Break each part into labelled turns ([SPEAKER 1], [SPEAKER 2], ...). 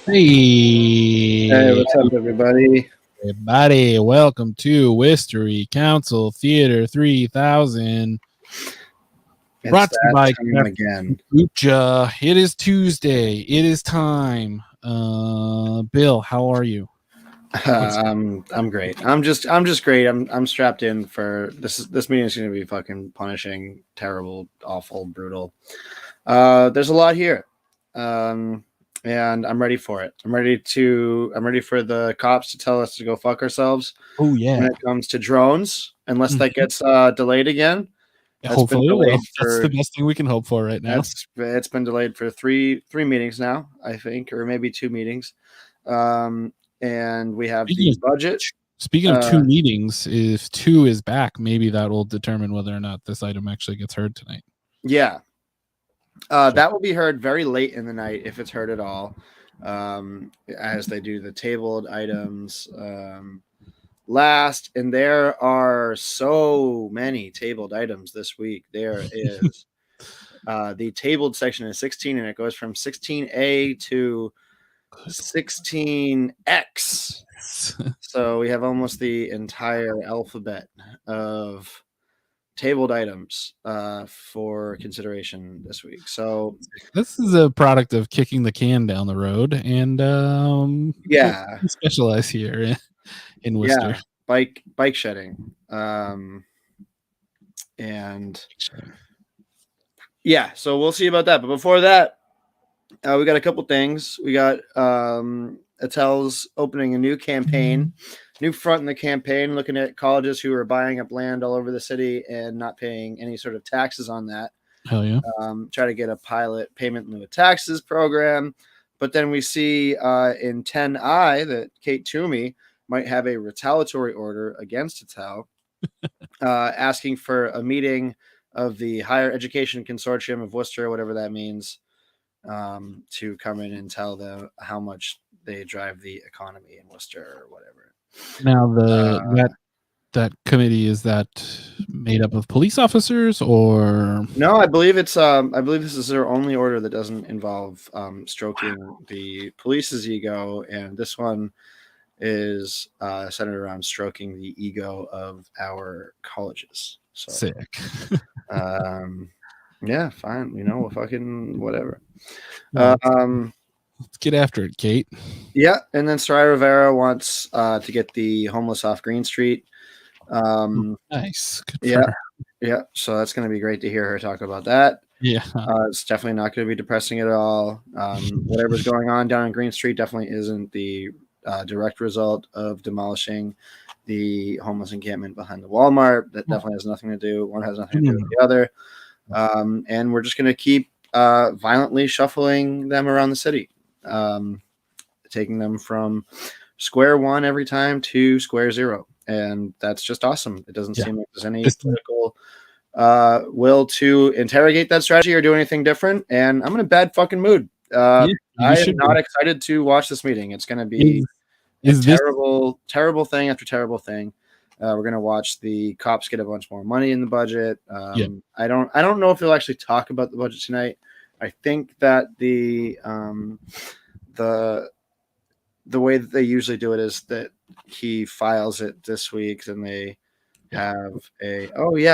[SPEAKER 1] Hey,
[SPEAKER 2] Hey, what's up, everybody?
[SPEAKER 1] everybody. Welcome to Worcestery Council Theater 3000.
[SPEAKER 2] It's
[SPEAKER 1] Brought to you
[SPEAKER 2] that
[SPEAKER 1] by
[SPEAKER 2] time again.
[SPEAKER 1] Kombucha. It is Tuesday. It is time. Bill, how are you?
[SPEAKER 2] I'm great. I'm just great. I'm strapped in for this. This meeting is going to be fucking punishing, terrible, awful, brutal. There's a lot here, and I'm ready for it. I'm ready for the cops to tell us to go fuck ourselves
[SPEAKER 1] Oh,
[SPEAKER 2] when
[SPEAKER 1] yeah.
[SPEAKER 2] it comes to drones, unless that
[SPEAKER 1] Mhm.
[SPEAKER 2] gets delayed again. That's been
[SPEAKER 1] Hopefully it will.
[SPEAKER 2] delayed
[SPEAKER 1] That's the
[SPEAKER 2] for
[SPEAKER 1] best thing we can hope for right now.
[SPEAKER 2] it's been delayed for three meetings now, I think, or maybe two meetings. Um, and we have
[SPEAKER 1] Speaking
[SPEAKER 2] the
[SPEAKER 1] of,
[SPEAKER 2] budget.
[SPEAKER 1] speaking of two
[SPEAKER 2] Uh,
[SPEAKER 1] meetings, if two is back, maybe that will determine whether or not this item actually gets heard tonight.
[SPEAKER 2] yeah,
[SPEAKER 1] So,
[SPEAKER 2] that will be heard very late in the night if it's heard at all, as they do the tabled items last. And there are so many tabled items this week. There is the tabled section is 16, and it goes from 16A to 16X. So we have almost the entire alphabet of tabled items for consideration this week. So
[SPEAKER 1] this is a product of kicking the can down the road, and
[SPEAKER 2] yeah,
[SPEAKER 1] we specialize here in Worcester.
[SPEAKER 2] yeah, bike shedding, and yeah. So we'll see about that. But before that, we got a couple things. We got Attel's opening a new campaign, new front in the campaign, looking at colleges who are buying up land all over the city and not paying any sort of taxes on that.
[SPEAKER 1] Hell yeah.
[SPEAKER 2] Try to get a pilot payment in lieu of taxes program. But then we see in 10I that Kate Toomey might have a retaliatory order against Attel, asking for a meeting of the Higher Education Consortium of Worcester, whatever that means, to come in and tell them how much they drive the economy in Worcester or whatever.
[SPEAKER 1] Now the
[SPEAKER 2] Uh,
[SPEAKER 1] that committee, is that made up of police officers or
[SPEAKER 2] no, I believe this is their only order that doesn't involve stroking the police's ego, and this one is centered around stroking the ego of our colleges. So
[SPEAKER 1] sick?
[SPEAKER 2] um, yeah, fine, we'll fucking whatever.
[SPEAKER 1] No,
[SPEAKER 2] Um,
[SPEAKER 1] let's get after it, Kate.
[SPEAKER 2] yeah, and then Sarai Rivera wants to get the homeless off Green Street.
[SPEAKER 1] Nice, good for
[SPEAKER 2] Yeah,
[SPEAKER 1] her.
[SPEAKER 2] yeah. So that's going to be great to hear her talk about that.
[SPEAKER 1] Yeah,
[SPEAKER 2] It's definitely not going to be depressing at all. Whatever's going on down in Green Street definitely isn't the direct result of demolishing the homeless encampment behind the Walmart. That definitely has nothing to do. One has nothing to do with the other. And we're just going to keep violently shuffling them around the city, taking them from square one every time to square zero. And that's just awesome. It doesn't
[SPEAKER 1] yeah.
[SPEAKER 2] seem like there's any
[SPEAKER 1] This-
[SPEAKER 2] political will to interrogate that strategy or do anything different. And I'm in a bad fucking mood.
[SPEAKER 1] yeah, you
[SPEAKER 2] I am
[SPEAKER 1] should
[SPEAKER 2] not
[SPEAKER 1] be.
[SPEAKER 2] excited to watch this meeting. It's going to be
[SPEAKER 1] Is
[SPEAKER 2] a
[SPEAKER 1] is this?
[SPEAKER 2] terrible, terrible thing after terrible thing. We're going to watch the cops get a bunch more money in the budget.
[SPEAKER 1] Yeah,
[SPEAKER 2] I don't know if they'll actually talk about the budget tonight. I think that the way that they usually do it is that he files it this week, and they
[SPEAKER 1] yeah.
[SPEAKER 2] have a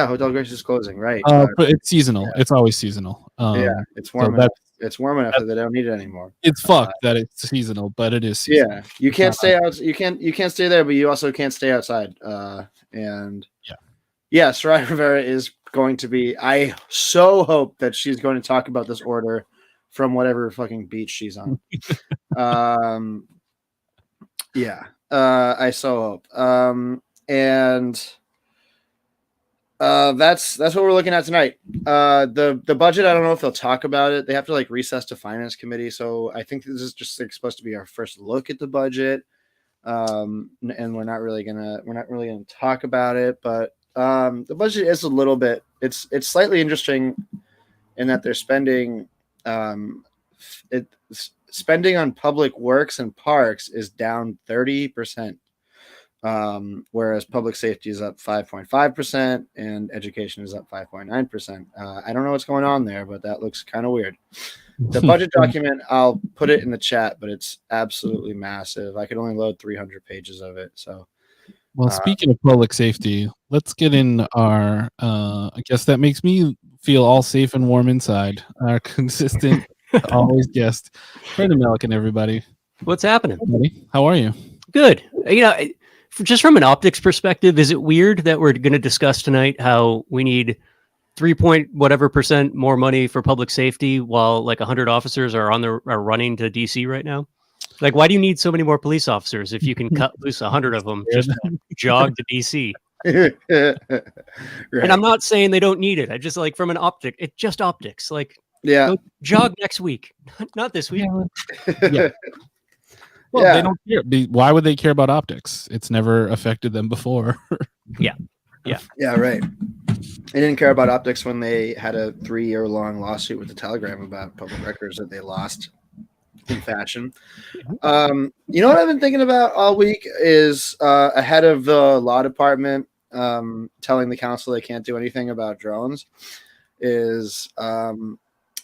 [SPEAKER 2] Hotel Grace is closing, right?
[SPEAKER 1] But it's seasonal. It's always seasonal.
[SPEAKER 2] Yeah, it's
[SPEAKER 1] So
[SPEAKER 2] warm enough. It's warm enough
[SPEAKER 1] that
[SPEAKER 2] that they don't need it anymore.
[SPEAKER 1] it's fucked that it's seasonal, but it is
[SPEAKER 2] Yeah,
[SPEAKER 1] seasonal.
[SPEAKER 2] you
[SPEAKER 1] It's
[SPEAKER 2] can't
[SPEAKER 1] not.
[SPEAKER 2] stay out. You can't stay there, but you also can't stay outside. And
[SPEAKER 1] Yeah.
[SPEAKER 2] yeah, Sarai Rivera is going to be. I so hope that she's going to talk about this order from whatever fucking beach she's on. um, yeah, I so hope. And that's what we're looking at tonight. The budget. I don't know if they'll talk about it. They have to like recess to finance committee. So I think this is just like, supposed to be our first look at the budget. And we're not really gonna talk about it. But the budget is a little bit. It's slightly interesting in that they're spending it spending on public works and parks is down 30%. Whereas public safety is up 5.5% and education is up 5.9%. I don't know what's going on there, but that looks kind of weird. The budget document, I'll put it in the chat, but it's absolutely massive. I could only load 300 pages of it. So,
[SPEAKER 1] Well, speaking of public safety, let's get in our. I guess that makes me feel all safe and warm inside. Our consistent, always guest, friend of Melican, everybody.
[SPEAKER 3] What's happening?
[SPEAKER 1] Buddy, how are you?
[SPEAKER 3] Good. Just from an optics perspective, is it weird that we're going to discuss tonight how we need 3% more money for public safety while like 100 officers are running to DC right now? Like, why do you need so many more police officers if you can cut loose 100 of them just to jog to DC?
[SPEAKER 2] right.
[SPEAKER 3] And I'm not saying they don't need it. I just like from an optic, it's just optics. Like,
[SPEAKER 2] Yeah.
[SPEAKER 3] go jog next week, not this week.
[SPEAKER 1] Yeah. Well, they don't care. Why would they care about optics? It's never affected them before.
[SPEAKER 3] Yeah,
[SPEAKER 2] right. They didn't care about optics when they had a 3-year-long lawsuit with the Telegram about public records that they lost in fashion. You know what I've been thinking about all week is ahead of the law department telling the council they can't do anything about drones is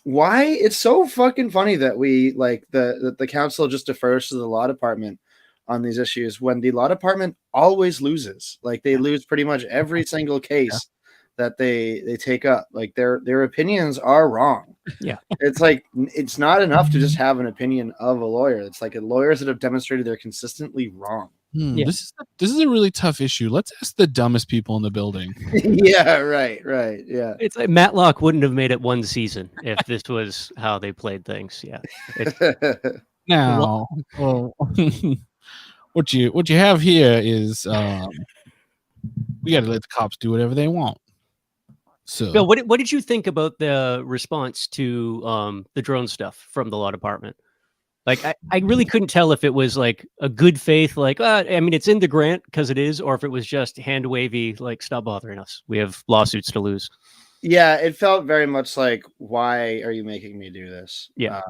[SPEAKER 2] why it's so fucking funny that we like the council just defers to the law department on these issues when the law department always loses. Like they lose pretty much every single case that they take up. Like their opinions are wrong.
[SPEAKER 3] Yeah.
[SPEAKER 2] It's like it's not enough to just have an opinion of a lawyer. It's like lawyers that have demonstrated they're consistently wrong.
[SPEAKER 3] Yeah.
[SPEAKER 1] This is a really tough issue. Let's ask the dumbest people in the building.
[SPEAKER 2] Yeah, right. Yeah.
[SPEAKER 3] It's like Matlock wouldn't have made it one season if this was how they played things. Yeah.
[SPEAKER 1] Now, what you have here is we got to let the cops do whatever they want. So,
[SPEAKER 3] Bill, what did you think about the response to the drone stuff from the law department? Like, I really couldn't tell if it was like a good faith, like, I mean, it's in the grant because it is, or if it was just hand wavy, like, stop bothering us. We have lawsuits to lose.
[SPEAKER 2] Yeah, it felt very much like, why are you making me do this?
[SPEAKER 3] Yeah.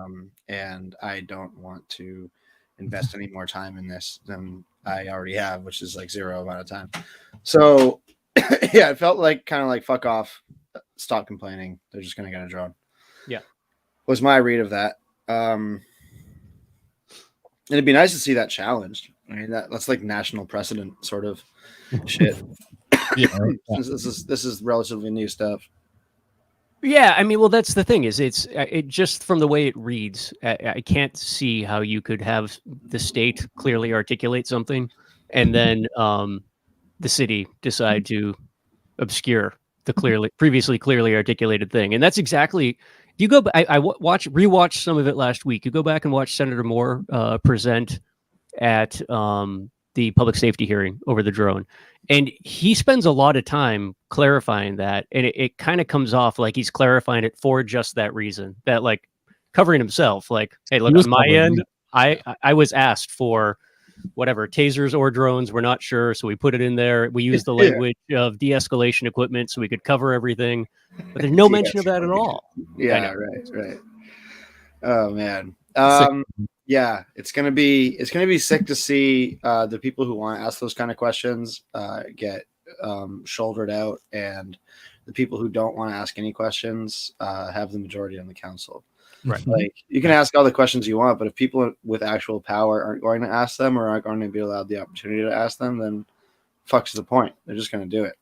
[SPEAKER 2] And I don't want to invest any more time in this than I already have, which is like 0 amount of time. So, yeah, it felt like kind of like, fuck off, stop complaining. They're just going to get a drone.
[SPEAKER 3] Yeah.
[SPEAKER 2] Was my read of that. It'd be nice to see that challenged. I mean, that's like national precedent sort of shit.
[SPEAKER 1] yeah,
[SPEAKER 2] This is relatively new stuff.
[SPEAKER 3] Yeah, I mean, well, that's the thing is it just from the way it reads, I can't see how you could have the state clearly articulate something and then the city decide to obscure the previously clearly articulated thing. And that's exactly, you go, I rewatched some of it last week. You go back and watch Senator Moore present at the public safety hearing over the drone. And he spends a lot of time clarifying that. And it kind of comes off like he's clarifying it for just that reason, that like covering himself, like, hey, look, on my end, I was asked for whatever, tasers or drones. We're not sure. So we put it in there. We use the language of de-escalation equipment so we could cover everything. But there's no mention of that at all.
[SPEAKER 2] Yeah, right. Oh man. Yeah, it's gonna be sick to see the people who want to ask those kind of questions get shouldered out, and the people who don't want to ask any questions have the majority on the council.
[SPEAKER 1] right.
[SPEAKER 2] Like you can ask all the questions you want, but if people with actual power aren't going to ask them or aren't going to be allowed the opportunity to ask them, then fuck's the point. They're just going to do it.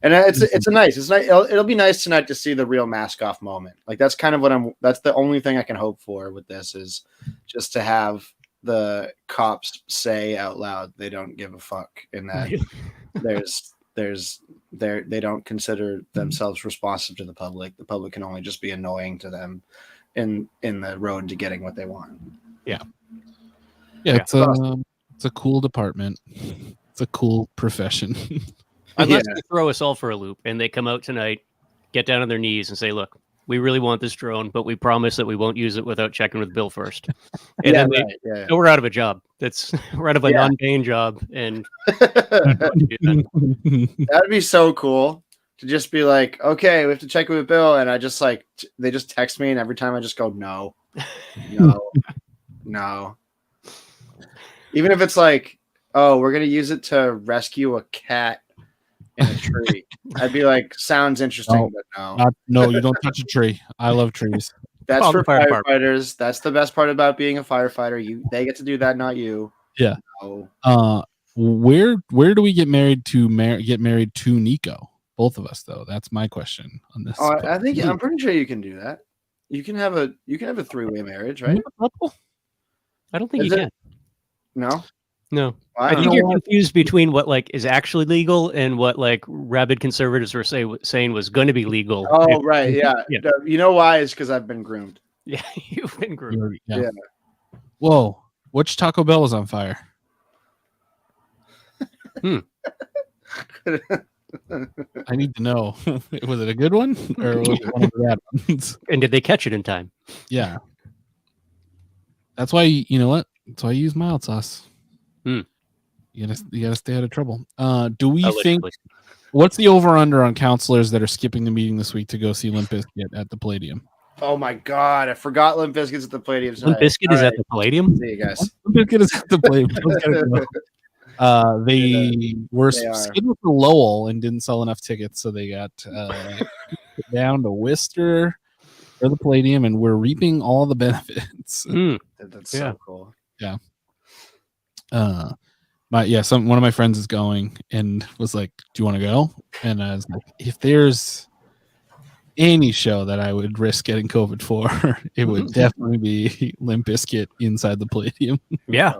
[SPEAKER 2] And it's nice. It'll be nice tonight to see the real mask off moment. Like that's kind of that's the only thing I can hope for with this is just to have the cops say out loud they don't give a fuck, and that they don't consider themselves responsive to the public. The public can only just be annoying to them in the road to getting what they want.
[SPEAKER 1] Yeah, it's a cool department. It's a cool profession.
[SPEAKER 3] Unless they throw us all for a loop and they come out tonight, get down on their knees and say, look, we really want this drone, but we promise that we won't use it without checking with Bill first. And then we're out of a job. We're out of a non-paying job. And
[SPEAKER 2] that'd be so cool to just be like, okay, we have to check with Bill. And I just like, they just text me. And every time I just go, no. Even if it's like, oh, we're going to use it to rescue a cat in a tree. I'd be like, sounds interesting, but no.
[SPEAKER 1] No, you don't touch a tree. I love trees.
[SPEAKER 2] That's
[SPEAKER 3] Call
[SPEAKER 2] for
[SPEAKER 3] the fire department.
[SPEAKER 2] firefighters. That's the best part about being a firefighter. They get to do that, not you.
[SPEAKER 1] Yeah.
[SPEAKER 2] No.
[SPEAKER 1] Where do we get married to Nico? Both of us, though. That's my question on this.
[SPEAKER 2] I think I'm pretty sure you can do that. You can have a 3-way marriage, right?
[SPEAKER 3] I don't think
[SPEAKER 2] Is
[SPEAKER 3] you
[SPEAKER 2] it?
[SPEAKER 3] can.
[SPEAKER 2] No.
[SPEAKER 3] No.
[SPEAKER 2] I
[SPEAKER 3] I
[SPEAKER 2] don't
[SPEAKER 3] think
[SPEAKER 2] know.
[SPEAKER 3] you're confused between what like is actually legal and what like rabid conservatives were saying was going to be legal.
[SPEAKER 2] Oh, right. Yeah.
[SPEAKER 3] Yeah.
[SPEAKER 2] You know why? It's because I've been groomed.
[SPEAKER 3] Yeah, you've been groomed.
[SPEAKER 1] Yeah. Whoa. Which Taco Bell was on fire? I need to know. Was it a good one or was it one of the bad ones?
[SPEAKER 3] And did they catch it in time?
[SPEAKER 1] Yeah. That's why you know what? That's why you use mild sauce. You gotta stay out of trouble. Do we think what's the over under on counselors that are skipping the meeting this week to go see Limp Bizkit at the Palladium?
[SPEAKER 2] Oh my god, I forgot Limp Bizkit's at the Palladium tonight.
[SPEAKER 3] Limp Bizkit is at the Palladium?
[SPEAKER 2] See you guys.
[SPEAKER 1] Limp Bizkit is at the Palladium. They were scheduled for Lowell and didn't sell enough tickets, so they got down to Worcester for the Palladium, and we're reaping all the benefits.
[SPEAKER 2] That's so cool.
[SPEAKER 1] Yeah. One of my friends is going and was like, "Do you want to go?" And I was like, "If there's any show that I would risk getting COVID for, it would definitely be Limp Bizkit inside the Palladium."
[SPEAKER 3] Yeah.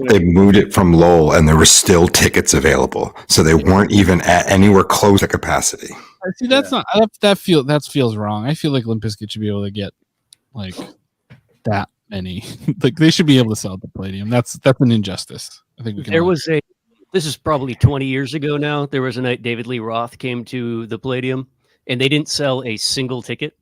[SPEAKER 4] They moved it from Lowell, and there were still tickets available, so they weren't even at anywhere close to capacity.
[SPEAKER 1] See, that's not that feels wrong. I feel like Limp Bizkit should be able to get like that many. Like they should be able to sell at the Palladium. That's an injustice. I think we can.
[SPEAKER 3] This is probably 20 years ago now. There was a night David Lee Roth came to the Palladium, and they didn't sell a single ticket.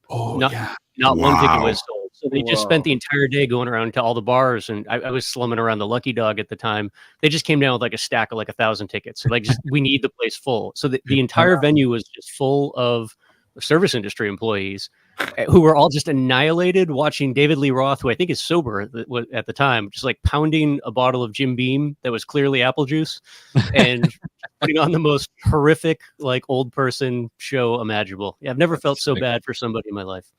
[SPEAKER 3] Not one ticket was sold. So they just spent the entire day going around to all the bars, and I was slumming around the Lucky Dog at the time. They just came down with like a stack of like 1,000 tickets. So like, we need the place full. So the entire venue was just full of service industry employees who were all just annihilated watching David Lee Roth, who I think is sober at the time, just like pounding a bottle of Jim Beam that was clearly apple juice and putting on the most horrific, like old person show imaginable. Yeah, I've never felt so bad for somebody in my life.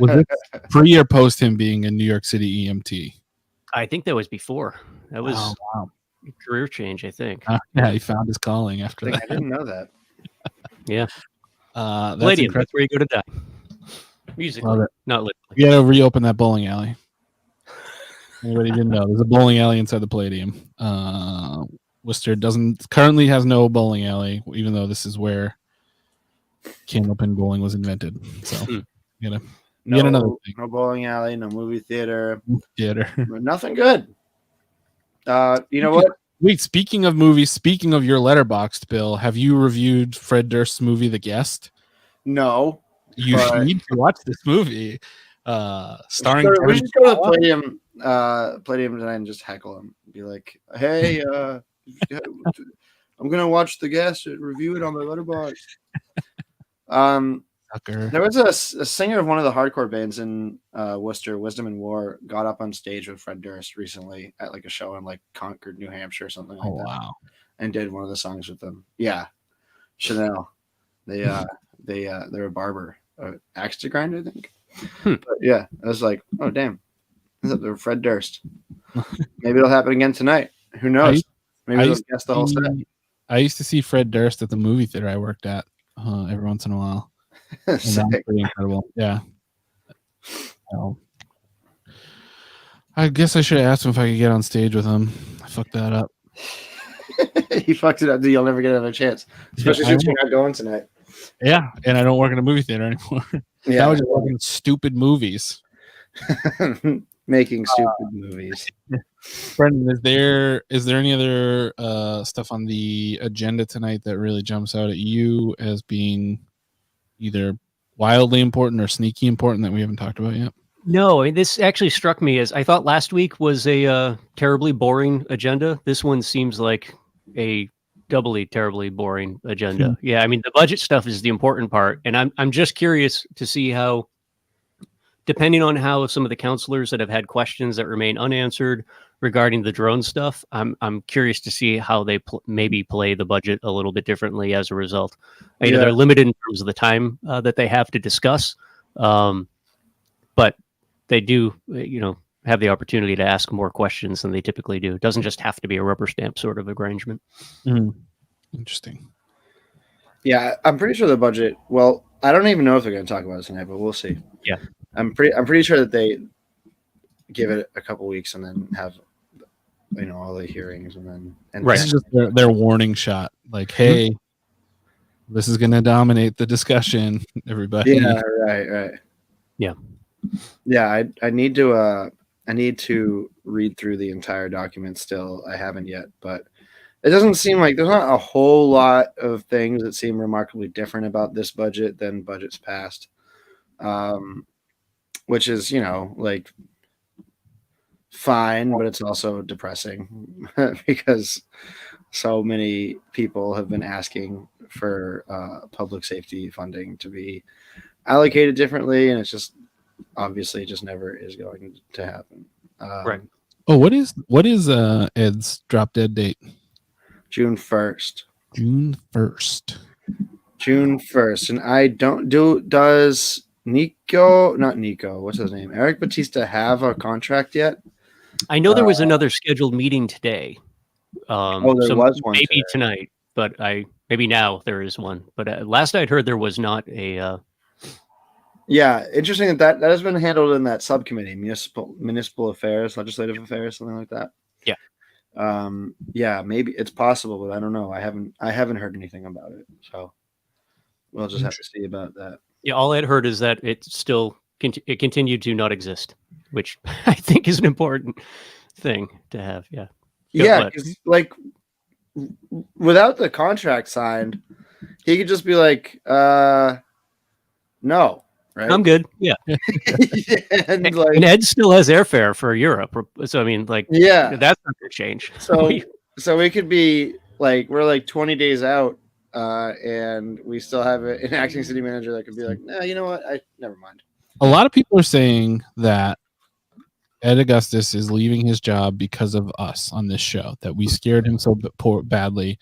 [SPEAKER 1] Was it pre or post him being a New York City EMT?
[SPEAKER 3] I think that was before. That was a career change, I think.
[SPEAKER 1] Yeah, he found his calling after that.
[SPEAKER 2] I didn't know that.
[SPEAKER 3] Yeah.
[SPEAKER 1] That's
[SPEAKER 3] Palladium, that's where you go to die. Musically, not literally.
[SPEAKER 1] We got to reopen that bowling alley. Anybody didn't know? There's a bowling alley inside the Palladium. Worcester currently has no bowling alley, even though this is where candlepin bowling was invented. So get another thing.
[SPEAKER 2] No bowling alley, no movie theater.
[SPEAKER 1] Nothing
[SPEAKER 2] good. You know what?
[SPEAKER 1] Wait, speaking of movies, speaking of your Letterboxd, Bill, have you reviewed Fred Durst's movie The Guest?
[SPEAKER 2] No.
[SPEAKER 1] You need to watch this movie. Starring
[SPEAKER 2] we should go to the Palladium tonight and just heckle him. Be like, hey, I'm gonna watch The Guest and review it on my Letterboxd. There was a singer of one of the hardcore bands in Worcester, Wisdom and War, got up on stage with Fred Durst recently at like a show in like Concord, New Hampshire, or something like that.
[SPEAKER 1] Wow!
[SPEAKER 2] And did one of the songs with them. Yeah, Chanel. They're a barber, axe to grind, I think. But yeah, I was like, oh damn, they're Fred Durst. Maybe it'll happen again tonight. Who knows? Maybe they'll guess the whole set.
[SPEAKER 1] I used to see Fred Durst at the movie theater I worked at every once in a while. And that was pretty incredible. Yeah. I guess I should have asked him if I could get on stage with him. I fucked that up.
[SPEAKER 2] He fucked it up. You'll never get another chance, especially since you're not going tonight.
[SPEAKER 1] Yeah, and I don't work in a movie theater anymore.
[SPEAKER 2] Yeah,
[SPEAKER 1] I was just working stupid movies.
[SPEAKER 2] Making stupid movies.
[SPEAKER 1] Brendan, is there any other stuff on the agenda tonight that really jumps out at you as being either wildly important or sneaky important that we haven't talked about yet?
[SPEAKER 3] No, I mean, this actually struck me as I thought last week was a terribly boring agenda. This one seems like a doubly terribly boring agenda. Yeah, I mean, the budget stuff is the important part, and I'm just curious to see how, depending on how some of the counselors that have had questions that remain unanswered regarding the drone stuff, I'm curious to see how they maybe play the budget a little bit differently as a result. You know, they're limited in terms of the time that they have to discuss But they do, have the opportunity to ask more questions than they typically do. It doesn't just have to be a rubber stamp sort of arrangement.
[SPEAKER 1] Interesting.
[SPEAKER 2] Yeah, I'm pretty sure the budget. Well, I don't even know if they're going to talk about it tonight, but we'll see.
[SPEAKER 3] Yeah,
[SPEAKER 2] I'm pretty sure that they give it a couple weeks and then have all the hearings and
[SPEAKER 3] Right.
[SPEAKER 1] This is just their warning shot. Like, hey, this is going to dominate the discussion. Everybody.
[SPEAKER 2] Yeah. Right. Yeah. I need to read through the entire document still. I haven't yet, but it doesn't seem like there's not a whole lot of things that seem remarkably different about this budget than budgets past. Which is, like fine, but it's also depressing because so many people have been asking for public safety funding to be allocated differently, and it's just obviously just never is going to happen.
[SPEAKER 3] Right.
[SPEAKER 1] Oh, what is Ed's drop dead date?
[SPEAKER 2] June 1st.
[SPEAKER 1] June 1st.
[SPEAKER 2] June 1st. And I don't does not Nico, what's his name? Eric Batista have a contract yet?
[SPEAKER 3] I know there was another scheduled meeting today.
[SPEAKER 2] There was one
[SPEAKER 3] maybe
[SPEAKER 2] today.
[SPEAKER 3] tonight, but maybe now there is one. But last I'd heard there was not a.
[SPEAKER 2] Yeah, interesting that has been handled in that subcommittee, municipal affairs, legislative affairs, something like that.
[SPEAKER 3] Yeah.
[SPEAKER 2] Yeah, maybe it's possible, but I don't know. I haven't heard anything about it, so we'll just have to see about that.
[SPEAKER 3] Yeah, all I'd heard is that it still it continued to not exist, which I think is an important thing to have. Yeah.
[SPEAKER 2] Yeah, because like without the contract signed, he could just be like, no, right?
[SPEAKER 3] I'm good. Yeah.
[SPEAKER 2] and
[SPEAKER 3] Ed still has airfare for Europe. So, I mean, that's not going to change.
[SPEAKER 2] So we could be like, we're like 20 days out and we still have an acting city manager that could be like, no, you know what? Never mind.
[SPEAKER 1] A lot of people are saying that Ed Augustus is leaving his job because of us on this show, that we scared him so badly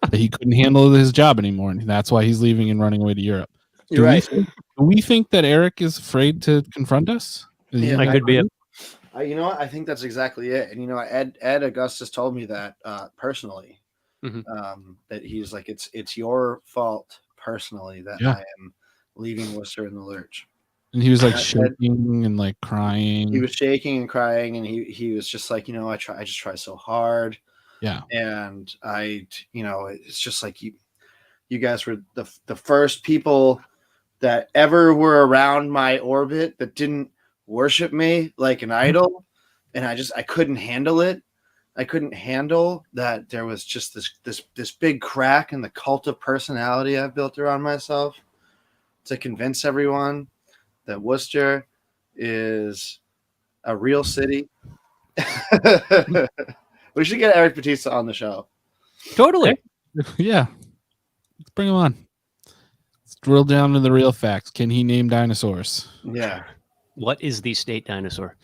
[SPEAKER 1] that he couldn't handle his job anymore. And that's why he's leaving and running away to Europe.
[SPEAKER 2] You're right.
[SPEAKER 1] Do we think that Eric is afraid to confront us?
[SPEAKER 3] Yeah, that could be it.
[SPEAKER 2] You know what? I think that's exactly it. And Ed Augustus told me that personally, that he's like, it's your fault personally that I am leaving Worcester in the lurch.
[SPEAKER 1] And he was like shaking and like crying.
[SPEAKER 2] He was shaking and crying, and he was just like, I just try so hard.
[SPEAKER 1] Yeah.
[SPEAKER 2] And it's just like you guys were the first people that ever were around my orbit that didn't worship me like an idol. And I couldn't handle it. I couldn't handle that there was just this big crack in the cult of personality I've built around myself to convince everyone that Worcester is a real city. We should get Eric Batista on the show.
[SPEAKER 3] Totally.
[SPEAKER 1] Yeah. Let's bring him on. Let's drill down to the real facts. Can he name dinosaurs?
[SPEAKER 2] Yeah.
[SPEAKER 3] What is the state dinosaur?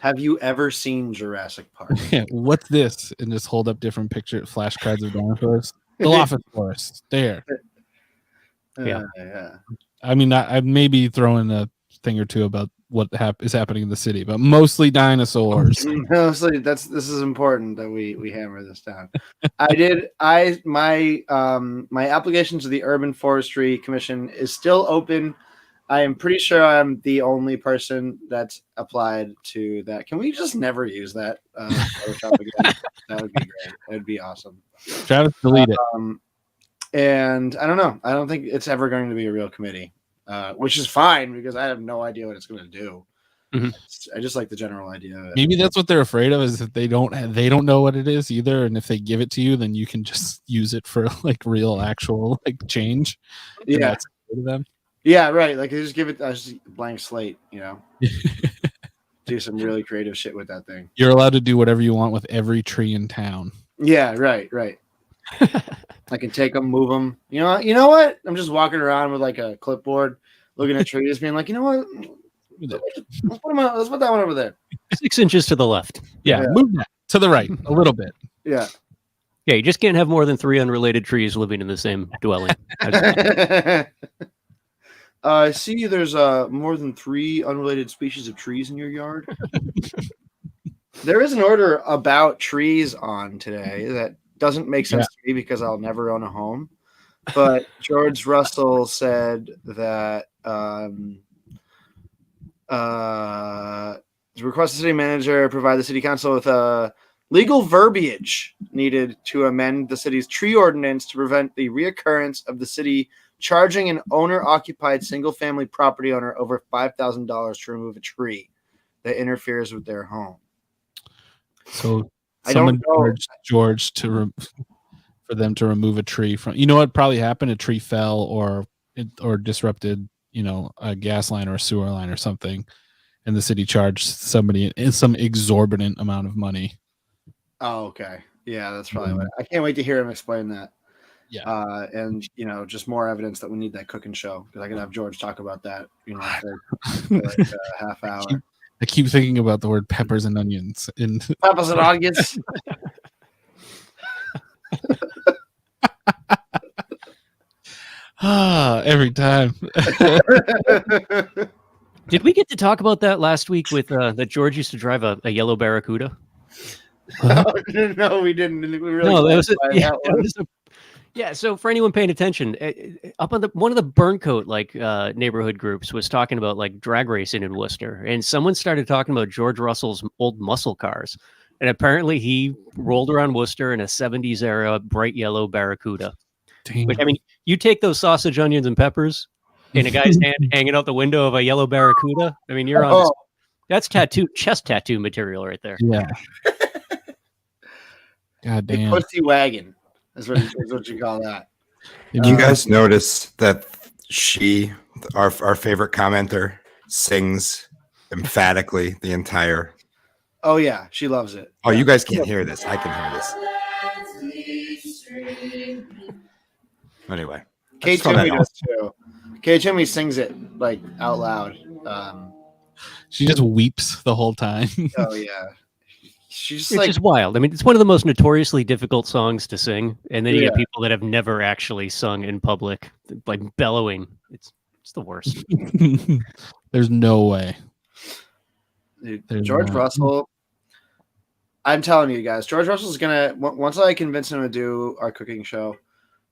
[SPEAKER 2] Have you ever seen Jurassic Park?
[SPEAKER 1] Yeah. What's this? And just hold up different flashcards of dinosaurs. Dilophosaurus. There.
[SPEAKER 3] Yeah.
[SPEAKER 1] I mean, I maybe throw in a thing or two about what is happening in the city, but mostly dinosaurs.
[SPEAKER 2] Mostly, this is important that we hammer this down. My application to the Urban Forestry Commission is still open. I am pretty sure I'm the only person that's applied to that. Can we just never use that Photoshop again? That would be great. That would be awesome.
[SPEAKER 1] Travis, delete it.
[SPEAKER 2] And I don't know. I don't think it's ever going to be a real committee, which is fine because I have no idea what it's going to do.
[SPEAKER 3] Mm-hmm.
[SPEAKER 2] I just like the general idea of it.
[SPEAKER 1] Maybe that's what they're afraid of, is that they don't know what it is either, and if they give it to you, then you can just use it for like real, actual like change.
[SPEAKER 2] Yeah,
[SPEAKER 1] that's to them.
[SPEAKER 2] Yeah, right. Like they just give it a blank slate, do some really creative shit with that thing.
[SPEAKER 1] You're allowed to do whatever you want with every tree in town.
[SPEAKER 2] Yeah, right. I can take them, move them. You know what? I'm just walking around with like a clipboard, looking at trees, being like, you know what? Let's put that one over there.
[SPEAKER 3] 6 inches to the left.
[SPEAKER 1] Yeah, move that to the right a little bit.
[SPEAKER 2] Yeah.
[SPEAKER 3] Yeah, you just can't have more than 3 unrelated trees living in the same dwelling.
[SPEAKER 2] I see there's more than 3 unrelated species of trees in your yard. There is an order about trees on today that doesn't make sense to me because I'll never own a home. But George Russell said that request the city manager provide the city council with legal verbiage needed to amend the city's tree ordinance to prevent the reoccurrence of the city charging an owner-occupied single-family property owner over $5,000 to remove a tree that interferes with their home.
[SPEAKER 1] So someone charged George for them to remove a tree from. You know what probably happened? A tree fell or disrupted, a gas line or a sewer line or something, and the city charged somebody some exorbitant amount of money.
[SPEAKER 2] Oh, okay. Yeah, that's probably what. I can't wait to hear him explain that.
[SPEAKER 1] Yeah.
[SPEAKER 2] And just more evidence that we need that cooking show, because I could have George talk about that, for like a half hour.
[SPEAKER 1] I keep thinking about the word peppers and onions.
[SPEAKER 2] Peppers and onions.
[SPEAKER 1] Every time.
[SPEAKER 3] Did we get to talk about that last week with that George used to drive a yellow Barracuda?
[SPEAKER 2] No, we didn't. We really
[SPEAKER 3] yeah. So for anyone paying attention, up on one of the Burncoat neighborhood groups was talking about like drag racing in Worcester, and someone started talking about George Russell's old muscle cars, and apparently he rolled around Worcester in a 70s era bright yellow Barracuda. Which, I mean, you take those sausage, onions, and peppers in a guy's hand hanging out the window of a yellow Barracuda. I mean, you're on. That's chest tattoo material right there.
[SPEAKER 1] Yeah. God damn.
[SPEAKER 2] A pussy wagon. That's what you call that.
[SPEAKER 4] Did you guys notice that our favorite commenter, sings emphatically the entire?
[SPEAKER 2] Oh yeah, she loves it.
[SPEAKER 4] Oh, you guys can't hear this. I can hear this. Anyway,
[SPEAKER 2] K Toomey does too. K Toomey sings it like out loud.
[SPEAKER 1] She just weeps the whole time.
[SPEAKER 2] Oh yeah, she's
[SPEAKER 3] it's just wild. I mean, it's one of the most notoriously difficult songs to sing, and then you get people that have never actually sung in public, like bellowing. It's the worst.
[SPEAKER 1] There's no way.
[SPEAKER 2] Dude, George Russell. I'm telling you guys, George Russell's gonna once I convince him to do our cooking show.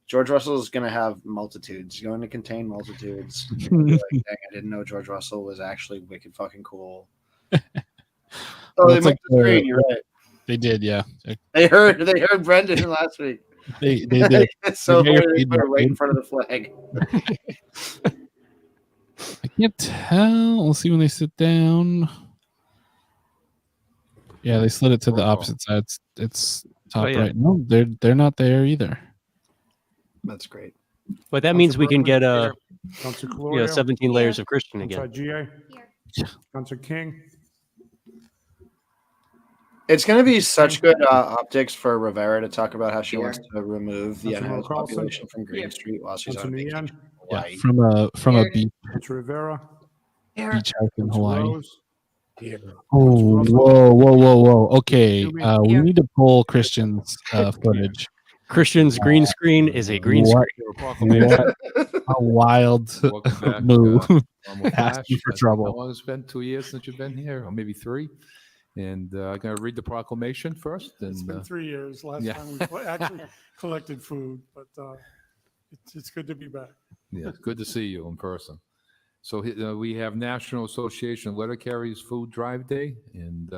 [SPEAKER 2] George Russell is going to have multitudes. He's going to contain multitudes. Like, dang, I didn't know George Russell was actually wicked fucking cool. Oh, they moved the screen. You're right.
[SPEAKER 1] They did, yeah.
[SPEAKER 2] They heard Brendan last week.
[SPEAKER 1] They did.
[SPEAKER 2] It's so funny. They put it right in front of the flag.
[SPEAKER 1] I can't tell. We'll see when they sit down. Yeah, they slid it to the opposite side. It's top right. No, they're not there either.
[SPEAKER 2] That's great.
[SPEAKER 3] But that means we can get 17 layers of Christian again.
[SPEAKER 5] GA. Councilor King.
[SPEAKER 2] It's going to be such good optics for Rivera to talk about how she wants to remove the unhoused population from Green Street while she's on vacation.
[SPEAKER 1] Yeah, from a beach.
[SPEAKER 5] Rivera.
[SPEAKER 1] Beach house in Hawaii. Oh, whoa. Okay, we need to pull Christian's footage.
[SPEAKER 3] Christian's green screen is a green screen.
[SPEAKER 1] A wild move. Asking for trouble.
[SPEAKER 6] How long has it been? 2 years since you've been here, or maybe 3? And I'm going to read the proclamation first. And,
[SPEAKER 5] it's been 3 years. Last time we actually collected food, but it's good to be back.
[SPEAKER 6] Yeah, it's good to see you in person. So we have National Association of Letter Carriers Food Drive Day, and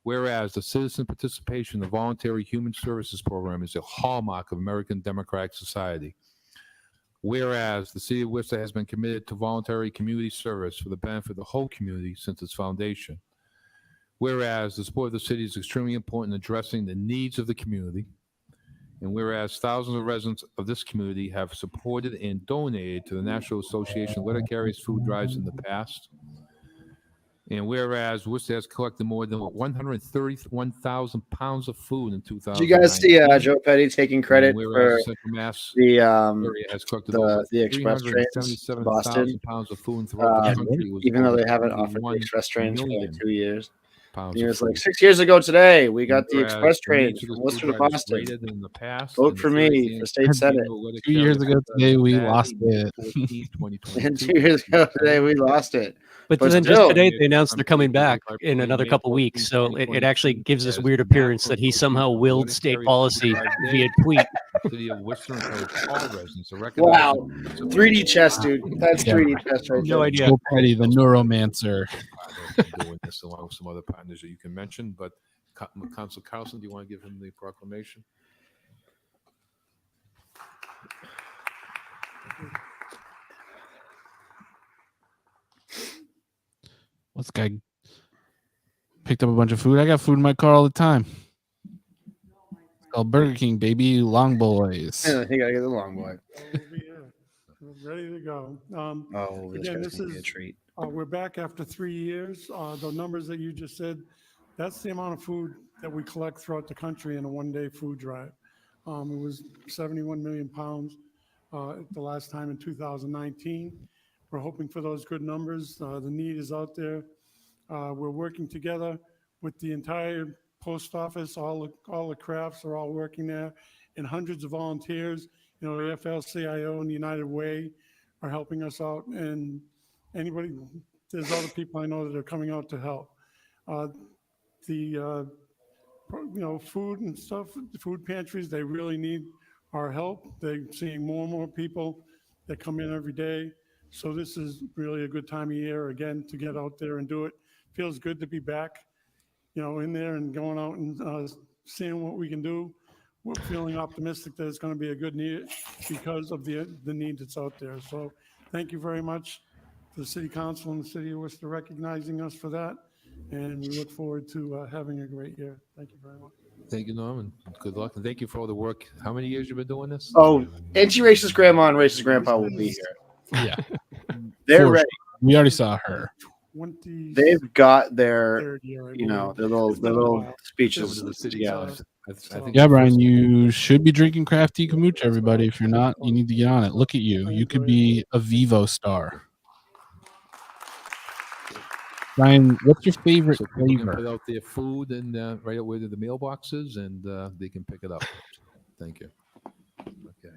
[SPEAKER 6] whereas the citizen participation in the Voluntary Human Services Program is a hallmark of American Democratic Society. Whereas the City of Worcester has been committed to voluntary community service for the benefit of the whole community since its foundation. Whereas the support of the city is extremely important in addressing the needs of the community. And whereas thousands of residents of this community have supported and donated to the National Association of Letter Carriers food drives in the past. And whereas Worcester has collected more than 131,000 pounds of food in 2000.
[SPEAKER 2] Did you guys see Joe Petty taking credit for
[SPEAKER 6] the
[SPEAKER 2] has collected the express trains to Boston?
[SPEAKER 6] Pounds of food throughout the country,
[SPEAKER 2] even though they haven't offered the express trains for like 2 years.
[SPEAKER 6] pounds.
[SPEAKER 2] He
[SPEAKER 6] of
[SPEAKER 2] was like,
[SPEAKER 6] food.
[SPEAKER 2] 6 years ago today, we got the
[SPEAKER 6] Whereas
[SPEAKER 2] express
[SPEAKER 6] the
[SPEAKER 2] train
[SPEAKER 6] needs of
[SPEAKER 2] from
[SPEAKER 6] the
[SPEAKER 2] Worcester
[SPEAKER 6] food
[SPEAKER 2] to
[SPEAKER 6] drive is
[SPEAKER 2] Boston.
[SPEAKER 6] greater than in the past.
[SPEAKER 2] Vote
[SPEAKER 6] and the
[SPEAKER 2] for
[SPEAKER 6] third
[SPEAKER 2] me
[SPEAKER 6] annual
[SPEAKER 2] for state senate.
[SPEAKER 6] annual letter
[SPEAKER 1] 2 years
[SPEAKER 6] carry
[SPEAKER 1] ago today, we
[SPEAKER 6] Saturday,
[SPEAKER 1] lost
[SPEAKER 6] May
[SPEAKER 1] it.
[SPEAKER 6] 14th, 2022.
[SPEAKER 2] And 2 years ago today, we lost it.
[SPEAKER 3] But
[SPEAKER 2] But
[SPEAKER 3] then just
[SPEAKER 2] still,
[SPEAKER 3] today they announced they're coming back
[SPEAKER 6] By
[SPEAKER 3] in another
[SPEAKER 6] May
[SPEAKER 3] couple weeks.
[SPEAKER 6] 14th,
[SPEAKER 3] So it actually
[SPEAKER 6] 2022,
[SPEAKER 3] gives this
[SPEAKER 6] as
[SPEAKER 3] weird
[SPEAKER 6] the
[SPEAKER 3] appearance that
[SPEAKER 6] National
[SPEAKER 3] he somehow
[SPEAKER 6] Association of
[SPEAKER 3] willed
[SPEAKER 6] Letter
[SPEAKER 3] state
[SPEAKER 6] Carriers
[SPEAKER 3] policy
[SPEAKER 6] Food Drive Day,
[SPEAKER 3] via tweet.
[SPEAKER 6] the City of Worcester encouraged all residents to recognize
[SPEAKER 2] wow,
[SPEAKER 6] and participate
[SPEAKER 2] 3D chess, dude. That's
[SPEAKER 1] Yeah.
[SPEAKER 2] 3D chess right
[SPEAKER 3] No
[SPEAKER 2] there.
[SPEAKER 3] idea.
[SPEAKER 1] Joe Petty, the neuromancer.
[SPEAKER 6] partners in doing this along with some other partners that you can mention. But Council Carlson, do you want to give him the proclamation?
[SPEAKER 1] What's guy picked up a bunch of food? I got food in my car all the time. It's called Burger King, baby. Long boys.
[SPEAKER 2] I think I get the long boy.
[SPEAKER 5] We'll be here. We're ready to go.
[SPEAKER 2] Oh, this
[SPEAKER 5] Again,
[SPEAKER 2] guy's
[SPEAKER 5] this
[SPEAKER 2] gonna be a
[SPEAKER 5] is-
[SPEAKER 2] treat.
[SPEAKER 5] We're back after 3 years. The numbers that you just said, that's the amount of food that we collect throughout the country in a one-day food drive. It was 71 million pounds the last time in 2019. We're hoping for those good numbers. The need is out there. We're working together with the entire post office. All the crafts are all working there, and hundreds of volunteers. You know, the AFL-CIO and United Way are helping us out, and there's other people I know that are coming out to help. Food and stuff, the food pantries, they really need our help. They're seeing more and more people that come in every day. So this is really a good time of year, again, to get out there and do it. Feels good to be back, in there and going out and seeing what we can do. We're feeling optimistic that it's going to be a good need because of the need that's out there. So thank you very much to the City Council and the City of Worcester recognizing us for that. And we look forward to having a great year. Thank you very much.
[SPEAKER 6] Thank you, Norman. Good luck, and thank you for all the work. How many years you been doing this?
[SPEAKER 2] Oh, anti-racist grandma and racist grandpa will be here.
[SPEAKER 1] Yeah.
[SPEAKER 2] They're
[SPEAKER 1] For
[SPEAKER 2] ready.
[SPEAKER 1] We already saw her.
[SPEAKER 2] They've got their,
[SPEAKER 5] Third year, I
[SPEAKER 2] their
[SPEAKER 5] believe.
[SPEAKER 2] little,
[SPEAKER 5] It's
[SPEAKER 2] their
[SPEAKER 5] been a
[SPEAKER 2] little
[SPEAKER 5] while.
[SPEAKER 2] speeches
[SPEAKER 6] Over to the city
[SPEAKER 2] together.
[SPEAKER 6] council. I think
[SPEAKER 1] Yeah, Brian, you should be drinking craft tea kombucha, everybody. If you're not, you need to get on it. Look at you. You could be a Vivo star. Brian, what's your favorite
[SPEAKER 6] so people can
[SPEAKER 1] flavor?
[SPEAKER 6] put out their food and right away to the mailboxes, and they can pick it up. Thank you. Okay.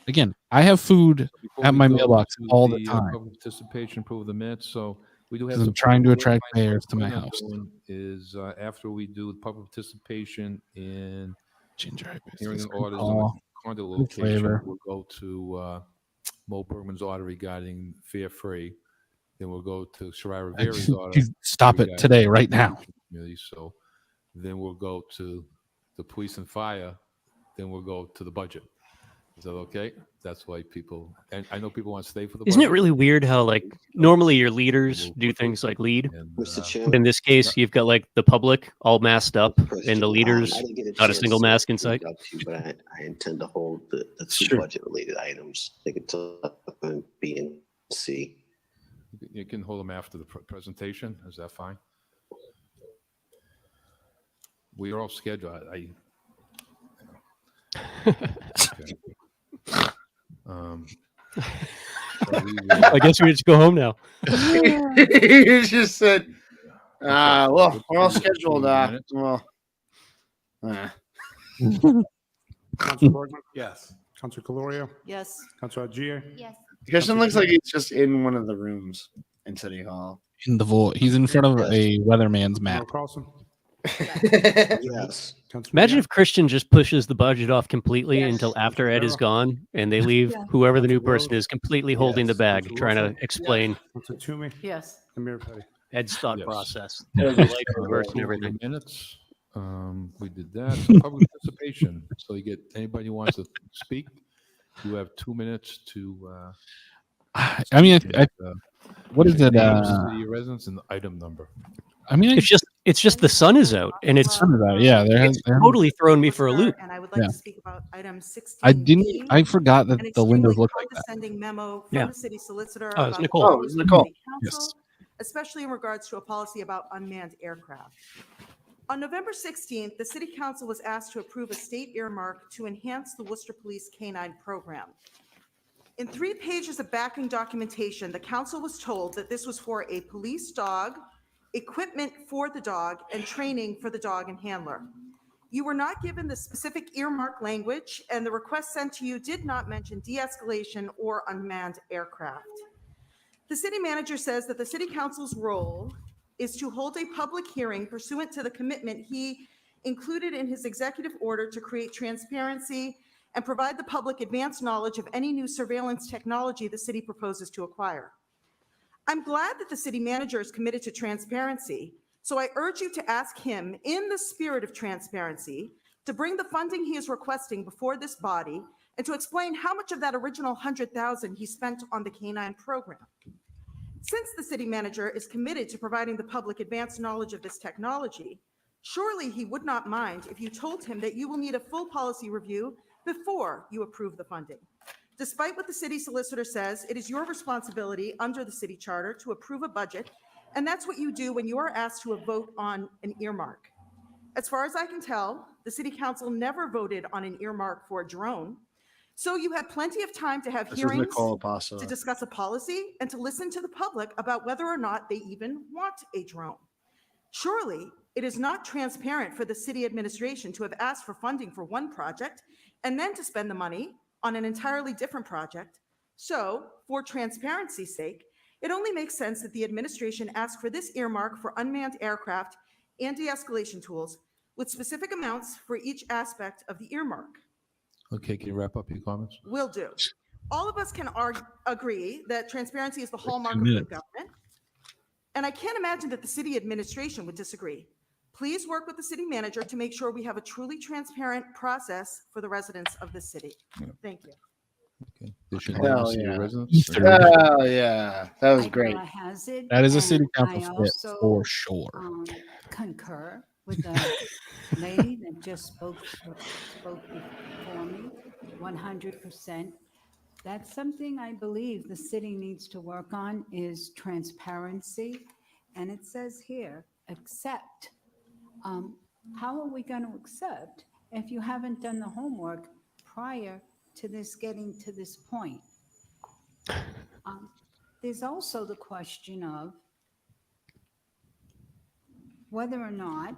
[SPEAKER 1] Again, I have food
[SPEAKER 6] Before
[SPEAKER 1] at
[SPEAKER 6] we
[SPEAKER 1] my
[SPEAKER 6] go
[SPEAKER 1] mailbox
[SPEAKER 6] to
[SPEAKER 1] all the time.
[SPEAKER 6] public participation, approve the minutes. So we do have.
[SPEAKER 1] Because I'm
[SPEAKER 6] some
[SPEAKER 1] trying to
[SPEAKER 6] public
[SPEAKER 1] attract
[SPEAKER 6] input.
[SPEAKER 1] bears to my
[SPEAKER 6] What I'm
[SPEAKER 1] house.
[SPEAKER 6] doing Is after we do the public participation in
[SPEAKER 1] Ginger
[SPEAKER 6] hearing
[SPEAKER 1] hibiscus
[SPEAKER 6] and orders of
[SPEAKER 1] call.
[SPEAKER 6] a condo
[SPEAKER 1] Good
[SPEAKER 6] location,
[SPEAKER 1] flavor.
[SPEAKER 6] we'll go to Mo Bergman's order regarding Fair Free. Then we'll go to Shirai Rivera's order.
[SPEAKER 1] Stop it
[SPEAKER 6] regarding
[SPEAKER 1] today, right now.
[SPEAKER 6] community. So then we'll go to the police and fire. Then we'll go to the budget. Is that okay? That's why people, and I know people want to stay for the
[SPEAKER 3] Isn't it
[SPEAKER 6] budget.
[SPEAKER 3] really weird how like normally your leaders do things like lead,
[SPEAKER 6] And,
[SPEAKER 7] Mr.
[SPEAKER 3] but
[SPEAKER 7] Chairman,
[SPEAKER 3] in this case you've got like the public all masked up and the leaders
[SPEAKER 7] I didn't get
[SPEAKER 3] not a
[SPEAKER 7] chance
[SPEAKER 3] single
[SPEAKER 7] to
[SPEAKER 3] mask in
[SPEAKER 7] reach
[SPEAKER 3] sight.
[SPEAKER 7] out to you, but I intend to hold the two
[SPEAKER 2] Sure.
[SPEAKER 7] budget-related items. They could talk about B and C.
[SPEAKER 6] you can hold them after the presentation. Is that fine? We are all scheduled. Okay. So we will-
[SPEAKER 3] I guess we just go home now.
[SPEAKER 2] He just said, well, we're all scheduled. Well,
[SPEAKER 8] Councilor Bergman? Yes. Councilor Calorio?
[SPEAKER 9] Yes.
[SPEAKER 8] Councilor Agia?
[SPEAKER 9] Yes.
[SPEAKER 2] Christian looks like he's just in one of the rooms in City Hall.
[SPEAKER 1] In the void. He's in front of a weatherman's
[SPEAKER 8] Councilor
[SPEAKER 1] map.
[SPEAKER 8] Carlson?
[SPEAKER 7] Yes.
[SPEAKER 8] Councilor
[SPEAKER 3] Imagine
[SPEAKER 8] Mann?
[SPEAKER 3] if Christian just pushes the budget off completely
[SPEAKER 9] Yes.
[SPEAKER 3] until after Ed is
[SPEAKER 8] Yeah.
[SPEAKER 3] gone and they leave
[SPEAKER 9] Yeah.
[SPEAKER 3] whoever the new
[SPEAKER 8] Councilor
[SPEAKER 3] person
[SPEAKER 8] Rose?
[SPEAKER 3] is completely holding the
[SPEAKER 8] Yes.
[SPEAKER 3] bag,
[SPEAKER 8] Councilor
[SPEAKER 3] trying to
[SPEAKER 8] Wilson?
[SPEAKER 3] explain
[SPEAKER 8] Councilor Toomey?
[SPEAKER 9] Yes.
[SPEAKER 8] And Mayor Petty?
[SPEAKER 3] Ed's thought
[SPEAKER 6] Yes.
[SPEAKER 3] process.
[SPEAKER 2] Yeah,
[SPEAKER 3] The
[SPEAKER 2] just
[SPEAKER 3] light
[SPEAKER 2] kinda
[SPEAKER 3] reverse and
[SPEAKER 6] Approval of the
[SPEAKER 3] everything.
[SPEAKER 6] Minutes. We did that. So public participation. So you get anybody who wants to speak. You have 2 minutes to.
[SPEAKER 1] I mean, what is it?
[SPEAKER 6] Name, city of residence, and the item number.
[SPEAKER 1] I mean,
[SPEAKER 3] It's just the sun is out and it's
[SPEAKER 1] yeah,
[SPEAKER 3] it's totally thrown me for a loop.
[SPEAKER 9] And I would like
[SPEAKER 1] Yeah.
[SPEAKER 9] to speak about item 16.
[SPEAKER 1] I forgot that the windows look like that.
[SPEAKER 9] Condescending memo from
[SPEAKER 3] Yeah.
[SPEAKER 9] the city solicitor.
[SPEAKER 3] Oh, it's
[SPEAKER 9] about the
[SPEAKER 3] Nicole.
[SPEAKER 9] proposed
[SPEAKER 2] Oh, it's Nicole.
[SPEAKER 9] city council, especially in regards to a policy about unmanned aircraft. On November 16th, the city council was asked to approve a state earmark to enhance the Worcester Police K-9 program. In 3 pages of backing documentation, the council was told that this was for a police dog, equipment for the dog, and training for the dog and handler. You were not given the specific earmark language, and the request sent to you did not mention de-escalation or unmanned aircraft. The city manager says that the city council's role is to hold a public hearing pursuant to the commitment he included in his executive order to create transparency and provide the public advance knowledge of any new surveillance technology the city proposes to acquire. I'm glad that the city manager is committed to transparency, so I urge you to ask him, in the spirit of transparency, to bring the funding he is requesting before this body and to explain how much of that original $100,000 he spent on the canine program. Since the city manager is committed to providing the public advance knowledge of this technology, surely he would not mind if you told him that you will need a full policy review before you approve the funding. Despite what the city solicitor says, it is your responsibility under the city charter to approve a budget, and that's what you do when you are asked to vote on an earmark. As far as I can tell, the city council never voted on an earmark for a drone, so you have plenty of time to have hearings, to discuss a policy, and to listen to the public about whether or not they even want a drone. Surely, it is not transparent for the city administration to have asked for funding for one project and then to spend the money on an entirely different project. So, for transparency's sake, it only makes sense that the administration ask for this earmark for unmanned aircraft and de-escalation tools with specific amounts for each aspect of the earmark.
[SPEAKER 6] Okay, can you wrap up your comments?
[SPEAKER 9] Will do. All of us can agree that transparency is the hallmark of good government, and I can't imagine that the city administration would disagree. Please work with the city manager to make sure we have a truly transparent process for the residents of the city. Thank you.
[SPEAKER 6] Okay. This should
[SPEAKER 2] Hell
[SPEAKER 6] city
[SPEAKER 2] yeah.
[SPEAKER 6] residents.
[SPEAKER 2] Oh yeah, that was great.
[SPEAKER 1] That is a city council fit for sure.
[SPEAKER 10] Concur with the lady that just spoke before me, 100%. That's something I believe the city needs to work on, is transparency. And it says here, accept. How are we going to accept if you haven't done the homework prior to this getting to this point? There's also the question of whether or not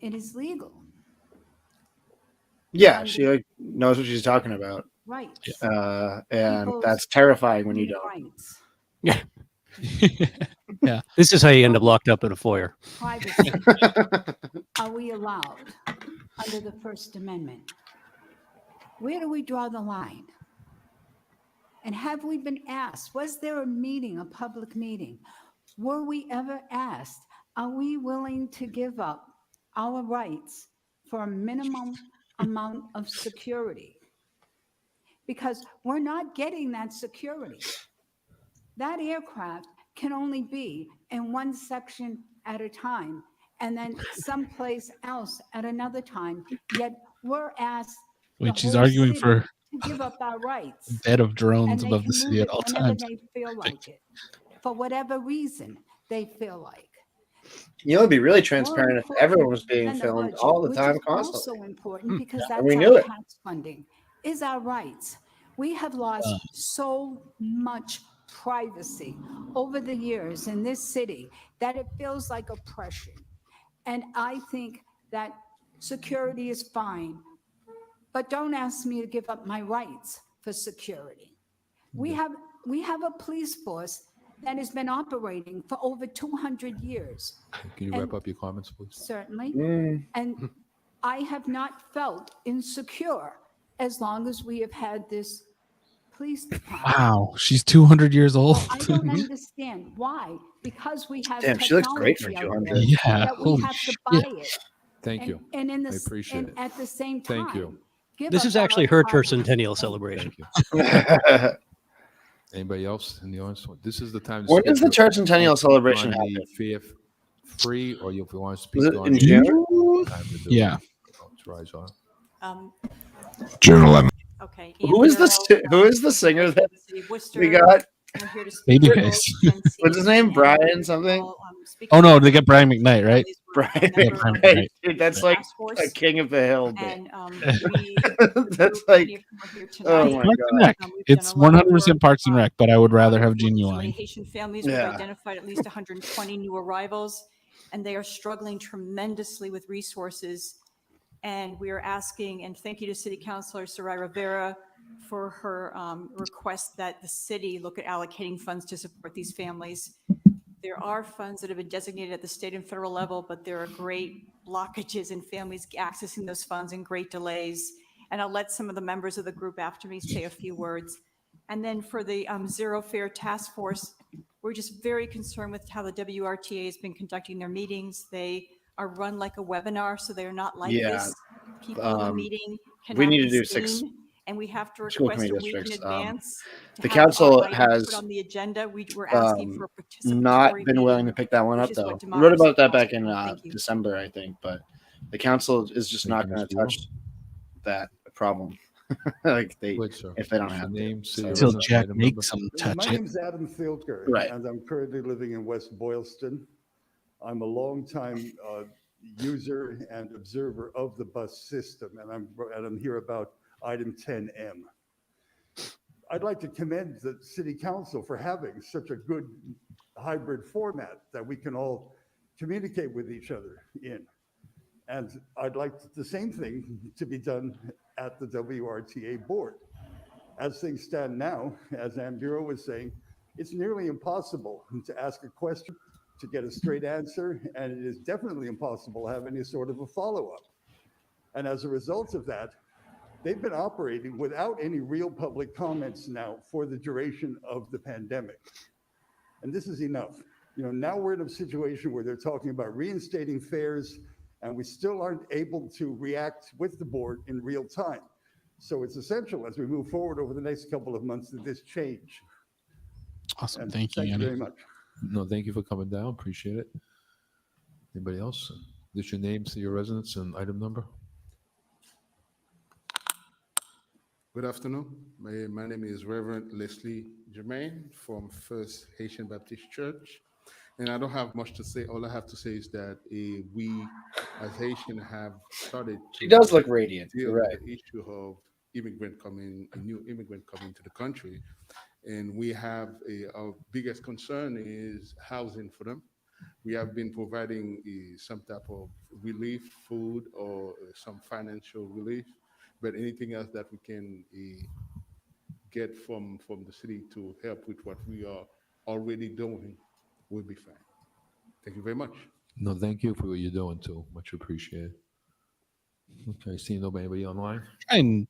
[SPEAKER 10] it is legal.
[SPEAKER 2] Yeah, she knows what she's talking about.
[SPEAKER 10] Right.
[SPEAKER 2] And that's terrifying when you don't.
[SPEAKER 10] Rights.
[SPEAKER 3] Yeah.
[SPEAKER 1] Yeah.
[SPEAKER 3] This is how you end up locked up in a foyer.
[SPEAKER 10] Privacy. Are we allowed under the First Amendment? Where do we draw the line? And have we been asked? Was there a meeting, a public meeting? Were we ever asked, are we willing to give up our rights for a minimum amount of security? Because we're not getting that security. That aircraft can only be in one section at a time, and then someplace else at another time. Yet we're asked,
[SPEAKER 1] Wait, she's arguing for
[SPEAKER 10] to give up our rights.
[SPEAKER 1] a bed of drones above the city at all times.
[SPEAKER 10] They feel like it, for whatever reason they feel like.
[SPEAKER 2] You know, it'd be really transparent if everyone was being filmed all the time, constantly.
[SPEAKER 10] Also important because that's
[SPEAKER 2] we knew
[SPEAKER 10] our
[SPEAKER 2] it.
[SPEAKER 10] tax funding, is our rights. We have lost so much privacy over the years in this city that it feels like oppression. And I think that security is fine, but don't ask me to give up my rights for security. We have a police force that has been operating for over 200 years.
[SPEAKER 6] Can you wrap up your comments, please?
[SPEAKER 10] Certainly. And I have not felt insecure as long as we have had this police department.
[SPEAKER 1] Wow, she's 200 years old.
[SPEAKER 10] I don't understand why. Because we have
[SPEAKER 2] Damn, she looks great for
[SPEAKER 10] technology out
[SPEAKER 2] 200.
[SPEAKER 10] there
[SPEAKER 1] Yeah,
[SPEAKER 10] that we
[SPEAKER 1] holy
[SPEAKER 10] have to
[SPEAKER 1] shit.
[SPEAKER 10] buy it.
[SPEAKER 6] Thank you.
[SPEAKER 10] And in the,
[SPEAKER 6] I appreciate
[SPEAKER 10] and
[SPEAKER 6] it.
[SPEAKER 10] at the same time,
[SPEAKER 6] Thank you.
[SPEAKER 10] give
[SPEAKER 3] This
[SPEAKER 10] up
[SPEAKER 3] is
[SPEAKER 10] our
[SPEAKER 3] actually her
[SPEAKER 10] privacy.
[SPEAKER 3] tercentennial celebration.
[SPEAKER 6] Thank you. Anybody else in the audience? This is the time. To
[SPEAKER 2] When does the
[SPEAKER 6] schedule
[SPEAKER 2] tercentennial celebration
[SPEAKER 6] on the
[SPEAKER 2] happen?
[SPEAKER 6] free, or if you want to speak
[SPEAKER 2] Is it
[SPEAKER 6] on
[SPEAKER 2] in
[SPEAKER 6] it,
[SPEAKER 2] June?
[SPEAKER 6] time to do
[SPEAKER 1] Yeah.
[SPEAKER 6] it. Let's rise on.
[SPEAKER 4] June 11th.
[SPEAKER 11] Okay.
[SPEAKER 2] Who is the singer that we got?
[SPEAKER 1] Babyface.
[SPEAKER 2] What's his name? Brian something?
[SPEAKER 1] Oh no, they get Brian McKnight, right?
[SPEAKER 2] Brian
[SPEAKER 1] Yeah, Brian
[SPEAKER 2] McKnight.
[SPEAKER 1] McKnight.
[SPEAKER 2] Dude, that's like a king of the hill bit.
[SPEAKER 11] And
[SPEAKER 2] That's like, oh my
[SPEAKER 1] Parks and
[SPEAKER 2] god.
[SPEAKER 1] Rec. It's 100% Parks and Rec, but I would rather have Genuine.
[SPEAKER 11] Haitian families.
[SPEAKER 2] Yeah.
[SPEAKER 11] We've identified at least 120 new arrivals. and they are struggling tremendously with resources. And we are asking, and thank you to City Councilor Sarai Rivera for her request that the city look at allocating funds to support these families. There are funds that have been designated at the state and federal level, but there are great blockages in families accessing those funds and great delays. And I'll let some of the members of the group after me say a few words. And then for the Zero Fare Task Force, we're just very concerned with how the WRTA has been conducting their meetings. They are run like a webinar, so they're not like this. People in the meeting cannot
[SPEAKER 2] we need to
[SPEAKER 11] be
[SPEAKER 2] do 6
[SPEAKER 11] seen, and we have to
[SPEAKER 2] school
[SPEAKER 11] request
[SPEAKER 2] committee
[SPEAKER 11] a week in
[SPEAKER 2] districts.
[SPEAKER 11] advance. To
[SPEAKER 2] The
[SPEAKER 11] have our
[SPEAKER 2] council
[SPEAKER 11] items
[SPEAKER 2] has
[SPEAKER 11] put on the agenda. We're asking for a participatory
[SPEAKER 2] not been willing
[SPEAKER 11] meeting,
[SPEAKER 2] to pick that one
[SPEAKER 11] which
[SPEAKER 2] up,
[SPEAKER 11] is
[SPEAKER 2] though.
[SPEAKER 11] what
[SPEAKER 2] We wrote about
[SPEAKER 11] democracy
[SPEAKER 2] that
[SPEAKER 11] calls
[SPEAKER 2] back in
[SPEAKER 11] for. Thank you.
[SPEAKER 2] December, I think, but the council is just
[SPEAKER 6] Thank
[SPEAKER 2] not
[SPEAKER 6] you,
[SPEAKER 2] going to
[SPEAKER 6] Mr.
[SPEAKER 2] touch that problem. Like
[SPEAKER 6] Wait, sir.
[SPEAKER 2] if they don't
[SPEAKER 6] What's
[SPEAKER 2] have
[SPEAKER 6] your name,
[SPEAKER 2] to.
[SPEAKER 6] city,
[SPEAKER 2] So,
[SPEAKER 1] Till
[SPEAKER 6] residence,
[SPEAKER 1] Jack
[SPEAKER 6] item number?
[SPEAKER 1] makes them
[SPEAKER 12] My
[SPEAKER 1] touch it.
[SPEAKER 12] name's Adam Filker,
[SPEAKER 2] Right.
[SPEAKER 12] and I'm currently living in West Boylston. I'm a longtime user and observer of the bus system, and I'm here about item 10M. I'd like to commend the City Council for having such a good hybrid format that we can all communicate with each other in. And I'd like the same thing to be done at the WRTA board. As things stand now, as Ann Bureau was saying, it's nearly impossible to ask a question, to get a straight answer, and it is definitely impossible to have any sort of a follow-up. And as a result of that, they've been operating without any real public comments now for the duration of the pandemic. And this is enough. Now we're in a situation where they're talking about reinstating fares, and we still aren't able to react with the board in real time. So it's essential as we move forward over the next couple of months that this change.
[SPEAKER 1] Awesome.
[SPEAKER 12] And
[SPEAKER 1] Thank you,
[SPEAKER 12] thank you
[SPEAKER 1] Yanni.
[SPEAKER 12] very much.
[SPEAKER 6] No, thank you for coming down. Appreciate it. Anybody else? Just your name, city, your residence, and item number.
[SPEAKER 8] Good afternoon. My name is Reverend Leslie Germain from First Haitian Baptist Church. And I don't have much to say. All I have to say is that we, as Haitian, have started.
[SPEAKER 2] She does look radiant.
[SPEAKER 8] Deal
[SPEAKER 2] You're right.
[SPEAKER 8] with the issue of a new immigrant coming to the country. And we have our biggest concern is housing for them. We have been providing some type of relief, food, or some financial relief, but anything else that we can get from the city to help with what we are already doing will be fine. Thank you very much.
[SPEAKER 6] No, thank you for what you're doing too. Much appreciated. Okay, seeing nobody online.
[SPEAKER 1] Try and,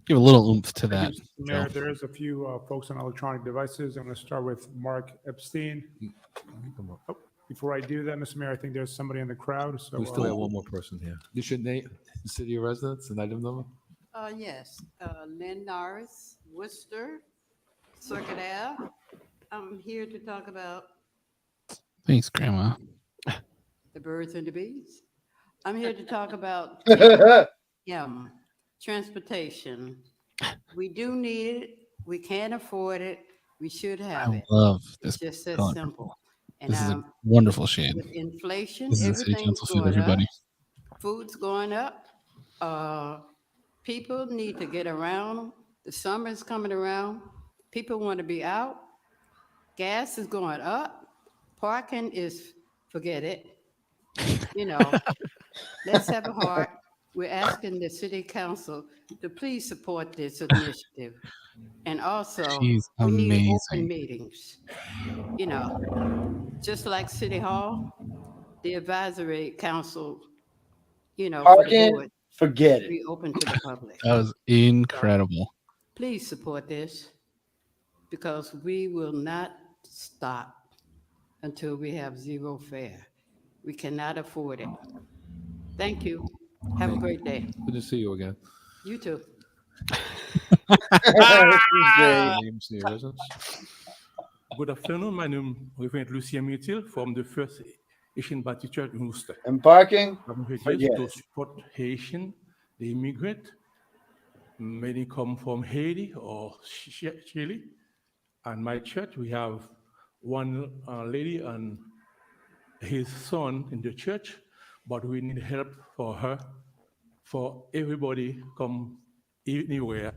[SPEAKER 1] give a little oomph to that.
[SPEAKER 8] Mayor,
[SPEAKER 1] Joe.
[SPEAKER 8] there is a few folks on electronic devices. I'm going to start with Mark Epstein. Oh, before I do that, Mr. Mayor, I think there's somebody in the crowd. So
[SPEAKER 6] We still have one more person here. This your name, city of residence, and item number?
[SPEAKER 13] Yes, Lynn Norris, Worcester, Circuit Ave. I'm here to talk about
[SPEAKER 1] Thanks, Grandma.
[SPEAKER 13] the birds and the bees. I'm here to talk about transportation. We do need it. We can't afford it. We should have
[SPEAKER 1] I
[SPEAKER 13] it.
[SPEAKER 1] love this.
[SPEAKER 13] It's just that
[SPEAKER 1] color
[SPEAKER 13] simple.
[SPEAKER 1] purple.
[SPEAKER 13] And
[SPEAKER 1] This is a wonderful shade.
[SPEAKER 13] with inflation,
[SPEAKER 1] This is a city
[SPEAKER 13] everything's
[SPEAKER 1] council suit,
[SPEAKER 13] going up.
[SPEAKER 1] everybody.
[SPEAKER 13] Food's going up. People need to get around. The summer's coming around. People want to be out. Gas is going up. Parking is, forget it. Let's have a heart. We're asking the city council to please support this initiative. And also,
[SPEAKER 1] She's
[SPEAKER 13] we need open
[SPEAKER 1] amazing.
[SPEAKER 13] meetings. Just like City Hall, the advisory council, for the
[SPEAKER 2] Parking,
[SPEAKER 13] board,
[SPEAKER 2] forget it.
[SPEAKER 13] be open to the public.
[SPEAKER 1] That was incredible.
[SPEAKER 13] Please support this because we will not stop until we have zero fare. We cannot afford it. Thank you. Have a great day.
[SPEAKER 6] Good to see you again.
[SPEAKER 13] You too.
[SPEAKER 6] Name, city, your residence.
[SPEAKER 8] Good afternoon. My name is Reverend Lucien Mutil from the First Haitian Baptist Church in Worcester.
[SPEAKER 2] And parking,
[SPEAKER 8] I'm here
[SPEAKER 2] forget
[SPEAKER 8] to
[SPEAKER 2] it.
[SPEAKER 8] support Haitian, the immigrant. Many come from Haiti or Chile. And my church, we have one lady and his son in the church, but we need help for her, for everybody come anywhere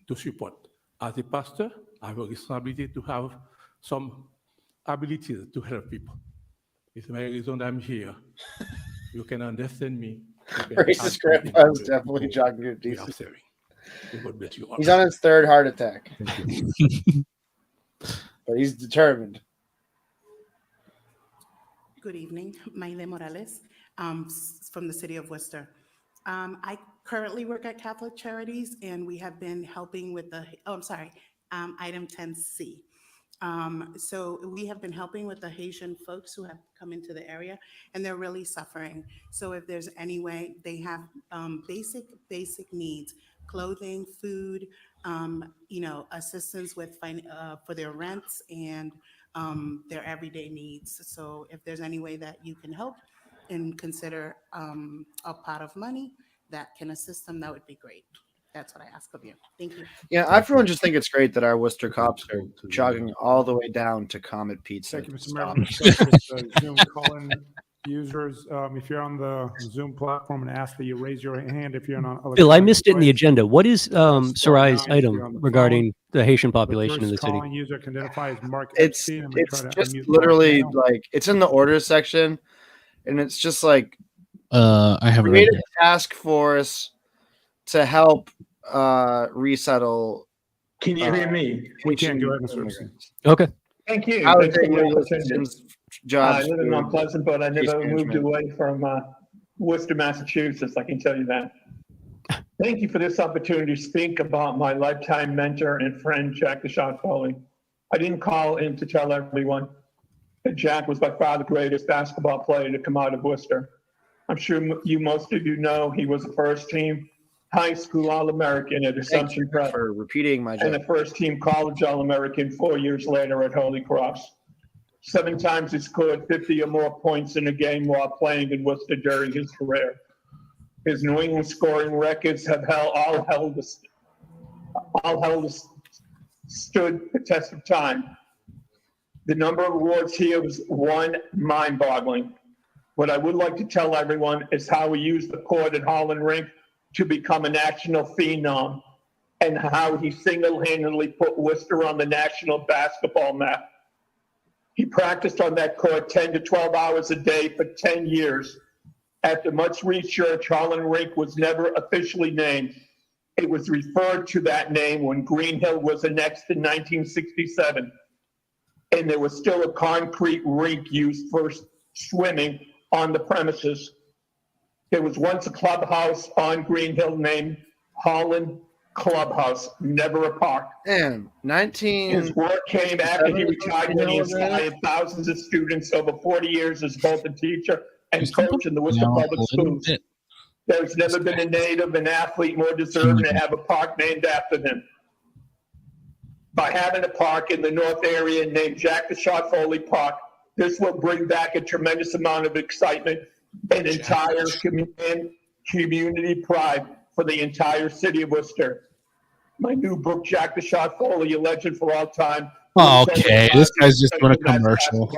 [SPEAKER 8] to support. As a pastor, I have a responsibility to have some abilities to help people.
[SPEAKER 14] It's my reason I'm here. You can understand me.
[SPEAKER 2] Racist grandpa is definitely jogging your decent. He's on his third heart attack. But he's determined.
[SPEAKER 15] Good evening, Maile Morales, from the city of Worcester. I currently work at Catholic Charities, and we have been helping with item 10C. So we have been helping with the Haitian folks who have come into the area, and they're really suffering. So if there's any way, they have basic needs: clothing, food, assistance with for their rents and their everyday needs. So if there's any way that you can help and consider a pot of money that can assist them, that would be great. That's what I ask of you. Thank you.
[SPEAKER 2] Yeah, I for one just think it's great that our Worcester cops are jogging all the way down to Comet Pizza.
[SPEAKER 16] Thank you, Mr. Mayor. I'm going to start with Zoom call-in users. If you're on the Zoom platform, and ask that you raise your hand if you're on.
[SPEAKER 3] Bill, I missed it in the agenda. What is Sarai's item regarding the Haitian population in the city?
[SPEAKER 16] Calling user can identify as Mark.
[SPEAKER 2] It's just literally like it's in the order section, and it's just like
[SPEAKER 1] I have
[SPEAKER 2] create a task force to help resettle.
[SPEAKER 17] Can you hear me?
[SPEAKER 16] We can go ahead, Mr.
[SPEAKER 3] Okay.
[SPEAKER 17] Thank you.
[SPEAKER 2] I
[SPEAKER 17] Thanks for the opportunity.
[SPEAKER 2] Jobs
[SPEAKER 17] I live in Mount Pleasant, but I
[SPEAKER 2] case
[SPEAKER 17] never moved
[SPEAKER 2] management.
[SPEAKER 17] away from Worcester, Massachusetts. I can tell you that. Thank you for this opportunity to speak about my lifetime mentor and friend, Jack the Shot Foley. I didn't call in to tell everyone that Jack was by far the greatest basketball player to come out of Worcester. I'm sure most of you know he was a first team high school All-American at Assumption Prep.
[SPEAKER 2] For repeating my job.
[SPEAKER 17] And a first team college All-American 4 years later at Holy Cross. 7 times he scored 50 or more points in a game while playing in Worcester during his career. His New England scoring records have stood the test of time. The number of awards here was mind-boggling. What I would like to tell everyone is how he used the court at Holland Rink to become a national phenom, and how he single-handedly put Worcester on the national basketball map. He practiced on that court 10 to 12 hours a day for 10 years. After much research, Holland Rink was never officially named. It was referred to that name when Green Hill was annexed in 1967. And there was still a concrete rink used for swimming on the premises. There was once a clubhouse on Green Hill named Holland Clubhouse, never a park.
[SPEAKER 2] And
[SPEAKER 17] His work came after he retired when he inspired thousands of students over 40 years as both a teacher and coach in the Worcester Public Schools. There's never been a native, an athlete more deserving to have a park named after him. By having a park in the north area named Jack the Shot Foley Park, this will bring back a tremendous amount of excitement and entire community pride for the entire city of Worcester. My new book, Jack the Shot Foley, a legend for all time.
[SPEAKER 1] Okay, this guy's just doing a commercial.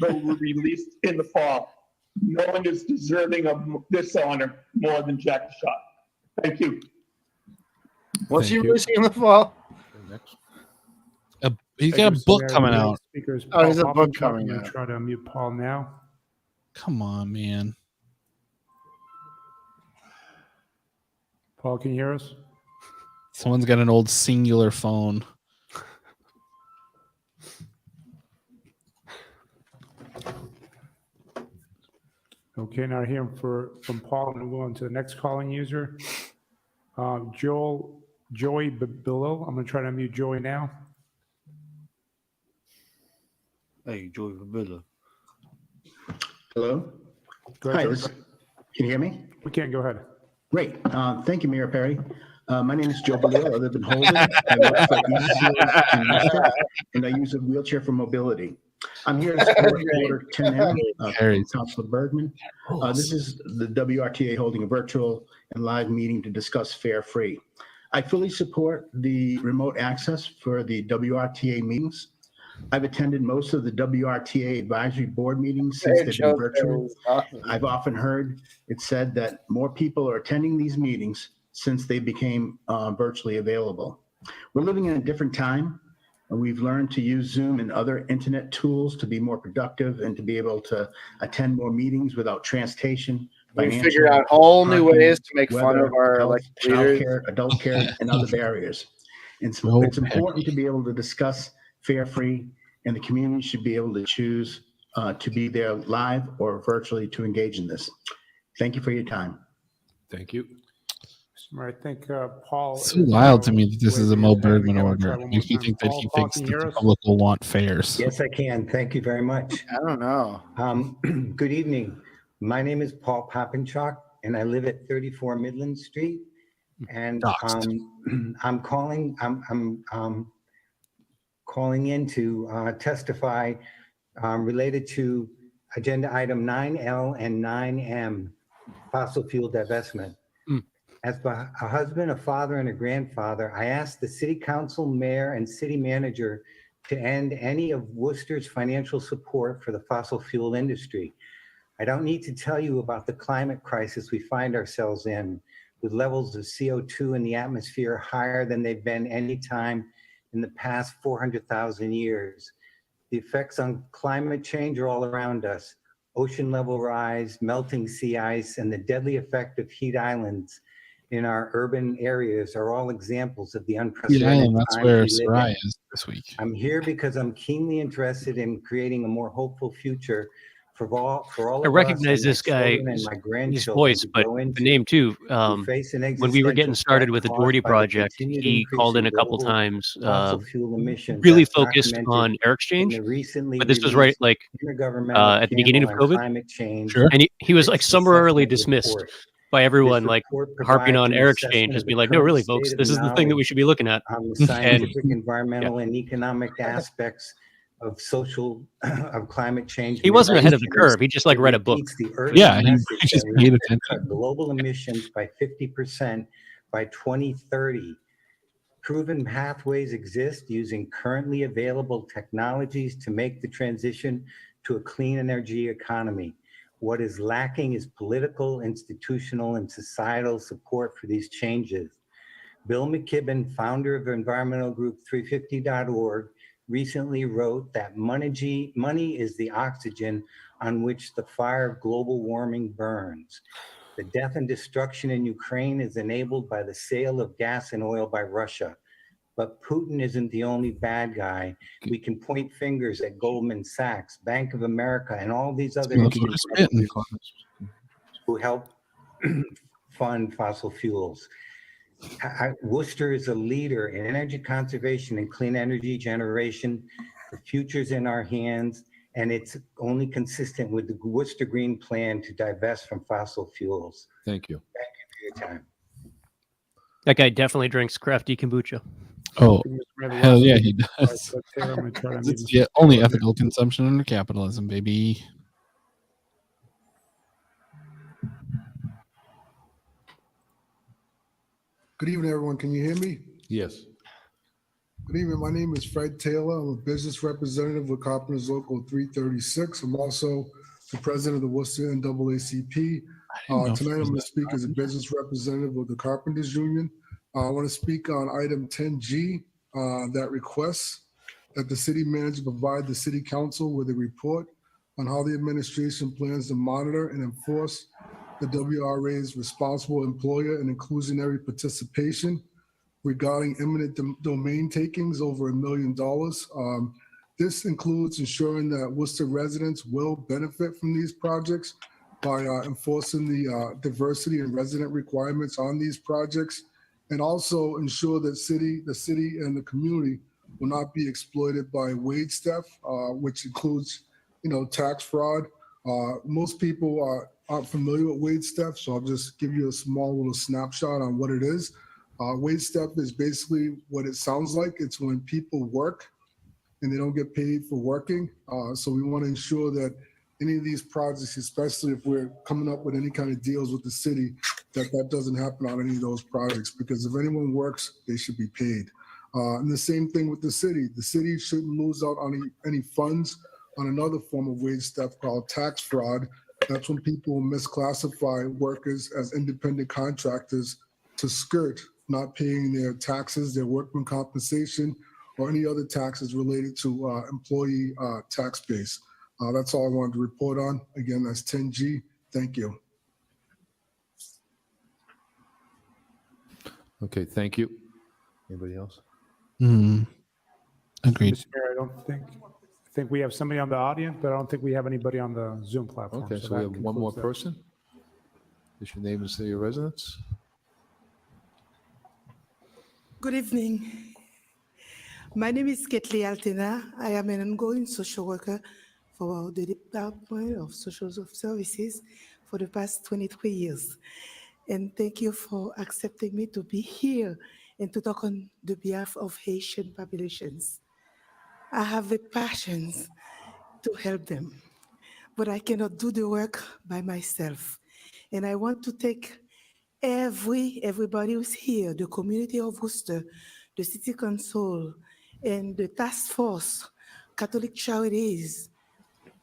[SPEAKER 17] Will be released in the fall. No one is deserving of this honor more than Jack the Shot. Thank you.
[SPEAKER 2] What's he releasing in the fall?
[SPEAKER 1] He's got a book coming out.
[SPEAKER 2] Oh, there's a book coming
[SPEAKER 16] I'm
[SPEAKER 2] out.
[SPEAKER 16] going to try to unmute Paul now.
[SPEAKER 1] Come on, man.
[SPEAKER 16] Paul, can you hear us?
[SPEAKER 1] Someone's got an old singular phone.
[SPEAKER 16] Okay, now hearing from Paul, and we'll go on to the next calling user. Joey below. I'm going to try to unmute Joey now.
[SPEAKER 2] Hey, Joey below.
[SPEAKER 18] Hello.
[SPEAKER 16] Go ahead,
[SPEAKER 18] Hi.
[SPEAKER 16] Joey.
[SPEAKER 18] Can you hear me?
[SPEAKER 16] We can. Go ahead.
[SPEAKER 18] Great. Thank you, Mayor Perry. My name is Joe Belil. I live in Holden. I work for East Seals in Worcester, and I use a wheelchair for mobility. I'm here to support Order 10M from Councilor Bergman. This is the WRTA holding a virtual and live meeting to discuss Fare Free. I fully support the remote access for the WRTA meetings. I've attended most of the WRTA advisory board meetings since they've been virtual. I've often heard it said that more people are attending these meetings since they became virtually available. We're living in a different time. And we've learned to use Zoom and other internet tools to be more productive and to be able to attend more meetings without transportation,
[SPEAKER 2] We
[SPEAKER 18] financial,
[SPEAKER 2] figured out all new
[SPEAKER 18] parking,
[SPEAKER 2] ways to make fun
[SPEAKER 18] weather,
[SPEAKER 2] of our
[SPEAKER 18] health,
[SPEAKER 2] elected leaders.
[SPEAKER 18] childcare, adult care, and other barriers. And so it's important to be able to discuss fair, free, and the community should be able to choose to be there live or virtually to engage in this. Thank you for your time.
[SPEAKER 6] Thank you.
[SPEAKER 16] I think Paul.
[SPEAKER 1] It's so wild to me that this is a Mo Bergman
[SPEAKER 16] I'll
[SPEAKER 1] order.
[SPEAKER 16] try one more
[SPEAKER 1] Makes me
[SPEAKER 16] time.
[SPEAKER 1] think that
[SPEAKER 16] Paul,
[SPEAKER 1] he
[SPEAKER 16] Paul,
[SPEAKER 1] thinks
[SPEAKER 16] can
[SPEAKER 1] that
[SPEAKER 16] you hear
[SPEAKER 1] the
[SPEAKER 16] us?
[SPEAKER 1] public will want fairs.
[SPEAKER 19] Yes, I can. Thank you very much.
[SPEAKER 2] I don't know.
[SPEAKER 19] Good evening. My name is Paul Poppenchak, and I live at 34 Midland Street. And I'm calling. I'm calling in to testify related to agenda item 9L and 9M, fossil fuel divestment. As a husband, a father, and a grandfather, I asked the city council, mayor, and city manager to end any of Worcester's financial support for the fossil fuel industry. I don't need to tell you about the climate crisis we find ourselves in, with levels of CO2 in the atmosphere higher than they've been any time in the past 400,000 years. The effects on climate change are all around us. Ocean level rise, melting sea ice, and the deadly effect of heat islands in our urban areas are all examples of the unprecedented
[SPEAKER 1] That's
[SPEAKER 19] times
[SPEAKER 1] where
[SPEAKER 19] we live
[SPEAKER 1] Sarai
[SPEAKER 19] in.
[SPEAKER 1] is this week.
[SPEAKER 19] I'm here because I'm keenly interested in creating a more hopeful future for all
[SPEAKER 3] I
[SPEAKER 19] of
[SPEAKER 3] recognize
[SPEAKER 19] us and
[SPEAKER 3] this
[SPEAKER 19] my
[SPEAKER 3] guy,
[SPEAKER 19] children and my
[SPEAKER 3] his
[SPEAKER 19] grandchildren
[SPEAKER 3] voice,
[SPEAKER 19] to
[SPEAKER 3] but
[SPEAKER 19] grow
[SPEAKER 3] the
[SPEAKER 19] into.
[SPEAKER 3] name too.
[SPEAKER 19] We face an
[SPEAKER 3] When we were getting
[SPEAKER 19] existential
[SPEAKER 3] started
[SPEAKER 19] threat
[SPEAKER 3] with the
[SPEAKER 19] caused
[SPEAKER 3] Doherty
[SPEAKER 19] by the
[SPEAKER 3] project,
[SPEAKER 19] continued
[SPEAKER 3] he
[SPEAKER 19] increase
[SPEAKER 3] called in
[SPEAKER 19] in
[SPEAKER 3] a couple
[SPEAKER 19] global
[SPEAKER 3] times,
[SPEAKER 19] fossil fuel emissions
[SPEAKER 3] really
[SPEAKER 19] as
[SPEAKER 3] focused
[SPEAKER 19] documented
[SPEAKER 3] on air
[SPEAKER 19] in
[SPEAKER 3] exchange.
[SPEAKER 19] the recently
[SPEAKER 3] But this was right
[SPEAKER 19] released
[SPEAKER 3] like
[SPEAKER 19] Intergovernmental
[SPEAKER 3] at the beginning
[SPEAKER 19] Panel
[SPEAKER 3] of
[SPEAKER 19] on
[SPEAKER 3] COVID.
[SPEAKER 19] Climate Change.
[SPEAKER 1] Sure.
[SPEAKER 3] And he was like
[SPEAKER 19] Risk
[SPEAKER 3] summarily
[SPEAKER 19] Assessment
[SPEAKER 3] dismissed
[SPEAKER 19] Report.
[SPEAKER 3] by everyone,
[SPEAKER 19] This
[SPEAKER 3] like
[SPEAKER 19] report
[SPEAKER 3] harping
[SPEAKER 19] provides
[SPEAKER 3] on
[SPEAKER 19] an
[SPEAKER 3] air exchange,
[SPEAKER 19] assessment
[SPEAKER 3] as
[SPEAKER 19] of
[SPEAKER 3] being
[SPEAKER 19] the
[SPEAKER 3] like, no,
[SPEAKER 19] current
[SPEAKER 3] really,
[SPEAKER 19] state
[SPEAKER 3] folks,
[SPEAKER 19] of
[SPEAKER 3] this is the thing that we
[SPEAKER 19] knowledge
[SPEAKER 3] should be looking at.
[SPEAKER 19] on the
[SPEAKER 3] And
[SPEAKER 19] scientific, environmental, and economic aspects of of climate change.
[SPEAKER 3] he wasn't ahead of the
[SPEAKER 19] measures.
[SPEAKER 3] curve. He just like
[SPEAKER 19] It
[SPEAKER 3] read a book.
[SPEAKER 19] repeats the urgent
[SPEAKER 1] Yeah, he
[SPEAKER 19] message
[SPEAKER 1] just
[SPEAKER 19] that we
[SPEAKER 1] paid
[SPEAKER 19] need to
[SPEAKER 1] attention.
[SPEAKER 19] cut global emissions by 50% by 2030. Proven pathways exist using currently available technologies to make the transition to a clean energy economy. What is lacking is political, institutional, and societal support for these changes. Bill McKibben, founder of environmental group 350.org, recently wrote that money is the oxygen on which the fire of global warming burns. The death and destruction in Ukraine is enabled by the sale of gas and oil by Russia. But Putin isn't the only bad guy. We can point fingers at Goldman Sachs, Bank of America, and all these other institutions who help fund fossil fuels. Worcester is a leader in energy conservation and clean energy generation. The future's in our hands, and it's only consistent with the Worcester Green Plan to divest from fossil fuels.
[SPEAKER 6] Thank you.
[SPEAKER 19] Thank you for your time.
[SPEAKER 3] That guy definitely drinks crafty kombucha.
[SPEAKER 1] Oh, hell yeah, he does. It's the only ethical consumption under capitalism, baby.
[SPEAKER 20] Good evening, everyone. Can you hear me?
[SPEAKER 6] Yes.
[SPEAKER 20] Good evening. My name is Fred Taylor. I'm a business representative with Carpenters Local 336. I'm also the president of the Worcester NAACP. Tonight, I'm going to speak as a business representative of the Carpenters Union. I want to speak on item 10G that requests that the city manager provide the city council with a report on how the administration plans to monitor and enforce the WRA's responsible employer and inclusionary participation regarding eminent domain takings over $1 million. This includes ensuring that Worcester residents will benefit from these projects by enforcing the diversity and resident requirements on these projects, and also ensure that the city and the community will not be exploited by wage theft, which includes, tax fraud. Most people aren't familiar with wage theft, so I'll just give you a small little snapshot on what it is. Wage theft is basically what it sounds like. It's when people work and they don't get paid for working. So we want to ensure that any of these projects, especially if we're coming up with any kind of deals with the city, that doesn't happen on any of those projects, because if anyone works, they should be paid. And the same thing with the city. The city shouldn't lose out on any funds on another form of wage theft called tax fraud. That's when people misclassify workers as independent contractors to skirt not paying their taxes, their workman compensation, or any other taxes related to employee tax base. That's all I wanted to report on. Again, that's 10G. Thank you.
[SPEAKER 6] Okay, thank you. Anybody else?
[SPEAKER 1] Agreed.
[SPEAKER 16] Mr. Mayor, I think we have somebody on the audience, but I don't think we have anybody on the Zoom platform.
[SPEAKER 6] Okay, so
[SPEAKER 16] that
[SPEAKER 6] we have one more
[SPEAKER 16] concludes that.
[SPEAKER 6] person. Is your name and city of residence?
[SPEAKER 15] Good evening. My name is Ketli Altena. I am an ongoing social worker for the Department of Social Services for the past 23 years. And thank you for accepting me to be here and to talk on the behalf of Haitian populations. I have a passion to help them, but I cannot do the work by myself. And I want to thank everybody who's here, the community of Worcester, the city council, and the task force, Catholic Charities,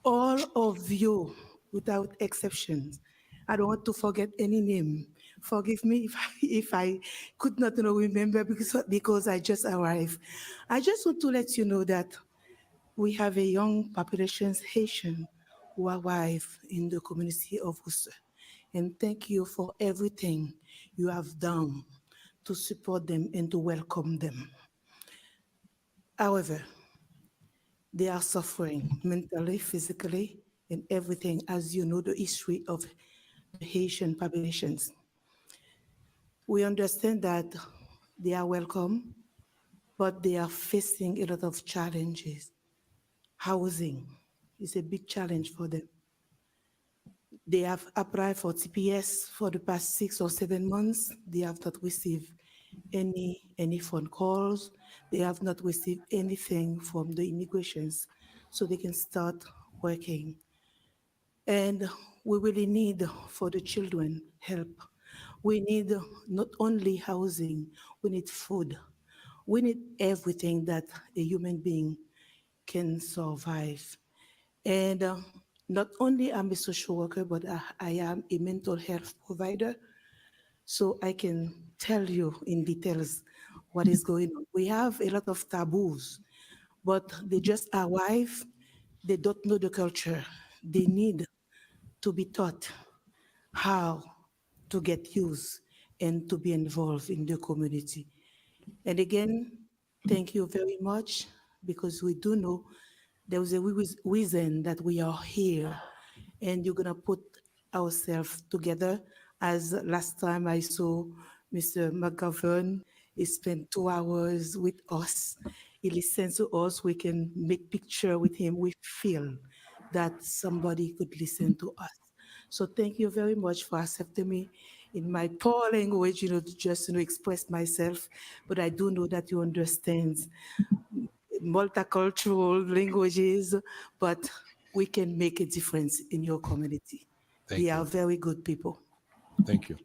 [SPEAKER 15] all of you without exceptions. I don't want to forget any name. Forgive me if I could not remember because I just arrived. I just want to let you know that we have a young population, Haitian, who arrive in the community of Worcester. And thank you for everything you have done to support them and to welcome them. However, they are suffering mentally, physically, and everything, as you know the history of the Haitian populations. We understand that they are welcome, but they are facing a lot of challenges. Housing is a big challenge for them. They have applied for TPS for the past 6 or 7 months. They have not received any phone calls. They have not received anything from the immigrations so they can start working. And we really need for the children help. We need not only housing, we need food. We need everything that a human being can survive. And not only I'm a social worker, but I am a mental health provider. So I can tell you in details what is going on. We have a lot of taboos, but they just arrive, they don't know the culture. They need to be taught how to get used and to be involved in the community. And again, thank you very much, because we do know there is a reason that we are here, and you're gonna put ourselves together. As last time I saw Mr. McGovern, he spent 2 hours with us. He listened to us. We can make picture with him. We feel that somebody could listen to us. So thank you very much for accepting me in my poor language, to just express myself. But I do know that you understand multicultural languages, but we can make a difference in your community. They are very good people.
[SPEAKER 6] Thank you.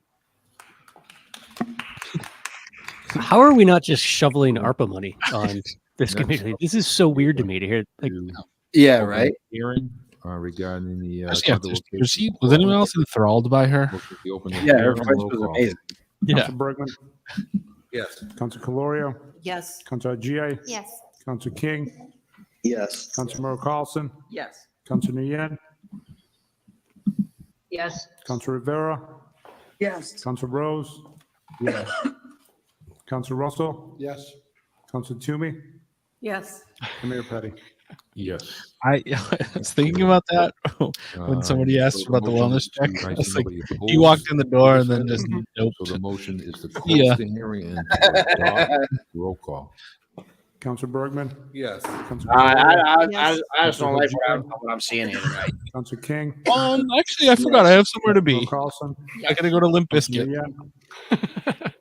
[SPEAKER 3] How are we not just shoveling ARPA money on this committee? This is so weird to me to hear. Like,
[SPEAKER 2] Yeah,
[SPEAKER 6] Open
[SPEAKER 2] right.
[SPEAKER 6] Hearing regarding the.
[SPEAKER 1] Actually, was anyone else enthralled by her?
[SPEAKER 2] Yeah, her voice was amazing.
[SPEAKER 1] Yeah.
[SPEAKER 16] Council Bergman?
[SPEAKER 6] Yes.
[SPEAKER 16] Council Calorio?
[SPEAKER 11] Yes.
[SPEAKER 16] Council Agia?
[SPEAKER 11] Yes.
[SPEAKER 16] Council King?
[SPEAKER 7] Yes.
[SPEAKER 16] Council Member Carlson?
[SPEAKER 11] Yes.
[SPEAKER 16] Council Nguyen?
[SPEAKER 11] Yes.
[SPEAKER 16] Council Rivera?
[SPEAKER 11] Yes.
[SPEAKER 16] Council Rose?
[SPEAKER 14] Yes.
[SPEAKER 16] Council Russell?
[SPEAKER 14] Yes.
[SPEAKER 16] Council Toomey?
[SPEAKER 11] Yes.
[SPEAKER 16] And Mayor Petty?
[SPEAKER 6] Yes.
[SPEAKER 1] I was thinking about that when somebody asked
[SPEAKER 6] So
[SPEAKER 1] about the
[SPEAKER 6] motion
[SPEAKER 1] wellness
[SPEAKER 6] is
[SPEAKER 1] check.
[SPEAKER 6] to-
[SPEAKER 1] I
[SPEAKER 6] I
[SPEAKER 1] was
[SPEAKER 6] see
[SPEAKER 1] like,
[SPEAKER 6] nobody
[SPEAKER 1] he
[SPEAKER 6] opposed
[SPEAKER 1] walked in the door
[SPEAKER 6] to
[SPEAKER 1] and then
[SPEAKER 6] this
[SPEAKER 1] just
[SPEAKER 6] item.
[SPEAKER 1] nope.
[SPEAKER 6] So the motion is to close
[SPEAKER 1] Yeah.
[SPEAKER 6] the hearing and to adopt. Roll call.
[SPEAKER 16] Council Bergman?
[SPEAKER 6] Yes.
[SPEAKER 16] Council
[SPEAKER 2] I
[SPEAKER 16] Calorio?
[SPEAKER 2] just don't like
[SPEAKER 16] Council
[SPEAKER 2] what I'm seeing here tonight.
[SPEAKER 16] Council King?
[SPEAKER 1] Actually, I forgot. I have somewhere to be.
[SPEAKER 16] Carlson?
[SPEAKER 1] I gotta go to Limp
[SPEAKER 16] Council
[SPEAKER 1] Bizkit.
[SPEAKER 16] Nguyen?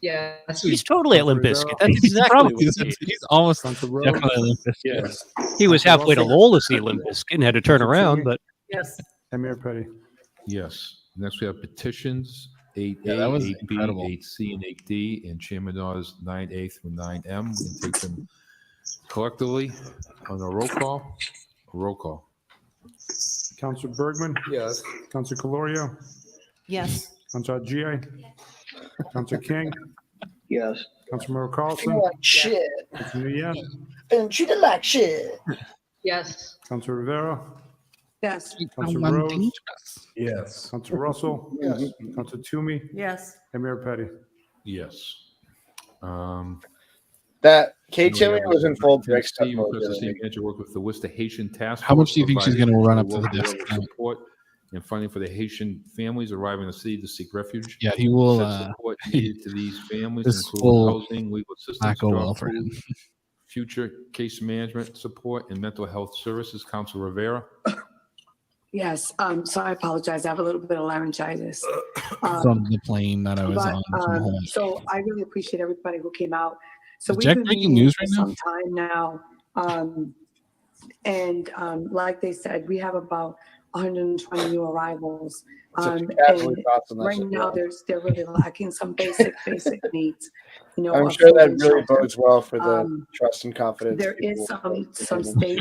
[SPEAKER 11] Yeah.
[SPEAKER 3] he's totally at Limp
[SPEAKER 16] Council
[SPEAKER 3] Bizkit.
[SPEAKER 16] Rivera?
[SPEAKER 3] That's exactly what
[SPEAKER 1] He's,
[SPEAKER 3] he is.
[SPEAKER 1] he's almost
[SPEAKER 16] Council Rose?
[SPEAKER 1] definitely Limp Bizkit.
[SPEAKER 7] Yes.
[SPEAKER 3] He was
[SPEAKER 16] Council
[SPEAKER 3] halfway to
[SPEAKER 16] Russell?
[SPEAKER 3] Lowell to see Limp Bizkit and had to turn
[SPEAKER 16] Council
[SPEAKER 3] around,
[SPEAKER 16] Toomey?
[SPEAKER 3] but
[SPEAKER 11] Yes.
[SPEAKER 16] And Mayor Petty?
[SPEAKER 6] Yes. Next, we have petitions 8A,
[SPEAKER 1] Yeah, that was
[SPEAKER 6] 8B,
[SPEAKER 1] incredible.
[SPEAKER 6] 8C, and 8D, and Chairman Dawes 9A through 9M. We can take them collectively on a roll call. Roll call.
[SPEAKER 16] Council Bergman?
[SPEAKER 6] Yes.
[SPEAKER 16] Council Calorio?
[SPEAKER 11] Yes.
[SPEAKER 16] Council Agia? Council King?
[SPEAKER 21] Yes.
[SPEAKER 16] Councilmember
[SPEAKER 21] Treat
[SPEAKER 16] Carlson.
[SPEAKER 21] her like shit.
[SPEAKER 16] Councilor Yes.
[SPEAKER 21] And treat her like shit.
[SPEAKER 13] Yes.
[SPEAKER 16] Councilor Rivera.
[SPEAKER 15] Yes.
[SPEAKER 16] Councilor Rose.
[SPEAKER 12] Yes.
[SPEAKER 16] Councilor Russell.
[SPEAKER 21] Yes.
[SPEAKER 16] Councilor Toomey.
[SPEAKER 15] Yes.
[SPEAKER 16] And Mayor Petty.
[SPEAKER 6] Yes.
[SPEAKER 2] That Kate
[SPEAKER 6] We
[SPEAKER 2] Tilly
[SPEAKER 6] have
[SPEAKER 2] was in full brick stuff.
[SPEAKER 6] Tennessee requests the city manager work with the Worcester Haitian Task Force.
[SPEAKER 1] How much do you think she's
[SPEAKER 6] providing
[SPEAKER 1] going to run up to the
[SPEAKER 6] local
[SPEAKER 1] desk
[SPEAKER 6] level
[SPEAKER 1] tonight?
[SPEAKER 6] support and funding for the Haitian families arriving in the city to seek refuge.
[SPEAKER 1] Yeah, he will.
[SPEAKER 6] Such support needed to these families
[SPEAKER 1] This
[SPEAKER 6] include
[SPEAKER 1] will
[SPEAKER 6] housing, legal assistance,
[SPEAKER 1] not go
[SPEAKER 6] job,
[SPEAKER 1] well for him.
[SPEAKER 6] food, future case management support, and mental health services. Council Rivera.
[SPEAKER 22] Yes, so I apologize. I have a little bit of laryngitis.
[SPEAKER 1] From the plane that I was
[SPEAKER 22] But,
[SPEAKER 1] on from home.
[SPEAKER 22] so I really appreciate everybody who came out. So
[SPEAKER 1] Is
[SPEAKER 22] we've
[SPEAKER 1] Jack
[SPEAKER 22] been
[SPEAKER 1] breaking
[SPEAKER 22] meeting
[SPEAKER 1] news
[SPEAKER 22] for
[SPEAKER 1] right now?
[SPEAKER 22] some time now. And like they said, we have about 120 new arrivals. And right now they're really lacking some basic needs. You know,
[SPEAKER 2] I'm
[SPEAKER 22] of
[SPEAKER 2] sure
[SPEAKER 22] food
[SPEAKER 2] that
[SPEAKER 22] and
[SPEAKER 2] really
[SPEAKER 22] shelter.
[SPEAKER 2] bodes well for the trust and confidence.
[SPEAKER 22] There is some state,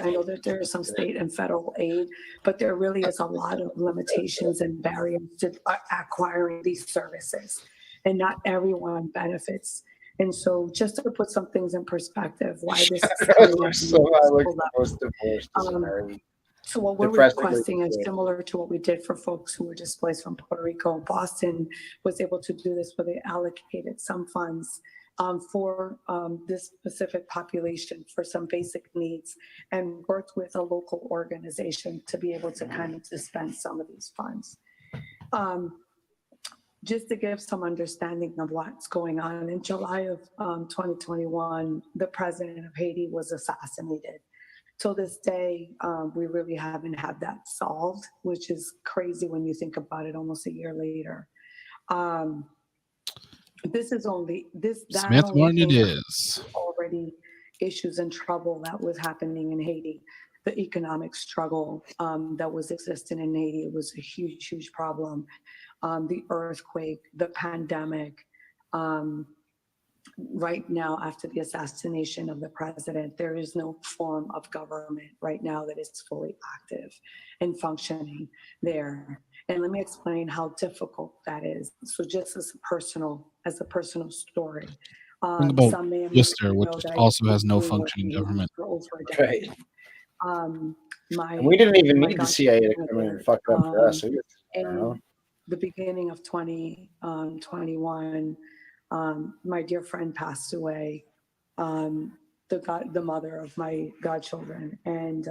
[SPEAKER 22] I know that there is some state and federal aid, but there really is a lot of limitations and barriers to acquiring these services, and not everyone benefits. And so just to put some things in perspective, why this is coming at so what we're requesting is similar to what we did for folks who were displaced from Puerto Rico. Boston was able to do this where they allocated some funds for this specific population for some basic needs and worked with a local organization to be able to kind of dispense some of these funds. Just to give some understanding of what's going on, in July of 2021, the president of Haiti was assassinated. Till this day, we really haven't had that solved, which is crazy when you think about it almost a year later. This is only this.
[SPEAKER 1] Smith Martin it is.
[SPEAKER 22] Already issues and trouble that was happening in Haiti. The economic struggle that was existing in Haiti, it was a huge, huge problem. The earthquake, the pandemic. Right now, after the assassination of the president, there is no form of government right now that is fully active and functioning there. And let me explain how difficult that is. So just as a personal story.
[SPEAKER 1] Think about
[SPEAKER 22] some may
[SPEAKER 1] Worcester, which
[SPEAKER 22] know that I
[SPEAKER 1] also has
[SPEAKER 22] used
[SPEAKER 1] no
[SPEAKER 22] to work
[SPEAKER 1] functioning
[SPEAKER 22] in Haiti
[SPEAKER 1] government.
[SPEAKER 22] for over a decade.
[SPEAKER 2] And we didn't even need the CIA to come in and fuck it up for us.
[SPEAKER 22] In the beginning of 2021, my dear friend passed away, the mother of my godchildren. And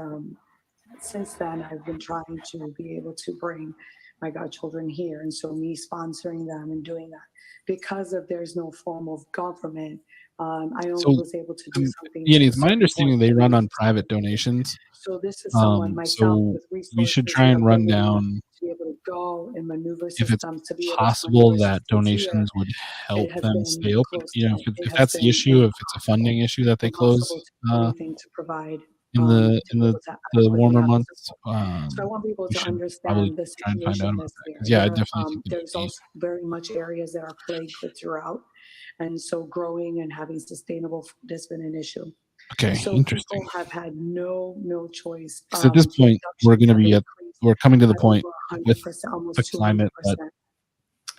[SPEAKER 22] since then, I've been trying to be able to bring my godchildren here. And so me sponsoring them and doing that, because of there's no form of government, I only was able to do something.
[SPEAKER 1] Yeah, it's my understanding they run on private donations.
[SPEAKER 22] So this is someone myself
[SPEAKER 1] So
[SPEAKER 22] with resources.
[SPEAKER 1] we should try and run down
[SPEAKER 22] to be able to go and maneuver
[SPEAKER 1] if it's
[SPEAKER 22] systems to be able to
[SPEAKER 1] possible
[SPEAKER 22] maneuver
[SPEAKER 1] that
[SPEAKER 22] systems
[SPEAKER 1] donations would help
[SPEAKER 22] has
[SPEAKER 1] them
[SPEAKER 22] been
[SPEAKER 1] stay open.
[SPEAKER 22] closed
[SPEAKER 1] You know,
[SPEAKER 22] down. It
[SPEAKER 1] if
[SPEAKER 22] has
[SPEAKER 1] that's the
[SPEAKER 22] been
[SPEAKER 1] issue, if it's a funding issue that they close
[SPEAKER 22] impossible to do anything to provide
[SPEAKER 1] in the warmer months,
[SPEAKER 22] so I want people
[SPEAKER 1] we
[SPEAKER 22] to
[SPEAKER 1] should
[SPEAKER 22] understand
[SPEAKER 1] probably
[SPEAKER 22] the
[SPEAKER 1] try and find out
[SPEAKER 22] situation
[SPEAKER 1] about
[SPEAKER 22] that's
[SPEAKER 1] that.
[SPEAKER 22] there.
[SPEAKER 1] 'Cause, yeah, I
[SPEAKER 22] There,
[SPEAKER 1] definitely think that
[SPEAKER 22] there's also very much areas that are plagued with drought, and so growing and having sustainable food has been an issue.
[SPEAKER 1] Okay,
[SPEAKER 22] So
[SPEAKER 1] interesting.
[SPEAKER 22] people have had no choice.
[SPEAKER 1] So at this point, we're going to be we're coming to the point with
[SPEAKER 22] 100%, almost
[SPEAKER 1] the climate that
[SPEAKER 22] 200%.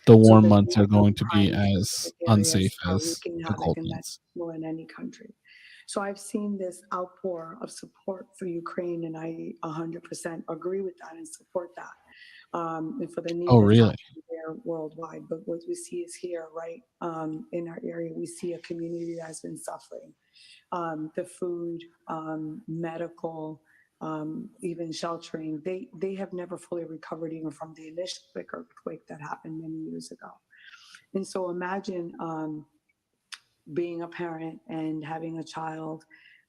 [SPEAKER 1] the
[SPEAKER 22] So
[SPEAKER 1] warm
[SPEAKER 22] the
[SPEAKER 1] months are going to be
[SPEAKER 22] crime
[SPEAKER 1] as
[SPEAKER 22] specific
[SPEAKER 1] unsafe
[SPEAKER 22] areas are
[SPEAKER 1] as
[SPEAKER 22] wreaking
[SPEAKER 1] the
[SPEAKER 22] havoc,
[SPEAKER 1] cold
[SPEAKER 22] and
[SPEAKER 1] months.
[SPEAKER 22] that's more in any country. So I've seen this outpour of support for Ukraine, and I 100% agree with that and support that. And for the need
[SPEAKER 1] Oh,
[SPEAKER 22] that's
[SPEAKER 1] really?
[SPEAKER 22] happening there worldwide. But what we see is here, right, in our area, we see a community that has been suffering. The food, medical, even sheltering, they have never fully recovered even from the initial big earthquake that happened many years ago. And so imagine being a parent and having a child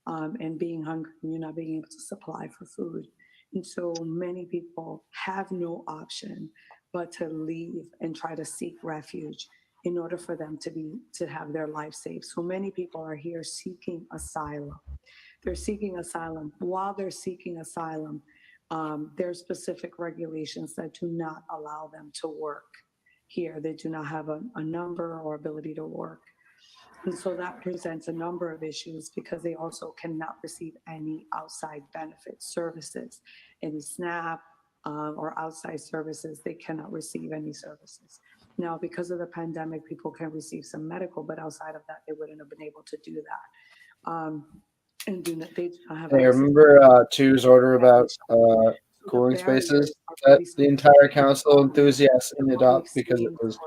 [SPEAKER 22] and being hungry and you're not being able to supply for food. And so many people have no option but to leave and try to seek refuge in order for them to have their life saved. So many people are here seeking asylum. They're seeking asylum. While they're seeking asylum, there's specific regulations that do not allow them to work here. They do not have a number or ability to work. And so that presents a number of issues because they also cannot receive any outside benefit services, any SNAP or outside services. They cannot receive any services. Now, because of the pandemic, people can receive some medical, but outside of that, they wouldn't have been able to do that. And do not, they do not have
[SPEAKER 2] Hey,
[SPEAKER 22] access.
[SPEAKER 2] remember Two's order about cooling spaces that the entire council enthusiastically adopted because it was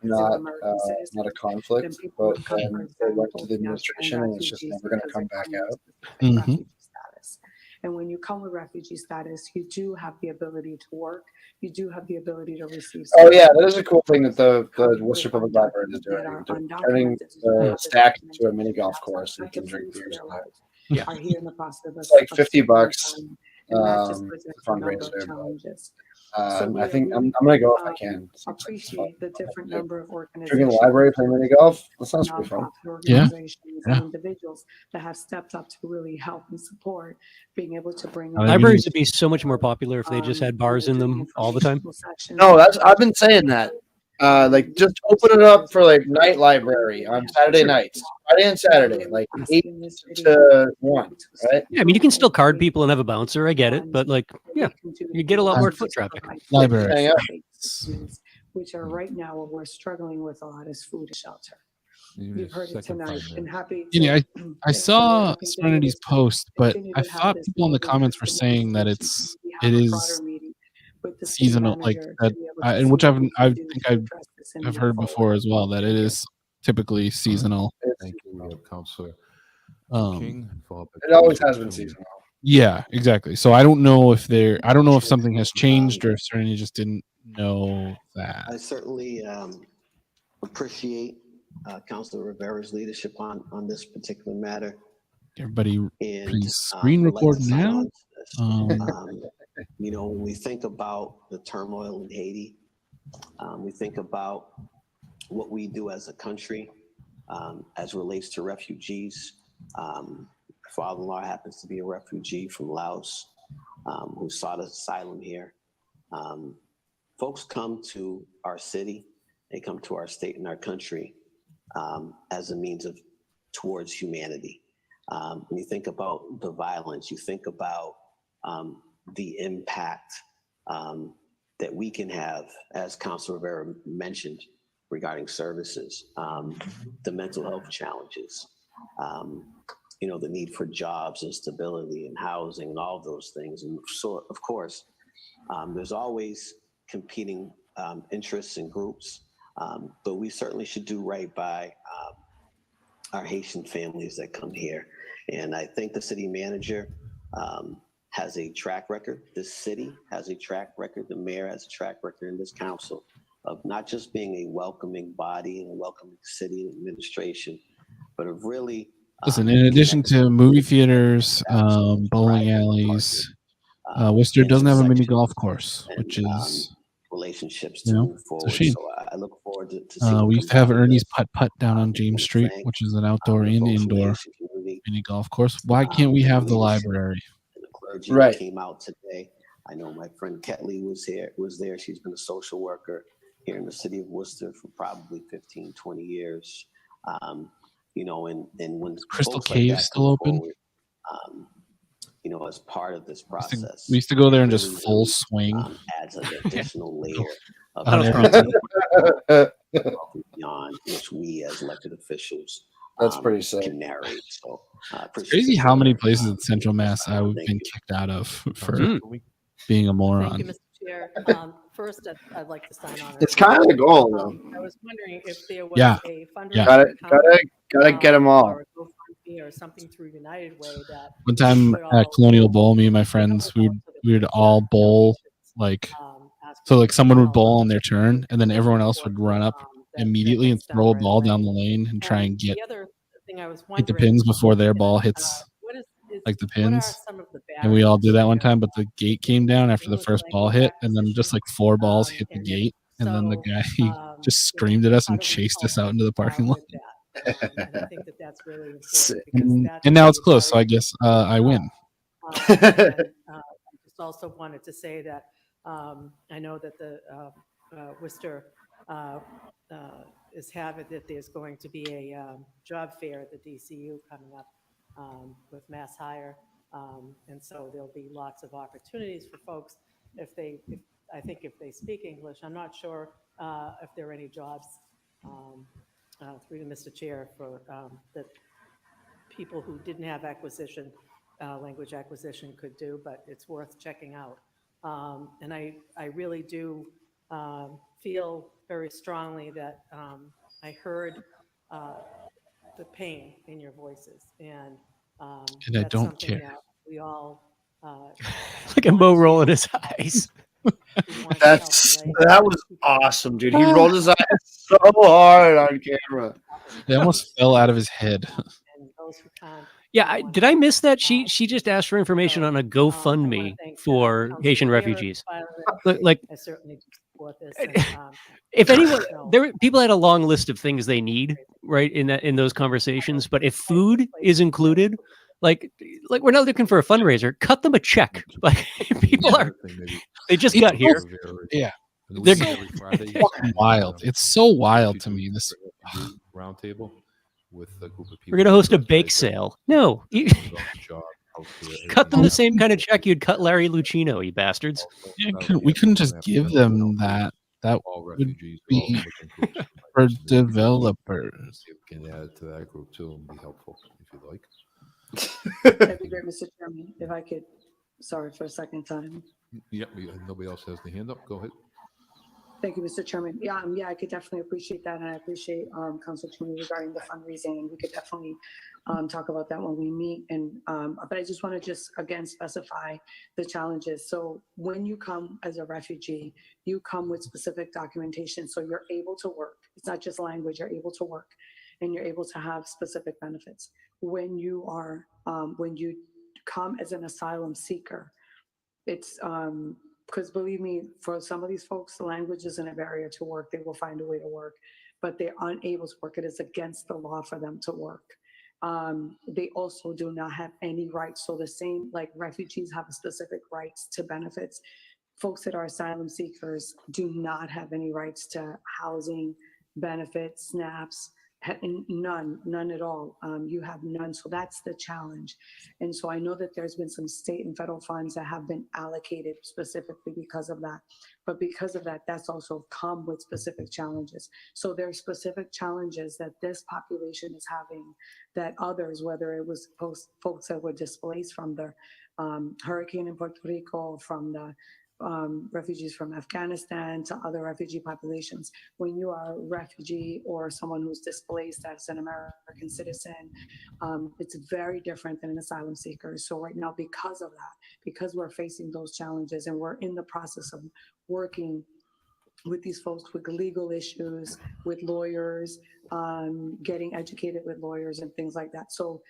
[SPEAKER 2] not a conflict, but then they went to the administration and it's just never going to come back out.
[SPEAKER 22] Status. And when you come with refugee status, you do have the ability to work. You do have the ability to receive.
[SPEAKER 2] Oh yeah, that is a cool thing that the Worcester Public Library is doing. They're turning the stack into a mini golf course and you can drink beers in it.
[SPEAKER 22] Yeah. Are here in the process of
[SPEAKER 2] It's like $50
[SPEAKER 22] and that just presents a number of
[SPEAKER 2] fundraiser.
[SPEAKER 22] challenges.
[SPEAKER 2] I think I'm gonna go if I can.
[SPEAKER 22] Appreciate the different number of organizations.
[SPEAKER 2] Drinking the library, playing mini golf. That sounds pretty fun.
[SPEAKER 22] Organizations and individuals that have stepped up to really help and support being able to bring
[SPEAKER 3] Libraries would be so much more popular if they just had bars in them all the time.
[SPEAKER 2] No, I've been saying that. Like just open it up for like night library on Saturday nights, Friday and Saturday, like 8 to 1, right?
[SPEAKER 3] Yeah, I mean, you can still card people and have a bouncer. I get it, but like, yeah, you get a lot more foot traffic.
[SPEAKER 1] Library.
[SPEAKER 22] Which are right now what we're struggling with a lot is food and shelter. You've heard it tonight, and happy.
[SPEAKER 1] I saw Serenity's post, but I thought people in the comments were saying that it is seasonal, like that, and which I think I've heard before as well, that it is typically seasonal.
[SPEAKER 6] Thank you, Councilor
[SPEAKER 2] King. It always has been seasonal.
[SPEAKER 1] Yeah, exactly. So I don't know if something has changed or if Serenity just didn't know that.
[SPEAKER 7] I certainly appreciate Councilor Rivera's leadership on this particular matter.
[SPEAKER 1] Everybody, please screen record now.
[SPEAKER 7] You know, when we think about the turmoil in Haiti, we think about what we do as a country as relates to refugees. Father-in-law happens to be a refugee from Laos who sought asylum here. Folks come to our city, they come to our state and our country as a means of towards humanity. When you think about the violence, you think about the impact that we can have, as Councilor Rivera mentioned, regarding services, the mental health challenges, you know, the need for jobs and stability and housing and all of those things. And so, of course, there's always competing interests and groups, but we certainly should do right by our Haitian families that come here. And I think the city manager has a track record. This city has a track record. The mayor has a track record in this council of not just being a welcoming body and a welcoming city administration, but of really
[SPEAKER 1] Listen, in addition to movie theaters, bowling alleys, Worcester doesn't have a mini golf course, which is
[SPEAKER 7] relationships to move forward.
[SPEAKER 1] it's a shame.
[SPEAKER 7] So I look forward to seeing
[SPEAKER 1] we used to have Ernie's Putt Putt down on James Street, which is an outdoor and indoor mini golf course. Why can't we have the library?
[SPEAKER 7] clergy that came out today. I know my friend Ketley was there. She's been a social worker here in the city of Worcester for probably 15, 20 years. You know, and when
[SPEAKER 1] Crystal Cave still open?
[SPEAKER 7] Forward, you know, as part of this process,
[SPEAKER 1] We used to go there and just full swing.
[SPEAKER 7] Adds an additional layer of beyond which we as elected officials
[SPEAKER 2] That's pretty sick.
[SPEAKER 7] Can narrate. So
[SPEAKER 1] it's crazy how many places in Central Mass I've been kicked out of for being a moron.
[SPEAKER 5] Thank you, Mr. Chair. First, I'd like to sign on.
[SPEAKER 2] It's kind of the goal, though.
[SPEAKER 5] I was wondering if there was a fundraiser.
[SPEAKER 2] Gotta get them all.
[SPEAKER 5] Or GoFundMe or something through United Way that.
[SPEAKER 1] One time at Colonial Bowl, me and my friends, we would all bowl like, so like someone would bowl on their turn, and then everyone else would run up immediately and throw a ball down the lane and try and get hit the pins before their ball hits like the pins. And we all did that one time, but the gate came down after the first ball hit, and then just like 4 balls hit the gate, and then the guy just screamed at us and chased us out into the parking lot.
[SPEAKER 5] And I think that that's really important
[SPEAKER 1] and now it's close, so I guess I win.
[SPEAKER 5] I just also wanted to say that I know that the Worcester is having that there's going to be a job fair at the DCU coming up with Mass Hire, and so there'll be lots of opportunities for folks if they speak English. I'm not sure if there are any jobs, through you, Mr. Chair, for that people who didn't have acquisition, language acquisition could do, but it's worth checking out. And I really do feel very strongly that I heard the pain in your voices, and
[SPEAKER 1] I
[SPEAKER 5] that's
[SPEAKER 1] don't
[SPEAKER 5] something
[SPEAKER 1] care.
[SPEAKER 5] that we all
[SPEAKER 3] Look at Mo rolling his eyes.
[SPEAKER 2] That was awesome, dude. He rolled his eyes so hard on camera.
[SPEAKER 1] They almost fell out of his head.
[SPEAKER 3] Yeah, did I miss that? She just asked for information on a GoFundMe for Haitian refugees. Like,
[SPEAKER 5] I certainly do support this.
[SPEAKER 3] if anyone, people had a long list of things they need, right, in those conversations. But if food is included, like we're not looking for a fundraiser. Cut them a check. Like people are, they just got here.
[SPEAKER 1] Yeah,
[SPEAKER 6] They're
[SPEAKER 1] they're
[SPEAKER 6] every Friday.
[SPEAKER 1] fucking wild. It's so wild to me. This
[SPEAKER 6] roundtable with a group of people.
[SPEAKER 3] We're gonna host a bake sale. No, cut them the same kind of check you'd cut Larry Lucchino, you bastards.
[SPEAKER 1] Yeah, we couldn't just give them that. That would be for developers.
[SPEAKER 6] You can add it to that group too and be helpful if you like.
[SPEAKER 22] That'd be great, Mr. Chairman, if I could, sorry for a second time.
[SPEAKER 6] Yep, nobody else has the hand up. Go ahead.
[SPEAKER 22] Thank you, Mr. Chairman. Yeah, I could definitely appreciate that, and I appreciate Council Toomey regarding the fundraising, and we could definitely talk about that when we meet. And but I just want to again specify the challenges. So when you come as a refugee, you come with specific documentation, so you're able to work. It's not just language; you're able to work, and you're able to have specific benefits. When you come as an asylum seeker, it's because believe me, for some of these folks, the language isn't a barrier to work. They will find a way to work, but they're unable to work. It is against the law for them to work. They also do not have any rights. So the same, like refugees have specific rights to benefits. Folks that are asylum seekers do not have any rights to housing, benefits, SNAPs, none at all. You have none. So that's the challenge. And so I know that there's been some state and federal funds that have been allocated specifically because of that. But because of that, that's also come with specific challenges. So there are specific challenges that this population is having that others, whether it was folks that were displaced from the hurricane in Puerto Rico, from the refugees from Afghanistan to other refugee populations. When you are a refugee or someone who's displaced as an American citizen, it's very different than an asylum seeker. So right now, because of that, because we're facing those challenges and we're in the process of working with these folks with legal issues, with lawyers, getting educated with lawyers and things like that. So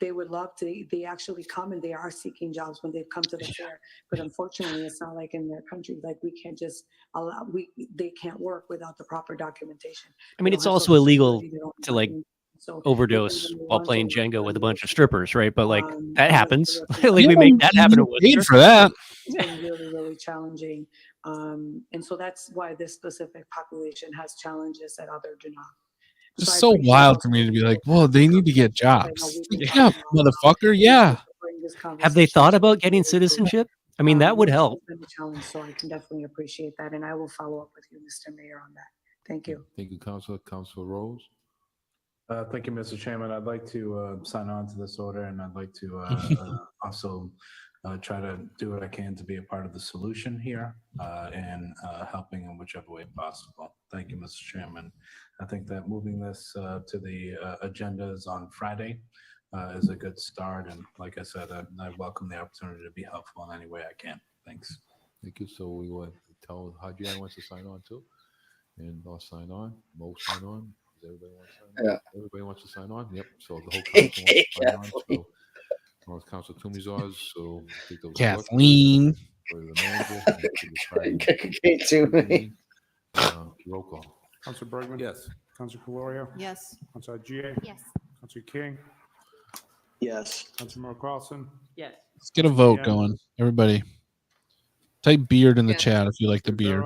[SPEAKER 22] they would love to, they actually come and they are seeking jobs when they've come to the fair. But unfortunately, it's not like in their country, like we can't just allow, they can't work without the proper documentation.
[SPEAKER 3] I mean, it's also illegal to like overdose while playing Jenga with a bunch of strippers, right? But like that happens. Like we make that happen at Worcester.
[SPEAKER 1] Paid for that.
[SPEAKER 22] It's been really, really challenging. And so that's why this specific population has challenges that others do not.
[SPEAKER 1] It's so wild for me to be like, well, they need to get jobs. Yeah, motherfucker. Yeah.
[SPEAKER 3] Have they thought about getting citizenship? I mean, that would help.
[SPEAKER 22] It's been a challenge, so I can definitely appreciate that. And I will follow up with you, Mr. Mayor, on that. Thank you.
[SPEAKER 6] Thank you, Councilor. Councilor Rose.
[SPEAKER 16] Thank you, Mr. Chairman. I'd like to sign on to this order, and I'd like to also try to do what I can to be a part of the solution here and helping in whichever way possible. Thank you, Mr. Chairman. I think that moving this to the agendas on Friday is a good start. And like I said, I welcome the opportunity to be helpful in any way I can. Thanks.
[SPEAKER 6] Thank you. So we want to tell Haji wants to sign on too. And I'll sign on. Mo sign on. Does everybody want to sign on?
[SPEAKER 2] Yeah.
[SPEAKER 6] Everybody wants to sign on? Yep. So the whole council wants to sign on. So well, Council Toomey's ours. So take those
[SPEAKER 1] Kathleen.
[SPEAKER 6] For the manager. Roll call.
[SPEAKER 16] Councilor Bergman?
[SPEAKER 6] Yes.
[SPEAKER 16] Councilor Calorio?
[SPEAKER 11] Yes.
[SPEAKER 16] Councilor G.A.?
[SPEAKER 11] Yes.
[SPEAKER 16] Councilor King?
[SPEAKER 7] Yes.
[SPEAKER 16] Councilor Moore Carlson?
[SPEAKER 5] Yes.
[SPEAKER 1] Let's get a vote going. Everybody. Type beard in the chat if you like the beard.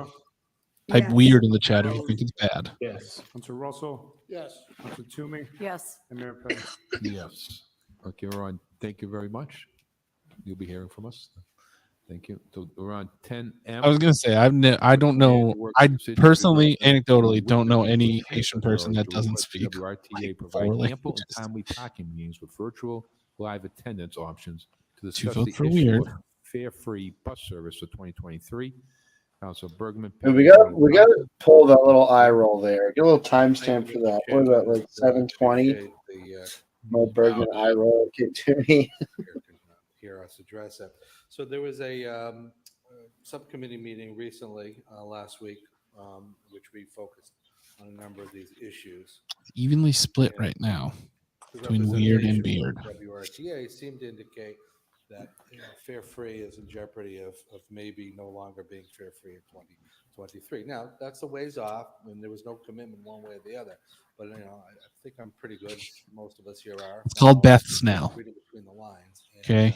[SPEAKER 1] Type weird in the chat if you think it's bad.
[SPEAKER 16] Yes. Councilor Russell?
[SPEAKER 11] Yes.
[SPEAKER 16] Councilor Toomey?
[SPEAKER 5] Yes.
[SPEAKER 16] And Mayor Petty?
[SPEAKER 6] Yes. Okay, Ron, thank you very much. You'll be hearing from us. Thank you. So we're on 10M.
[SPEAKER 1] I was gonna say I don't know. I personally, anecdotally, don't know any Haitian person that doesn't speak
[SPEAKER 6] WRTA provide
[SPEAKER 1] four
[SPEAKER 6] ample and
[SPEAKER 1] languages.
[SPEAKER 6] timely parking meetings with virtual live attendance options to
[SPEAKER 1] Two
[SPEAKER 6] discuss
[SPEAKER 1] votes
[SPEAKER 6] the
[SPEAKER 1] for
[SPEAKER 6] issue
[SPEAKER 1] weird.
[SPEAKER 6] of fare-free bus service for 2023. Council Bergman.
[SPEAKER 2] And we got to pull that little eye roll there. Get a little timestamp for that. What is that, like 7:20? Mo Bergman eye roll came to me.
[SPEAKER 9] Hear us address it. So there was a subcommittee meeting recently, last week, which we focused on a number of these issues.
[SPEAKER 1] Evenly split right now between weird and beard.
[SPEAKER 9] WRTA seemed to indicate that fare free is in jeopardy of maybe no longer being fare free in 2023. Now that's a ways off, and there was no commitment one way or the other. But I think I'm pretty good. Most of us here are.
[SPEAKER 1] It's called Beth's now.
[SPEAKER 9] Reading between the lines.
[SPEAKER 1] Okay.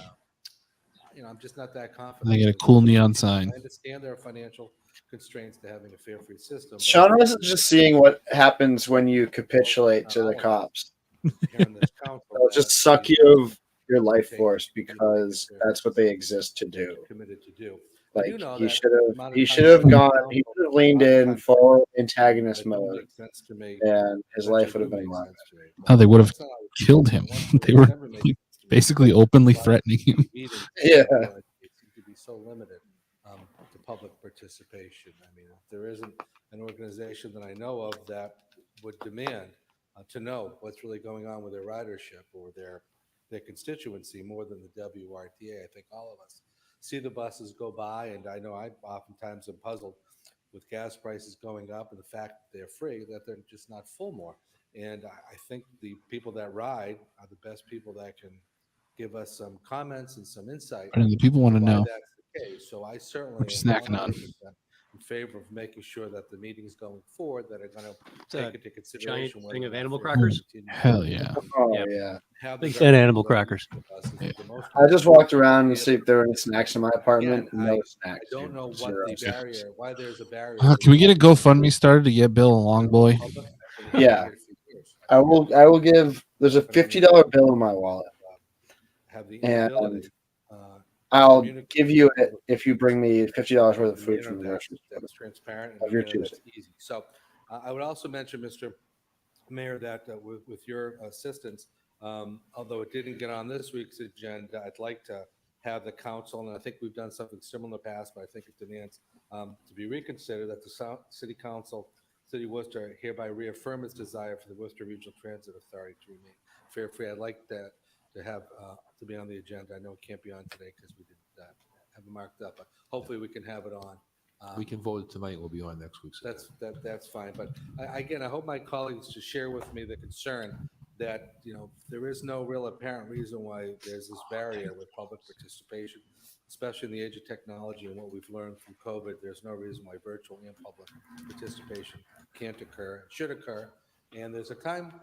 [SPEAKER 9] I'm just not that confident.
[SPEAKER 1] They get a cool neon sign.
[SPEAKER 9] I understand there are financial constraints to having a fare-free system.
[SPEAKER 2] Sean is just seeing what happens when you capitulate to the cops. They'll just suck you of your life force because that's what they exist to do.
[SPEAKER 9] Committed to do.
[SPEAKER 2] Like he should have gone. He should have leaned in full antagonist mode, and his life would have been lost.
[SPEAKER 1] Oh, they would have killed him. They were basically openly threatening him.
[SPEAKER 2] Yeah.
[SPEAKER 9] To be so limited to public participation. I mean, if there isn't an organization that I know of that would demand to know what's really going on with their ridership or their constituency more than the WRTA, I think all of us see the buses go by, and I know I oftentimes am puzzled with gas prices going up and the fact that they're free, that they're just not full more. And I think the people that ride are the best people that can give us some comments and some insight.
[SPEAKER 1] And the people want to
[SPEAKER 9] why
[SPEAKER 1] know.
[SPEAKER 9] That's the case. So I certainly
[SPEAKER 1] What you snacking on?
[SPEAKER 9] in favor of making sure that the meetings going forward that are going to
[SPEAKER 3] It's
[SPEAKER 9] take into consideration
[SPEAKER 3] giant thing of
[SPEAKER 9] whether
[SPEAKER 3] animal
[SPEAKER 9] they're
[SPEAKER 3] crackers.
[SPEAKER 1] Hell yeah.
[SPEAKER 2] Oh
[SPEAKER 3] Yep.
[SPEAKER 2] yeah.
[SPEAKER 9] have
[SPEAKER 3] Big
[SPEAKER 9] the
[SPEAKER 3] fan of animal
[SPEAKER 9] veterans
[SPEAKER 3] crackers.
[SPEAKER 9] on the buses with the most
[SPEAKER 2] I just walked around and see if there were any snacks in my apartment.
[SPEAKER 9] Again,
[SPEAKER 2] No
[SPEAKER 9] I
[SPEAKER 2] snacks.
[SPEAKER 9] don't
[SPEAKER 2] dude.
[SPEAKER 9] know what
[SPEAKER 2] Zero.
[SPEAKER 9] the barrier, why there's a barrier.
[SPEAKER 1] Can we get a GoFundMe started to get Bill a long boy?
[SPEAKER 2] Yeah, I will give. There's a $50 bill in my wallet,
[SPEAKER 9] Have the
[SPEAKER 2] and
[SPEAKER 9] ability,
[SPEAKER 2] I'll give you it if you bring me $50 worth of food from the grocery store.
[SPEAKER 9] that's transparent
[SPEAKER 2] Of
[SPEAKER 9] and
[SPEAKER 2] your
[SPEAKER 9] that's
[SPEAKER 2] choosing.
[SPEAKER 9] easy. So I would also mention, Mr. Mayor, that with your assistance, although it didn't get on this week's agenda, I'd like to have the council, and I think we've done something similar in the past, but I think it demands to be reconsidered, that the City Council, City of Worcester hereby reaffirm its desire for the Worcester Regional Transit Authority to remain fare free. I'd like that to have to be on the agenda. I know it can't be on today because we didn't have it marked up, but hopefully we can have it on.
[SPEAKER 6] We can vote it tonight. We'll be on next week's.
[SPEAKER 9] That's fine. But again, I hope my colleagues to share with me the concern that there is no real apparent reason why there's this barrier with public participation, especially in the age of technology and what we've learned through COVID. There's no reason why virtual and public participation can't occur, should occur, and there's a time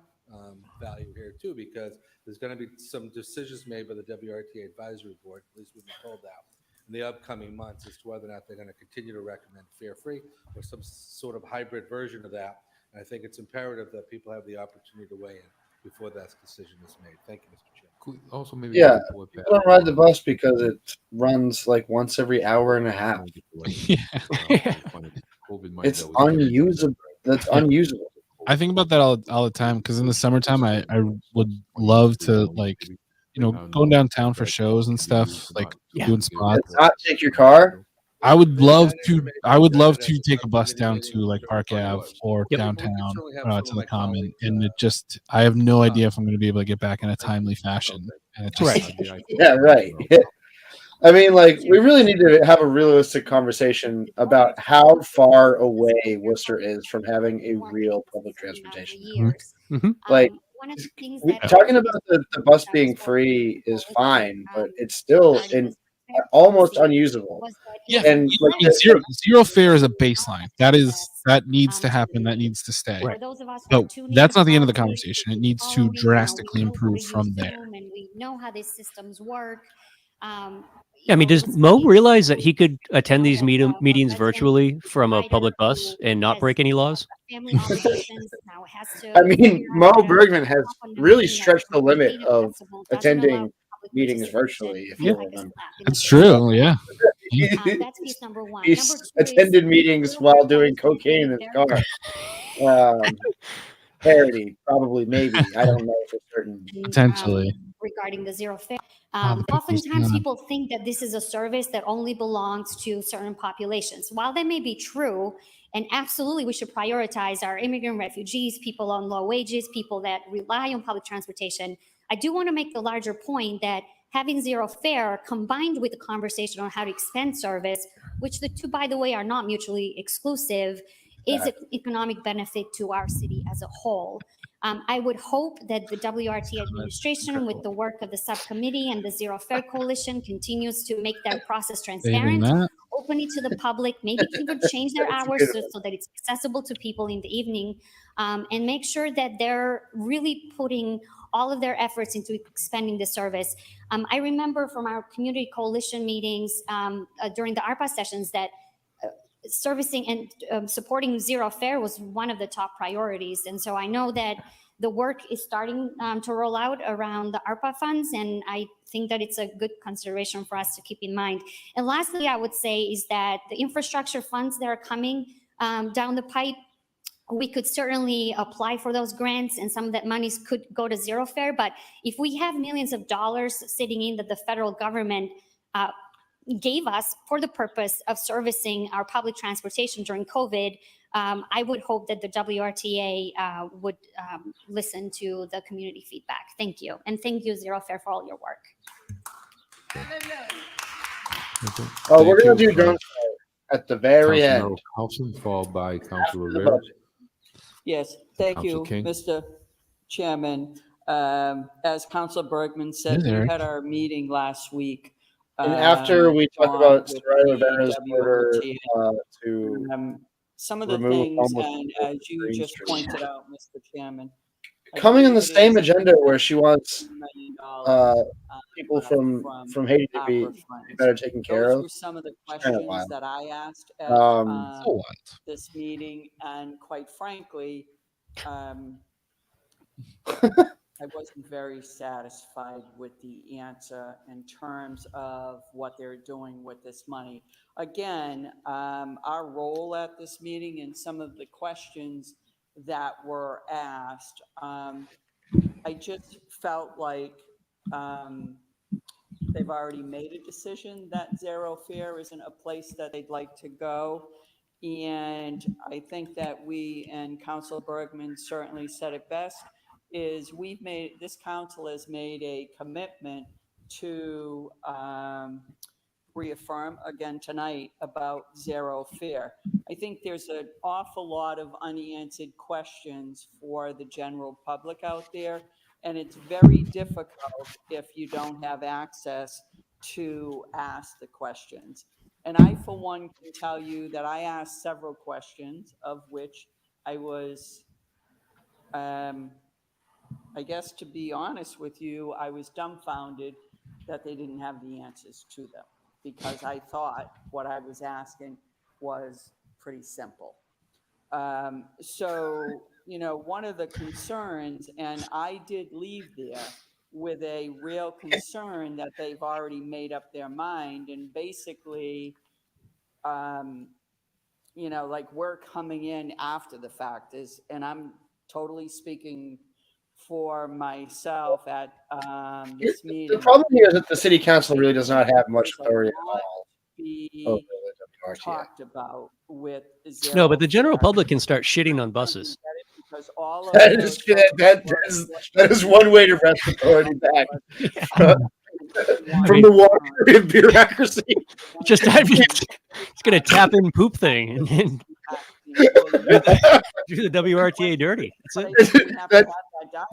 [SPEAKER 9] value here too, because there's going to be some decisions made by the WRTA Advisory Board, at least we've been told that, in the upcoming months as to whether or not they're going to continue to recommend fare-free or some sort of hybrid version of that. And I think it's imperative that people have the opportunity to weigh in before that decision is made. Thank you, Mr. Chairman.
[SPEAKER 6] Also, maybe
[SPEAKER 2] Yeah, people don't ride the bus because it runs like once every hour and a half. It's unusable. That's unusable.
[SPEAKER 1] I think about that all the time because in the summertime, I would love to going downtown for shows and stuff, like doing spots.
[SPEAKER 2] Not take your car.
[SPEAKER 1] I would love to take a bus down to like Park Ave or downtown to the Common, and I have no idea if I'm going to be able to get back in a timely fashion. And it just,
[SPEAKER 2] Yeah, right. I mean, like, we really need to have a realistic conversation about how far away Worcester is from having a real public transportation. Like, talking about the bus being free is fine, but it's still almost unusable.
[SPEAKER 1] Yeah,
[SPEAKER 2] and like,
[SPEAKER 1] zero fare is a baseline. That needs to happen. That needs to stay.
[SPEAKER 10] For those of us
[SPEAKER 1] But
[SPEAKER 10] who are tuning
[SPEAKER 1] that's
[SPEAKER 10] in
[SPEAKER 1] not the end of the
[SPEAKER 10] from
[SPEAKER 1] conversation. It needs to
[SPEAKER 10] following,
[SPEAKER 1] drastically
[SPEAKER 10] we know how
[SPEAKER 1] improve
[SPEAKER 10] to
[SPEAKER 1] from
[SPEAKER 10] use
[SPEAKER 1] there.
[SPEAKER 10] Zoom, and we know how these systems work.
[SPEAKER 3] I mean, does Mo realize that he could attend these meetings virtually from a public bus and not break any laws?
[SPEAKER 10] Family obligations now has to.
[SPEAKER 2] I mean, Mo Bergman has really stretched the limit of attending meetings virtually, if you remember.
[SPEAKER 1] It's true. Yeah.
[SPEAKER 10] That's piece number one.
[SPEAKER 2] He
[SPEAKER 10] Number two
[SPEAKER 2] attended
[SPEAKER 10] is
[SPEAKER 2] meetings
[SPEAKER 10] zero
[SPEAKER 2] while
[SPEAKER 10] fair
[SPEAKER 2] doing
[SPEAKER 10] funds being
[SPEAKER 2] cocaine in his
[SPEAKER 10] very
[SPEAKER 2] car. Parody, probably, maybe. I don't know for certain.
[SPEAKER 1] Potentially.
[SPEAKER 10] Regarding the zero fare.
[SPEAKER 1] The picture's
[SPEAKER 10] Oftentimes
[SPEAKER 1] gone.
[SPEAKER 10] people think that this is a service that only belongs to certain populations. While that may be true, and absolutely we should prioritize our immigrant refugees, people on low wages, people that rely on public transportation, I do want to make the larger point that having zero fare combined with the conversation on how to expand service, which the two, by the way, are not mutually exclusive, is an economic benefit to our city as a whole. I would hope that the WRT administration, with the work of the subcommittee and the Zero Fare Coalition, continues to make that process transparent, open it to the public, maybe even change their hours so that it's accessible to people in the evening, and make sure that they're really putting all of their efforts into expanding the service. I remember from our community coalition meetings during the ARPA sessions that servicing and supporting zero fare was one of the top priorities. And so I know that the work is starting to roll out around the ARPA funds, and I think that it's a good consideration for us to keep in mind. And lastly, I would say is that the infrastructure funds that are coming down the pipe, we could certainly apply for those grants, and some of that monies could go to zero fare. But if we have millions of dollars sitting in that the federal government gave us for the purpose of servicing our public transportation during COVID, I would hope that the WRTA would listen to the community feedback. Thank you. And thank you, Zero Fare, for all your work.
[SPEAKER 2] Oh, we're going to do drone show at the very
[SPEAKER 6] Councilor
[SPEAKER 2] end.
[SPEAKER 6] Carlson, followed by Councilor
[SPEAKER 2] After the
[SPEAKER 6] Rivera.
[SPEAKER 2] budget.
[SPEAKER 4] Yes, thank you,
[SPEAKER 6] Councilor King.
[SPEAKER 4] Mr. Chairman. As Councilor Bergman said,
[SPEAKER 1] Hey,
[SPEAKER 4] we
[SPEAKER 1] Eric.
[SPEAKER 4] had our meeting last week.
[SPEAKER 2] And after we talk about
[SPEAKER 4] with
[SPEAKER 2] Soraya
[SPEAKER 4] the
[SPEAKER 2] Rivera's order
[SPEAKER 4] WRTA.
[SPEAKER 2] to
[SPEAKER 4] Some of the
[SPEAKER 2] remove
[SPEAKER 4] things,
[SPEAKER 2] homeless
[SPEAKER 4] and
[SPEAKER 2] people
[SPEAKER 4] as
[SPEAKER 2] from
[SPEAKER 4] you
[SPEAKER 2] Green
[SPEAKER 4] just
[SPEAKER 2] Street.
[SPEAKER 4] pointed out, Mr. Chairman. I
[SPEAKER 2] Coming in the
[SPEAKER 4] believe it
[SPEAKER 2] same
[SPEAKER 4] is
[SPEAKER 2] agenda where she wants
[SPEAKER 4] $1
[SPEAKER 2] people from Haiti to be
[SPEAKER 4] ARPA funds.
[SPEAKER 2] better taken care
[SPEAKER 4] Those
[SPEAKER 2] of.
[SPEAKER 4] were some of the
[SPEAKER 2] It's kinda
[SPEAKER 4] questions
[SPEAKER 2] wild.
[SPEAKER 4] that I asked at
[SPEAKER 2] So wild.
[SPEAKER 4] this meeting, and quite frankly, I wasn't very satisfied with the answer in terms of what they're doing with this money. Again, our role at this meeting and some of the questions that were asked, I just felt like they've already made a decision that zero fare isn't a place that they'd like to go. And I think that we, and Councilor Bergman certainly said it best, is this council has made a commitment to reaffirm again tonight about zero fare. I think there's an awful lot of unanswered questions for the general public out there, and it's very difficult if you don't have access to ask the questions. And I, for one, can tell you that I asked several questions, of which I was, I guess, to be honest with you, I was dumbfounded that they didn't have the answers to them, because I thought what I was asking was pretty simple. So, you know, one of the concerns, and I did leave there with a real concern that they've already made up their mind, and basically, you know, like, we're coming in after the fact, and I'm totally speaking for myself at this meeting.
[SPEAKER 2] The problem here is that the city council really does not have much authority at all over the WRTA.
[SPEAKER 4] Talked about with zero
[SPEAKER 3] No, but the general
[SPEAKER 4] fare.
[SPEAKER 3] public can start shitting on buses.
[SPEAKER 4] Because all of
[SPEAKER 2] That
[SPEAKER 4] those
[SPEAKER 2] that is one way to wrest authority back from the water of bureaucracy.
[SPEAKER 3] Just it's going to tap in poop thing and then do the WRTA dirty. That's it.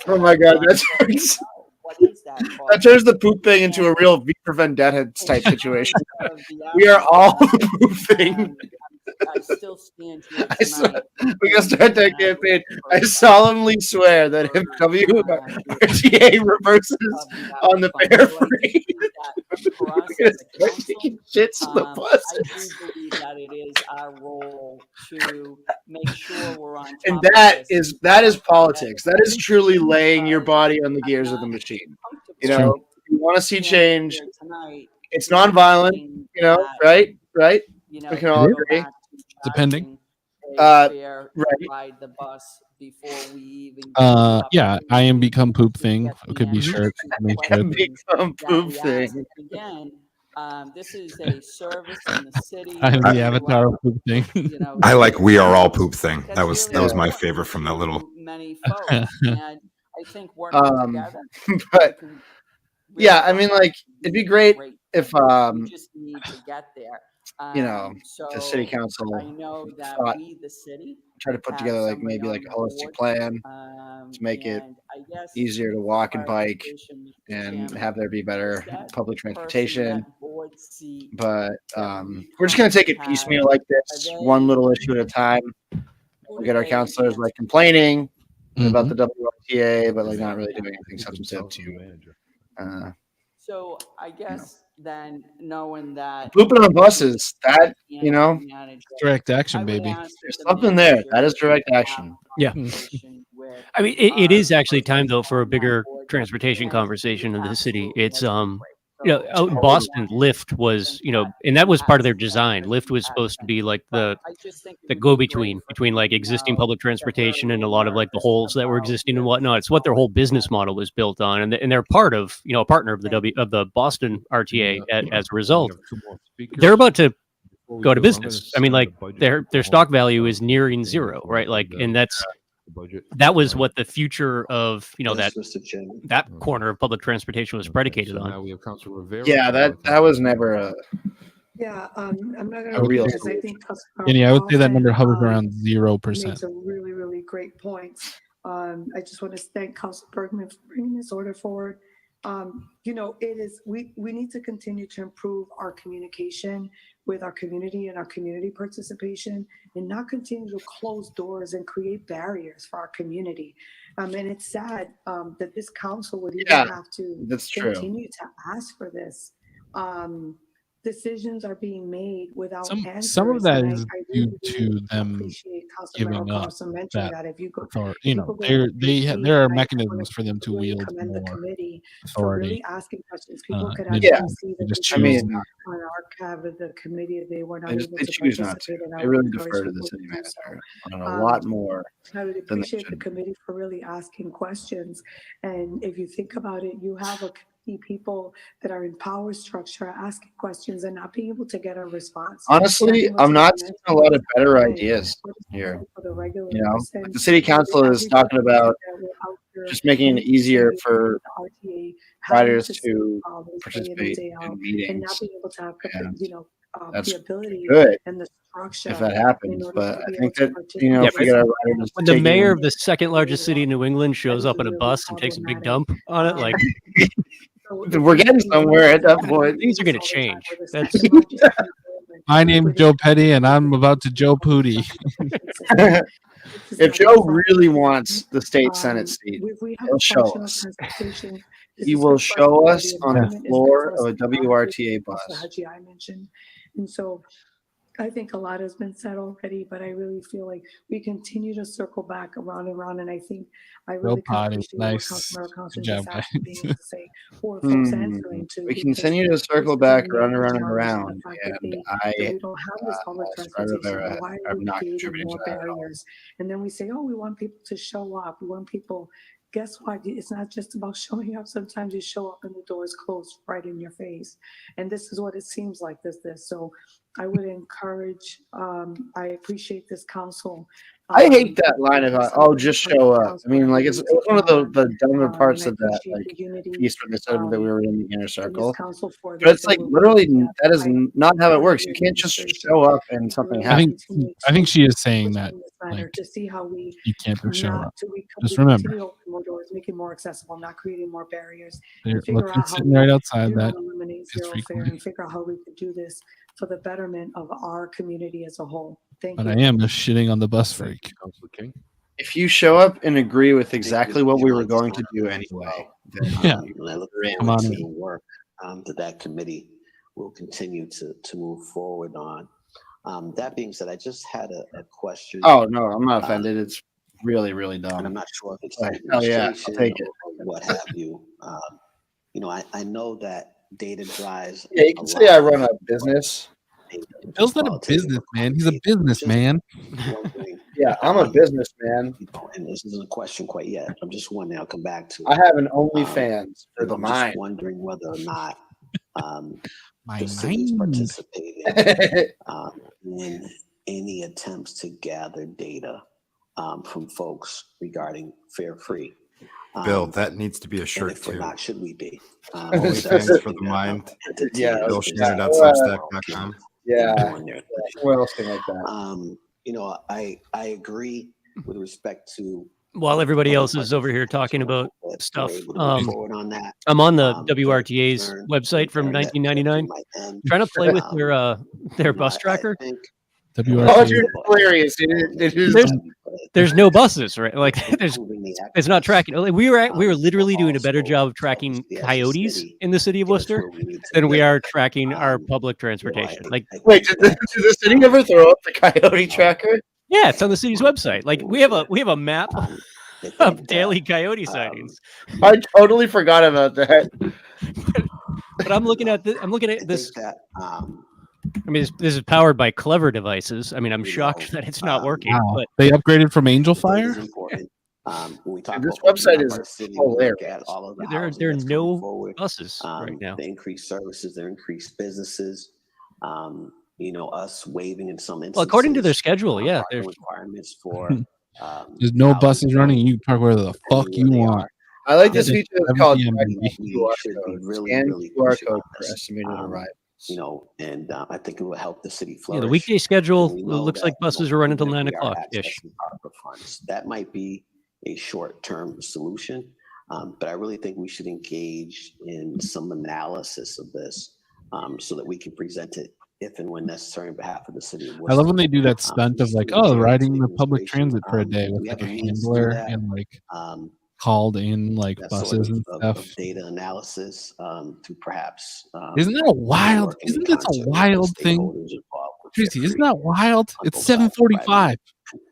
[SPEAKER 2] Oh my God, that turns the poop thing into a real V for Vendetta type situation. We are all pooping.
[SPEAKER 4] I still stand here tonight.
[SPEAKER 2] We gotta start that campaign. I solemnly swear that if WRTA reverses on the fare free, we're gonna start taking shits on the buses.
[SPEAKER 4] I do believe that it is our role to make sure we're on top
[SPEAKER 2] And
[SPEAKER 4] of
[SPEAKER 2] that
[SPEAKER 4] this.
[SPEAKER 2] is politics. That is truly laying your body on the gears of the machine. You know, if you want to see change, it's nonviolent. You know,
[SPEAKER 4] that,
[SPEAKER 2] right?
[SPEAKER 4] You know,
[SPEAKER 2] We can all
[SPEAKER 1] It is.
[SPEAKER 4] go
[SPEAKER 2] agree.
[SPEAKER 4] back to
[SPEAKER 1] Depending.
[SPEAKER 4] charging a fare to
[SPEAKER 2] Right.
[SPEAKER 4] ride the bus before we even.
[SPEAKER 1] Yeah, I am become poop thing. It could be
[SPEAKER 4] answers
[SPEAKER 1] shirts.
[SPEAKER 4] to
[SPEAKER 1] Made
[SPEAKER 4] questions
[SPEAKER 1] shirts.
[SPEAKER 2] Become
[SPEAKER 4] that
[SPEAKER 2] poop
[SPEAKER 4] we ask.
[SPEAKER 2] thing.
[SPEAKER 4] Again, this is a service in the city.
[SPEAKER 1] I'm
[SPEAKER 4] that
[SPEAKER 1] the
[SPEAKER 4] you
[SPEAKER 1] avatar
[SPEAKER 4] are,
[SPEAKER 1] of poop thing.
[SPEAKER 4] You know,
[SPEAKER 8] I like "We Are All Poop" thing.
[SPEAKER 4] that's
[SPEAKER 8] That was
[SPEAKER 4] really
[SPEAKER 8] my
[SPEAKER 4] important
[SPEAKER 8] favorite from that little.
[SPEAKER 4] to many folks, and I think working together,
[SPEAKER 2] But
[SPEAKER 4] we can
[SPEAKER 2] yeah,
[SPEAKER 4] really
[SPEAKER 2] I
[SPEAKER 4] go
[SPEAKER 2] mean,
[SPEAKER 4] back
[SPEAKER 2] like,
[SPEAKER 4] to
[SPEAKER 2] it'd be
[SPEAKER 4] doing
[SPEAKER 2] great
[SPEAKER 4] great
[SPEAKER 2] if
[SPEAKER 4] things. We just need to get there.
[SPEAKER 2] you know, the city
[SPEAKER 4] So
[SPEAKER 2] council
[SPEAKER 4] I know that
[SPEAKER 2] thought
[SPEAKER 4] we, the city,
[SPEAKER 2] try to put
[SPEAKER 4] have
[SPEAKER 2] together like
[SPEAKER 4] somebody
[SPEAKER 2] maybe like
[SPEAKER 4] on
[SPEAKER 2] a
[SPEAKER 4] the
[SPEAKER 2] holistic
[SPEAKER 4] board,
[SPEAKER 2] plan to make it
[SPEAKER 4] and I guess
[SPEAKER 2] easier to walk and bike
[SPEAKER 4] clarification, Mr.
[SPEAKER 2] and
[SPEAKER 4] Chairman,
[SPEAKER 2] have there be better
[SPEAKER 4] is that
[SPEAKER 2] public
[SPEAKER 4] person in
[SPEAKER 2] transportation.
[SPEAKER 4] that board seat
[SPEAKER 2] But
[SPEAKER 4] that we
[SPEAKER 2] we're just gonna take it
[SPEAKER 4] currently
[SPEAKER 2] piecemeal
[SPEAKER 4] have,
[SPEAKER 2] like
[SPEAKER 4] are
[SPEAKER 2] this, one
[SPEAKER 4] they,
[SPEAKER 2] little issue at a time.
[SPEAKER 4] who
[SPEAKER 2] We
[SPEAKER 4] do
[SPEAKER 2] get our
[SPEAKER 4] they
[SPEAKER 2] counselors
[SPEAKER 4] answer?
[SPEAKER 2] like complaining about
[SPEAKER 1] Mhm.
[SPEAKER 2] the WRTA, but like not really doing anything substantive to
[SPEAKER 4] So I guess then knowing that
[SPEAKER 2] pooping on
[SPEAKER 4] the
[SPEAKER 2] buses. That you know,
[SPEAKER 4] manager,
[SPEAKER 1] Direct action,
[SPEAKER 4] I would
[SPEAKER 1] baby.
[SPEAKER 4] ask that
[SPEAKER 2] there's
[SPEAKER 4] the
[SPEAKER 2] something there.
[SPEAKER 4] manager
[SPEAKER 2] That is direct
[SPEAKER 4] have
[SPEAKER 2] action.
[SPEAKER 3] Yeah.
[SPEAKER 4] conversation with
[SPEAKER 3] I mean, it
[SPEAKER 4] our
[SPEAKER 3] is actually time
[SPEAKER 4] person
[SPEAKER 3] though for a
[SPEAKER 4] on that
[SPEAKER 3] bigger
[SPEAKER 4] board,
[SPEAKER 3] transportation
[SPEAKER 4] and
[SPEAKER 3] conversation in the city. It's
[SPEAKER 4] So
[SPEAKER 3] out in Boston, Lyft was, and that was part of their design. Lyft was supposed to be like the
[SPEAKER 4] I just think it
[SPEAKER 3] the
[SPEAKER 4] would
[SPEAKER 3] go
[SPEAKER 4] be great
[SPEAKER 3] between like
[SPEAKER 4] to
[SPEAKER 3] existing
[SPEAKER 4] know
[SPEAKER 3] public
[SPEAKER 4] that we're
[SPEAKER 3] transportation and a
[SPEAKER 4] being
[SPEAKER 3] lot of like the
[SPEAKER 4] nervous
[SPEAKER 3] holes that were
[SPEAKER 4] about
[SPEAKER 3] existing and whatnot. It's what their whole business model was built on, and they're part of a partner of the Boston RTA as a result. They're about to go to business. I mean, like their stock value is nearing zero, right? Like, and that was what the future of
[SPEAKER 7] Yes,
[SPEAKER 3] that
[SPEAKER 7] Mr. Chairman.
[SPEAKER 3] that corner of public transportation was predicated
[SPEAKER 6] So
[SPEAKER 3] on.
[SPEAKER 6] now we have Councilor Rivera.
[SPEAKER 2] Yeah, that was never a
[SPEAKER 22] Yeah, I'm not
[SPEAKER 2] a
[SPEAKER 22] gonna
[SPEAKER 2] real
[SPEAKER 22] repeat this. I
[SPEAKER 2] solution.
[SPEAKER 22] think
[SPEAKER 1] And yeah, I would say that number hovers
[SPEAKER 22] Councilman,
[SPEAKER 1] around 0%.
[SPEAKER 22] made some really, really great points. I just want to thank Council Bergman for bringing this order forward. It is, we need to continue to improve our communication with our community and our community participation, and not continue to close doors and create barriers for our community. And it's sad that this council would even have to
[SPEAKER 2] that's true.
[SPEAKER 22] continue to ask for this. Decisions are being made without answers.
[SPEAKER 1] Some of that
[SPEAKER 22] and
[SPEAKER 1] is
[SPEAKER 22] I
[SPEAKER 1] due
[SPEAKER 22] really,
[SPEAKER 1] to them
[SPEAKER 22] appreciate Councilmember
[SPEAKER 1] giving up
[SPEAKER 22] Carlson mentioning
[SPEAKER 1] that
[SPEAKER 22] that if you go,
[SPEAKER 1] authority.
[SPEAKER 22] if people go
[SPEAKER 1] There
[SPEAKER 22] to PC,
[SPEAKER 1] there are
[SPEAKER 22] and I want
[SPEAKER 1] mechanisms for them to
[SPEAKER 22] really
[SPEAKER 1] wield
[SPEAKER 22] commend the
[SPEAKER 1] more
[SPEAKER 22] committee for
[SPEAKER 1] authority.
[SPEAKER 22] really asking questions. People could
[SPEAKER 1] They
[SPEAKER 22] actually see
[SPEAKER 1] they
[SPEAKER 22] the
[SPEAKER 1] just
[SPEAKER 22] videos
[SPEAKER 1] choose
[SPEAKER 22] on
[SPEAKER 1] not.
[SPEAKER 22] archive of the committee. They were not
[SPEAKER 2] They
[SPEAKER 22] able to
[SPEAKER 2] choose not to.
[SPEAKER 22] participate, and I
[SPEAKER 2] They
[SPEAKER 22] would
[SPEAKER 2] really
[SPEAKER 22] encourage
[SPEAKER 2] defer to the
[SPEAKER 22] people
[SPEAKER 2] city
[SPEAKER 22] to do so.
[SPEAKER 2] manager on a lot more
[SPEAKER 22] I would
[SPEAKER 2] than they
[SPEAKER 22] appreciate the
[SPEAKER 2] should.
[SPEAKER 22] committee for really asking questions. And if you think about it, you have a committee people that are in power structure asking questions and not being able to get a response.
[SPEAKER 2] Honestly, I'm not seeing a lot of better ideas here.
[SPEAKER 22] For the regular
[SPEAKER 2] You know,
[SPEAKER 22] person,
[SPEAKER 2] like the city council is talking about just making it easier for
[SPEAKER 22] RTA
[SPEAKER 2] riders
[SPEAKER 22] having
[SPEAKER 2] to
[SPEAKER 22] day in and
[SPEAKER 2] participate
[SPEAKER 22] day out
[SPEAKER 2] in
[SPEAKER 22] and
[SPEAKER 2] meetings.
[SPEAKER 22] not being able to have
[SPEAKER 2] And that's
[SPEAKER 22] the ability
[SPEAKER 2] good
[SPEAKER 22] and the structure
[SPEAKER 2] if that
[SPEAKER 22] in
[SPEAKER 2] happens.
[SPEAKER 22] order
[SPEAKER 2] But
[SPEAKER 22] to
[SPEAKER 2] I
[SPEAKER 22] be able
[SPEAKER 2] think
[SPEAKER 22] to
[SPEAKER 2] that,
[SPEAKER 22] participate.
[SPEAKER 2] if we get our riders
[SPEAKER 3] When the
[SPEAKER 2] taking
[SPEAKER 3] mayor of the second largest city in New England shows up in a bus and takes a big dump on it, like
[SPEAKER 2] we're getting somewhere at that point.
[SPEAKER 3] Things are going to change. That's
[SPEAKER 1] My name's Joe Petty, and I'm about to Joe Pooty.
[SPEAKER 2] If Joe really wants the state senate seat,
[SPEAKER 22] we have
[SPEAKER 2] he'll
[SPEAKER 22] a
[SPEAKER 2] show
[SPEAKER 22] functional
[SPEAKER 2] us.
[SPEAKER 22] transportation.
[SPEAKER 2] He will show us on the floor of a WRTA bus.
[SPEAKER 22] Haji I mentioned, and so I think a lot has been said already, but I really feel like we continue to circle back around and around, and I think I really can
[SPEAKER 1] potty.
[SPEAKER 22] appreciate
[SPEAKER 1] Nice.
[SPEAKER 22] what Councilmember Council
[SPEAKER 1] Good job,
[SPEAKER 22] just asked,
[SPEAKER 1] guys.
[SPEAKER 22] being able to say who are folks answering to.
[SPEAKER 2] We
[SPEAKER 22] because
[SPEAKER 2] continue to circle
[SPEAKER 22] this is a
[SPEAKER 2] back around and
[SPEAKER 22] major
[SPEAKER 2] around
[SPEAKER 22] challenge,
[SPEAKER 2] and
[SPEAKER 22] the fact that
[SPEAKER 2] around,
[SPEAKER 22] they-
[SPEAKER 2] and
[SPEAKER 22] that we don't have this public transportation,
[SPEAKER 2] Rivera
[SPEAKER 22] why are
[SPEAKER 2] are
[SPEAKER 22] we
[SPEAKER 2] not
[SPEAKER 22] creating
[SPEAKER 2] contributing
[SPEAKER 22] more
[SPEAKER 2] to that at all.
[SPEAKER 22] barriers? And then we say, oh, we want people to show up, we want people, guess what? It's not just about showing up. Sometimes you show up and the door is closed right in your face. And this is what it seems like this. So I would encourage, I appreciate this council.
[SPEAKER 2] I hate that line of just show up. I mean, like it's one of the dumber parts of that piece where they said that we were in the inner circle. But it's like literally that is not how it works. You can't just show up and something happens.
[SPEAKER 1] I think she is saying that like
[SPEAKER 22] to see how we
[SPEAKER 1] you can't just show up.
[SPEAKER 22] we
[SPEAKER 1] Just remember,
[SPEAKER 22] continue to open more doors, make it more accessible, not creating more barriers.
[SPEAKER 1] they're
[SPEAKER 22] And figure
[SPEAKER 1] looking
[SPEAKER 22] out how
[SPEAKER 1] sitting
[SPEAKER 22] we
[SPEAKER 1] right outside
[SPEAKER 22] do
[SPEAKER 1] that.
[SPEAKER 22] not eliminate
[SPEAKER 1] It's
[SPEAKER 22] zero fare
[SPEAKER 1] frequently.
[SPEAKER 22] and figure out how we could do this for the betterment of our community as a whole. Thank
[SPEAKER 1] But
[SPEAKER 22] you.
[SPEAKER 1] I am just shitting on the bus freak.
[SPEAKER 2] If you show up and agree with exactly what we were going to do anyway, then
[SPEAKER 1] Yeah.
[SPEAKER 7] And I look
[SPEAKER 1] Come on
[SPEAKER 7] forward to
[SPEAKER 1] in.
[SPEAKER 7] the work that committee will continue to move forward on. That being said, I just had a question.
[SPEAKER 2] Oh no, I'm not offended. It's really, really dumb.
[SPEAKER 7] And I'm not sure if it's
[SPEAKER 2] Like, hell yeah, I'll
[SPEAKER 7] administration
[SPEAKER 2] take it.
[SPEAKER 7] or what have you. I know that data drives.
[SPEAKER 2] Yeah, you can say I run a business.
[SPEAKER 1] Bill's not a businessman. He's a businessman.
[SPEAKER 2] Yeah, I'm a businessman.
[SPEAKER 7] And this isn't a question quite yet. I'm just wondering. I'll come back to it.
[SPEAKER 2] I have an OnlyFans for the
[SPEAKER 7] I'm
[SPEAKER 2] mind.
[SPEAKER 7] just wondering whether or not
[SPEAKER 1] My
[SPEAKER 7] the city is
[SPEAKER 1] mind.
[SPEAKER 7] participating in any attempts to gather data from folks regarding Fair Free.
[SPEAKER 8] Bill, that needs to be a shirt
[SPEAKER 7] and if we're
[SPEAKER 8] too.
[SPEAKER 7] not, should we be?
[SPEAKER 8] OnlyFans for the mind.
[SPEAKER 2] Yeah,
[SPEAKER 8] Bill Shannon at Substack.com.
[SPEAKER 2] Yeah, what else can like that?
[SPEAKER 7] You know, I agree with respect to
[SPEAKER 3] While everybody else is over here talking about stuff,
[SPEAKER 7] forward on that.
[SPEAKER 3] I'm on the WRTA's website from 1999, trying to play with their bus tracker.
[SPEAKER 2] Oh, dude, it's hilarious. It is.
[SPEAKER 3] There's no buses, right? Like it's not tracking. Like, we were literally doing a better job of tracking coyotes in the city of Worcester than we are tracking our public transportation. Like,
[SPEAKER 2] wait, did the city ever throw up the coyote tracker?
[SPEAKER 3] Yeah, it's on the city's website. Like we have a map of daily coyote sightings.
[SPEAKER 2] I totally forgot about that.
[SPEAKER 3] But I'm looking at this. I mean, this is powered by clever devices. I mean, I'm shocked that it's not working.
[SPEAKER 1] Wow.
[SPEAKER 3] But
[SPEAKER 1] They upgraded from Angel Fire?
[SPEAKER 2] This website is hilarious.
[SPEAKER 3] There are no buses right now.
[SPEAKER 7] The increased services, their increased businesses. You know, us waiving in some instances.
[SPEAKER 3] Well, according to their schedule, yeah, there's
[SPEAKER 7] requirements for.
[SPEAKER 1] There's no buses running. You can park wherever the fuck you want.
[SPEAKER 2] I like this feature that's called
[SPEAKER 7] We should be really
[SPEAKER 2] QR code for
[SPEAKER 7] this,
[SPEAKER 2] estimated arrival.
[SPEAKER 7] You know, and I think it will help the city
[SPEAKER 3] yeah,
[SPEAKER 7] flourish.
[SPEAKER 3] the weekday schedule
[SPEAKER 7] And we know
[SPEAKER 3] looks
[SPEAKER 7] that,
[SPEAKER 3] like buses are running until 9
[SPEAKER 7] we are
[SPEAKER 3] o'clock ish.
[SPEAKER 7] accessing ARPA funds. That might be a short-term solution, but I really think we should engage in some analysis of this so that we can present it if and when necessary on behalf of the city of Worcester.
[SPEAKER 1] I love when they do that stunt of like, oh, riding the public transit for a day with like a handler and like called in like buses and stuff.
[SPEAKER 7] Of data analysis to perhaps.
[SPEAKER 1] Isn't that a wild? Isn't that a wild thing? Tracy, isn't that wild? It's 7:45.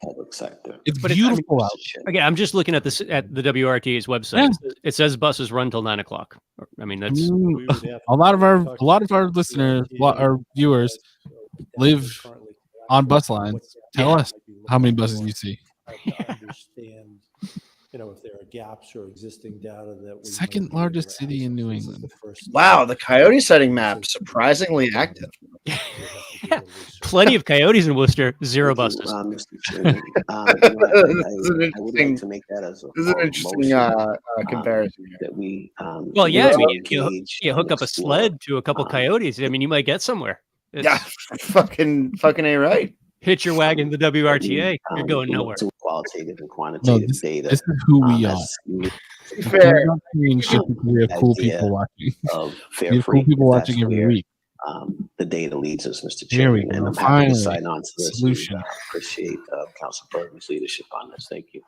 [SPEAKER 7] Public sector.
[SPEAKER 1] It's beautiful out.
[SPEAKER 3] Again, I'm just looking at this at the WRTA's website.
[SPEAKER 1] Yeah.
[SPEAKER 3] It says buses run till 9 o'clock. I mean, that's
[SPEAKER 1] a lot of our listeners, our viewers, live on bus lines. Tell us how many buses you see.
[SPEAKER 14] Understand, you know, if there are gaps or existing data that we
[SPEAKER 1] Second largest city in New England.
[SPEAKER 2] Wow, the coyote sighting map surprisingly active.
[SPEAKER 3] plenty of coyotes in Worcester, zero buses.
[SPEAKER 2] This is an interesting comparison here.
[SPEAKER 7] That we
[SPEAKER 3] Well, yeah, I mean, you hook up a sled to a couple coyotes. I mean, you might get somewhere.
[SPEAKER 2] Yeah, fucking A right.
[SPEAKER 3] Hitch your wagon to WRTA. You're going nowhere.
[SPEAKER 7] Qualitative and quantitative data.
[SPEAKER 1] This is who we are.
[SPEAKER 2] Fair.
[SPEAKER 1] We're not doing shit because we have cool people watching. We have cool people watching every week.
[SPEAKER 7] The data leads us, Mr.
[SPEAKER 1] Here we
[SPEAKER 7] Chairman,
[SPEAKER 1] go.
[SPEAKER 7] and I'm happy to
[SPEAKER 1] Finally,
[SPEAKER 7] sign on to this.
[SPEAKER 1] solution.
[SPEAKER 7] And, appreciate Council Bergman's leadership on this. Thank you.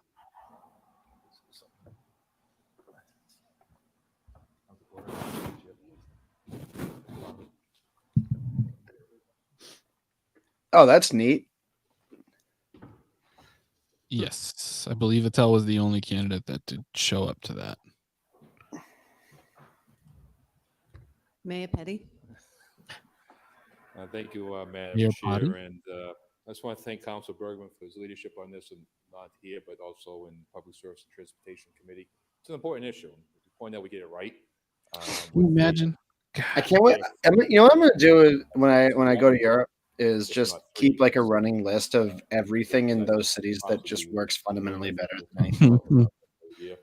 [SPEAKER 2] Oh, that's neat.
[SPEAKER 1] Yes, I believe Attell was the only candidate that did show up to that.
[SPEAKER 17] Mayor Petty.
[SPEAKER 6] Thank you, Madam
[SPEAKER 1] Mayor
[SPEAKER 6] Chair,
[SPEAKER 1] Potty.
[SPEAKER 6] and I just want to thank Council Bergman for his leadership on this, and not here, but also in Public Service and Transportation Committee. It's an important issue. The point that we get it right.
[SPEAKER 1] Can you imagine?
[SPEAKER 2] I can't wait. You know what I'm going to do when I go to Europe is just keep like a running list of everything in those cities that just works fundamentally better than anything.
[SPEAKER 6] Yeah.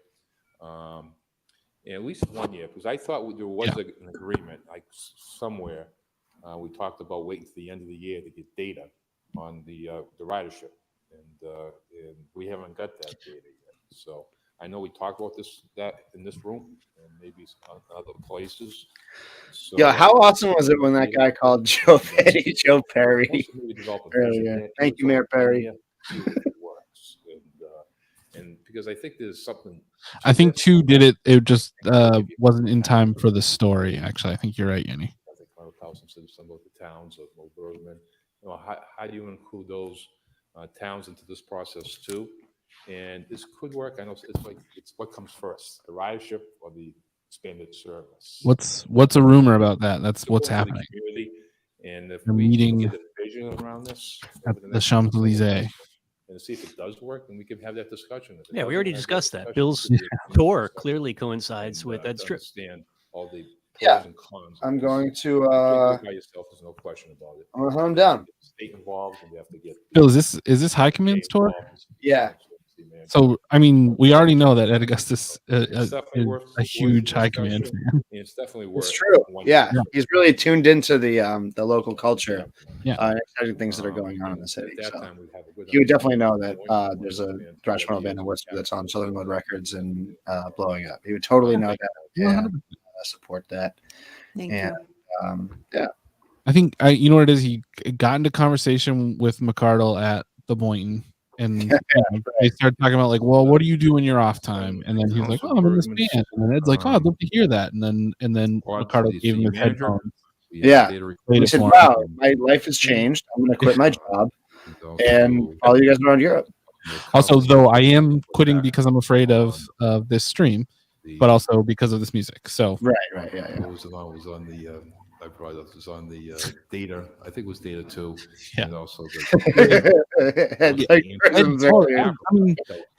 [SPEAKER 6] At least 1 year, because I thought there was an agreement, like somewhere. We talked about waiting to the end of the year to get data on the ridership, and we haven't got that data yet. So I know we talked about that in this room and maybe other places. So,
[SPEAKER 2] Yeah, how awesome was it when that guy called Joe Perry earlier? Thank you, Mayor Perry.
[SPEAKER 6] And because I think there's something.
[SPEAKER 1] I think two did it. It just wasn't in time for the story. Actually, I think you're right, Yanni.
[SPEAKER 6] I think Carlson said some of the towns of Bergman. You know, how do you include those towns into this process too? And this could work. I know it's what comes first, the ridership or the
[SPEAKER 18] expanded service.
[SPEAKER 1] What's a rumor about that? That's what's
[SPEAKER 18] Support for the
[SPEAKER 1] happening.
[SPEAKER 18] community, and if
[SPEAKER 1] They're
[SPEAKER 18] we
[SPEAKER 1] meeting
[SPEAKER 18] get a vision around this
[SPEAKER 1] at
[SPEAKER 18] over
[SPEAKER 1] the
[SPEAKER 18] next
[SPEAKER 1] Champs-Élysées.
[SPEAKER 18] and see if it does work, and we can have that discussion. If it
[SPEAKER 3] Yeah, we
[SPEAKER 18] doesn't,
[SPEAKER 3] already
[SPEAKER 18] we'll have
[SPEAKER 3] discussed that.
[SPEAKER 18] discussion.
[SPEAKER 3] Bill's
[SPEAKER 18] It's a
[SPEAKER 3] tour
[SPEAKER 18] discussion
[SPEAKER 3] clearly coincides
[SPEAKER 18] and,
[SPEAKER 3] with Ed's
[SPEAKER 18] to
[SPEAKER 3] trip.
[SPEAKER 18] understand all the
[SPEAKER 2] Yeah.
[SPEAKER 18] pros and cons. of
[SPEAKER 2] I'm
[SPEAKER 18] this.
[SPEAKER 2] going to,
[SPEAKER 18] You can't do it by yourself. There's no question about it.
[SPEAKER 2] I'm gonna hunt 'em
[SPEAKER 18] We have to
[SPEAKER 2] down.
[SPEAKER 18] get the state involved, and we have to get
[SPEAKER 1] Bill, is this High Command's tour?
[SPEAKER 2] Yeah.
[SPEAKER 1] So I mean, we already know that Ed Augustus
[SPEAKER 18] It's definitely
[SPEAKER 1] is
[SPEAKER 18] worth
[SPEAKER 1] a huge High Command
[SPEAKER 18] discussion,
[SPEAKER 1] fan.
[SPEAKER 18] and it's definitely worth.
[SPEAKER 2] It's true.
[SPEAKER 18] one
[SPEAKER 2] Yeah.
[SPEAKER 18] discussion.
[SPEAKER 2] He's really tuned into the local culture.
[SPEAKER 1] Yeah.
[SPEAKER 2] Exciting things that are going on in the city.
[SPEAKER 18] At that
[SPEAKER 2] So
[SPEAKER 18] time, we'd have a good
[SPEAKER 2] he would definitely know
[SPEAKER 18] understanding
[SPEAKER 2] that
[SPEAKER 18] of
[SPEAKER 2] there's a
[SPEAKER 18] band,
[SPEAKER 2] thrash metal
[SPEAKER 18] what
[SPEAKER 2] band in
[SPEAKER 18] is,
[SPEAKER 2] Worcester that's on Southern Mode Records and blowing up. He would totally know that and support that.
[SPEAKER 11] Thank
[SPEAKER 2] And yeah.
[SPEAKER 1] I think you know what it is. He got into conversation with McCardle at the Boynton, and they started talking about like, well, what do you do in your off time? And then he's like, oh, I'm in this band. And then Ed's like, oh, I'd love to hear that. And then McCardle gave him his headphones.
[SPEAKER 2] Yeah.
[SPEAKER 1] Played
[SPEAKER 2] He
[SPEAKER 1] it
[SPEAKER 2] said,
[SPEAKER 1] for him.
[SPEAKER 2] wow, my life has changed. I'm going to quit my job and follow you guys around Europe.
[SPEAKER 1] Also, though, I am quitting because I'm afraid of this stream, but also because of this music. So
[SPEAKER 2] right, yeah.
[SPEAKER 6] What was on the I brought up was on the data. I think it was data 2.
[SPEAKER 1] Yeah.
[SPEAKER 6] And also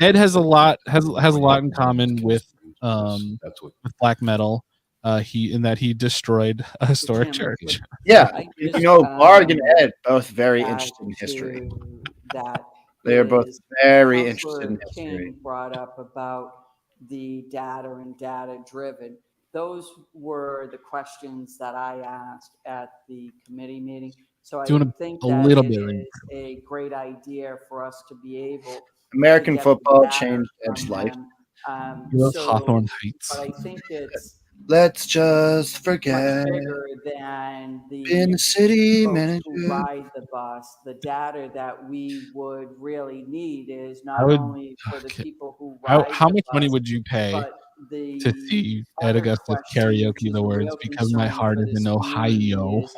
[SPEAKER 1] Ed has a lot in common with black metal. In that he destroyed a historic church.
[SPEAKER 2] Yeah, Barg and
[SPEAKER 4] um,
[SPEAKER 2] Ed both very interested in history.
[SPEAKER 4] That
[SPEAKER 2] They are both
[SPEAKER 4] is
[SPEAKER 2] very
[SPEAKER 4] Counselor
[SPEAKER 2] interested in history.
[SPEAKER 4] King brought up about the data and data driven. Those were the questions that I asked at the committee meeting. So I
[SPEAKER 1] Doing
[SPEAKER 4] think
[SPEAKER 1] a
[SPEAKER 4] that
[SPEAKER 1] little
[SPEAKER 4] it
[SPEAKER 1] bit of
[SPEAKER 4] is a great idea for us to be able
[SPEAKER 2] American
[SPEAKER 4] to get
[SPEAKER 2] football
[SPEAKER 4] the data
[SPEAKER 2] changed
[SPEAKER 4] from
[SPEAKER 2] Ed's life.
[SPEAKER 4] them.
[SPEAKER 1] He loves Hawthorne Heights.
[SPEAKER 4] But I think it's
[SPEAKER 2] Let's just forget
[SPEAKER 4] much bigger than
[SPEAKER 2] being
[SPEAKER 4] the
[SPEAKER 2] the city
[SPEAKER 4] folks
[SPEAKER 2] manager.
[SPEAKER 4] who ride the bus. The data that we would really need is
[SPEAKER 1] I
[SPEAKER 4] not
[SPEAKER 1] would-
[SPEAKER 4] only for the people who ride
[SPEAKER 1] How
[SPEAKER 4] the
[SPEAKER 1] much money
[SPEAKER 4] bus,
[SPEAKER 1] would you pay
[SPEAKER 4] but the
[SPEAKER 1] to see Ed
[SPEAKER 4] other
[SPEAKER 1] Augustus
[SPEAKER 4] question,
[SPEAKER 1] karaoke
[SPEAKER 4] which is
[SPEAKER 1] the
[SPEAKER 4] a
[SPEAKER 1] words
[SPEAKER 4] real
[SPEAKER 1] "Because my
[SPEAKER 4] concern
[SPEAKER 1] heart
[SPEAKER 4] for
[SPEAKER 1] is
[SPEAKER 4] this
[SPEAKER 1] in
[SPEAKER 4] community
[SPEAKER 1] Ohio"?
[SPEAKER 4] is,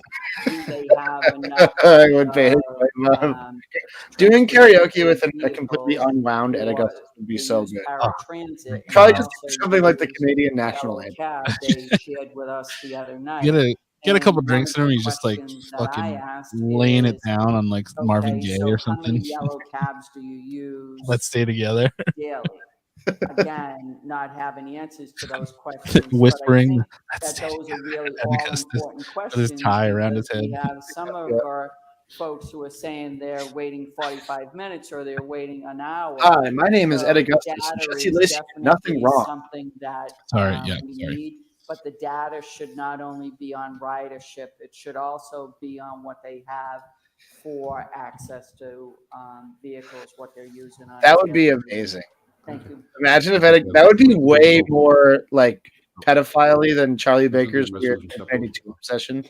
[SPEAKER 4] do they have enough
[SPEAKER 2] I would pay doing karaoke with a completely unwound Ed Augustus would be so good.
[SPEAKER 4] paratransit?
[SPEAKER 2] Probably
[SPEAKER 4] and
[SPEAKER 2] just
[SPEAKER 4] also
[SPEAKER 2] something like the
[SPEAKER 4] use
[SPEAKER 2] Canadian
[SPEAKER 4] the
[SPEAKER 2] national
[SPEAKER 4] yellow
[SPEAKER 2] anthem.
[SPEAKER 4] cab they shared with us the other night.
[SPEAKER 1] Get a couple
[SPEAKER 4] And
[SPEAKER 1] drinks in
[SPEAKER 4] one
[SPEAKER 1] him.
[SPEAKER 4] of the
[SPEAKER 1] He's just like
[SPEAKER 4] questions that I
[SPEAKER 1] fucking
[SPEAKER 4] asked
[SPEAKER 1] laying it
[SPEAKER 4] is,
[SPEAKER 1] down on like Marvin
[SPEAKER 4] okay,
[SPEAKER 1] Gaye
[SPEAKER 4] so
[SPEAKER 1] or
[SPEAKER 4] how many
[SPEAKER 1] something.
[SPEAKER 4] yellow cabs do you use
[SPEAKER 1] Let's stay together.
[SPEAKER 4] daily? Again, not having answers to those questions.
[SPEAKER 1] Whispering.
[SPEAKER 4] But I think that those are really
[SPEAKER 1] Ed
[SPEAKER 4] all
[SPEAKER 1] Augustus
[SPEAKER 4] important
[SPEAKER 1] with
[SPEAKER 4] questions.
[SPEAKER 1] his tie around his
[SPEAKER 4] because we
[SPEAKER 1] head.
[SPEAKER 4] have some of our folks who are saying they're waiting 45 minutes or they're waiting an hour.
[SPEAKER 2] Hi, my name is Ed
[SPEAKER 4] So
[SPEAKER 2] Augustus.
[SPEAKER 4] data
[SPEAKER 2] Jesse
[SPEAKER 4] is
[SPEAKER 2] Lacey, nothing
[SPEAKER 4] definitely
[SPEAKER 2] wrong.
[SPEAKER 4] Something that
[SPEAKER 1] Sorry,
[SPEAKER 4] we
[SPEAKER 1] sorry.
[SPEAKER 4] need, but the data should not only be on ridership, it should also be on what they have for access to vehicles, what they're using on.
[SPEAKER 2] That would be
[SPEAKER 4] daily.
[SPEAKER 2] amazing.
[SPEAKER 4] Thank you.
[SPEAKER 2] Imagine if that would be way more like pedophile than Charlie Baker's weird 92 obsession.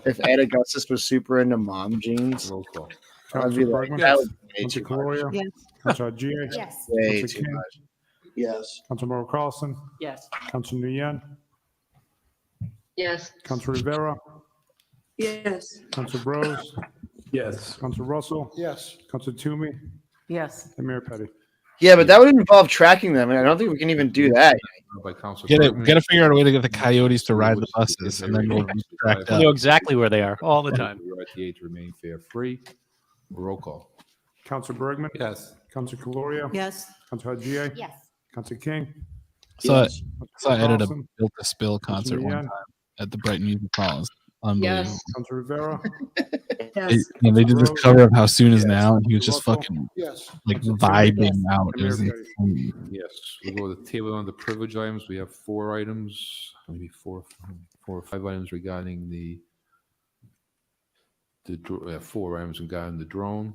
[SPEAKER 2] If Ed Augustus was super into mom jeans, I'd be like, that would be way too much.
[SPEAKER 19] Yes. Councilor Gia?
[SPEAKER 10] Yes.
[SPEAKER 2] Way
[SPEAKER 19] Councilor
[SPEAKER 2] too
[SPEAKER 19] King?
[SPEAKER 2] much.
[SPEAKER 7] Yes.
[SPEAKER 19] Councilmember Carlson?
[SPEAKER 4] Yes.
[SPEAKER 19] Councilor Nguyen?
[SPEAKER 13] Yes.
[SPEAKER 19] Councilor Rivera?
[SPEAKER 15] Yes.
[SPEAKER 19] Councilor Bros?
[SPEAKER 16] Yes.
[SPEAKER 19] Councilor Russell?
[SPEAKER 9] Yes.
[SPEAKER 19] Councilor Toomey?
[SPEAKER 5] Yes.
[SPEAKER 19] And Mayor Petty.
[SPEAKER 2] Yeah, but that would involve tracking them, and I don't think we can even do that.
[SPEAKER 1] Gotta figure out a way to get the coyotes to ride the buses, and then we'll track
[SPEAKER 3] We know exactly where they are all the time.
[SPEAKER 6] We're at the age to remain fare free. Roll call.
[SPEAKER 19] Councilor Bergman?
[SPEAKER 9] Yes.
[SPEAKER 19] Councilor Caloria?
[SPEAKER 5] Yes.
[SPEAKER 19] Councilor Gia?
[SPEAKER 10] Yes.
[SPEAKER 19] Councilor King?
[SPEAKER 1] Saw
[SPEAKER 19] Councilor
[SPEAKER 1] Ed at a
[SPEAKER 19] Carlson?
[SPEAKER 1] Built to Spill concert one
[SPEAKER 19] Nguyen?
[SPEAKER 1] time at the Brighton Music Hall. It's unbelievable.
[SPEAKER 13] Yes.
[SPEAKER 19] Councilor Rivera?
[SPEAKER 1] They did this cover of How Soon Is Now, and he was just fucking
[SPEAKER 9] Yes.
[SPEAKER 1] like vibing out. It was
[SPEAKER 19] Mayor
[SPEAKER 1] insane.
[SPEAKER 6] Yes, we go to the table on the privilege items. We have 4 items, maybe 4 or 5 items regarding the 4 items regarding the drone.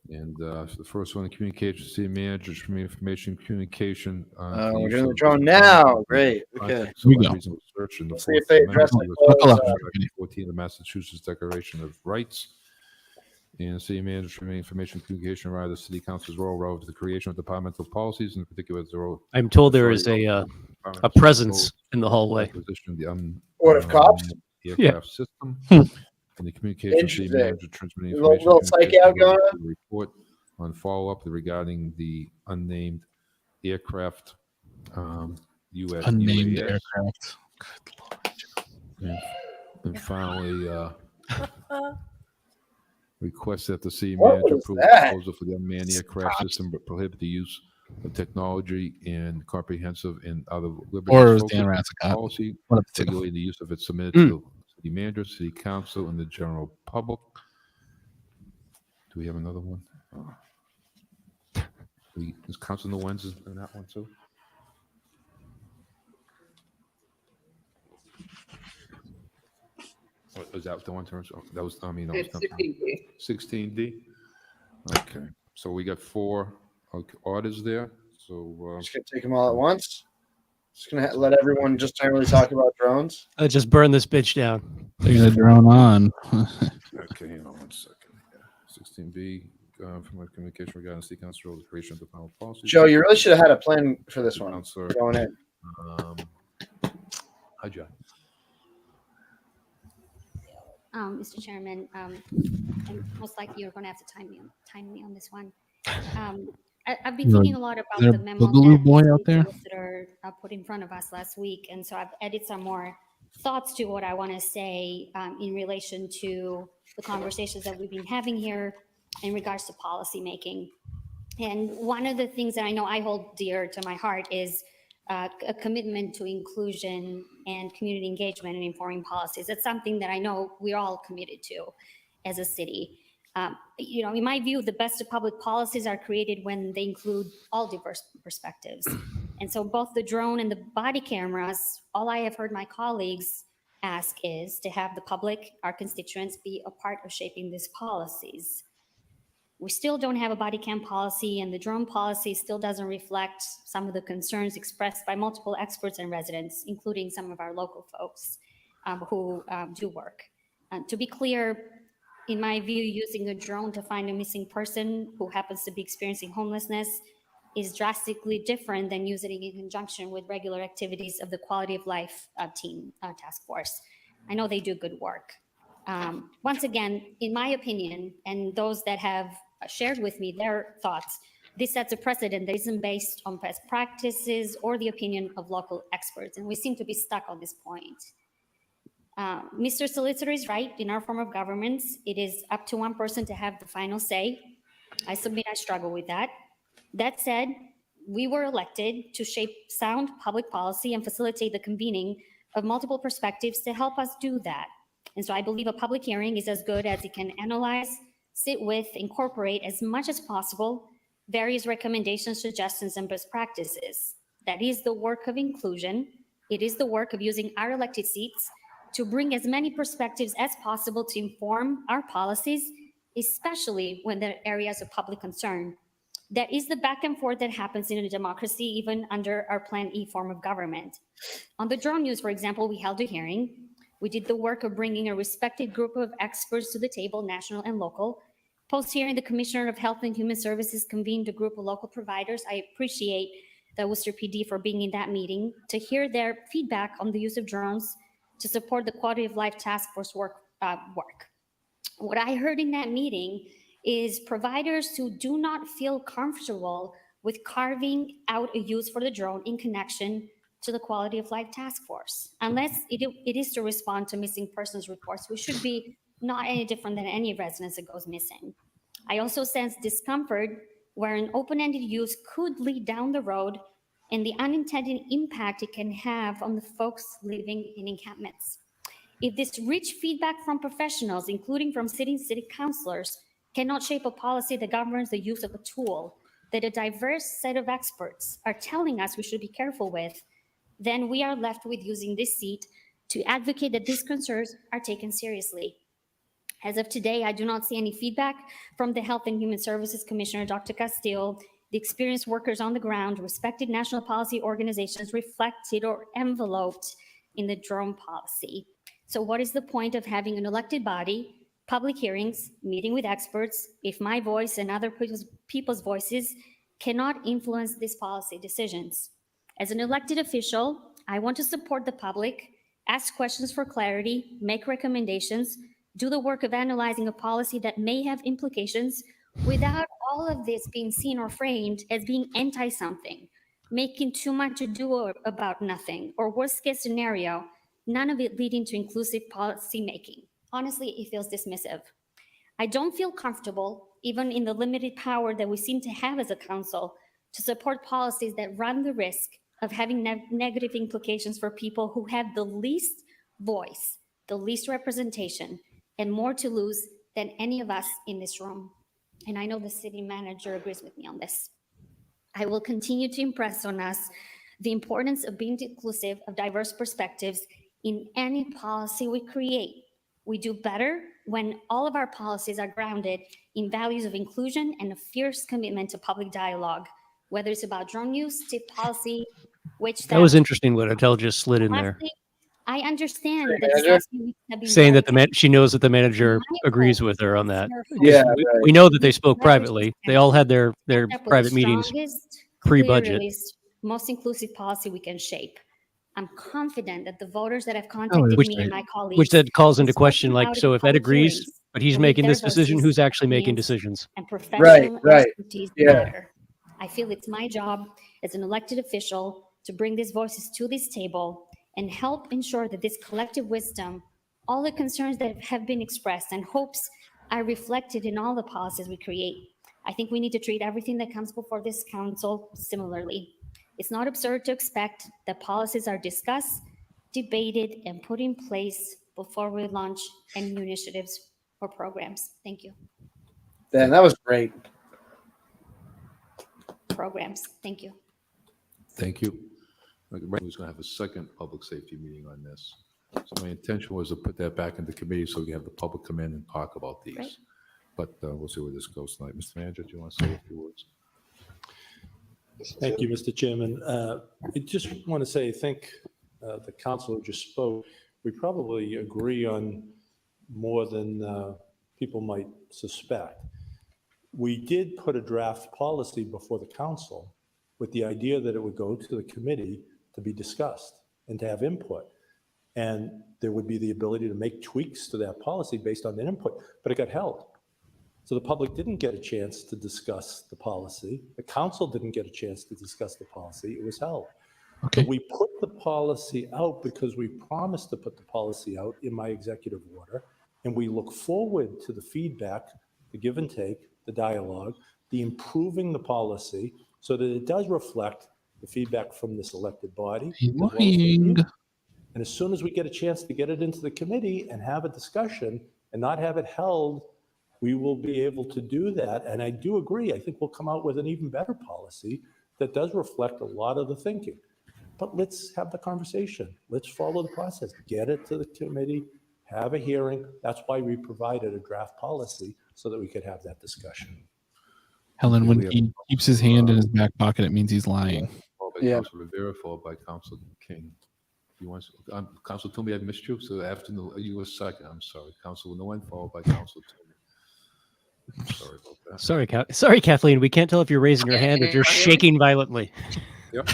[SPEAKER 6] And so the first one, the communication, city managers from information communication.
[SPEAKER 2] We're doing the drone now. Great. Okay.
[SPEAKER 6] So
[SPEAKER 1] Here we go.
[SPEAKER 6] reasonable search in the
[SPEAKER 2] Let's see if they
[SPEAKER 6] Fourth
[SPEAKER 2] address
[SPEAKER 6] Amendment
[SPEAKER 2] the
[SPEAKER 6] to the
[SPEAKER 2] close,
[SPEAKER 6] 14 of the Massachusetts Declaration of Rights. And city managers from information communication right of the city council's role relative to the creation of departmental policies, in particular the role.
[SPEAKER 3] I'm told there is a presence in the hallway.
[SPEAKER 6] Acquisition of the
[SPEAKER 2] What, of cops?
[SPEAKER 6] aircraft system. And the communication city
[SPEAKER 2] Interesting.
[SPEAKER 6] manager transmitting
[SPEAKER 2] A little
[SPEAKER 6] information.
[SPEAKER 2] psych out going on?
[SPEAKER 6] to report on follow-up regarding the unnamed aircraft
[SPEAKER 1] Unnamed
[SPEAKER 6] UAS.
[SPEAKER 1] aircraft.
[SPEAKER 6] And finally, request that the city
[SPEAKER 2] What
[SPEAKER 6] manager
[SPEAKER 2] was
[SPEAKER 6] approve
[SPEAKER 2] that?
[SPEAKER 6] proposal for the unmanned aircraft system, but prohibit the use of technology and comprehensive and other
[SPEAKER 1] Or it
[SPEAKER 6] liberties
[SPEAKER 1] was Dan
[SPEAKER 6] focused
[SPEAKER 1] Ratzicott.
[SPEAKER 6] policy
[SPEAKER 1] One of the two.
[SPEAKER 6] regulating the use of it submitted to the city manager, city council, and the general public. Do we have another one? Is Councilor Nguyen's in that one too? Was that the one terms? That was, I mean, that was
[SPEAKER 13] It's 16D.
[SPEAKER 6] 16D. Okay, so we got 4 orders there. So
[SPEAKER 2] Just gonna take them all at once. Just gonna let everyone just generally talk about drones.
[SPEAKER 3] Just burn this bitch down.
[SPEAKER 1] They're gonna drone on.
[SPEAKER 6] okay, hang on 1 second. 16B, from my communication regarding city council the creation of the final policy.
[SPEAKER 2] Joe, you really should have had a plan for this one
[SPEAKER 6] Counselor,
[SPEAKER 2] going in.
[SPEAKER 6] Hi, John.
[SPEAKER 10] Mr. Chairman, and most likely you're going to have to time me on this one. I've been thinking a lot about
[SPEAKER 1] Is there
[SPEAKER 10] the
[SPEAKER 1] a
[SPEAKER 10] memo
[SPEAKER 1] Boogaloo
[SPEAKER 10] that
[SPEAKER 1] boy
[SPEAKER 10] the
[SPEAKER 1] out there?
[SPEAKER 10] solicitor put in front of us last week, and so I've added some more thoughts to what I want to say in relation to the conversations that we've been having here in regards to policy making. And one of the things that I know I hold dear to my heart is a commitment to inclusion and community engagement in informing policies. That's something that I know we're all committed to as a city. In my view, the best of public policies are created when they include all diverse perspectives. And so both the drone and the body cameras, all I have heard my colleagues ask is to have the public, our constituents, be a part of shaping these policies. We still don't have a body cam policy, and the drone policy still doesn't reflect some of the concerns expressed by multiple experts and residents, including some of our local folks who do work. To be clear, in my view, using a drone to find a missing person who happens to be experiencing homelessness is drastically different than using it in conjunction with regular activities of the quality of life team task force. I know they do good work. Once again, in my opinion, and those that have shared with me their thoughts, this sets a precedent that isn't based on best practices or the opinion of local experts, and we seem to be stuck on this point. Mr. Solicitor is right. In our form of governments, it is up to one person to have the final say. I submit I struggle with that. That said, we were elected to shape sound public policy and facilitate the convening of multiple perspectives to help us do that. And so I believe a public hearing is as good as it can analyze, sit with, incorporate as much as possible various recommendations, suggestions, and best practices. That is the work of inclusion. It is the work of using our elected seats to bring as many perspectives as possible to inform our policies, especially when there are areas of public concern. That is the back and forth that happens in a democracy, even under our Plan E form of government. On the drone news, for example, we held a hearing. We did the work of bringing a respected group of experts to the table, national and local. Post-hearing, the Commissioner of Health and Human Services convened a group of local providers. I appreciate the Worcester PD for being in that meeting to hear their feedback on the use of drones to support the Quality of Life Task Force work. What I heard in that meeting is providers who do not feel comfortable with carving out a use for the drone in connection to the Quality of Life Task Force. Unless it is to respond to missing persons reports, which should be not any different than any residence that goes missing. I also sense discomfort where an open-ended use could lead down the road and the unintended impact it can have on the folks living in encampments. If this rich feedback from professionals, including from city councilors, cannot shape a policy that governs the use of a tool that a diverse set of experts are telling us we should be careful with, then we are left with using this seat to advocate that these concerns are taken seriously. As of today, I do not see any feedback from the Health and Human Services Commissioner, Dr. Castile, the experienced workers on the ground, respected national policy organizations reflected or enveloped in the drone policy. So what is the point of having an elected body, public hearings, meeting with experts, if my voice and other people's voices cannot influence these policy decisions? As an elected official, I want to support the public, ask questions for clarity, make recommendations, do the work of analyzing a policy that may have implications without all of this being seen or framed as being anti-something. making too much ado about nothing, or worst case scenario, none of it leading to inclusive policy making. Honestly, it feels dismissive. I don't feel comfortable, even in the limited power that we seem to have as a council, to support policies that run the risk of having negative implications for people who have the least voice, the least representation, and more to lose than any of us in this room. And I know the city manager agrees with me on this. I will continue to impress on us the importance of being inclusive of diverse perspectives in any policy we create. We do better when all of our policies are grounded in values of inclusion and a fierce commitment to public dialogue, whether it's about drone use, tip policy, which
[SPEAKER 3] That was interesting what Adele just slid in there.
[SPEAKER 10] Honestly, I understand that these last few weeks have been
[SPEAKER 3] Saying that
[SPEAKER 10] very
[SPEAKER 3] she knows that the manager
[SPEAKER 10] My
[SPEAKER 3] agrees with her on that.
[SPEAKER 10] their
[SPEAKER 3] 'Cause
[SPEAKER 2] Yeah,
[SPEAKER 3] we know that they
[SPEAKER 10] These
[SPEAKER 3] spoke privately. They all had their
[SPEAKER 10] end up with
[SPEAKER 3] private
[SPEAKER 10] the
[SPEAKER 3] meetings
[SPEAKER 10] strongest,
[SPEAKER 3] pre-budget.
[SPEAKER 10] clearest, most inclusive policy we can shape. I'm confident that the voters that have contacted
[SPEAKER 3] Which,
[SPEAKER 10] me and my colleagues,
[SPEAKER 3] which then calls into
[SPEAKER 10] have
[SPEAKER 3] question,
[SPEAKER 10] spoken
[SPEAKER 3] like,
[SPEAKER 10] out in
[SPEAKER 3] so if Ed
[SPEAKER 10] public
[SPEAKER 3] agrees,
[SPEAKER 10] hearings,
[SPEAKER 3] but he's
[SPEAKER 10] believe
[SPEAKER 3] making
[SPEAKER 10] their
[SPEAKER 3] this decision,
[SPEAKER 10] voices,
[SPEAKER 3] who's actually making
[SPEAKER 10] opinions,
[SPEAKER 3] decisions?
[SPEAKER 10] and professional expertise
[SPEAKER 2] Yeah.
[SPEAKER 10] matter. I feel it's my job as an elected official to bring these voices to this table and help ensure that this collective wisdom, all the concerns that have been expressed and hopes are reflected in all the policies we create. I think we need to treat everything that comes before this council similarly. It's not absurd to expect that policies are discussed, debated, and put in place before we launch any new initiatives or programs. Thank you.
[SPEAKER 2] Dan, that was great.
[SPEAKER 10] Programs. Thank you.
[SPEAKER 6] Thank you. Right, who's going to have a second public safety meeting on this. So my intention was to put that back into committee so we can have the public come in and talk about these.
[SPEAKER 10] Great.
[SPEAKER 6] But we'll see where this goes tonight. Mr. Manager, do you want to say a few words?
[SPEAKER 14] Thank you, Mr. Chairman. I just want to say, I think the councilor just spoke. We probably agree on more than people might suspect. We did put a draft policy before the council with the idea that it would go to the committee to be discussed and to have input. And there would be the ability to make tweaks to that policy based on that input, but it got held. So the public didn't get a chance to discuss the policy. The council didn't get a chance to discuss the policy. It was held.
[SPEAKER 1] Okay.
[SPEAKER 14] But we put the policy out because we promised to put the policy out in my executive order. And we look forward to the feedback, the give and take, the dialogue, the improving the policy so that it does reflect the feedback from this elected body. as well as from you. And as soon as we get a chance to get it into the committee and have a discussion and not have it held, we will be able to do that. And I do agree. I think we'll come out with an even better policy that does reflect a lot of the thinking. But let's have the conversation. Let's follow the process. Get it to the committee, have a hearing. That's why we provided a draft policy so that we could have that discussion.
[SPEAKER 1] Helen, when he keeps his hand in his back pocket, it means he's lying.
[SPEAKER 6] Followed by Council Rivera, followed by Council King. You want Council Toomey, I missed you. So after you were second. I'm sorry. Council Nguyen, followed by Council Toomey. Sorry about that.
[SPEAKER 3] Sorry, Kathleen. We can't tell if you're raising your hand or you're shaking violently.
[SPEAKER 6] Yep.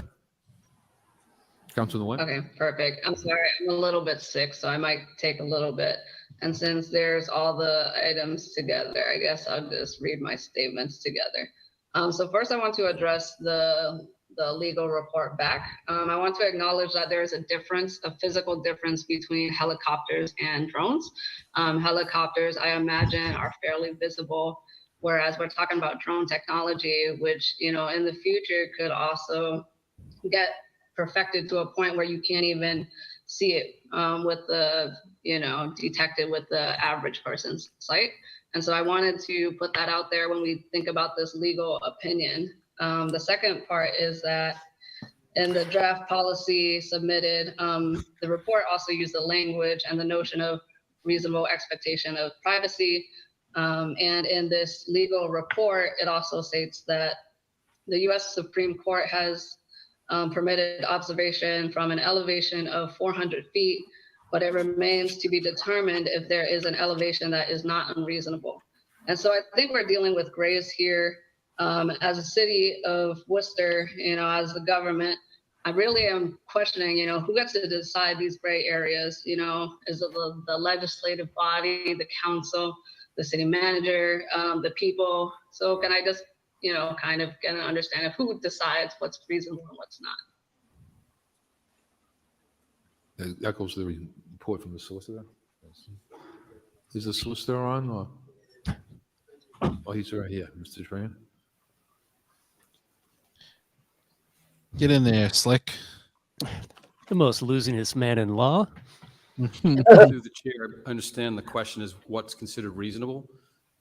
[SPEAKER 6] Council Nguyen.
[SPEAKER 12] Okay, perfect. I'm sorry. I'm a little bit sick, so I might take a little bit. And since there's all the items together, I guess I'll just read my statements together. So first I want to address the legal report back. I want to acknowledge that there is a physical difference between helicopters and drones. Helicopters, I imagine, are fairly visible, whereas we're talking about drone technology, which, in the future could also get perfected to a point where you can't even see it with the, detected with the average person's sight. And so I wanted to put that out there when we think about this legal opinion. The second part is that in the draft policy submitted, the report also used the language and the notion of reasonable expectation of privacy. And in this legal report, it also states that the US Supreme Court has permitted observation from an elevation of 400 feet, but it remains to be determined if there is an elevation that is not unreasonable. And so I think we're dealing with grays here. As a city of Worcester, as the government, I really am questioning, who gets to decide these gray areas? Is it the legislative body, the council, the city manager, the people? So can I just kind of get an understanding of who decides what's reasonable and what's not.
[SPEAKER 6] That goes to the report from the solicitor. Is the solicitor on, or? Oh, he's right here, Mr. Bryan.
[SPEAKER 1] Get in there, Slick.
[SPEAKER 3] The most losingest man in law.
[SPEAKER 19] Through the chair, I understand the question is what's considered reasonable.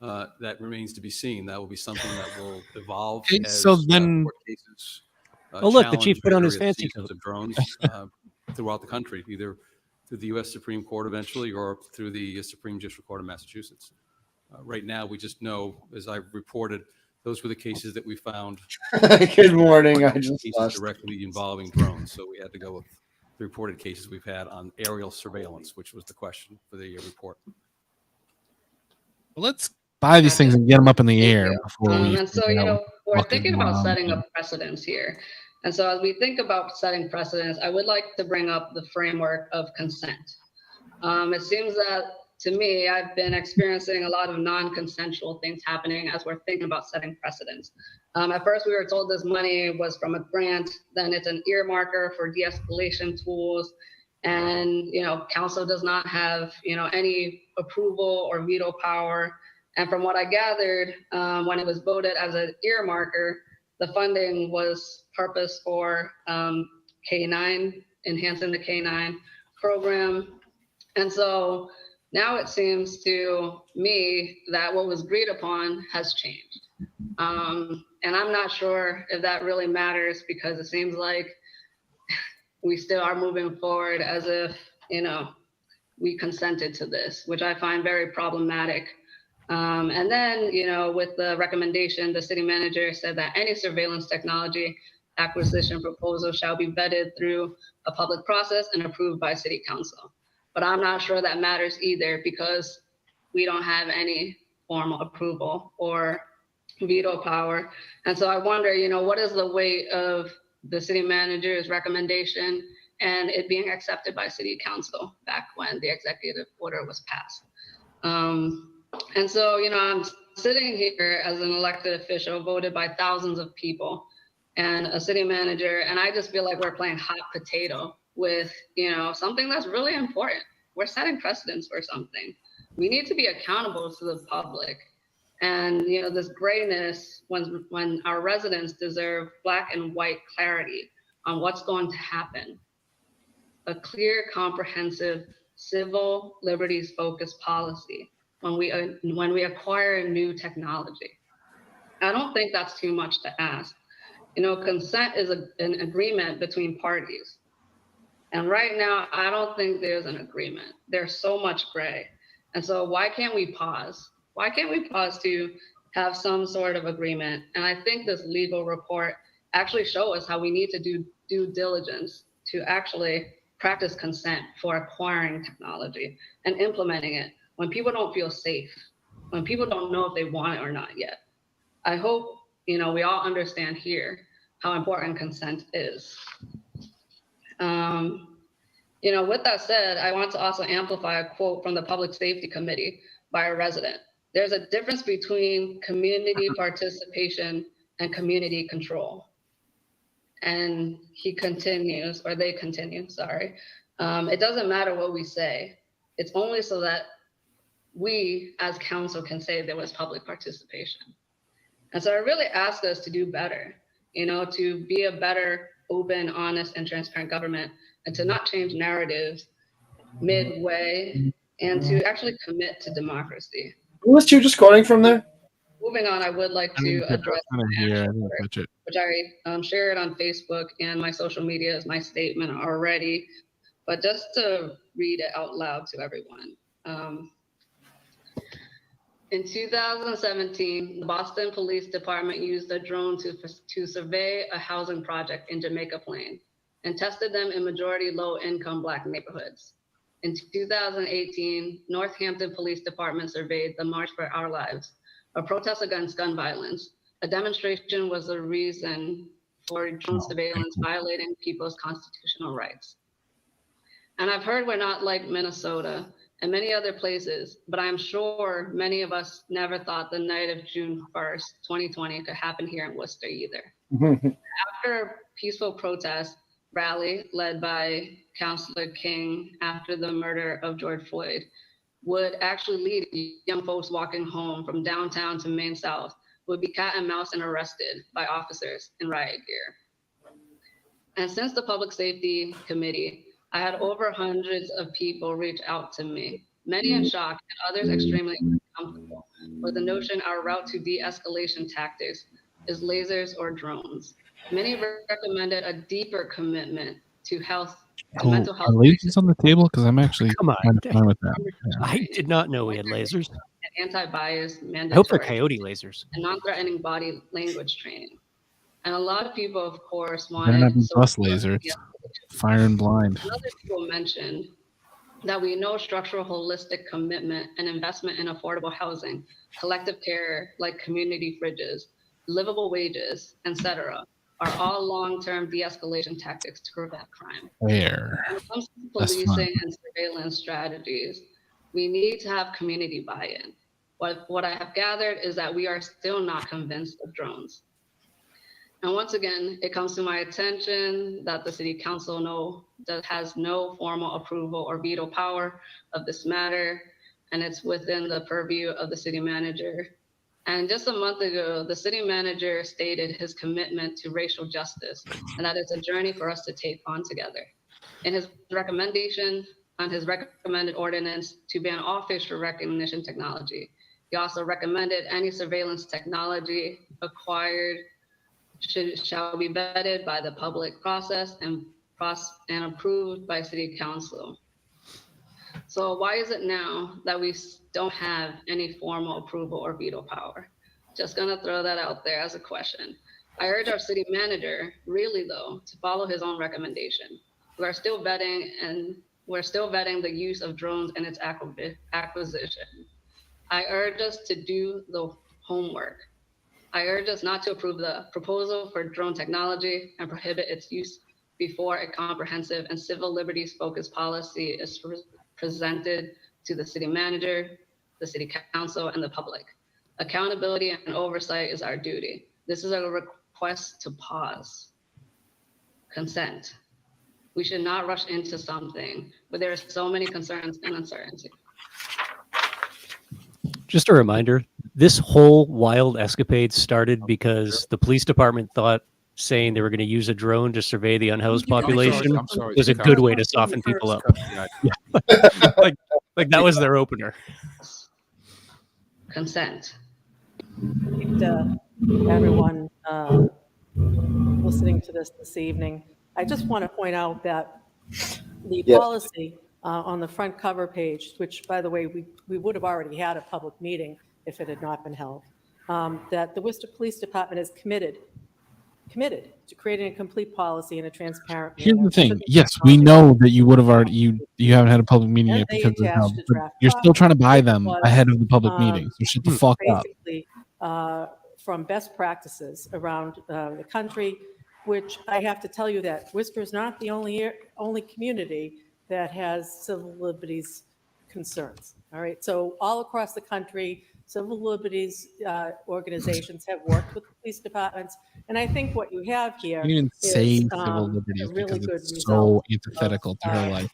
[SPEAKER 19] That remains to be seen. That will be something that will evolve
[SPEAKER 1] Okay,
[SPEAKER 19] as
[SPEAKER 1] so then-
[SPEAKER 19] court cases.
[SPEAKER 3] Oh, look, the chief
[SPEAKER 19] challenge
[SPEAKER 3] put on his
[SPEAKER 19] various
[SPEAKER 3] fancy
[SPEAKER 19] seasons
[SPEAKER 3] coat.
[SPEAKER 19] of drones throughout the country, either through the U.S. Supreme Court eventually or through the Supreme District Court of Massachusetts. Right now, we just know, as I reported, those were the cases that we found.
[SPEAKER 2] Good morning. I just
[SPEAKER 19] cases
[SPEAKER 2] lost.
[SPEAKER 19] directly involving drones, so we had to go with the reported cases we've had on aerial surveillance, which was the question for the report.
[SPEAKER 1] Well, let's buy these things and get them up in the
[SPEAKER 12] Thank
[SPEAKER 1] air
[SPEAKER 12] you.
[SPEAKER 1] before we.
[SPEAKER 12] And so,
[SPEAKER 1] figure out
[SPEAKER 12] we're
[SPEAKER 1] what is
[SPEAKER 12] thinking
[SPEAKER 1] going
[SPEAKER 12] about
[SPEAKER 1] on.
[SPEAKER 12] setting up precedents here. And so as we think about setting precedents, I would like to bring up the framework of consent. It seems that, to me, I've been experiencing a lot of non-consensual things happening as we're thinking about setting precedents. At first, we were told this money was from a grant, then it's an earmarker for de-escalation tools. And, council does not have, any approval or veto power. And from what I gathered, when it was voted as an earmarker, the funding was purpose for K9, enhancing the K9 program. And so now it seems to me that what was agreed upon has changed. And I'm not sure if that really matters, because it seems like we still are moving forward as if, we consented to this, which I find very problematic. And then, with the recommendation, the city manager said that any surveillance technology acquisition proposal shall be vetted through a public process and approved by city council. But I'm not sure that matters either, because we don't have any formal approval or veto power. And so I wonder, what is the weight of the city manager's recommendation and it being accepted by city council back when the executive order was passed? And so, I'm sitting here as an elected official voted by thousands of people and a city manager, and I just feel like we're playing hot potato with, something that's really important. We're setting precedents for something. We need to be accountable to the public. And, this grayness, when our residents deserve black and white clarity on what's going to happen. A clear, comprehensive, civil liberties focused policy when we acquire new technology. I don't think that's too much to ask. Consent is an agreement between parties. And right now, I don't think there's an agreement. There's so much gray. And so why can't we pause? Why can't we pause to have some sort of agreement? And I think this legal report actually shows us how we need to do due diligence to actually practice consent for acquiring technology and implementing it when people don't feel safe, when people don't know if they want it or not yet. I hope, we all understand here how important consent is. With that said, I want to also amplify a quote from the Public Safety Committee by a resident. There's a difference between community participation and community control. And they continue, it doesn't matter what we say. It's only so that we as council can say there was public participation. And so I really ask us to do better, to be a better, open, honest, and transparent government, and to not change narratives midway, and to actually commit to democracy.
[SPEAKER 2] Who was you just quoting from there?
[SPEAKER 12] Moving on, I would like to address which I shared on Facebook and my social media as my statement already, but just to read it out loud to everyone. In 2017, the Boston Police Department used a drone to survey a housing project in Jamaica Plain and tested them in majority low-income Black neighborhoods. In 2018, Northampton Police Department surveyed the March for Our Lives, a protest against gun violence. A demonstration was the reason for drone surveillance violating people's constitutional rights. And I've heard we're not like Minnesota, and many other places, but I'm sure many of us never thought the night of June 1st, 2020 could happen here in Worcester either. After a peaceful protest rally led by Councillor King after the murder of George Floyd would actually lead young folks walking home from downtown to Main South would be cat and mouse and arrested by officers in riot gear. And since the Public Safety Committee, I had over hundreds of people reach out to me, many in shock and others extremely uncomfortable with the notion our route to de-escalation tactics is lasers or drones. Many recommended a deeper commitment to mental
[SPEAKER 1] Are
[SPEAKER 12] health
[SPEAKER 1] lasers on the table? Because I'm actually
[SPEAKER 3] Come on.
[SPEAKER 1] kind of fine with that. Yeah.
[SPEAKER 3] I did not know we had lasers.
[SPEAKER 12] and anti-bias
[SPEAKER 3] I hope they're
[SPEAKER 12] mandatory
[SPEAKER 3] coyote lasers.
[SPEAKER 12] and non-threatening body language training. And a lot of people, of course,
[SPEAKER 1] Better not
[SPEAKER 12] wanted
[SPEAKER 1] be bus lasers. Firing blind.
[SPEAKER 12] and other people mentioned that we know structural holistic commitment and investment in affordable housing, collective care like community fridges, livable wages, etc., are all long-term de-escalation tactics to prevent crime.
[SPEAKER 1] There.
[SPEAKER 12] When it comes to
[SPEAKER 1] That's fun.
[SPEAKER 12] policing and surveillance strategies, we need to have community buy-in. What I have gathered is that we are still not convinced of drones. And once again, it comes to my attention that the City Council has no formal approval or veto power of this matter, and it's within the purview of the City Manager. And just a month ago, the City Manager stated his commitment to racial justice, and that it's a journey for us to take on together. In his recommendation on his recommended ordinance to ban all facial recognition technology, he also recommended any surveillance technology acquired shall be vetted by the public process and approved by City Council. So why is it now that we don't have any formal approval or veto power? Just gonna throw that out there as a question. I urge our city manager, really though, to follow his own recommendation. We're still vetting the use of drones and its acquisition. I urge us to do the homework. I urge us not to approve the proposal for drone technology and prohibit its use before a comprehensive and civil liberties focused policy is presented to the city manager, the city council, and the public. Accountability and oversight is our duty. This is a request to pause. Consent. We should not rush into something where there are so many concerns and uncertainty.
[SPEAKER 3] Just a reminder, this whole wild escapade started because the police department thought saying they were going to use a drone to survey the unhoused population
[SPEAKER 6] I'm sorry.
[SPEAKER 3] was a good way to soften people up. Yeah. like that was their opener.
[SPEAKER 12] Consent.
[SPEAKER 5] Everyone listening to this evening, I just want to point out that the policy on the front cover page, which, by the way, we would have already had a public meeting if it had not been held, that the Worcester Police Department is committed to creating a complete policy in a transparent manner.
[SPEAKER 1] Here's the thing. Yes, we know that you would have already you haven't had a public meeting yet because of how, but you're still trying to buy them ahead of the public meeting. So shut the fuck up.
[SPEAKER 5] Basically, from best practices around the country, which I have to tell you that Worcester is not the only community that has civil liberties concerns. All right, so all across the country, civil liberties organizations have worked with the police departments, and I think what you have here
[SPEAKER 1] You didn't say
[SPEAKER 5] is
[SPEAKER 1] civil liberties
[SPEAKER 5] a really
[SPEAKER 1] because
[SPEAKER 5] good
[SPEAKER 1] it's
[SPEAKER 5] result
[SPEAKER 1] so antithetical to her life.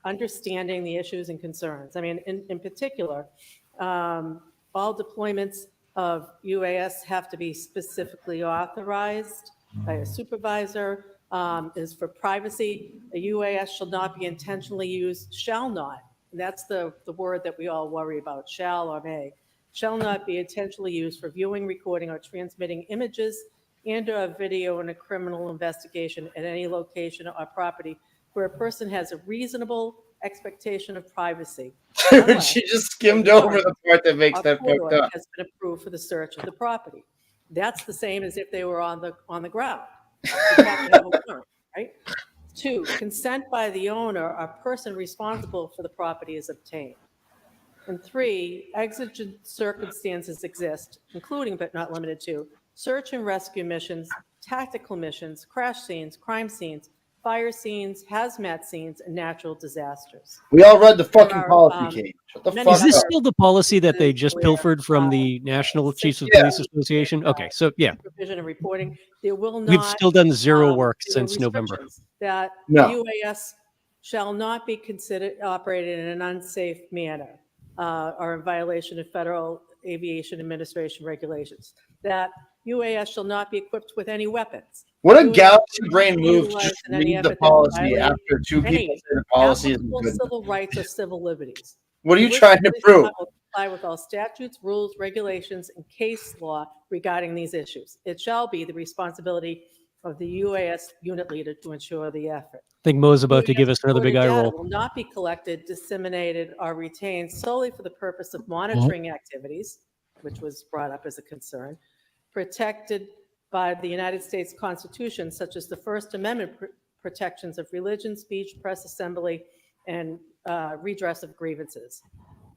[SPEAKER 5] understanding the issues and concerns. I mean, in particular, all deployments of UAS have to be specifically authorized by a supervisor. Is for privacy. A UAS shall not be intentionally used, shall not. That's the word that we all worry about, shall or may. Shall not be intentionally used for viewing, recording, or transmitting images and/or video in a criminal investigation at any location or property where a person has a reasonable expectation of privacy.
[SPEAKER 2] She just skimmed over the part that makes that fucked up.
[SPEAKER 5] Has been approved for the search of the property. That's the same as if they were on the ground. You have to have a warrant, right? 2, consent by the owner or person responsible for the property is obtained. And 3, exigent circumstances exist, including but not limited to search and rescue missions, tactical missions, crash scenes, crime scenes, fire scenes, hazmat scenes, and natural disasters.
[SPEAKER 2] We all read the
[SPEAKER 5] There
[SPEAKER 2] fucking
[SPEAKER 5] are,
[SPEAKER 2] policy, Kate. Shut the
[SPEAKER 5] many
[SPEAKER 2] fuck
[SPEAKER 3] Is this
[SPEAKER 2] up.
[SPEAKER 3] still the policy that they just
[SPEAKER 5] where,
[SPEAKER 3] pilfered from the National Chiefs of
[SPEAKER 2] Yeah.
[SPEAKER 3] Police Association? Okay, so yeah,
[SPEAKER 5] supervision and reporting. There will not.
[SPEAKER 3] we've still done zero work
[SPEAKER 5] there were
[SPEAKER 3] since November.
[SPEAKER 5] restrictions That
[SPEAKER 2] No.
[SPEAKER 5] the UAS shall not be considered operated in an unsafe manner or in violation of Federal Aviation Administration regulations. That UAS shall not be equipped with any weapons.
[SPEAKER 2] What a
[SPEAKER 5] UAS
[SPEAKER 2] galaxy
[SPEAKER 5] will
[SPEAKER 2] brain
[SPEAKER 5] not be
[SPEAKER 2] move to
[SPEAKER 5] utilized
[SPEAKER 2] just
[SPEAKER 5] in any
[SPEAKER 2] read the
[SPEAKER 5] effort that
[SPEAKER 2] policy
[SPEAKER 5] violate
[SPEAKER 2] after two people
[SPEAKER 5] any
[SPEAKER 2] say the policy isn't
[SPEAKER 5] applicable
[SPEAKER 2] good.
[SPEAKER 5] civil rights or civil liberties.
[SPEAKER 2] What are you
[SPEAKER 5] The
[SPEAKER 2] trying to
[SPEAKER 5] Police
[SPEAKER 2] prove?
[SPEAKER 5] Department will comply with all statutes, rules, regulations, and case law regarding these issues. It shall be the responsibility of the UAS unit leader to ensure the effort.
[SPEAKER 3] I think Mo's about to give us another big eye
[SPEAKER 5] Recorded data
[SPEAKER 3] roll.
[SPEAKER 5] will not be collected, disseminated, or retained solely for the purpose of monitoring activities, which was brought up as a concern, protected by the United States Constitution, such as the First Amendment protections of religion, speech, press, assembly, and redress of grievances.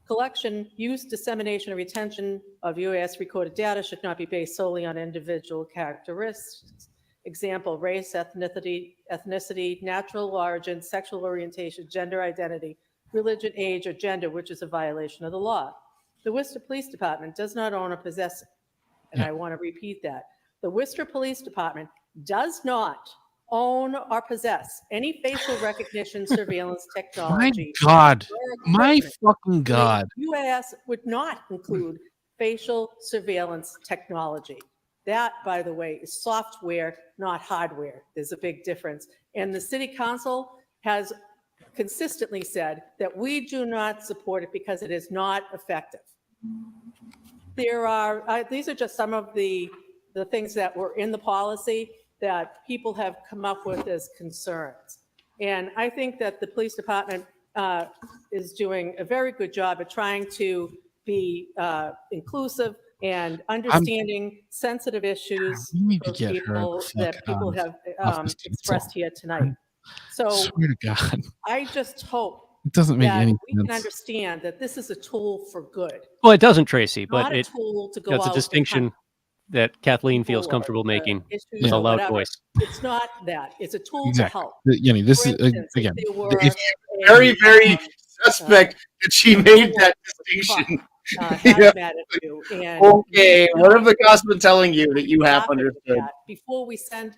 [SPEAKER 5] Collection, use, dissemination, or retention of UAS recorded data should not be based solely on individual characteristics. Example, race, ethnicity, natural origin, sexual orientation, gender identity, religion, age, or gender, which is a violation of the law. The Worcester Police Department does not own or possess, and I want to repeat that, the Worcester Police Department does not own or possess any facial recognition surveillance
[SPEAKER 1] My
[SPEAKER 5] technology.
[SPEAKER 1] God.
[SPEAKER 5] or
[SPEAKER 1] My
[SPEAKER 5] equipment.
[SPEAKER 1] fucking God.
[SPEAKER 5] The UAS would not include facial surveillance technology. That, by the way, is software, not hardware. There's a big difference. And the city council has consistently said that we do not support it because it is not effective. There are, these are just some of the things that were in the policy that people have come up with as concerns. And I think that the police department is doing a very good job at trying to be inclusive and understanding sensitive issues
[SPEAKER 1] We need to
[SPEAKER 5] for
[SPEAKER 1] get her
[SPEAKER 5] people
[SPEAKER 1] the fuck
[SPEAKER 5] that people
[SPEAKER 1] out
[SPEAKER 5] have
[SPEAKER 1] of this
[SPEAKER 5] expressed here tonight. So
[SPEAKER 1] swear to God.
[SPEAKER 5] I just hope
[SPEAKER 1] It doesn't make
[SPEAKER 5] that
[SPEAKER 1] any
[SPEAKER 5] we can
[SPEAKER 1] sense.
[SPEAKER 5] understand that this is a tool for good.
[SPEAKER 3] Well, it doesn't, Tracy, but
[SPEAKER 5] Not a
[SPEAKER 3] it,
[SPEAKER 5] tool to
[SPEAKER 3] you
[SPEAKER 5] go
[SPEAKER 3] know, it's a
[SPEAKER 5] out and
[SPEAKER 3] distinction
[SPEAKER 5] hunt
[SPEAKER 3] that Kathleen feels
[SPEAKER 5] people or,
[SPEAKER 3] comfortable making
[SPEAKER 5] issues
[SPEAKER 3] with a
[SPEAKER 5] or
[SPEAKER 3] loud
[SPEAKER 5] whatever.
[SPEAKER 3] voice.
[SPEAKER 5] It's not that. It's a tool to
[SPEAKER 1] Exactly.
[SPEAKER 5] help.
[SPEAKER 1] Yenny, this
[SPEAKER 5] For
[SPEAKER 1] is
[SPEAKER 5] instance,
[SPEAKER 1] again.
[SPEAKER 5] if there were
[SPEAKER 1] If
[SPEAKER 2] Very, very suspect that she made that distinction.
[SPEAKER 5] hazmat issue, and
[SPEAKER 2] Okay, what have the cops been telling you that you have
[SPEAKER 5] laughing at
[SPEAKER 2] understood?
[SPEAKER 5] that, before we send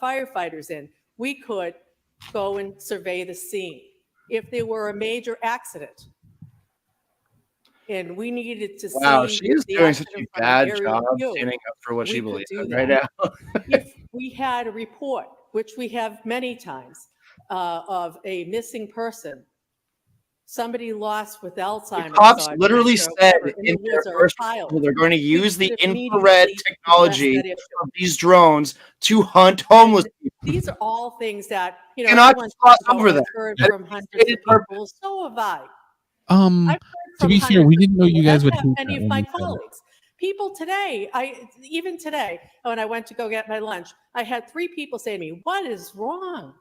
[SPEAKER 5] firefighters in, we could go and survey the scene. If there were a major accident and we needed to
[SPEAKER 2] Wow,
[SPEAKER 5] see
[SPEAKER 2] she is
[SPEAKER 5] the
[SPEAKER 2] doing such
[SPEAKER 5] accident
[SPEAKER 2] a
[SPEAKER 5] from an
[SPEAKER 2] bad
[SPEAKER 5] aerial
[SPEAKER 2] job
[SPEAKER 5] view,
[SPEAKER 2] standing up for what she
[SPEAKER 5] we could
[SPEAKER 2] believes
[SPEAKER 5] do
[SPEAKER 2] in right
[SPEAKER 5] that.
[SPEAKER 2] now.
[SPEAKER 5] If we had a report, which we have many times, of a missing person, somebody lost with Alzheimer's.
[SPEAKER 2] Cops
[SPEAKER 5] or
[SPEAKER 2] literally
[SPEAKER 5] dementia or
[SPEAKER 2] said
[SPEAKER 5] whatever,
[SPEAKER 2] in
[SPEAKER 5] the
[SPEAKER 2] their
[SPEAKER 5] woods or a
[SPEAKER 2] first
[SPEAKER 5] child,
[SPEAKER 2] article they're going to
[SPEAKER 5] we
[SPEAKER 2] use the
[SPEAKER 5] could
[SPEAKER 2] infrared
[SPEAKER 5] immediately
[SPEAKER 2] technology
[SPEAKER 5] address that issue.
[SPEAKER 2] of these drones to hunt homeless people.
[SPEAKER 5] These are all things that, you know,
[SPEAKER 2] Cannot
[SPEAKER 5] everyone
[SPEAKER 2] cross
[SPEAKER 5] talks about,
[SPEAKER 2] over
[SPEAKER 5] "Oh,
[SPEAKER 2] that.
[SPEAKER 5] I've heard
[SPEAKER 2] That
[SPEAKER 5] from
[SPEAKER 2] is
[SPEAKER 5] hundreds
[SPEAKER 2] stated
[SPEAKER 5] of people. So have I.
[SPEAKER 1] To
[SPEAKER 5] From
[SPEAKER 1] be fair, we didn't know you guys
[SPEAKER 5] as
[SPEAKER 1] would
[SPEAKER 5] have
[SPEAKER 1] hate
[SPEAKER 5] many
[SPEAKER 1] that
[SPEAKER 5] of
[SPEAKER 1] when
[SPEAKER 5] my
[SPEAKER 1] we said it.
[SPEAKER 5] colleagues. People today, even today, when I went to go get my lunch, I had 3 people say to me, "What is wrong?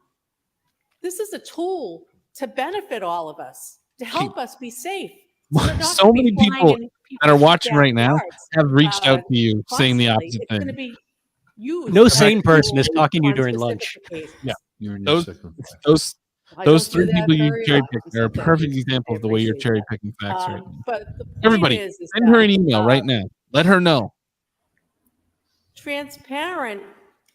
[SPEAKER 5] This is a tool to benefit all of us, to help us be safe."
[SPEAKER 1] So many people that are watching right now have reached out to you saying the opposite
[SPEAKER 5] It's going to
[SPEAKER 1] thing.
[SPEAKER 5] be used.
[SPEAKER 3] No
[SPEAKER 5] as a
[SPEAKER 3] sane person is
[SPEAKER 5] tool
[SPEAKER 3] talking to you
[SPEAKER 5] on
[SPEAKER 3] during
[SPEAKER 5] specific
[SPEAKER 3] lunch.
[SPEAKER 5] occasions.
[SPEAKER 1] Yeah,
[SPEAKER 6] You're in your
[SPEAKER 1] those
[SPEAKER 6] second.
[SPEAKER 5] I
[SPEAKER 1] those
[SPEAKER 5] don't do
[SPEAKER 1] 3
[SPEAKER 5] that
[SPEAKER 1] people you
[SPEAKER 5] very
[SPEAKER 1] cherry
[SPEAKER 5] often,
[SPEAKER 1] picked are a
[SPEAKER 5] so thank
[SPEAKER 1] perfect
[SPEAKER 5] you.
[SPEAKER 1] example
[SPEAKER 5] I
[SPEAKER 1] of the way you're
[SPEAKER 5] appreciate
[SPEAKER 1] cherry
[SPEAKER 5] that.
[SPEAKER 1] picking facts right now.
[SPEAKER 5] But the point
[SPEAKER 1] Everybody,
[SPEAKER 5] is
[SPEAKER 1] send her
[SPEAKER 5] that,
[SPEAKER 1] an email right now. Let her know.
[SPEAKER 5] transparent.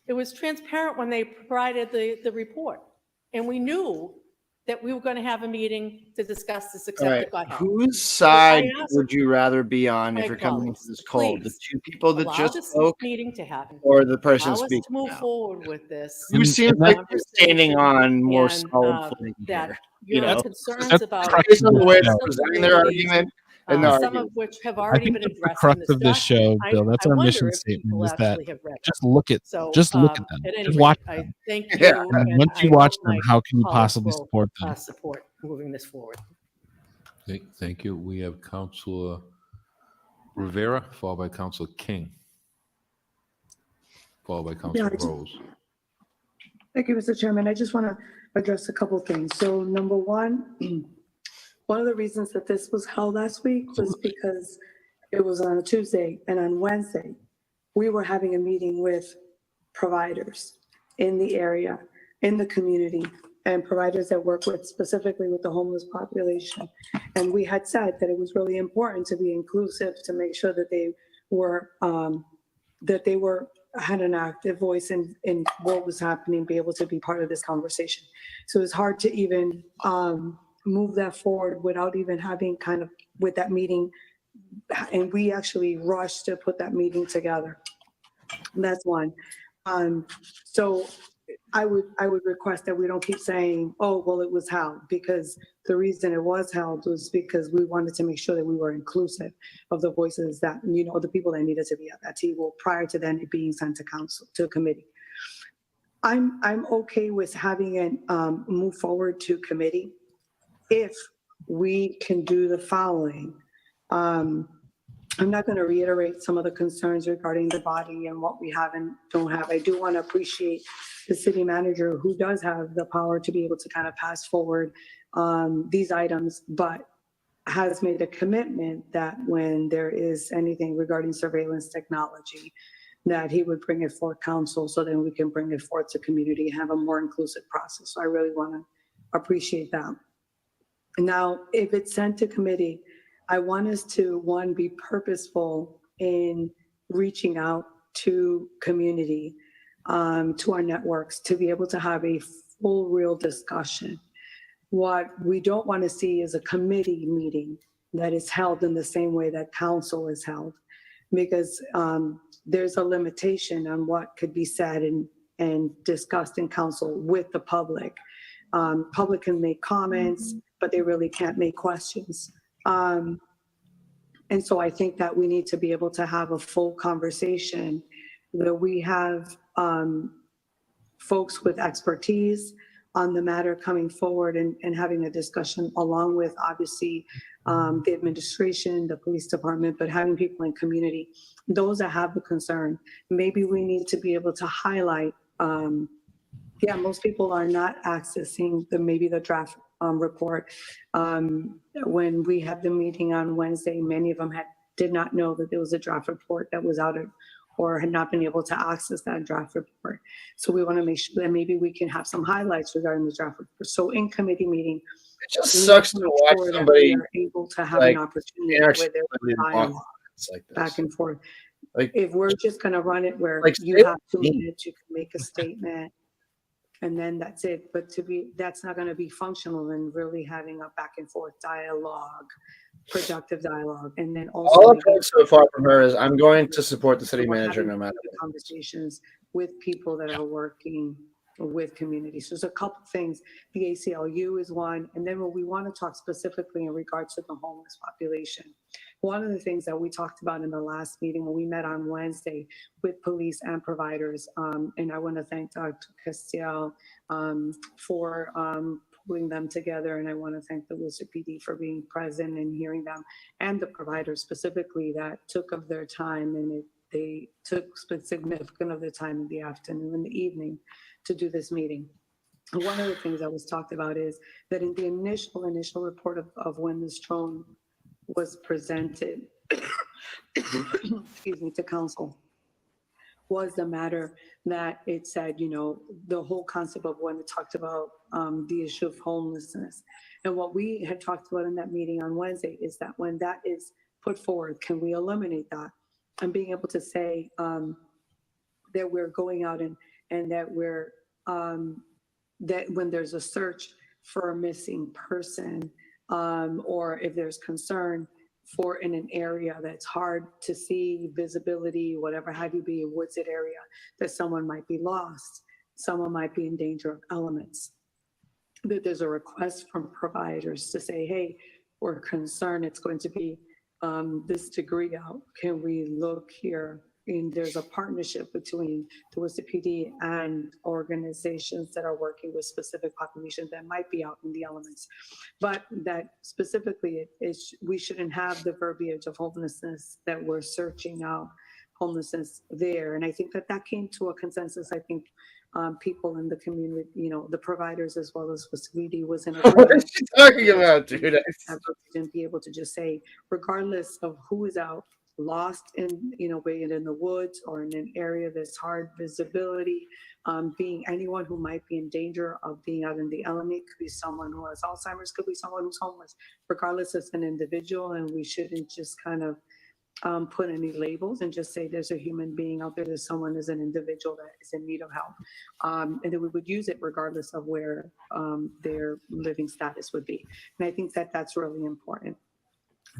[SPEAKER 5] It was transparent when they provided the report, and we knew that we were going to have a meeting to discuss this,
[SPEAKER 2] All
[SPEAKER 5] except
[SPEAKER 2] right,
[SPEAKER 5] it got held.
[SPEAKER 2] whose
[SPEAKER 5] So
[SPEAKER 2] side
[SPEAKER 5] I asked
[SPEAKER 2] would you rather be on if
[SPEAKER 5] my
[SPEAKER 2] you're coming into
[SPEAKER 5] colleagues,
[SPEAKER 2] this cold? The
[SPEAKER 5] please
[SPEAKER 2] 2 people that
[SPEAKER 5] allow
[SPEAKER 2] just
[SPEAKER 5] this
[SPEAKER 2] spoke,
[SPEAKER 5] meeting to happen.
[SPEAKER 2] or the person
[SPEAKER 5] Allow us
[SPEAKER 2] speaking
[SPEAKER 5] to move
[SPEAKER 2] now?
[SPEAKER 5] forward with this.
[SPEAKER 2] Who seems like they're standing
[SPEAKER 5] conversation,
[SPEAKER 2] on more
[SPEAKER 5] and,
[SPEAKER 2] solid footing
[SPEAKER 5] that
[SPEAKER 2] here? You
[SPEAKER 5] your
[SPEAKER 2] know,
[SPEAKER 5] concerns
[SPEAKER 1] That's
[SPEAKER 5] about
[SPEAKER 1] the crux
[SPEAKER 2] based
[SPEAKER 1] of
[SPEAKER 2] on the
[SPEAKER 1] this
[SPEAKER 2] way
[SPEAKER 1] show.
[SPEAKER 2] they're
[SPEAKER 5] civil
[SPEAKER 2] presenting their
[SPEAKER 5] liberties,
[SPEAKER 2] argument and their
[SPEAKER 5] some
[SPEAKER 2] argument.
[SPEAKER 5] of which have
[SPEAKER 1] I
[SPEAKER 5] already
[SPEAKER 1] think
[SPEAKER 5] been
[SPEAKER 1] that's the
[SPEAKER 5] addressed in
[SPEAKER 1] crux
[SPEAKER 5] this
[SPEAKER 1] of this show,
[SPEAKER 5] document.
[SPEAKER 1] Bill. That's
[SPEAKER 5] I
[SPEAKER 1] our
[SPEAKER 5] wonder
[SPEAKER 1] mission
[SPEAKER 5] if
[SPEAKER 1] statement
[SPEAKER 5] people
[SPEAKER 1] is that
[SPEAKER 5] actually have read
[SPEAKER 1] just
[SPEAKER 5] them.
[SPEAKER 1] look at
[SPEAKER 5] So,
[SPEAKER 1] just look at them.
[SPEAKER 5] at any
[SPEAKER 1] Just
[SPEAKER 5] rate,
[SPEAKER 1] watch
[SPEAKER 5] I
[SPEAKER 1] them.
[SPEAKER 5] thank you.
[SPEAKER 2] Yeah.
[SPEAKER 1] And then
[SPEAKER 5] and
[SPEAKER 1] once you
[SPEAKER 5] I
[SPEAKER 1] watch
[SPEAKER 5] hope
[SPEAKER 1] them,
[SPEAKER 5] my
[SPEAKER 1] how can you
[SPEAKER 5] colleagues
[SPEAKER 1] possibly
[SPEAKER 5] will,
[SPEAKER 1] support them?
[SPEAKER 5] support moving this forward.
[SPEAKER 6] Thank you. We have Councilor Rivera, followed by Councilor King, followed by Councilor Rose.
[SPEAKER 22] Thank you, Mr. Chairman. I just want to address a couple of things. So number one of the reasons that this was held last week was because it was on a Tuesday, and on Wednesday, we were having a meeting with providers in the area in the community and providers that work with specifically with the homeless population. And we had said that it was really important to be inclusive, to make sure that they were had an active voice in what was happening, be able to be part of this conversation. So it's hard to even move that forward without even having kind of with that meeting. And we actually rushed to put that meeting together. That's one. So I would request that we don't keep saying, oh, well, it was held, because the reason it was held was because we wanted to make sure that we were inclusive of the voices that, the people that needed to be at that table prior to then it being sent to council, to committee. I'm okay with having it move forward to committee if we can do the following. I'm not going to reiterate some of the concerns regarding the body and what we have and don't have. I do want to appreciate the city manager, who does have the power to be able to kind of pass forward these items, but has made a commitment that when there is anything regarding surveillance technology, that he would bring it forth council, so then we can bring it forth to community and have a more inclusive process. So I really want to appreciate that. Now, if it's sent to committee, I want us to, one, be purposeful in reaching out to community, to our networks, to be able to have a full, real discussion. What we don't want to see is a committee meeting that is held in the same way that council is held, because there's a limitation on what could be said and discussed in council with the public. Public can make comments, but they really can't make questions. And so I think that we need to be able to have a full conversation, that we have folks with expertise on the matter coming forward and having a discussion, along with obviously the administration, the police department, but having people in community, those that have the concern. Maybe we need to be able to highlight, most people are not accessing maybe the draft report. When we had the meeting on Wednesday, many of them did not know that there was a draft report that was out or had not been able to access that draft report. So we want to make sure that maybe we can have some highlights regarding the draft report. So in committee meeting,
[SPEAKER 2] it just sucks to watch somebody
[SPEAKER 22] are able to have an opportunity where there's dialogue
[SPEAKER 2] like this.
[SPEAKER 22] back and forth.
[SPEAKER 2] Like,
[SPEAKER 22] if we're just going to run it where
[SPEAKER 2] like,
[SPEAKER 22] you have 2 minutes, you can make a statement, and then that's it. But that's not going to be functional in really having a back and forth dialogue, productive dialogue. And then also
[SPEAKER 2] all I've heard so far from her is, I'm going to support the city manager no matter what.
[SPEAKER 22] Conversations with people that are working with communities. So there's a couple things. The ACLU is one. And then when we want to talk specifically in regards to the homeless population, one of the things that we talked about in the last meeting when we met on Wednesday with police and providers, and I want to thank Dr. Castiel for pulling them together, and I want to thank the Worcester PD for being present and hearing them, and the providers specifically that took of their time, and they took significant of their time in the afternoon and the evening to do this meeting. And one of the things that was talked about is that in the initial report of when this drone was presented excuse me, to council, was the matter that it said, the whole concept of when it talked about the issue of homelessness. And what we had talked about in that meeting on Wednesday is that when that is put forward, can we eliminate that? And being able to say that we're going out and that we're, that when there's a search for a missing person, or if there's concern for in an area that's hard to see, visibility, whatever have you, be a wooded area, that someone might be lost, someone might be in danger of elements, that there's a request from providers to say, hey, we're concerned it's going to be this degree out. Can we look here? And there's a partnership between the Worcester PD and organizations that are working with specific populations that might be out in the elements. But that specifically, we shouldn't have the verbiage of homelessness, that we're searching out homelessness there. And I think that came to a consensus. I think people in the community, the providers as well as Worcester PD was in agreement.
[SPEAKER 2] What is she talking about, dude?
[SPEAKER 22] Didn't be able to just say, regardless of who is out, lost in, being in the woods or in an area that's hard visibility, being anyone who might be in danger of being out in the element. Could be someone who has Alzheimer's, could be someone who's homeless, regardless as an individual. And we shouldn't just kind of put any labels and just say there's a human being out there, there's someone as an individual that is in need of help. And then we would use it regardless of where their living status would be. And I think that that's really important.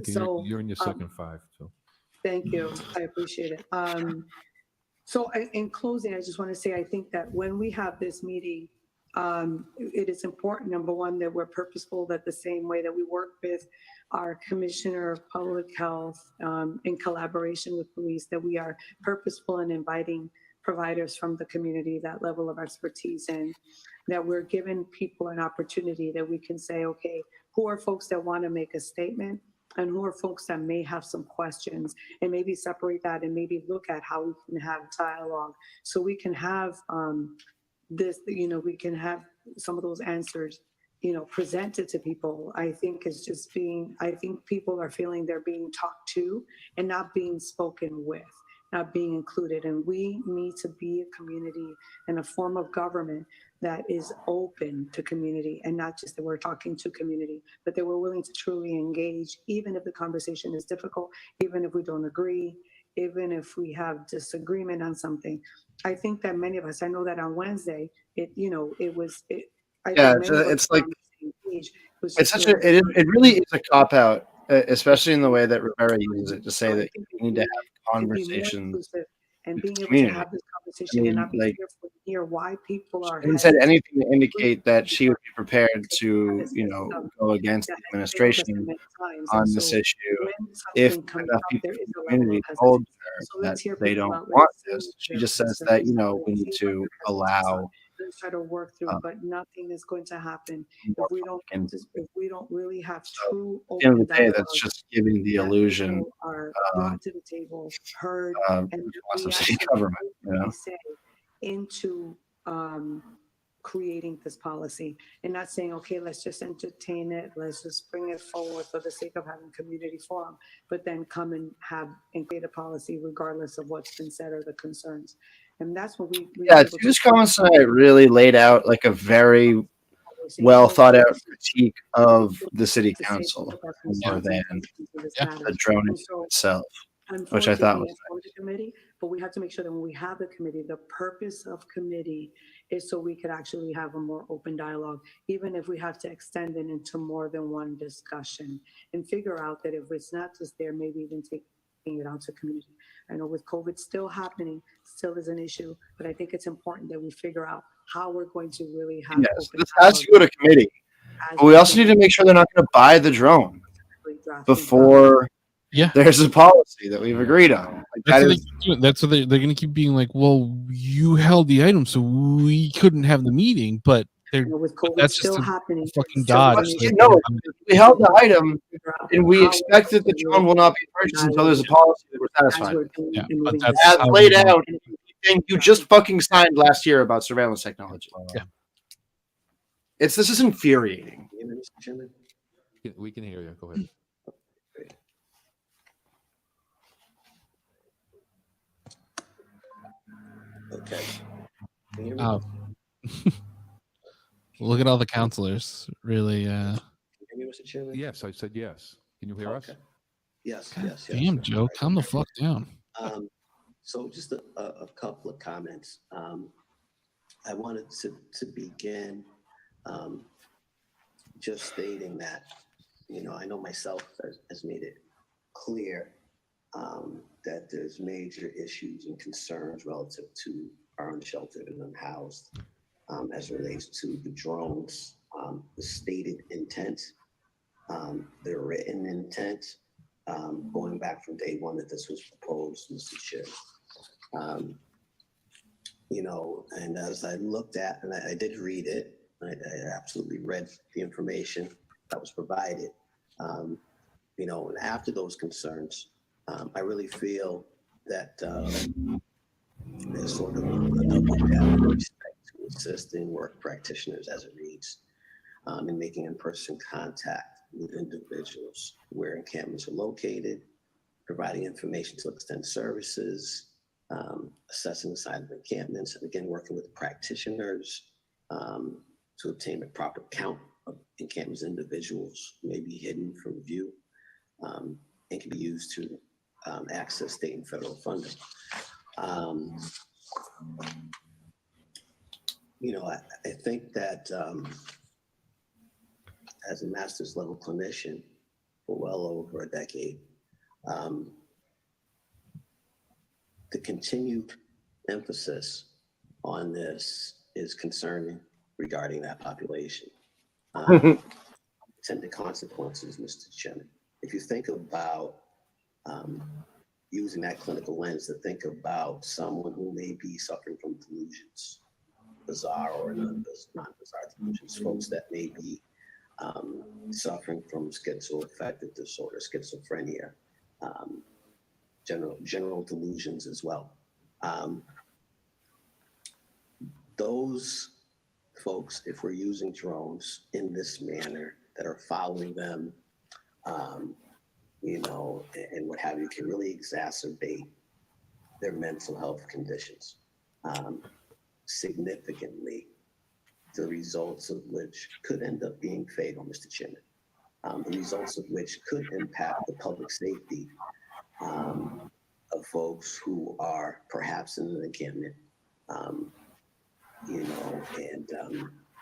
[SPEAKER 6] Okay,
[SPEAKER 22] So
[SPEAKER 6] you're in your second 5. So
[SPEAKER 22] thank you. I appreciate it. So in closing, I just want to say, I think that when we have this meeting, it is important, number one, that we're purposeful, that the same way that we work with our Commissioner of Public Health in collaboration with police, that we are purposeful in inviting providers from the community, that level of expertise, and that we're giving people an opportunity that we can say, okay, who are folks that want to make a statement? And who are folks that may have some questions, and maybe separate that and maybe look at how we can have dialogue so we can have we can have some of those answers, presented to people. I think I think people are feeling they're being talked to and not being spoken with, not being included. And we need to be a community and a form of government that is open to community, and not just that we're talking to community, but that we're willing to truly engage, even if the conversation is difficult, even if we don't agree, even if we have disagreement on something. I think that many of us, I know that on Wednesday, it
[SPEAKER 2] really is a cop out, especially in the way that Rivera uses it to say that you need to have conversations
[SPEAKER 22] and being able
[SPEAKER 2] community.
[SPEAKER 22] to have this conversation and not be fearful to hear why people are.
[SPEAKER 2] She hasn't said anything to indicate that she would be prepared to, go against the administration on this issue if enough people in the community told her that they don't want this. She just says that, we need to allow.
[SPEAKER 22] Let's try to work through, but nothing is going to happen if we don't really have true
[SPEAKER 2] At the end
[SPEAKER 22] open
[SPEAKER 2] of the day,
[SPEAKER 22] dialogue.
[SPEAKER 2] that's just giving the illusion
[SPEAKER 22] Are brought to the table, heard, and we
[SPEAKER 2] city
[SPEAKER 22] actually
[SPEAKER 2] government,
[SPEAKER 22] say into creating this policy, and not saying, okay, let's just entertain it, let's just bring it forward for the sake of having community forum, but then come and create a policy regardless of what's been said or the concerns. And that's what we
[SPEAKER 2] Tuesday's comments tonight really laid out like a very well thought out critique of the city council more than the drone itself, which I thought was
[SPEAKER 22] nice. Committee, but we have to make sure that when we have a committee, the purpose of committee is so we could actually have a more open dialogue, even if we have to extend it into more than one discussion, and figure out that if it's not just there, maybe even taking it out to community. I know with COVID still happening, still is an issue, but I think it's important that we figure out how we're going to really have.
[SPEAKER 2] Yes, this has to go to committee, but we also need to make sure they're not going to buy the drone before there's a policy that we've agreed on.
[SPEAKER 1] That's what they're going to keep being like, well, you held the item, so we couldn't have the meeting, but that's just a fucking dodge.
[SPEAKER 2] We held the item, and we expect that the drone will not be purchased until there's a policy that we're satisfied with.
[SPEAKER 1] Yeah, but that's
[SPEAKER 2] as laid out, and you just fucking signed last year about surveillance technology.
[SPEAKER 1] Yeah,
[SPEAKER 2] this is infuriating.
[SPEAKER 6] We can hear you. Go ahead.
[SPEAKER 7] Okay.
[SPEAKER 1] Look at all the counselors. Really.
[SPEAKER 6] Yes, I said yes. Can you hear us?
[SPEAKER 7] Yes.
[SPEAKER 1] Damn, Joe, calm the fuck down.
[SPEAKER 7] So just a couple of comments. I wanted to begin just stating that, I know myself has made it clear that there's major issues and concerns relative to our unsheltered and unhoused as it relates to the drones, the stated intent, the written intent, going back from day one that this was proposed, Mr. Chair. And as I looked at, and I did read it, I absolutely read the information that was provided, and after those concerns, I really feel that there's sort of a double gap with respect to assisting work practitioners as it reads, in making in-person contact with individuals where encampments are located, providing information to extend services, assessing the size of encampments, and again, working with practitioners to obtain a proper count of encampments individuals may be hidden from view and can be used to access state and federal funding. I think that as a master's level clinician for well over a decade, the continued emphasis on this is concerning regarding that population. Intended consequences, Mr. Chairman. If you think about using that clinical lens to think about someone who may be suffering from delusions, bizarre or non-bizarre delusions, folks that may be suffering from schizoaffective disorder, schizophrenia, general delusions as well. Those folks, if we're using drones in this manner that are following them, and what have you, can really exacerbate their mental health conditions significantly, the results of which could end up being fatal, Mr. Chairman. The results of which could impact the public safety of folks who are perhaps in an encampment, and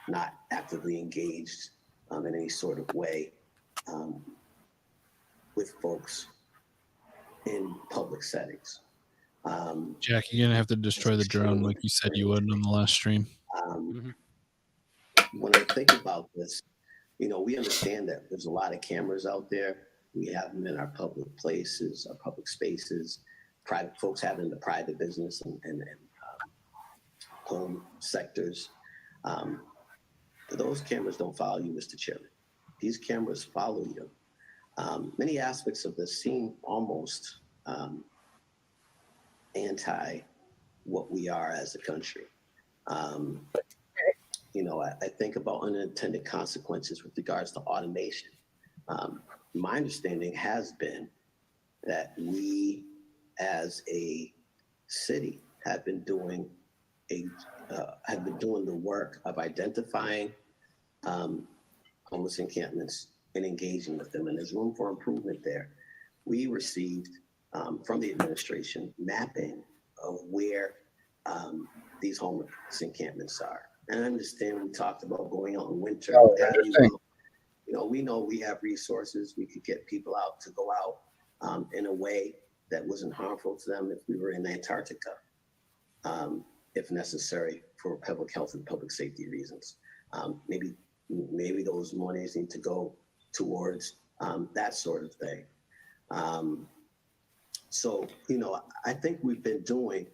[SPEAKER 7] not actively engaged in any sort of way with folks in public settings.
[SPEAKER 1] Jack, you're gonna have to destroy the drone like you said you would on the last stream.
[SPEAKER 7] When I think about this, we understand that there's a lot of cameras out there. We have them in our public places, our public spaces. Private folks have them in the private business and home sectors. But those cameras don't follow you, Mr. Chairman. These cameras follow you. Many aspects of this seem almost anti what we are as a country. I think about unintended consequences with regards to automation. My understanding has been that we as a city have been doing the work of identifying homeless encampments and engaging with them, and there's room for improvement there. We received from the administration mapping of where these homeless encampments are. And I understand we talked about going out in winter. We know we have resources. We could get people out to go out in a way that wasn't harmful to them if we were in Antarctica, if necessary, for public health and public safety reasons. Maybe those monies need to go towards that sort of thing. I think we've been doing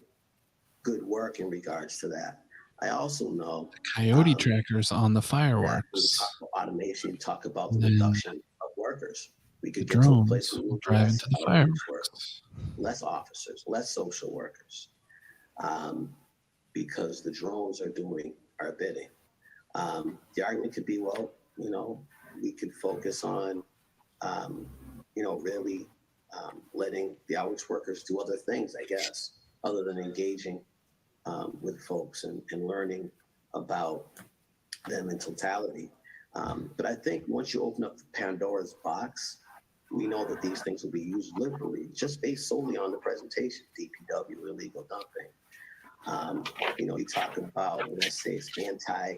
[SPEAKER 7] good work in regards to that. I also know
[SPEAKER 1] Coyote trackers on the fireworks.
[SPEAKER 7] When we talk about automation, talk about the reduction of workers. We could get to a place where we
[SPEAKER 1] drive into the fireworks.
[SPEAKER 7] Less officers, less social workers, because the drones are doing our bidding. The argument could be, we could focus on, really letting the outreach workers do other things, I guess, other than engaging with folks and learning about them in totality. But I think once you open up the Pandora's box, we know that these things will be used liberally, just based solely on the presentation, DPW, illegal dumping. You talk about, when I say it's anti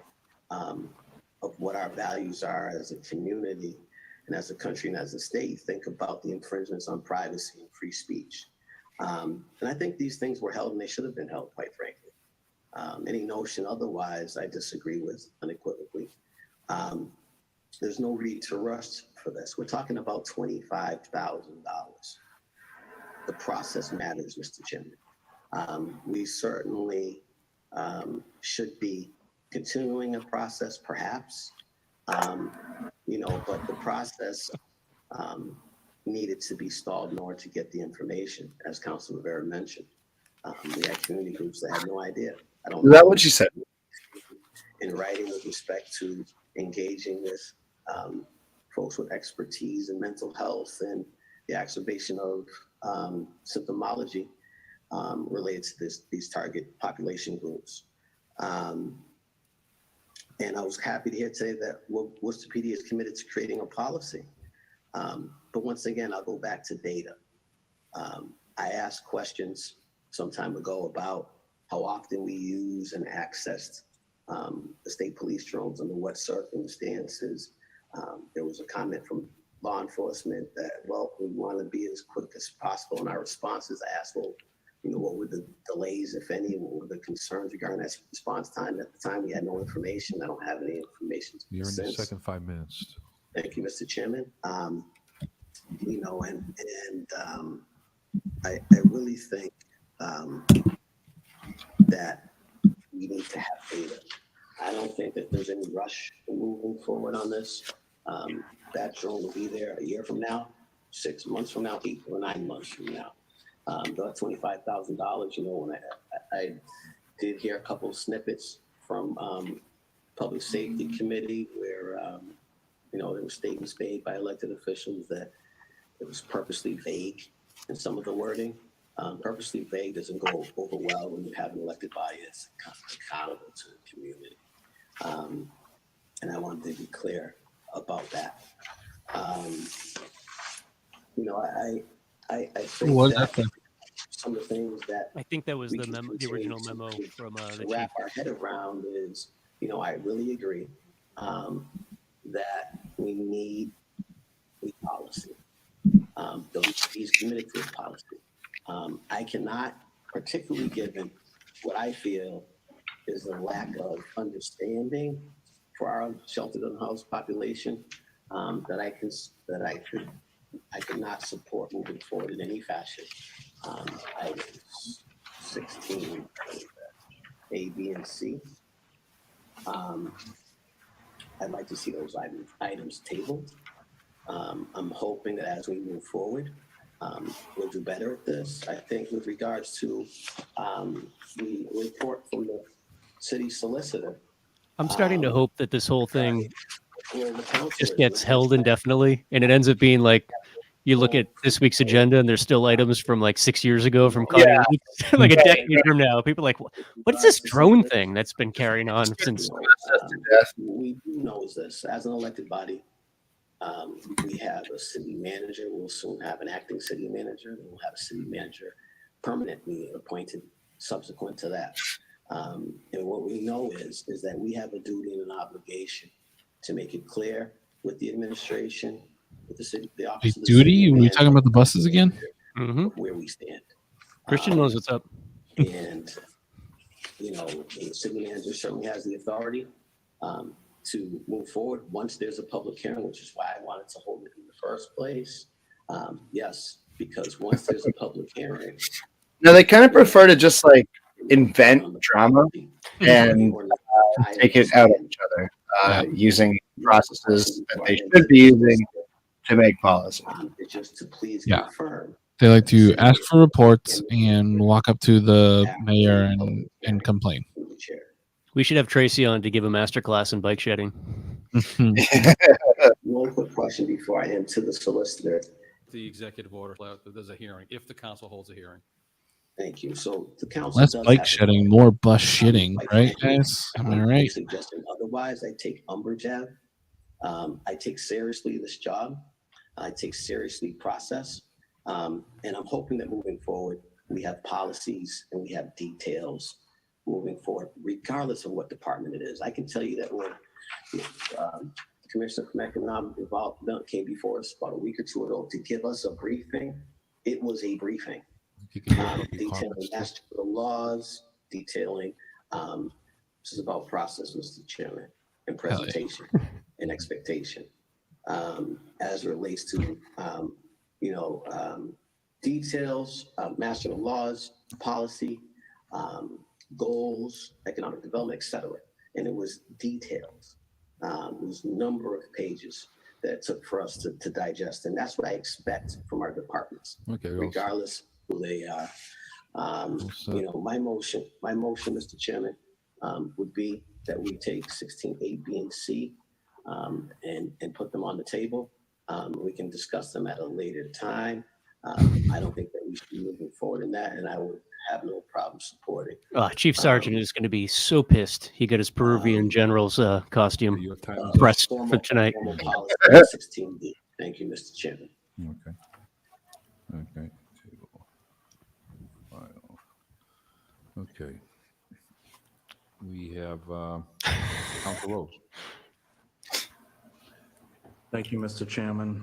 [SPEAKER 7] of what our values are as a community and as a country and as a state, you think about the infringements on privacy and free speech. And I think these things were held and they should have been held, quite frankly. Any notion otherwise, I disagree with unequivocally. There's no need to rush for this. We're talking about $25,000. The process matters, Mr. Chairman. We certainly should be continuing a process, perhaps, but the process needed to be stalled in order to get the information, as Councilor Rivera mentioned. We had community groups that had no idea. I don't
[SPEAKER 2] Is that what you said?
[SPEAKER 7] In writing with respect to engaging with folks with expertise in mental health and the exacerbation of symptomology related to these target population groups. And I was happy to hear today that Worcester PD is committed to creating a policy. But once again, I'll go back to data. I asked questions some time ago about how often we use and accessed the state police drones under what circumstances. There was a comment from law enforcement that, well, we want to be as quick as possible in our responses. I asked, well, what were the delays, if any? What were the concerns regarding that response time? At the time, we had no information. I don't have any information
[SPEAKER 6] You're in the
[SPEAKER 7] since.
[SPEAKER 6] second 5 minutes.
[SPEAKER 7] Thank you, Mr. Chairman. I really think that we need to have data. I don't think that there's any rush in moving forward on this. That drone will be there a year from now, 6 months from now, 8 or 9 months from now. The $25,000, when I did hear a couple of snippets from Public Safety Committee where, there were statements made by elected officials that it was purposely vague in some of the wording. Purposely vague doesn't go over well when you have an elected body that's accountable to the community. And I wanted to be clear about that. I think that some of the things that
[SPEAKER 3] I think that was the original memo from the chief.
[SPEAKER 7] Wrap our head around is, I really agree that we need a policy. He's committed to a policy. I cannot, particularly given what I feel is a lack of understanding for our sheltered unhoused population, that I could not support moving forward in any fashion. Items 16, A, B, and C. I'd like to see those items tabled. I'm hoping that as we move forward, we'll do better at this. I think with regards to the report from the city solicitor,
[SPEAKER 3] I'm starting to hope that this whole thing just gets held indefinitely, and it ends up being like, you look at this week's agenda and there's still items from like 6 years ago from Connie, like a decade from now. People are like, what is this drone thing that's been carrying on since?
[SPEAKER 7] We do know is this, as an elected body, we have a city manager. We'll soon have an acting city manager. We'll have a city manager permanently appointed subsequent to that. And what we know is that we have a duty and an obligation to make it clear with the administration, with the city, the office of the
[SPEAKER 1] duty?
[SPEAKER 7] city
[SPEAKER 1] Are we talking about the buses again?
[SPEAKER 7] where we stand.
[SPEAKER 3] Christian knows what's up.
[SPEAKER 7] And, the city manager certainly has the authority to move forward once there's a public hearing, which is why I wanted to hold it in the first place. Yes, because once there's a public hearing.
[SPEAKER 2] No, they kind of prefer to just like invent drama and take it out of each other using processes that they should be using to make policy.
[SPEAKER 7] Just to please
[SPEAKER 1] confirm. They like to ask for reports and walk up to the mayor and complain.
[SPEAKER 3] We should have Tracy on to give a masterclass in bike shedding.
[SPEAKER 7] One quick question before I end to the solicitor.
[SPEAKER 19] The executive order, there's a hearing, if the council holds a hearing.
[SPEAKER 7] Thank you. So the council
[SPEAKER 1] Less
[SPEAKER 7] does
[SPEAKER 1] bike
[SPEAKER 7] have
[SPEAKER 1] shedding, more bus shitting, right, guys? Am I right?
[SPEAKER 7] Suggesting otherwise, I take umbrage at. I take seriously this job. I take seriously process. And I'm hoping that moving forward, we have policies and we have details moving forward, regardless of what department it is. I can tell you that when Commissioner from Economic Development came before us about a week or two ago to give us a briefing, it was a briefing. Detailing master laws, detailing, this is about process, Mr. Chairman, and presentation and expectation, as it relates to, details, master laws, policy, goals, economic development, etc. And it was details. It was a number of pages that it took for us to digest, and that's what I expect from our departments, regardless who they are. My motion, Mr. Chairman, would be that we take 16A, B, and C and put them on the table. We can discuss them at a later time. I don't think that we should be moving forward in that, and I would have no problem supporting.
[SPEAKER 3] Chief Sergeant is going to be so pissed. He got his Peruvian general's costume pressed for tonight.
[SPEAKER 7] Policy 16D. Thank you, Mr. Chairman.
[SPEAKER 6] Okay. Okay. Table. File. Okay. We have Council Rose.
[SPEAKER 16] Thank you, Mr. Chairman.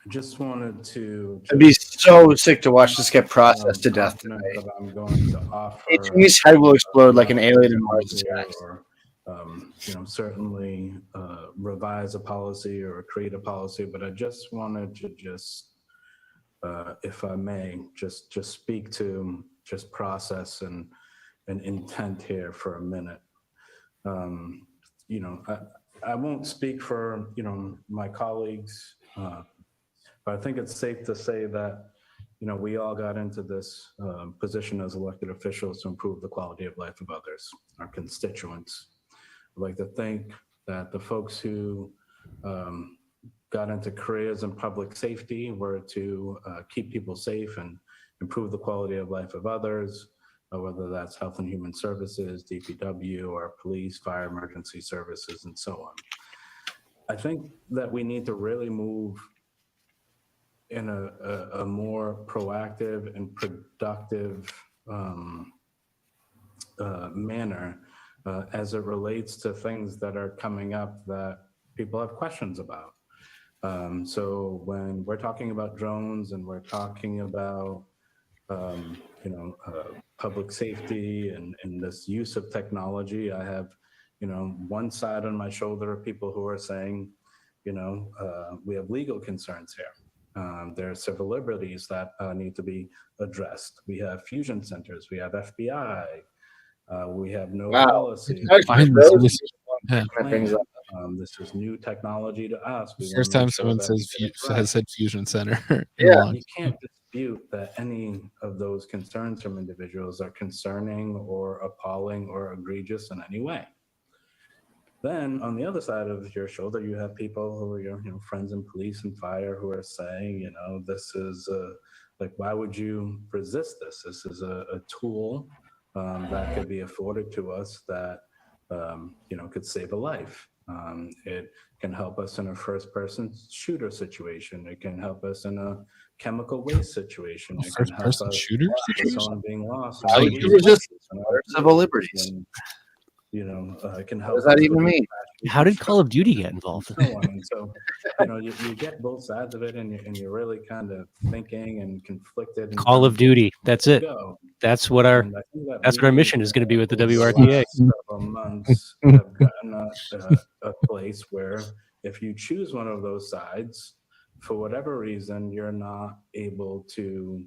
[SPEAKER 16] I just wanted to.
[SPEAKER 2] I'd be so sick to watch this get processed to death tonight.
[SPEAKER 16] That I'm going to offer.
[SPEAKER 2] HME's head will explode like an alien in Mars.
[SPEAKER 16] Or, certainly revise a policy or create a policy, but I just wanted to if I may, just speak to just process and intent here for a minute. I won't speak for, my colleagues, but I think it's safe to say that, we all got into this position as elected officials to improve the quality of life of others, our constituents. I'd like to think that the folks who got into careers in public safety were to keep people safe and improve the quality of life of others, whether that's Health and Human Services, DPW, or police, fire, emergency services, and so on. I think that we need to really move in a more proactive and productive manner as it relates to things that are coming up that people have questions about. So when we're talking about drones and we're talking about public safety and this use of technology, I have, one side on my shoulder of people who are saying, we have legal concerns here. There are civil liberties that need to be addressed. We have fusion centers, we have FBI, we have no policy. This is new technology to us.
[SPEAKER 1] First time someone has said fusion center.
[SPEAKER 16] You can't dispute that any of those concerns from individuals are concerning or appalling or egregious in any way. Then on the other side of your shoulder, you have people who are your friends in police and fire who are saying, this is why would you resist this? This is a tool that could be afforded to us that could save a life. It can help us in a first-person shooter situation. It can help us in a chemical waste situation. It can help us
[SPEAKER 1] shooter
[SPEAKER 16] someone being lost.
[SPEAKER 2] Civil liberties.
[SPEAKER 16] It can help.
[SPEAKER 2] What does that even mean?
[SPEAKER 3] How did Call of Duty get involved?
[SPEAKER 16] And so, you get both sides of it, and you're really kind of thinking and conflicted.
[SPEAKER 3] Call of Duty. That's it. That's what our mission is going to be with the WRTA.
[SPEAKER 16] Several months have gotten a place where if you choose one of those sides, for whatever reason, you're not able to,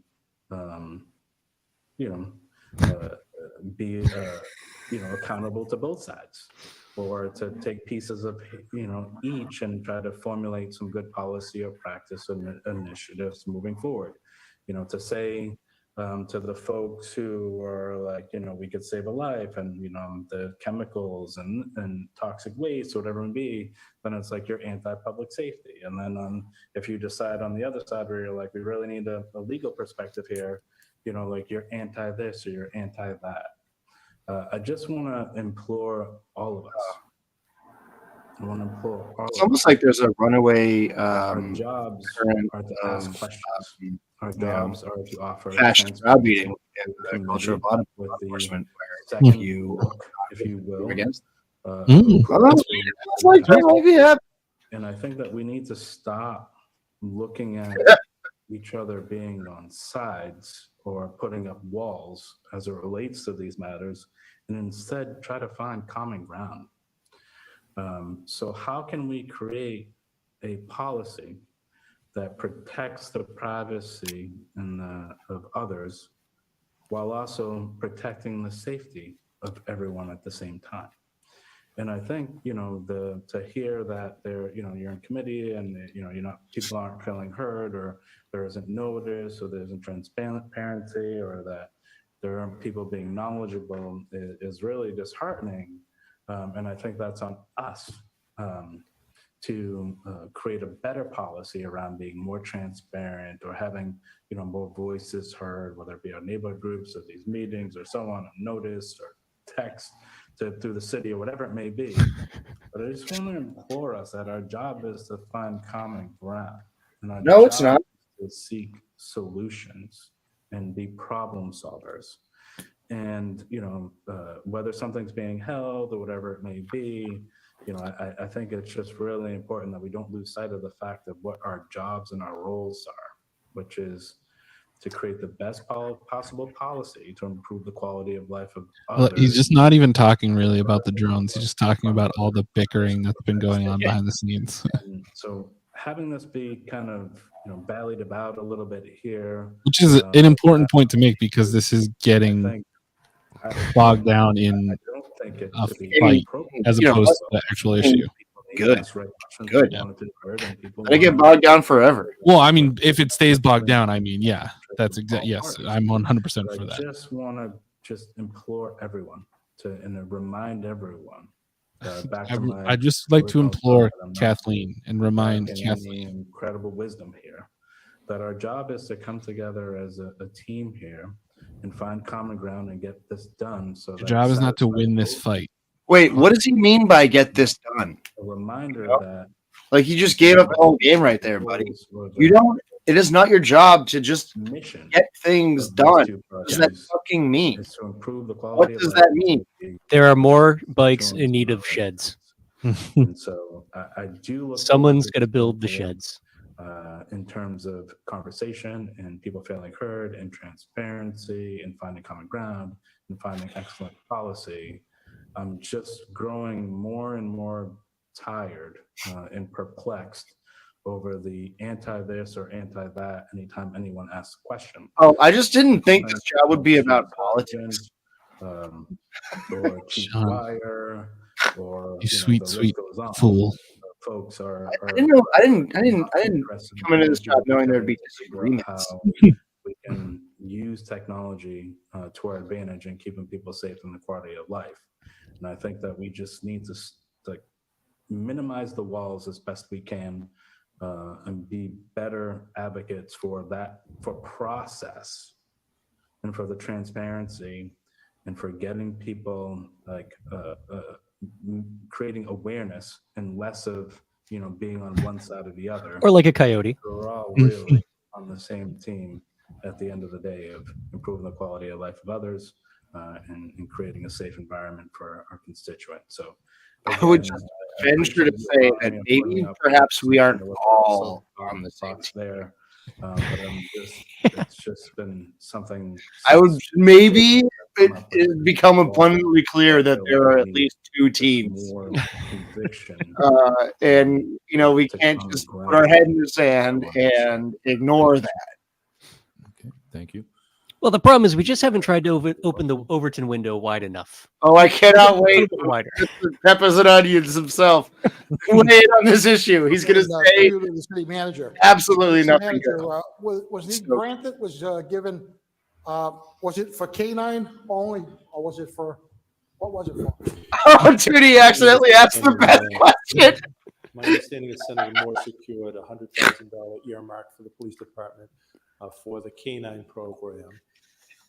[SPEAKER 16] be accountable to both sides, or to take pieces of each and try to formulate some good policy or practice and initiatives moving forward. To say to the folks who are like, we could save a life, and the chemicals and toxic waste, whatever it may be, then it's like you're anti-public safety. And then if you decide on the other side where you're like, we really need a legal perspective here, like you're anti this or you're anti that. I just want to implore all of us. I want to implore all
[SPEAKER 2] It's almost like there's a runaway.
[SPEAKER 16] Our jobs are to ask questions. Our jobs are to offer
[SPEAKER 2] browbeating in the culture of law enforcement, where if you
[SPEAKER 16] will,
[SPEAKER 2] against.
[SPEAKER 16] And I think that we need to stop looking at each other being on sides or putting up walls as it relates to these matters, and instead try to find common ground. So how can we create a policy that protects the privacy of others while also protecting the safety of everyone at the same time? And I think, to hear that you're in committee and, people aren't feeling heard, or there isn't notice, or there isn't transparency, or that there aren't people being knowledgeable is really disheartening. And I think that's on us to create a better policy around being more transparent or having, more voices heard, whether it be our neighborhood groups or these meetings or so on, notice or text through the city or whatever it may be. But I just want to implore us that our job is to find common ground. And our
[SPEAKER 2] No, it's
[SPEAKER 16] job
[SPEAKER 2] not.
[SPEAKER 16] is to seek solutions and be problem solvers. And, whether something's being held or whatever it may be, I think it's just really important that we don't lose sight of the fact of what our jobs and our roles are, which is to create the best possible policy to improve the quality of life of
[SPEAKER 1] Well,
[SPEAKER 16] others.
[SPEAKER 1] he's just not even talking really about the drones. He's just talking about all the bickering that's been going on behind the scenes.
[SPEAKER 16] And so having this be kind of, ballied about a little bit here.
[SPEAKER 1] Which is an important point to make, because this is getting bogged down in a fight as opposed to the actual issue.
[SPEAKER 2] Good. I get bogged down forever.
[SPEAKER 1] Well, I mean, if it stays bogged down, yeah, that's exactly, yes, I'm 100% for
[SPEAKER 16] I
[SPEAKER 1] that.
[SPEAKER 16] just want to implore everyone and remind everyone.
[SPEAKER 1] I'd just like to implore Kathleen and remind Kathleen.
[SPEAKER 16] Incredible wisdom here, that our job is to come together as a team here and find common ground and get this done. So
[SPEAKER 1] Your job is not to win this fight.
[SPEAKER 2] Wait, what does he mean by get this done?
[SPEAKER 16] A reminder that,
[SPEAKER 2] like, you just gave up the whole game right there, buddy. You don't. It is not your job to just get things done. What does that fucking mean?
[SPEAKER 16] To improve the
[SPEAKER 2] What
[SPEAKER 16] quality
[SPEAKER 2] does
[SPEAKER 16] of
[SPEAKER 2] that
[SPEAKER 16] life.
[SPEAKER 2] mean?
[SPEAKER 3] There are more bikes in need of sheds.
[SPEAKER 16] And so I do look.
[SPEAKER 3] Someone's got to build the sheds.
[SPEAKER 16] In terms of conversation and people feeling heard and transparency and finding common ground and finding excellent policy. I'm just growing more and more tired and perplexed over the anti this or anti that anytime anyone asks a question.
[SPEAKER 2] Oh, I just didn't think this job would be about politics.
[SPEAKER 16] Or cheap wire, or
[SPEAKER 1] You sweet,
[SPEAKER 16] the list
[SPEAKER 1] sweet
[SPEAKER 16] goes on.
[SPEAKER 1] fool.
[SPEAKER 16] Folks are.
[SPEAKER 2] I didn't know. I didn't come into this job knowing there'd be disagreements.
[SPEAKER 16] How we can use technology to our advantage in keeping people safe and the quality of life. And I think that we just need to minimize the walls as best we can and be better advocates for process and for the transparency and for getting people creating awareness and less of being on one side or the other,
[SPEAKER 3] Or like a coyote.
[SPEAKER 16] we're all really on the same team at the end of the day of improving the quality of life of others and creating a safe environment for our constituents. So
[SPEAKER 2] I would just venture to say that maybe perhaps we aren't all on the same team.
[SPEAKER 16] There, but it's just been something.
[SPEAKER 2] I would maybe it become abundantly clear that there are at least two teams. And we can't just put our head in the sand and ignore that.
[SPEAKER 6] Okay, thank you.
[SPEAKER 3] Well, the problem is we just haven't tried to open the Overton window wide enough.
[SPEAKER 2] Oh, I cannot wait.
[SPEAKER 3] Wider.
[SPEAKER 2] Peppers and onions himself weigh in on this issue. He's going to say
[SPEAKER 20] the city manager.
[SPEAKER 2] absolutely
[SPEAKER 20] The city
[SPEAKER 2] nothing.
[SPEAKER 20] manager, was he granted, given, was it for canine only, or was it for, what was it for?
[SPEAKER 2] Oh, Tootie accidentally asked the best question.
[SPEAKER 14] My understanding is Senator Moore secured a $100,000 earmark for the police department for the canine program.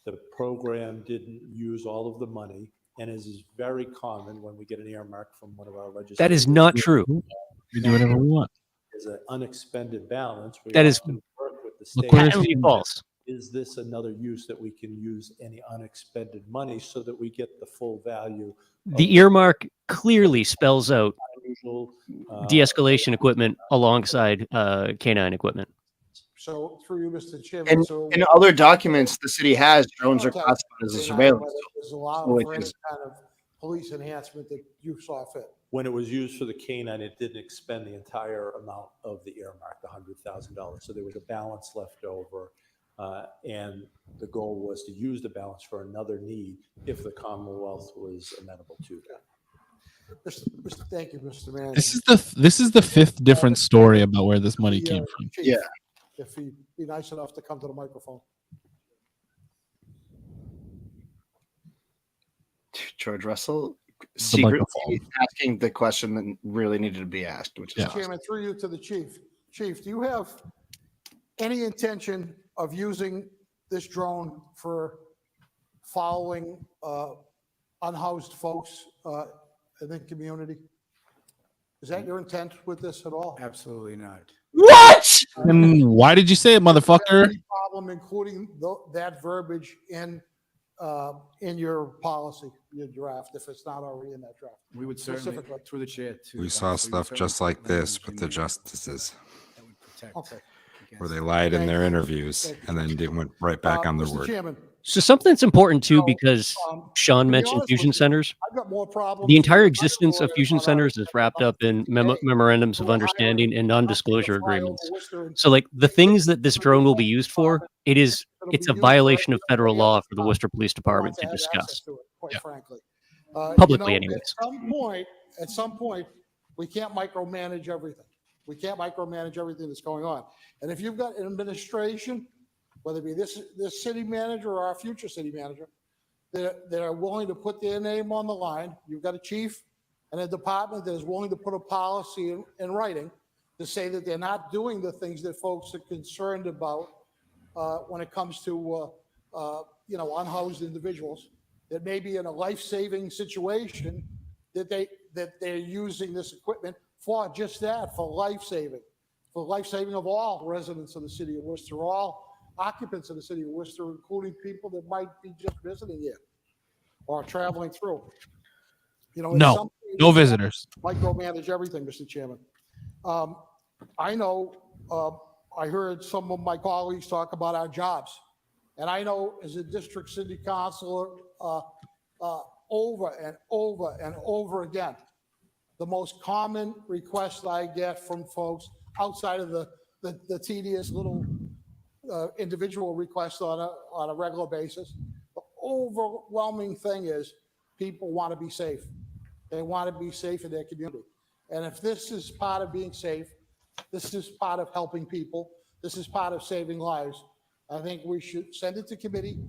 [SPEAKER 14] The program didn't use all of the money, and as is very common when we get an earmark from one of our legislators.
[SPEAKER 3] That is not true.
[SPEAKER 1] We do whatever we want.
[SPEAKER 14] Is an unexpended balance. We
[SPEAKER 3] That is
[SPEAKER 14] often work with the state.
[SPEAKER 3] patently false.
[SPEAKER 14] Is this another use that we can use any unexpended money so that we get the full value?
[SPEAKER 3] The earmark clearly spells out
[SPEAKER 14] unusual
[SPEAKER 3] de-escalation equipment alongside canine equipment.
[SPEAKER 20] So through you, Mr. Chairman.
[SPEAKER 2] And in other documents the city has, drones are classified as a surveillance.
[SPEAKER 20] There's a lot
[SPEAKER 2] So
[SPEAKER 20] of
[SPEAKER 2] it
[SPEAKER 20] any
[SPEAKER 2] is-
[SPEAKER 20] kind of police enhancement that you saw fit.
[SPEAKER 14] When it was used for the canine, it didn't expend the entire amount of the earmark, the $100,000. So there was a balance left over. And the goal was to use the balance for another need if the Commonwealth was amenable to that.
[SPEAKER 20] Thank you, Mr. Manager.
[SPEAKER 1] This is the fifth different story about where this money came from.
[SPEAKER 20] Chief,
[SPEAKER 2] Yeah.
[SPEAKER 20] If he'd be nice enough to come to the microphone.
[SPEAKER 2] George Russell, secretly asking the question that really needed to be asked, which is
[SPEAKER 20] Mr. Chairman, through you to the chief. Chief, do you have any intention of using this drone for following unhoused folks in the community? Is that your intent with this at all?
[SPEAKER 8] Absolutely not.
[SPEAKER 1] What? And why did you say it, motherfucker?
[SPEAKER 20] Any problem including that verbiage in your policy, your draft, if it's not already in that draft?
[SPEAKER 8] We would certainly, through the chair,
[SPEAKER 21] We saw stuff just like this with the justices,
[SPEAKER 20] Okay.
[SPEAKER 21] where they lied in their interviews and then they went right back on their
[SPEAKER 20] Mr.
[SPEAKER 21] word.
[SPEAKER 20] Chairman,
[SPEAKER 3] So something that's important too, because Shaun
[SPEAKER 20] to be
[SPEAKER 3] mentioned
[SPEAKER 20] honest
[SPEAKER 3] fusion
[SPEAKER 20] with you,
[SPEAKER 3] centers.
[SPEAKER 20] I've got more problems
[SPEAKER 3] The entire
[SPEAKER 20] with
[SPEAKER 3] existence of fusion centers is wrapped up in memorandums of understanding and non-disclosure agreements. So like the things that this drone will be used for, it's a violation of federal law for the Worcester Police Department to discuss.
[SPEAKER 20] quite frankly.
[SPEAKER 3] Publicly,
[SPEAKER 20] You know,
[SPEAKER 3] anyways.
[SPEAKER 20] At some point, we can't micromanage everything. We can't micromanage everything that's going on. And if you've got an administration, whether it be this city manager or our future city manager, that are willing to put their name on the line, you've got a chief and a department that is willing to put a policy in writing to say that they're not doing the things that folks are concerned about when it comes to unhoused individuals that may be in a life-saving situation that they're using this equipment for just that, for life-saving of all residents of the city of Worcester, all occupants of the city of Worcester, including people that might be just visiting here or traveling through. You know,
[SPEAKER 1] no visitors.
[SPEAKER 20] Micromanage everything, Mr. Chairman. I know, I heard some of my colleagues talk about our jobs. And I know as a district city councilor, over and over and over again, the most common request I get from folks outside of the tedious little individual requests on a regular basis, the overwhelming thing is people want to be safe. They want to be safe in their community. And if this is part of being safe, this is part of helping people, this is part of saving lives, I think we should send it to committee,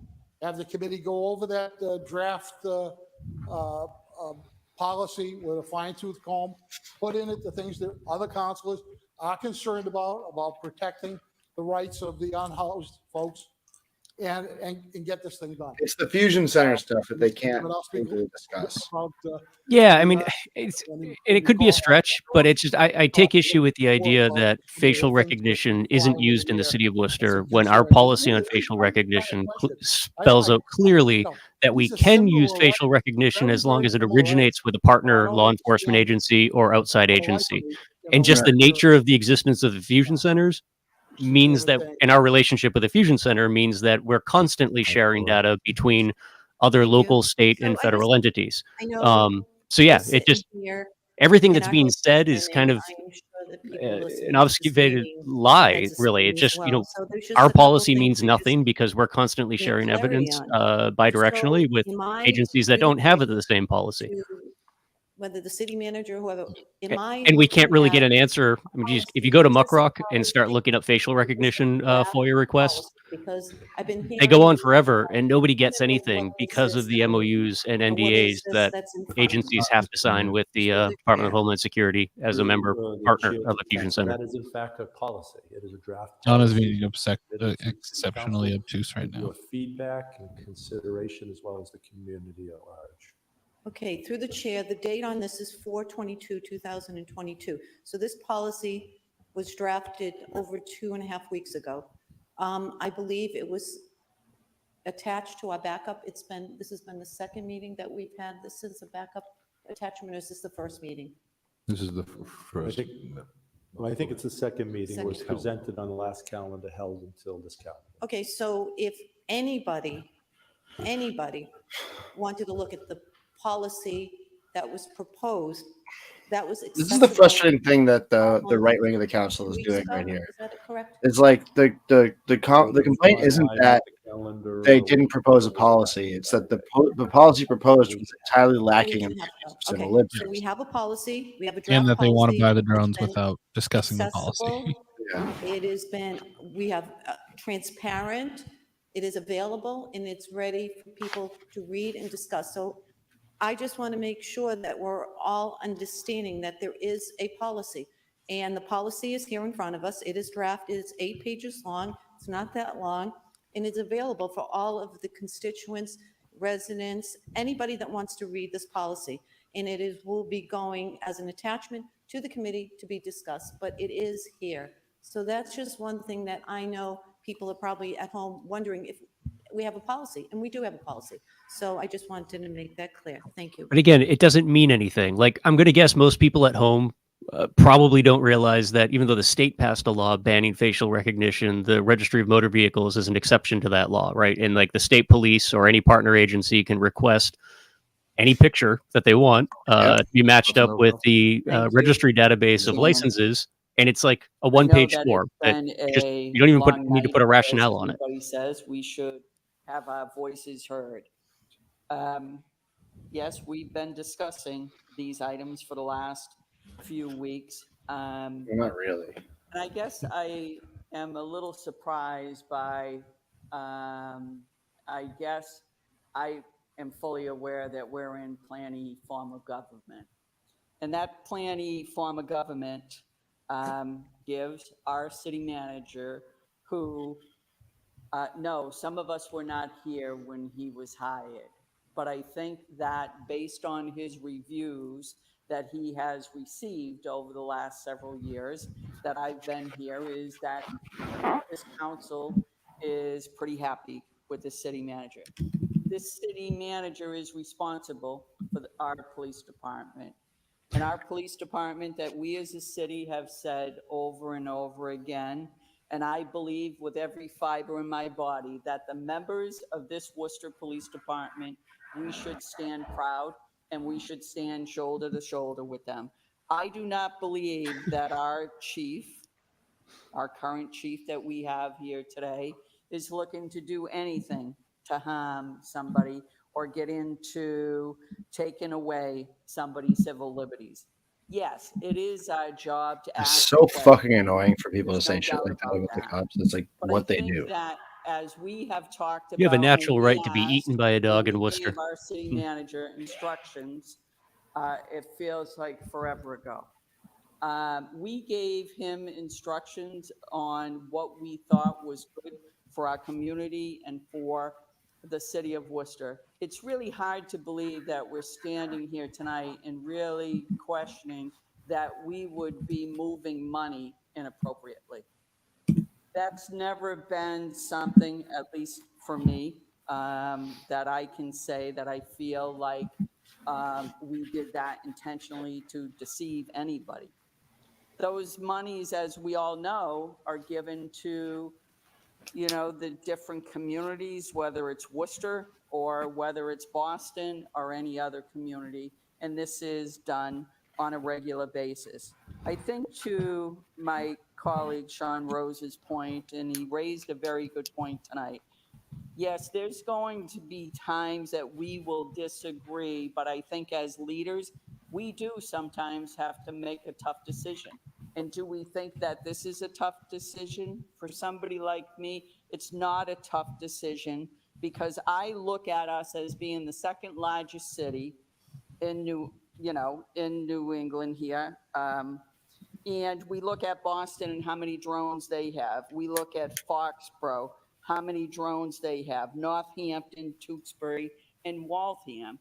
[SPEAKER 20] have the committee go over that draft policy with a fine-tooth comb, put in it the things that other councilors are concerned about protecting the rights of the unhoused folks, and get this thing done.
[SPEAKER 2] It's the fusion center stuff that they can't really discuss.
[SPEAKER 3] Yeah, I mean, it could be a stretch, but it's just I take issue with the idea that facial recognition isn't used in the city of Worcester when our policy on facial recognition spells out clearly that we can use facial recognition as long as it originates with a partner law enforcement agency or outside agency. And just the nature of the existence of the fusion centers means that in our relationship with the fusion center means that we're constantly sharing data between other local, state, and federal entities. So yeah, it just everything that's being said is kind of an obfuscated lie, really. It just, our policy means nothing because we're constantly sharing evidence bidirectionally with agencies that don't have the same policy.
[SPEAKER 19] Whether the city manager, whoever, in my
[SPEAKER 3] And we can't really get an answer. I mean, if you go to Muckrock and start looking up facial recognition FOIA requests,
[SPEAKER 19] because I've been
[SPEAKER 3] they go on forever and nobody gets anything because of the MOUs and NDAs that agencies have to sign with the Department of Homeland Security as a member partner of a fusion center.
[SPEAKER 14] That is in fact a policy. It is a draft.
[SPEAKER 1] John is
[SPEAKER 14] policy.
[SPEAKER 1] being exceptionally obtuse right now.
[SPEAKER 14] Your feedback and consideration as well as the community at large.
[SPEAKER 19] Okay, through the chair, the date on this is 4/22/2022. So this policy was drafted over 2.5 weeks ago. I believe it was attached to our backup. This has been the second meeting that we've had. This is a backup attachment, or is this the first meeting?
[SPEAKER 6] This is the first.
[SPEAKER 14] I think it's the second meeting. It was
[SPEAKER 19] Second.
[SPEAKER 14] presented on the last calendar held until this calendar.
[SPEAKER 19] Okay, so if anybody wanted to look at the policy that was proposed, that was
[SPEAKER 2] This is the frustrating thing that the right wing of the council is doing right here.
[SPEAKER 19] Is that correct?
[SPEAKER 2] It's like the complaint isn't that they didn't propose a policy. It's that the policy proposed was entirely lacking in
[SPEAKER 19] Okay,
[SPEAKER 2] lib
[SPEAKER 19] so we have a policy, we have a draft
[SPEAKER 1] And that they want to
[SPEAKER 19] policy.
[SPEAKER 1] buy the drones
[SPEAKER 19] It's been
[SPEAKER 1] without discussing the policy.
[SPEAKER 19] accessible. It has been, we have transparent, it is available, and it's ready for people to read and discuss. So
[SPEAKER 4] I just want to make sure that we're all understanding that there is a policy. And the policy is here in front of us. It is drafted. It's 8 pages long. It's not that long. And it's available for all of the constituents, residents, anybody that wants to read this policy. And will be going as an attachment to the committee to be discussed, but it is here. So that's just one thing that I know people are probably at home wondering if we have a policy, and we do have a policy. So I just wanted to make that clear. Thank you.
[SPEAKER 3] But again, it doesn't mean anything. Like, I'm going to guess most people at home probably don't realize that even though the state passed a law banning facial recognition, the Registry of Motor Vehicles is an exception to that law, right? And like the state police or any partner agency can request any picture that they want to be matched up with the registry database of licenses. And it's like a one-page form that you don't even need to put a rationale on it.
[SPEAKER 4] Everybody says we should have our voices heard. Yes, we've been discussing these items for the last few weeks.
[SPEAKER 2] Not really.
[SPEAKER 4] And I guess I am a little surprised by, I guess I am fully aware that we're in planning form of government. And that planning form of government gives our city manager who, no, some of us were not here when he was hired. But I think that based on his reviews that he has received over the last several years that I've been here, is that this council is pretty happy with the city manager. This city manager is responsible for our police department. And our police department that we as a city have said over and over again, and I believe with every fiber in my body that the members of this Worcester Police Department, we should stand proud and we should stand shoulder to shoulder with them. I do not believe that our chief, our current chief that we have here today, is looking to do anything to harm somebody or get into taking away somebody's civil liberties. Yes, it is our job to ask.
[SPEAKER 2] It's so fucking annoying for people to say shit like that about the cops. It's like what they do.
[SPEAKER 4] That as we have talked about,
[SPEAKER 3] you have a natural right to be eaten by a dog in Worcester.
[SPEAKER 4] Gave our city manager instructions. It feels like forever ago. We gave him instructions on what we thought was good for our community and for the city of Worcester. It's really hard to believe that we're standing here tonight and really questioning that we would be moving money inappropriately. That's never been something, at least for me, that I can say that I feel like we did that intentionally to deceive anybody. Those monies, as we all know, are given to, you know, the different communities, whether it's Worcester or whether it's Boston or any other community. And this is done on a regular basis. I think to my colleague Sean Rose's point, and he raised a very good point tonight. Yes, there's going to be times that we will disagree, but I think as leaders, we do sometimes have to make a tough decision. And do we think that this is a tough decision for somebody like me? It's not a tough decision because I look at us as being the second largest city in New England here. And we look at Boston and how many drones they have. We look at Foxborough, how many drones they have, Northampton, Tewksbury, and Waltham.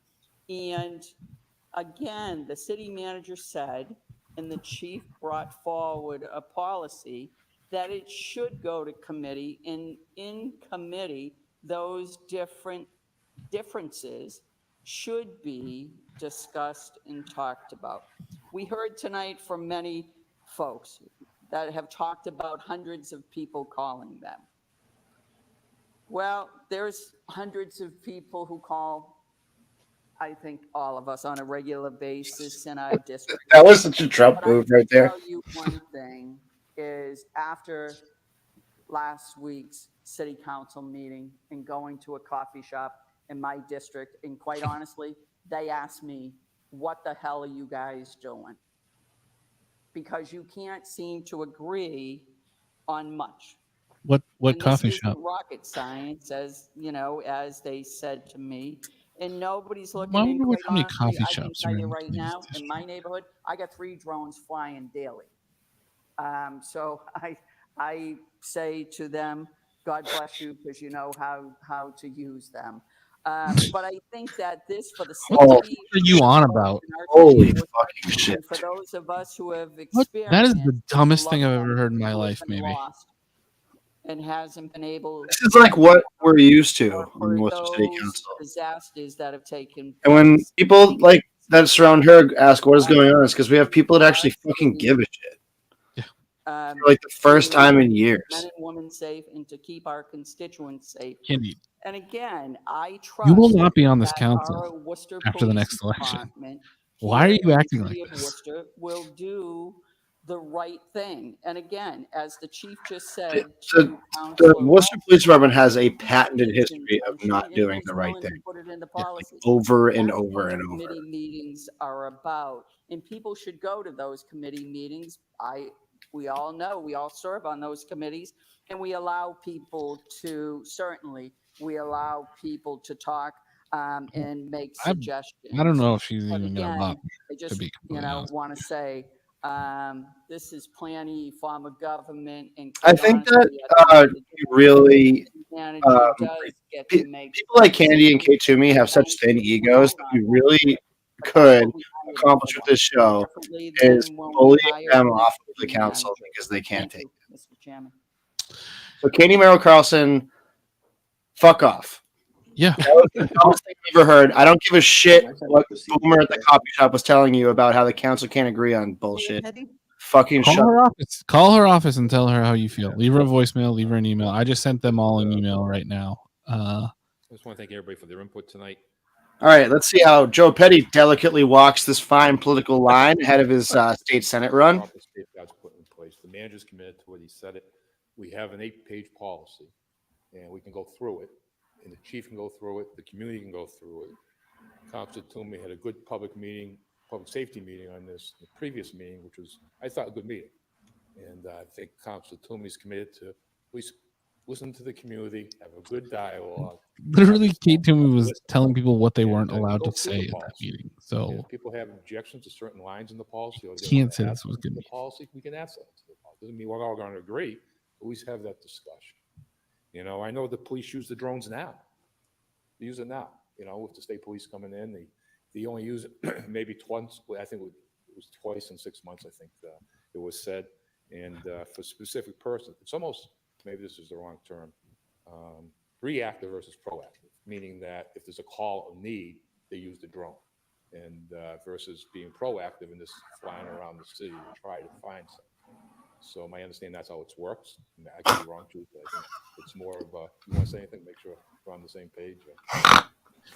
[SPEAKER 4] And again, the city manager said, and the chief brought forward a policy that it should go to committee, and in committee, those differences should be discussed and talked about. We heard tonight from many folks that have talked about hundreds of people calling them. Well, there's hundreds of people who call, I think, all of us on a regular basis in our district.
[SPEAKER 2] That was such a Trump move right there.
[SPEAKER 4] I'll tell you one thing is after last week's city council meeting and going to a coffee shop in my district, and quite honestly, they asked me, what the hell are you guys doing? Because you can't seem to agree on much.
[SPEAKER 1] What
[SPEAKER 4] And
[SPEAKER 1] coffee
[SPEAKER 4] this
[SPEAKER 1] shop?
[SPEAKER 4] isn't rocket science, as you know, as they said to me. and nobody's
[SPEAKER 1] I
[SPEAKER 4] looking.
[SPEAKER 1] wonder
[SPEAKER 4] And
[SPEAKER 1] what
[SPEAKER 4] quite
[SPEAKER 1] how many
[SPEAKER 4] honestly,
[SPEAKER 1] coffee
[SPEAKER 4] I can
[SPEAKER 1] shops
[SPEAKER 4] tell
[SPEAKER 1] are
[SPEAKER 4] you
[SPEAKER 1] in
[SPEAKER 4] right
[SPEAKER 1] Cleve's
[SPEAKER 4] now, in my neighborhood, I got 3 drones flying daily. So I say to them, God bless you, because you know how to use them. But I think that this, for the
[SPEAKER 1] What
[SPEAKER 4] safety
[SPEAKER 1] are you on about?
[SPEAKER 4] in our
[SPEAKER 2] Holy
[SPEAKER 4] city of Worcester,
[SPEAKER 2] fucking shit.
[SPEAKER 4] and for those of us who have
[SPEAKER 1] What? That is the
[SPEAKER 4] experienced
[SPEAKER 1] dumbest thing
[SPEAKER 4] loved
[SPEAKER 1] I've ever
[SPEAKER 4] ones
[SPEAKER 1] heard in my
[SPEAKER 4] who have
[SPEAKER 1] life,
[SPEAKER 4] been
[SPEAKER 1] maybe.
[SPEAKER 4] lost and hasn't been able
[SPEAKER 2] This is like what we're used to
[SPEAKER 4] or
[SPEAKER 2] on
[SPEAKER 4] for
[SPEAKER 2] Worcester City
[SPEAKER 4] those
[SPEAKER 2] Council.
[SPEAKER 4] disasters that have taken
[SPEAKER 2] And when
[SPEAKER 4] place.
[SPEAKER 2] people like that surround her ask what is going on, it's because we have people that actually fucking give a shit. For like the first time in
[SPEAKER 4] Men
[SPEAKER 2] years.
[SPEAKER 4] and women safe and to keep our constituents safe.
[SPEAKER 1] Candy,
[SPEAKER 4] And again, I trust
[SPEAKER 1] you will not be on this
[SPEAKER 4] that
[SPEAKER 1] council
[SPEAKER 4] our Worcester
[SPEAKER 1] after the
[SPEAKER 4] Police
[SPEAKER 1] next election.
[SPEAKER 4] Department
[SPEAKER 1] Why are
[SPEAKER 4] here
[SPEAKER 1] you
[SPEAKER 4] in the
[SPEAKER 1] acting
[SPEAKER 4] city
[SPEAKER 1] like
[SPEAKER 4] of
[SPEAKER 1] this?
[SPEAKER 4] Worcester will do the right thing. And again, as the chief just said
[SPEAKER 2] The
[SPEAKER 4] to Councilor
[SPEAKER 2] Worcester Police Department has a
[SPEAKER 4] Rowland,
[SPEAKER 2] patented
[SPEAKER 4] his
[SPEAKER 2] history of
[SPEAKER 4] intention,
[SPEAKER 2] not
[SPEAKER 4] and
[SPEAKER 2] doing
[SPEAKER 4] he's
[SPEAKER 2] the right
[SPEAKER 4] willing
[SPEAKER 2] thing.
[SPEAKER 4] to put it into policy.
[SPEAKER 2] Over and
[SPEAKER 4] That's
[SPEAKER 2] over
[SPEAKER 4] what
[SPEAKER 2] and over.
[SPEAKER 4] committee meetings are about, and people should go to those committee meetings. We all know, we all serve on those committees, and we allow people to, certainly, we allow people to talk and make suggestions.
[SPEAKER 1] I don't know if she's
[SPEAKER 4] But
[SPEAKER 1] even going to
[SPEAKER 4] again,
[SPEAKER 1] bother,
[SPEAKER 4] I
[SPEAKER 1] to
[SPEAKER 4] just,
[SPEAKER 1] be completely honest.
[SPEAKER 4] want to say, this is planning form of government, and
[SPEAKER 2] I
[SPEAKER 4] quite
[SPEAKER 2] think that
[SPEAKER 4] honestly, at the end of the day,
[SPEAKER 2] really
[SPEAKER 4] manager does get to make
[SPEAKER 2] people like Candy and Kate Toomey have such thin egos that we really could accomplish with this show is bullying them off of the council because they can't take it.
[SPEAKER 4] Mr. Chairman.
[SPEAKER 2] So Katie Merrill Carlson, fuck off.
[SPEAKER 1] Yeah.
[SPEAKER 2] That was the dumbest thing I've ever heard. I don't give a shit what Boomer at the coffee shop was telling you about how the council can't agree on bullshit. Fucking
[SPEAKER 1] Call
[SPEAKER 2] shut
[SPEAKER 1] her office. Call her office and tell her how you feel. Leave her a voicemail. Leave her an email. I just sent them all an email right now.
[SPEAKER 6] I just want to thank everybody for their input tonight.
[SPEAKER 2] All right, let's see how Joe Petty delicately walks this fine political line ahead of his state senate run.
[SPEAKER 6] Proper safeguards put in place. The manager's committed to it. He said it. We have an 8-page policy, and we can go through it. And the chief can go through it. The community can go through it. Councilor Toomey had a good public safety meeting on this, the previous meeting, which was, I thought, a good meeting. And I think Councilor Toomey is committed to at least listen to the community, have a good dialogue.
[SPEAKER 1] Literally, Kate Toomey was telling people what they weren't allowed to say at that meeting. So
[SPEAKER 6] if people have objections to certain lines in the policy, or they
[SPEAKER 1] can't
[SPEAKER 6] want to
[SPEAKER 1] say
[SPEAKER 6] add
[SPEAKER 1] this was
[SPEAKER 6] something
[SPEAKER 1] good
[SPEAKER 6] to the policy, we can add something to the policy. Doesn't mean we're all going to agree. Always have that discussion. You know, I know the police use the drones now. They use it now. You know, with the state police coming in, they only use it maybe twice. I think it was twice in 6 months. I think it was said, and for a specific person, it's almost, maybe this is the wrong term, reactive versus proactive, meaning that if there's a call of need, they use the drone, and versus being proactive and just flying around the city to try to find something. So my understanding, that's how it works. I could be wrong too, but I think it's more of a, you want to say anything, make sure we're on the same page.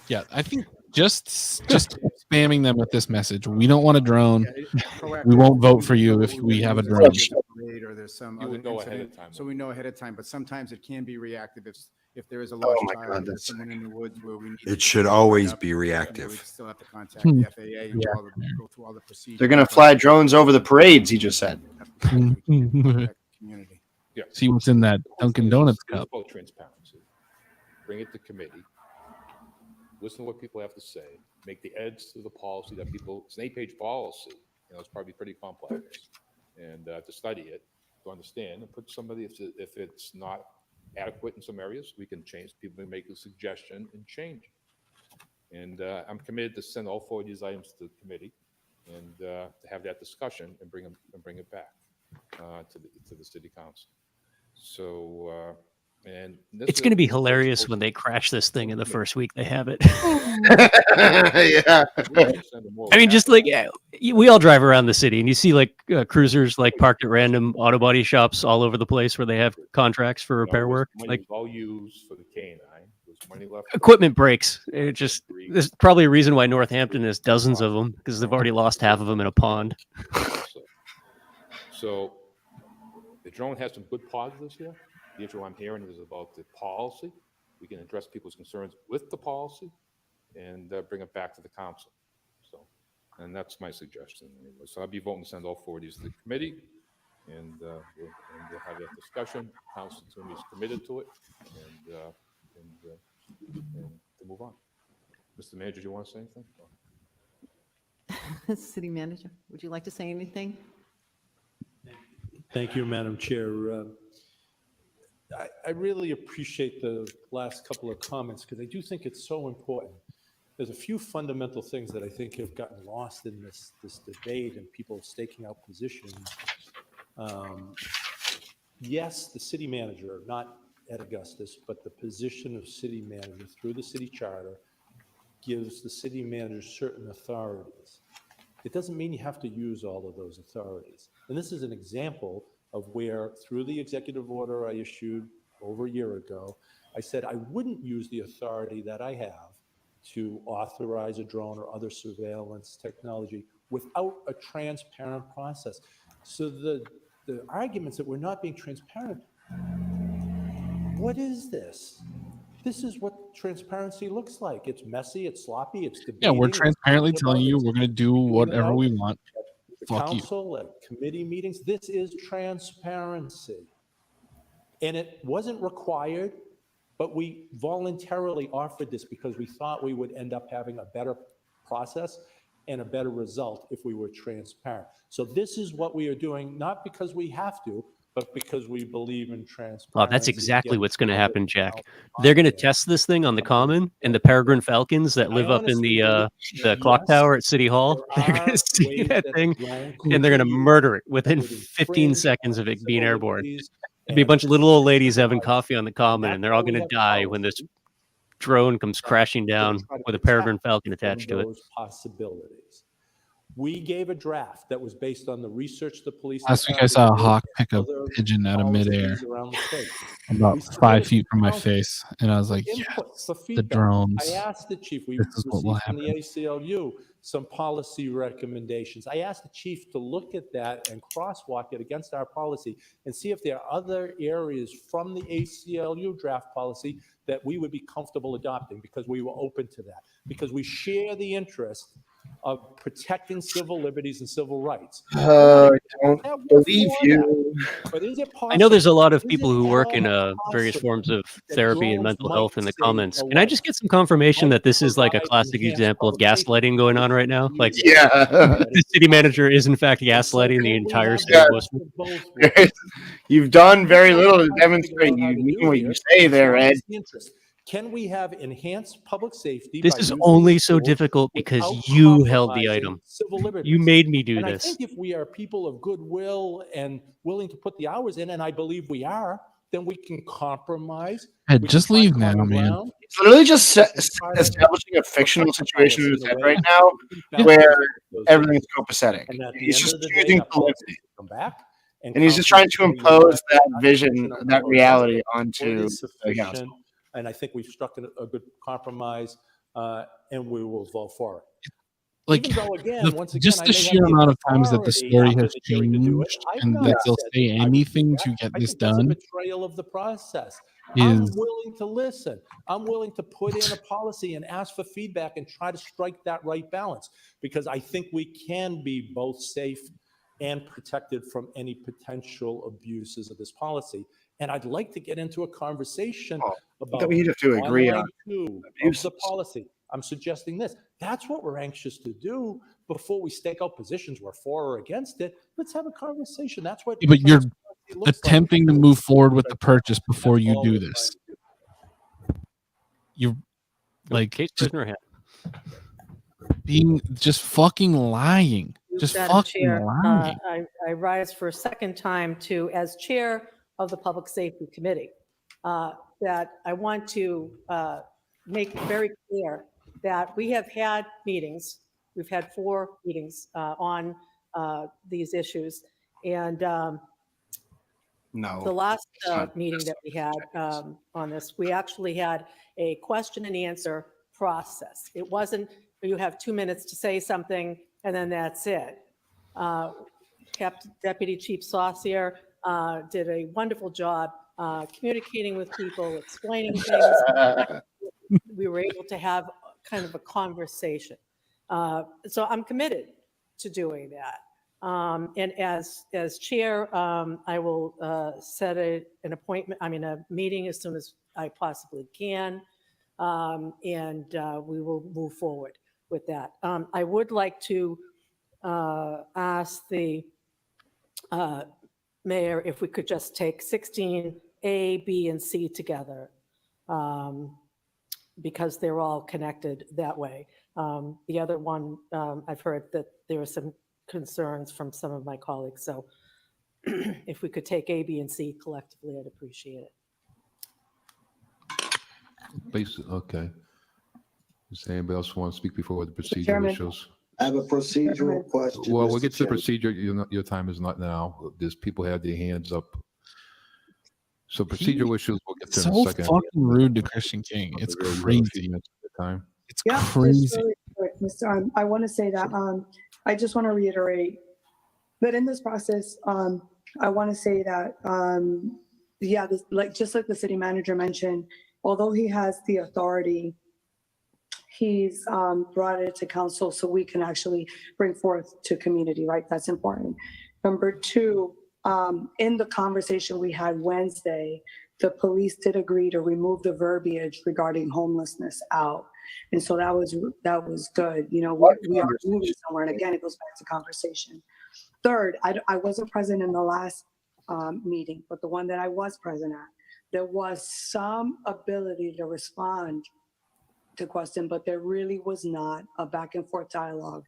[SPEAKER 1] yeah, I think just spamming them with this message. We don't want a drone. We won't vote for you if we have a drone.
[SPEAKER 8] Or there's some
[SPEAKER 6] You would
[SPEAKER 8] other
[SPEAKER 6] know ahead
[SPEAKER 8] incident,
[SPEAKER 6] of time.
[SPEAKER 8] so we know ahead of time. But sometimes it can be reactive if there is a
[SPEAKER 2] Oh
[SPEAKER 8] lost
[SPEAKER 2] my
[SPEAKER 8] child,
[SPEAKER 2] God,
[SPEAKER 8] if there's
[SPEAKER 2] that's
[SPEAKER 8] someone in the woods where we need.
[SPEAKER 21] It should always be reactive.
[SPEAKER 8] We still have to contact the FAA and go through all the procedures.
[SPEAKER 2] They're going to fly drones over the parades, he just said.
[SPEAKER 8] Community.
[SPEAKER 6] Yeah.
[SPEAKER 1] See what's in that Dunkin' Donuts
[SPEAKER 6] It's
[SPEAKER 1] cup.
[SPEAKER 6] about transparency. Bring it to committee. Listen to what people have to say. Make the edits to the policy that people. It's an 8-page policy. You know, it's probably pretty complex, and to study it, to understand, and put somebody. If it's not adequate in some areas, we can change. People can make a suggestion and change. And I'm committed to send all 4 of these items to the committee, and to have that discussion and bring it back to the city council. So, and
[SPEAKER 3] It's going to be hilarious when they crash this thing in the first week they have it.
[SPEAKER 2] Yeah.
[SPEAKER 3] I mean, just like we all drive around the city and you see like cruisers like parked at random auto body shops all over the place where they have contracts for repair work.
[SPEAKER 6] Money
[SPEAKER 3] Like
[SPEAKER 6] was all used for the K9. There's money left.
[SPEAKER 3] equipment breaks. It just there's probably a reason why Northampton has dozens of them because they've already lost half of them in a pond.
[SPEAKER 6] So the drone has some good positives here. The issue I'm hearing is about the policy. We can address people's concerns with the policy and bring it back to the council. So, and that's my suggestion. Anyway. So I'll be voting to send all 4 of these to the committee, and we'll have that discussion. Council Toomey is committed to it, and to move on.
[SPEAKER 17] Mr. Manager, do you want to say anything?
[SPEAKER 18] City Manager, would you like to say anything?
[SPEAKER 14] Thank you, Madam Chair. I really appreciate the last couple of comments because I do think it's so important. There's a few fundamental things that I think have gotten lost in this debate and people staking out positions. Yes, the city manager, not Ed Augustus, but the position of city manager through the city charter gives the city manager certain authorities. It doesn't mean you have to use all of those authorities. And this is an example of where, through the executive order I issued over a year ago, I said I wouldn't use the authority that I have to authorize a drone or other surveillance technology without a transparent process. So the arguments that we're not being transparent, what is this? This is what transparency looks like. It's messy, it's sloppy, it's debating.
[SPEAKER 1] Yeah, we're transparently telling you we're going to do whatever we want.
[SPEAKER 14] The
[SPEAKER 1] Fuck you.
[SPEAKER 14] council, at committee meetings, this is transparency. And it wasn't required, but we voluntarily offered this because we thought we would end up having a better process and a better result if we were transparent. So this is what we are doing, not because we have to, but because we believe in transparency.
[SPEAKER 3] Well, that's exactly what's going to happen, Jack. They're going to test this thing on the Common and the Peregrine Falcons that live up in the clock tower at City Hall. They're going to see that thing and they're going to murder it within 15 seconds of it being airborne. There'll be a bunch of little old ladies having coffee on the Common, and they're all going to die when this drone comes crashing down with a Peregrine Falcon attached to it.
[SPEAKER 14] Possibilities. We gave a draft that was based on the research the police.
[SPEAKER 1] Last week I saw a hawk pick a pigeon out of midair about 5 feet from my face, and I was like, yes, the drones.
[SPEAKER 14] I asked the chief, we
[SPEAKER 1] This is what will
[SPEAKER 14] received from the
[SPEAKER 1] happen.
[SPEAKER 14] ACLU some policy recommendations. I asked the chief to look at that and crosswalk it against our policy and see if there are other areas from the ACLU draft policy that we would be comfortable adopting, because we were open to that, because we share the interest of protecting civil liberties and civil rights.
[SPEAKER 2] I don't believe you.
[SPEAKER 14] But is it possible?
[SPEAKER 3] I know there's a lot of people who work in various forms of therapy and mental health in the comments. Can I just get some confirmation that this is like a classic example of gaslighting going on right now? Like,
[SPEAKER 2] Yeah.
[SPEAKER 3] the city manager is in fact gaslighting the entire state of Worcester.
[SPEAKER 2] You've done very little to demonstrate you mean what you say there, Ed.
[SPEAKER 14] Can we have enhanced public safety?
[SPEAKER 3] This
[SPEAKER 14] by
[SPEAKER 3] is
[SPEAKER 14] using
[SPEAKER 3] only
[SPEAKER 14] these
[SPEAKER 3] so
[SPEAKER 14] tools
[SPEAKER 3] difficult because
[SPEAKER 14] without
[SPEAKER 3] you held the
[SPEAKER 14] compromising
[SPEAKER 3] item.
[SPEAKER 14] civil liberties?
[SPEAKER 3] You made me do
[SPEAKER 14] And
[SPEAKER 3] this.
[SPEAKER 14] I think if we are people of goodwill and willing to put the hours in, and I believe we are, then we can compromise.
[SPEAKER 1] Ed,
[SPEAKER 14] We
[SPEAKER 1] just
[SPEAKER 14] can find
[SPEAKER 1] leave now,
[SPEAKER 14] common
[SPEAKER 1] man.
[SPEAKER 14] ground.
[SPEAKER 2] It's literally just establishing a fictional situation in his head right now where everything is copacetic. He's just choosing to live it.
[SPEAKER 14] Come back.
[SPEAKER 2] And he's just trying to impose that vision, that reality onto the council.
[SPEAKER 14] Sufficient, and I think we've struck a good compromise, and we will vote for it.
[SPEAKER 1] Like,
[SPEAKER 14] Even though, again, once again,
[SPEAKER 1] just
[SPEAKER 14] I
[SPEAKER 1] the
[SPEAKER 14] may have
[SPEAKER 1] sheer amount of times that the
[SPEAKER 14] authority
[SPEAKER 1] story
[SPEAKER 14] after
[SPEAKER 1] has
[SPEAKER 14] the hearing to do it,
[SPEAKER 1] changed
[SPEAKER 14] I've
[SPEAKER 1] and
[SPEAKER 14] not
[SPEAKER 1] that they'll
[SPEAKER 14] said
[SPEAKER 1] say
[SPEAKER 14] I would do
[SPEAKER 1] anything
[SPEAKER 14] that.
[SPEAKER 1] to get
[SPEAKER 14] I
[SPEAKER 1] this
[SPEAKER 14] think that's a
[SPEAKER 1] done
[SPEAKER 14] betrayal of the process. I'm
[SPEAKER 1] is
[SPEAKER 14] willing to listen. I'm willing to put in a policy and ask for feedback and try to strike that right balance, because I think we can be both safe and protected from any potential abuses of this policy. And I'd like to get into a conversation about
[SPEAKER 2] we have to agree
[SPEAKER 14] line
[SPEAKER 2] on
[SPEAKER 14] two of the policy. I'm suggesting this. That's what we're anxious to do before we stake out positions. We're for or against it. Let's have a conversation. That's what.
[SPEAKER 1] but you're
[SPEAKER 14] transparency looks like.
[SPEAKER 1] attempting to move forward with the purchase before you do this. You're like
[SPEAKER 3] Case
[SPEAKER 1] just
[SPEAKER 3] prisoner hat.
[SPEAKER 1] being just fucking lying. Just
[SPEAKER 5] Madam
[SPEAKER 1] fucking
[SPEAKER 5] Chair,
[SPEAKER 1] lying.
[SPEAKER 5] I rise for a second time to, as chair of the Public Safety Committee, that I want to make it very clear that we have had meetings. We've had 4 meetings on these issues. And the last meeting that we had on this, we actually had a question and answer process. It wasn't, you have 2 minutes to say something and then that's it. Deputy Chief Saucier did a wonderful job communicating with people, explaining things. We were able to have kind of a conversation. So I'm committed to doing that. And as chair, I will set a meeting as soon as I possibly can. and we will move forward with that. I would like to ask the mayor if we could just take 16A, B, and C together, because they're all connected that way. The other one, I've heard that there are some concerns from some of my colleagues. So if we could take A, B, and C collectively, I'd appreciate it.
[SPEAKER 6] Okay. Does anybody else want to speak before the procedural
[SPEAKER 22] Chairman.
[SPEAKER 6] issues?
[SPEAKER 7] I have a procedural question.
[SPEAKER 6] Well, we'll
[SPEAKER 7] Mr.
[SPEAKER 6] get to the
[SPEAKER 7] Chairman.
[SPEAKER 6] procedure. Your time is not now. There's people have their hands up. So procedural issues we'll get to in a
[SPEAKER 1] So
[SPEAKER 6] second.
[SPEAKER 1] fucking rude to Christian King. It's crazy.
[SPEAKER 6] It's
[SPEAKER 22] Yeah,
[SPEAKER 1] crazy.
[SPEAKER 22] just really quick, Mr. I want to say that I just want to reiterate that in this process, I want to say that yeah, this, just like the city manager mentioned, although he has the authority, he's brought it to council so we can actually bring forth to community, right? That's important. Number two, in the conversation we had Wednesday, the police did agree to remove the verbiage regarding homelessness out. And so that was good. You know, we are moving somewhere. And again, it goes back to conversation. Third, I wasn't present in the last meeting, but the one that I was present at, there was some ability to respond to question, but there really was not a back and forth dialogue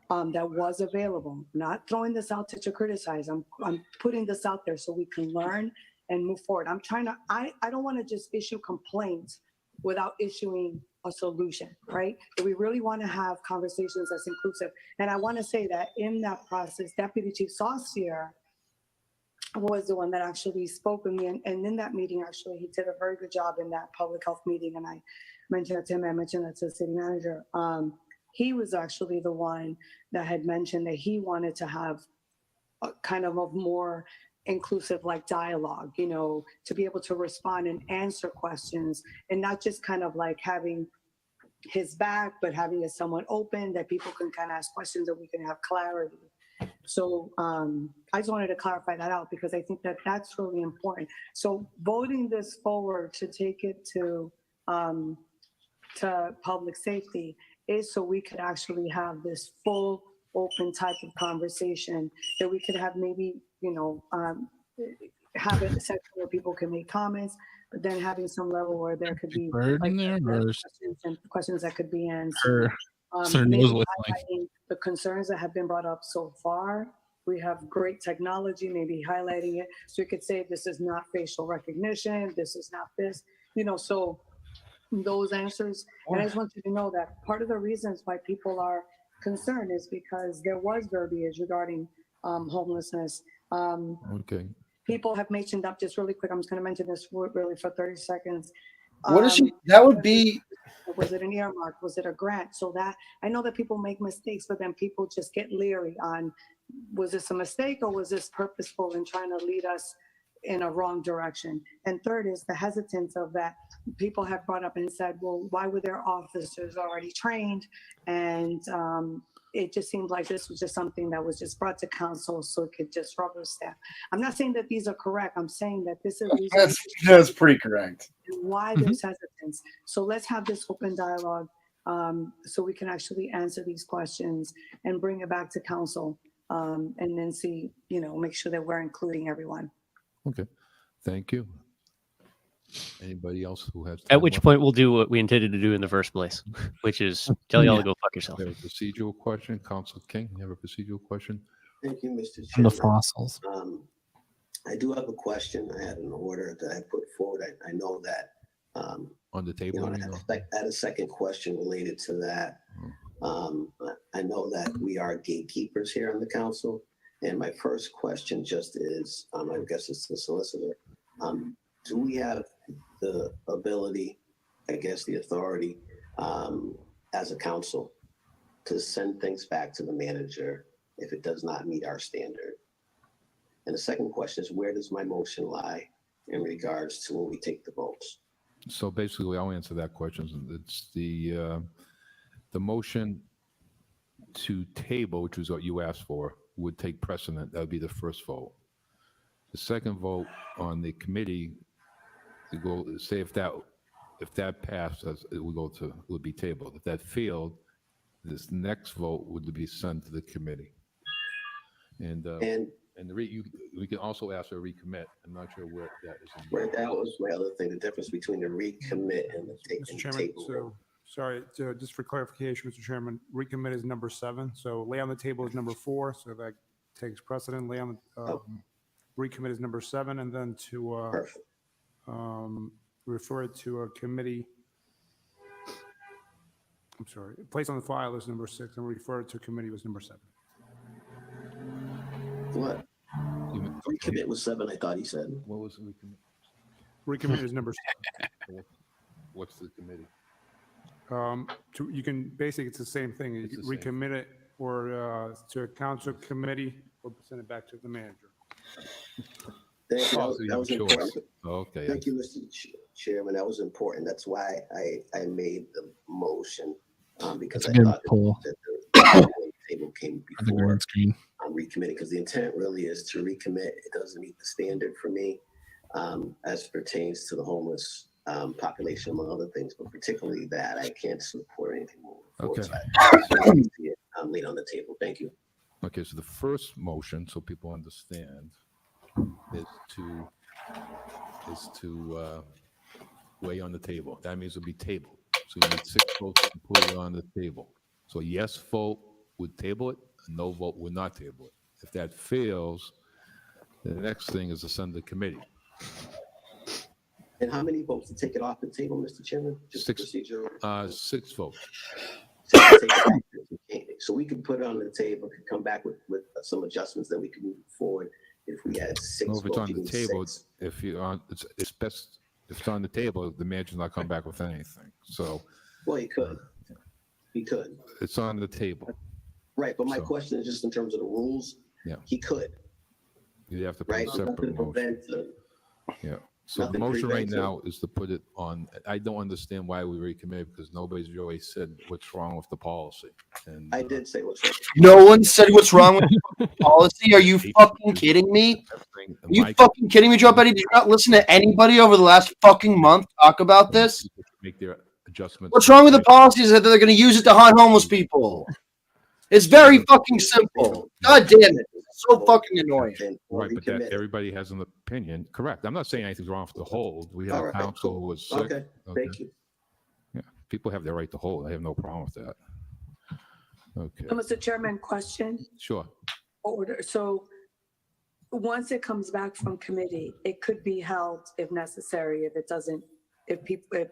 [SPEAKER 22] that was available. Not throwing this out to criticize. I'm putting this out there so we can learn and move forward. I don't want to just issue complaints without issuing a solution, right? If we really want to have conversations that's inclusive. And I want to say that in that process, Deputy Chief Saucier was the one that actually spoke with me. And in that meeting, actually, he did a very good job in that public health meeting. And I mentioned that to him, I mentioned that to the city manager. He was actually the one that had mentioned that he wanted to have a kind of a more inclusive like dialogue, you know, to be able to respond and answer questions and not just kind of like having his back, but having it somewhat open that people can kind of ask questions that we can have clarity. So I just wanted to clarify that out because I think that that's really important. So voting this forward to take it to public safety is so we could actually have this full open type of conversation that we could have maybe, you know, have a section where people can make comments, but then having some level where there could be questions that could be answered. Maybe highlighting the concerns that have been brought up so far. We have great technology, maybe highlighting it. So you could say this is not facial recognition, this is not this, you know, so those answers. And I just want you to know that part of the reasons why people are concerned is because there was verbiage regarding homelessness.
[SPEAKER 6] Okay.
[SPEAKER 22] People have mentioned up just really quick. I'm just going to mention this really for 30 seconds.
[SPEAKER 2] What is she? That would be.
[SPEAKER 22] Was it an earmark? Was it a grant? So that I know that people make mistakes, but then people just get leery on, was this a mistake or was this purposeful in trying to lead us in a wrong direction? And third is the hesitance of that. People have brought up and said, well, why were their officers already trained? And it just seemed like this was just something that was just brought to council so it could just rubber stamp. I'm not saying that these are correct. I'm saying that this is
[SPEAKER 2] that's pretty correct.
[SPEAKER 22] And why there's hesitance. So let's have this open dialogue so we can actually answer these questions and bring it back to council and then see, you know, make sure that we're including everyone.
[SPEAKER 6] Okay. Thank you. Anybody else who has?
[SPEAKER 3] At which point we'll do what we intended to do in the first place, which is tell y'all to go fuck yourself.
[SPEAKER 6] A procedural question, Council King. You have a procedural question?
[SPEAKER 7] Thank you, Mr.
[SPEAKER 1] On the
[SPEAKER 7] Chairman.
[SPEAKER 1] fossils.
[SPEAKER 7] I do have a question. I had an order that I put forward. I know that
[SPEAKER 6] on the table.
[SPEAKER 7] You know, I had a second question related to that. I know that we are gatekeepers here on the council, and my first question just is, I guess it's the solicitor. Do we have the ability, I guess the authority, as a council, to send things back to the manager if it does not meet our standard? And the second question is, where does my motion lie in regards to when we take the votes?
[SPEAKER 6] So basically, I'll answer that question. It's the motion to table, which is what you asked for, would take precedent. That would be the first vote. The second vote on the committee to go, say if that if that passes, it would be tabled. If that failed, this next vote would be sent to the committee. And we can also ask for a recommit. I'm not sure where that is.
[SPEAKER 7] Right, that was my other thing, the difference between the recommit and the
[SPEAKER 11] Mr. Chairman,
[SPEAKER 7] table.
[SPEAKER 11] so, sorry, just for clarification, Mr. Chairman, recommit is number 7. So lay on the table is number 4. So that takes precedent. Lay on the, recommit is number 7, and then to refer it to a committee. I'm sorry, place on the file is number 6, and refer it to committee was number 7.
[SPEAKER 7] What? Recommit was 7, I thought he said.
[SPEAKER 6] What was recommit?
[SPEAKER 11] Recommit is number 7.
[SPEAKER 6] What's the committee?
[SPEAKER 11] You can basically, it's the same thing. You can recommit it or to a council committee or send it back to the manager.
[SPEAKER 7] Thank you. That was important.
[SPEAKER 6] Okay.
[SPEAKER 7] Thank you, Mr. Chairman. That was important. That's why I made the motion because I thought that the table came before recommitting, because the intent really is to recommit. It doesn't meet the standard for me as pertains to the homeless population, among other things, but particularly that I can't support anything moving forward.
[SPEAKER 6] Okay.
[SPEAKER 7] So I'm laid on the table. Thank you.
[SPEAKER 6] Okay, so the first motion, so people understand, is to weigh on the table. That means it'll be tabled. So you need 6 votes to put it on the table. So a yes vote would table it, a no vote would not table it. If that fails, the next thing is to send to committee.
[SPEAKER 7] And how many votes to take it off the table, Mr. Chairman? Just
[SPEAKER 6] 6,
[SPEAKER 7] procedural.
[SPEAKER 6] 6 votes.
[SPEAKER 7] So we could put it on the table, could come back with some adjustments that we could move forward if we had 6
[SPEAKER 6] Well, if it's
[SPEAKER 7] votes.
[SPEAKER 6] on the table, if you're on, it's best if it's on the table. The manager's not come back with anything. So,
[SPEAKER 7] well, he could. He could.
[SPEAKER 6] It's on the table.
[SPEAKER 7] Right, but my question is just in terms of the rules.
[SPEAKER 6] Yeah.
[SPEAKER 7] He could.
[SPEAKER 6] You have to put
[SPEAKER 7] Right.
[SPEAKER 6] a separate motion. Yeah. So the
[SPEAKER 7] Nothing
[SPEAKER 6] motion right
[SPEAKER 7] prevents it.
[SPEAKER 6] now is to put it on. I don't understand why we recommit, because nobody's really said what's wrong with the policy. And
[SPEAKER 7] I did say what's wrong.
[SPEAKER 17] No one said what's wrong with the policy. Are you fucking kidding me? Are you fucking kidding me, Joe Betty? Did you not listen to anybody over the last fucking month talk about this?
[SPEAKER 6] make their adjustments.
[SPEAKER 17] What's wrong with the policy is that they're going to use it to hunt homeless people. It's very fucking simple. God damn it. It's so fucking annoying.
[SPEAKER 6] Right, but that everybody has an opinion. Correct. I'm not saying anything's wrong with the hold. We had a council who was sick.
[SPEAKER 7] Okay, thank you.
[SPEAKER 6] Yeah, people have their right to hold. I have no problem with that. Okay.
[SPEAKER 22] Mr. Chairman, question.
[SPEAKER 6] Sure.
[SPEAKER 22] Order. So once it comes back from committee, it could be held if necessary, if it doesn't, if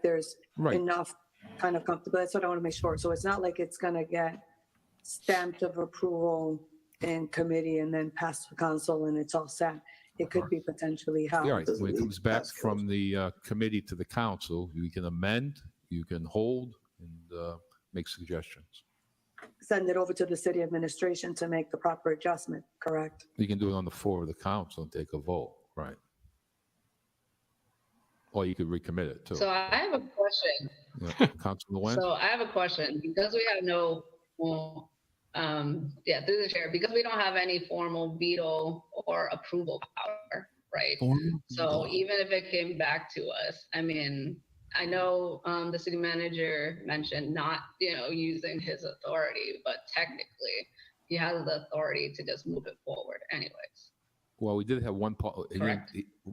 [SPEAKER 22] there's enough kind of comfortable. That's what I want to make sure. So it's not like it's going to get stamped of approval in committee and then pass the council and it's all set. It could be potentially held.
[SPEAKER 6] Yeah, right. When it comes back from the committee to the council, you can amend, you can hold, and make suggestions.
[SPEAKER 22] Send it over to the city administration to make the proper adjustment, correct?
[SPEAKER 6] You can do it on the floor of the council and take a vote, right? Or you could recommit it too.
[SPEAKER 12] So I have a question.
[SPEAKER 6] Yeah. Councilman Wentz?
[SPEAKER 12] So I have a question because we have no, through the chair, because we don't have any formal veto or approval power, right? So even if it came back to us, I mean, I know the city manager mentioned not, using his authority, but technically he has the authority to just move it forward anyways.
[SPEAKER 6] Well, we did have one,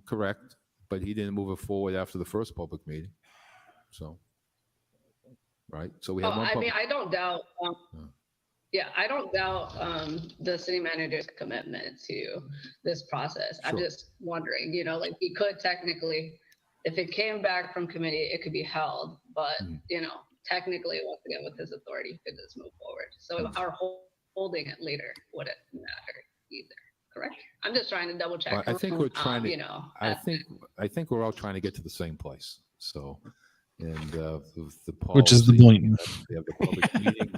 [SPEAKER 6] correct, but he didn't move it forward after the first public meeting. So, right? So we had one.
[SPEAKER 12] I mean, I don't doubt. I don't doubt the city manager's commitment to this process.
[SPEAKER 6] Sure.
[SPEAKER 12] I'm just wondering, he could technically, if it came back from committee, it could be held, but technically, once again, with his authority, he could just move forward. So our holding it later wouldn't matter either. Correct? I'm just trying to double check.
[SPEAKER 6] Well, I think we're trying to. I think we're all trying to get to the same place. So, and the policy,
[SPEAKER 1] which is the point.
[SPEAKER 6] We have the public meeting.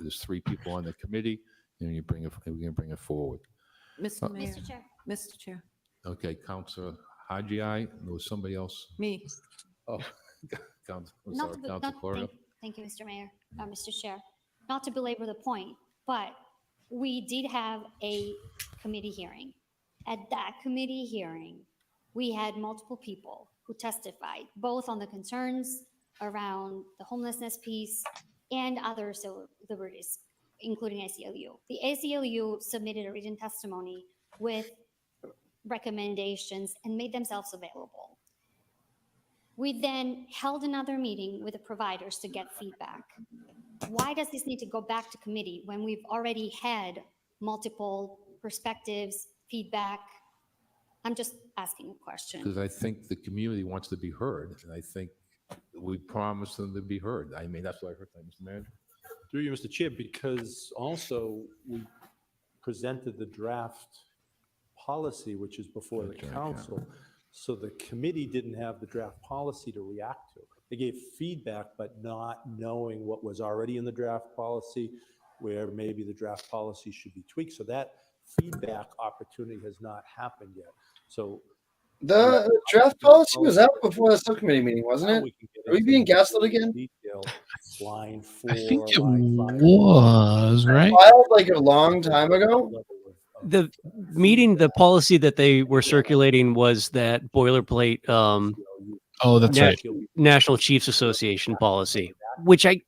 [SPEAKER 6] There's 3 people on the committee, and we can bring it forward.
[SPEAKER 18] Mr. Mayor.
[SPEAKER 10] Mr. Chair.
[SPEAKER 18] Mr. Chair.
[SPEAKER 6] Okay, Councilor Haji, there was somebody else.
[SPEAKER 18] Me.
[SPEAKER 6] Oh,
[SPEAKER 10] Thank you, Mr. Mayor, Mr. Chair. Not to belabor the point, but we did have a committee hearing. At that committee hearing, we had multiple people who testified, both on the concerns around the homelessness piece and other civil liberties, including ACLU. The ACLU submitted a written testimony with recommendations and made themselves available. We then held another meeting with the providers to get feedback. Why does this need to go back to committee when we've already had multiple perspectives, feedback? I'm just asking a question.
[SPEAKER 6] Because I think the community wants to be heard, and I think we promised them to be heard. I mean, that's what I heard, Mr. Manager.
[SPEAKER 14] Through you, Mr. Chair, because also we presented the draft policy, which is before the council. So the committee didn't have the draft policy to react to. They gave feedback, but not knowing what was already in the draft policy, where maybe the draft policy should be tweaked. So that feedback opportunity has not happened yet. So
[SPEAKER 2] the draft policy was out before the subcommittee meeting, wasn't it? Are we being gaslit again?
[SPEAKER 14] Line 4,
[SPEAKER 1] I think it was, right?
[SPEAKER 2] Filed like a long time ago.
[SPEAKER 3] The meeting, the policy that they were circulating was that boilerplate.
[SPEAKER 1] Oh, that's right.
[SPEAKER 3] National Chiefs Association policy, which I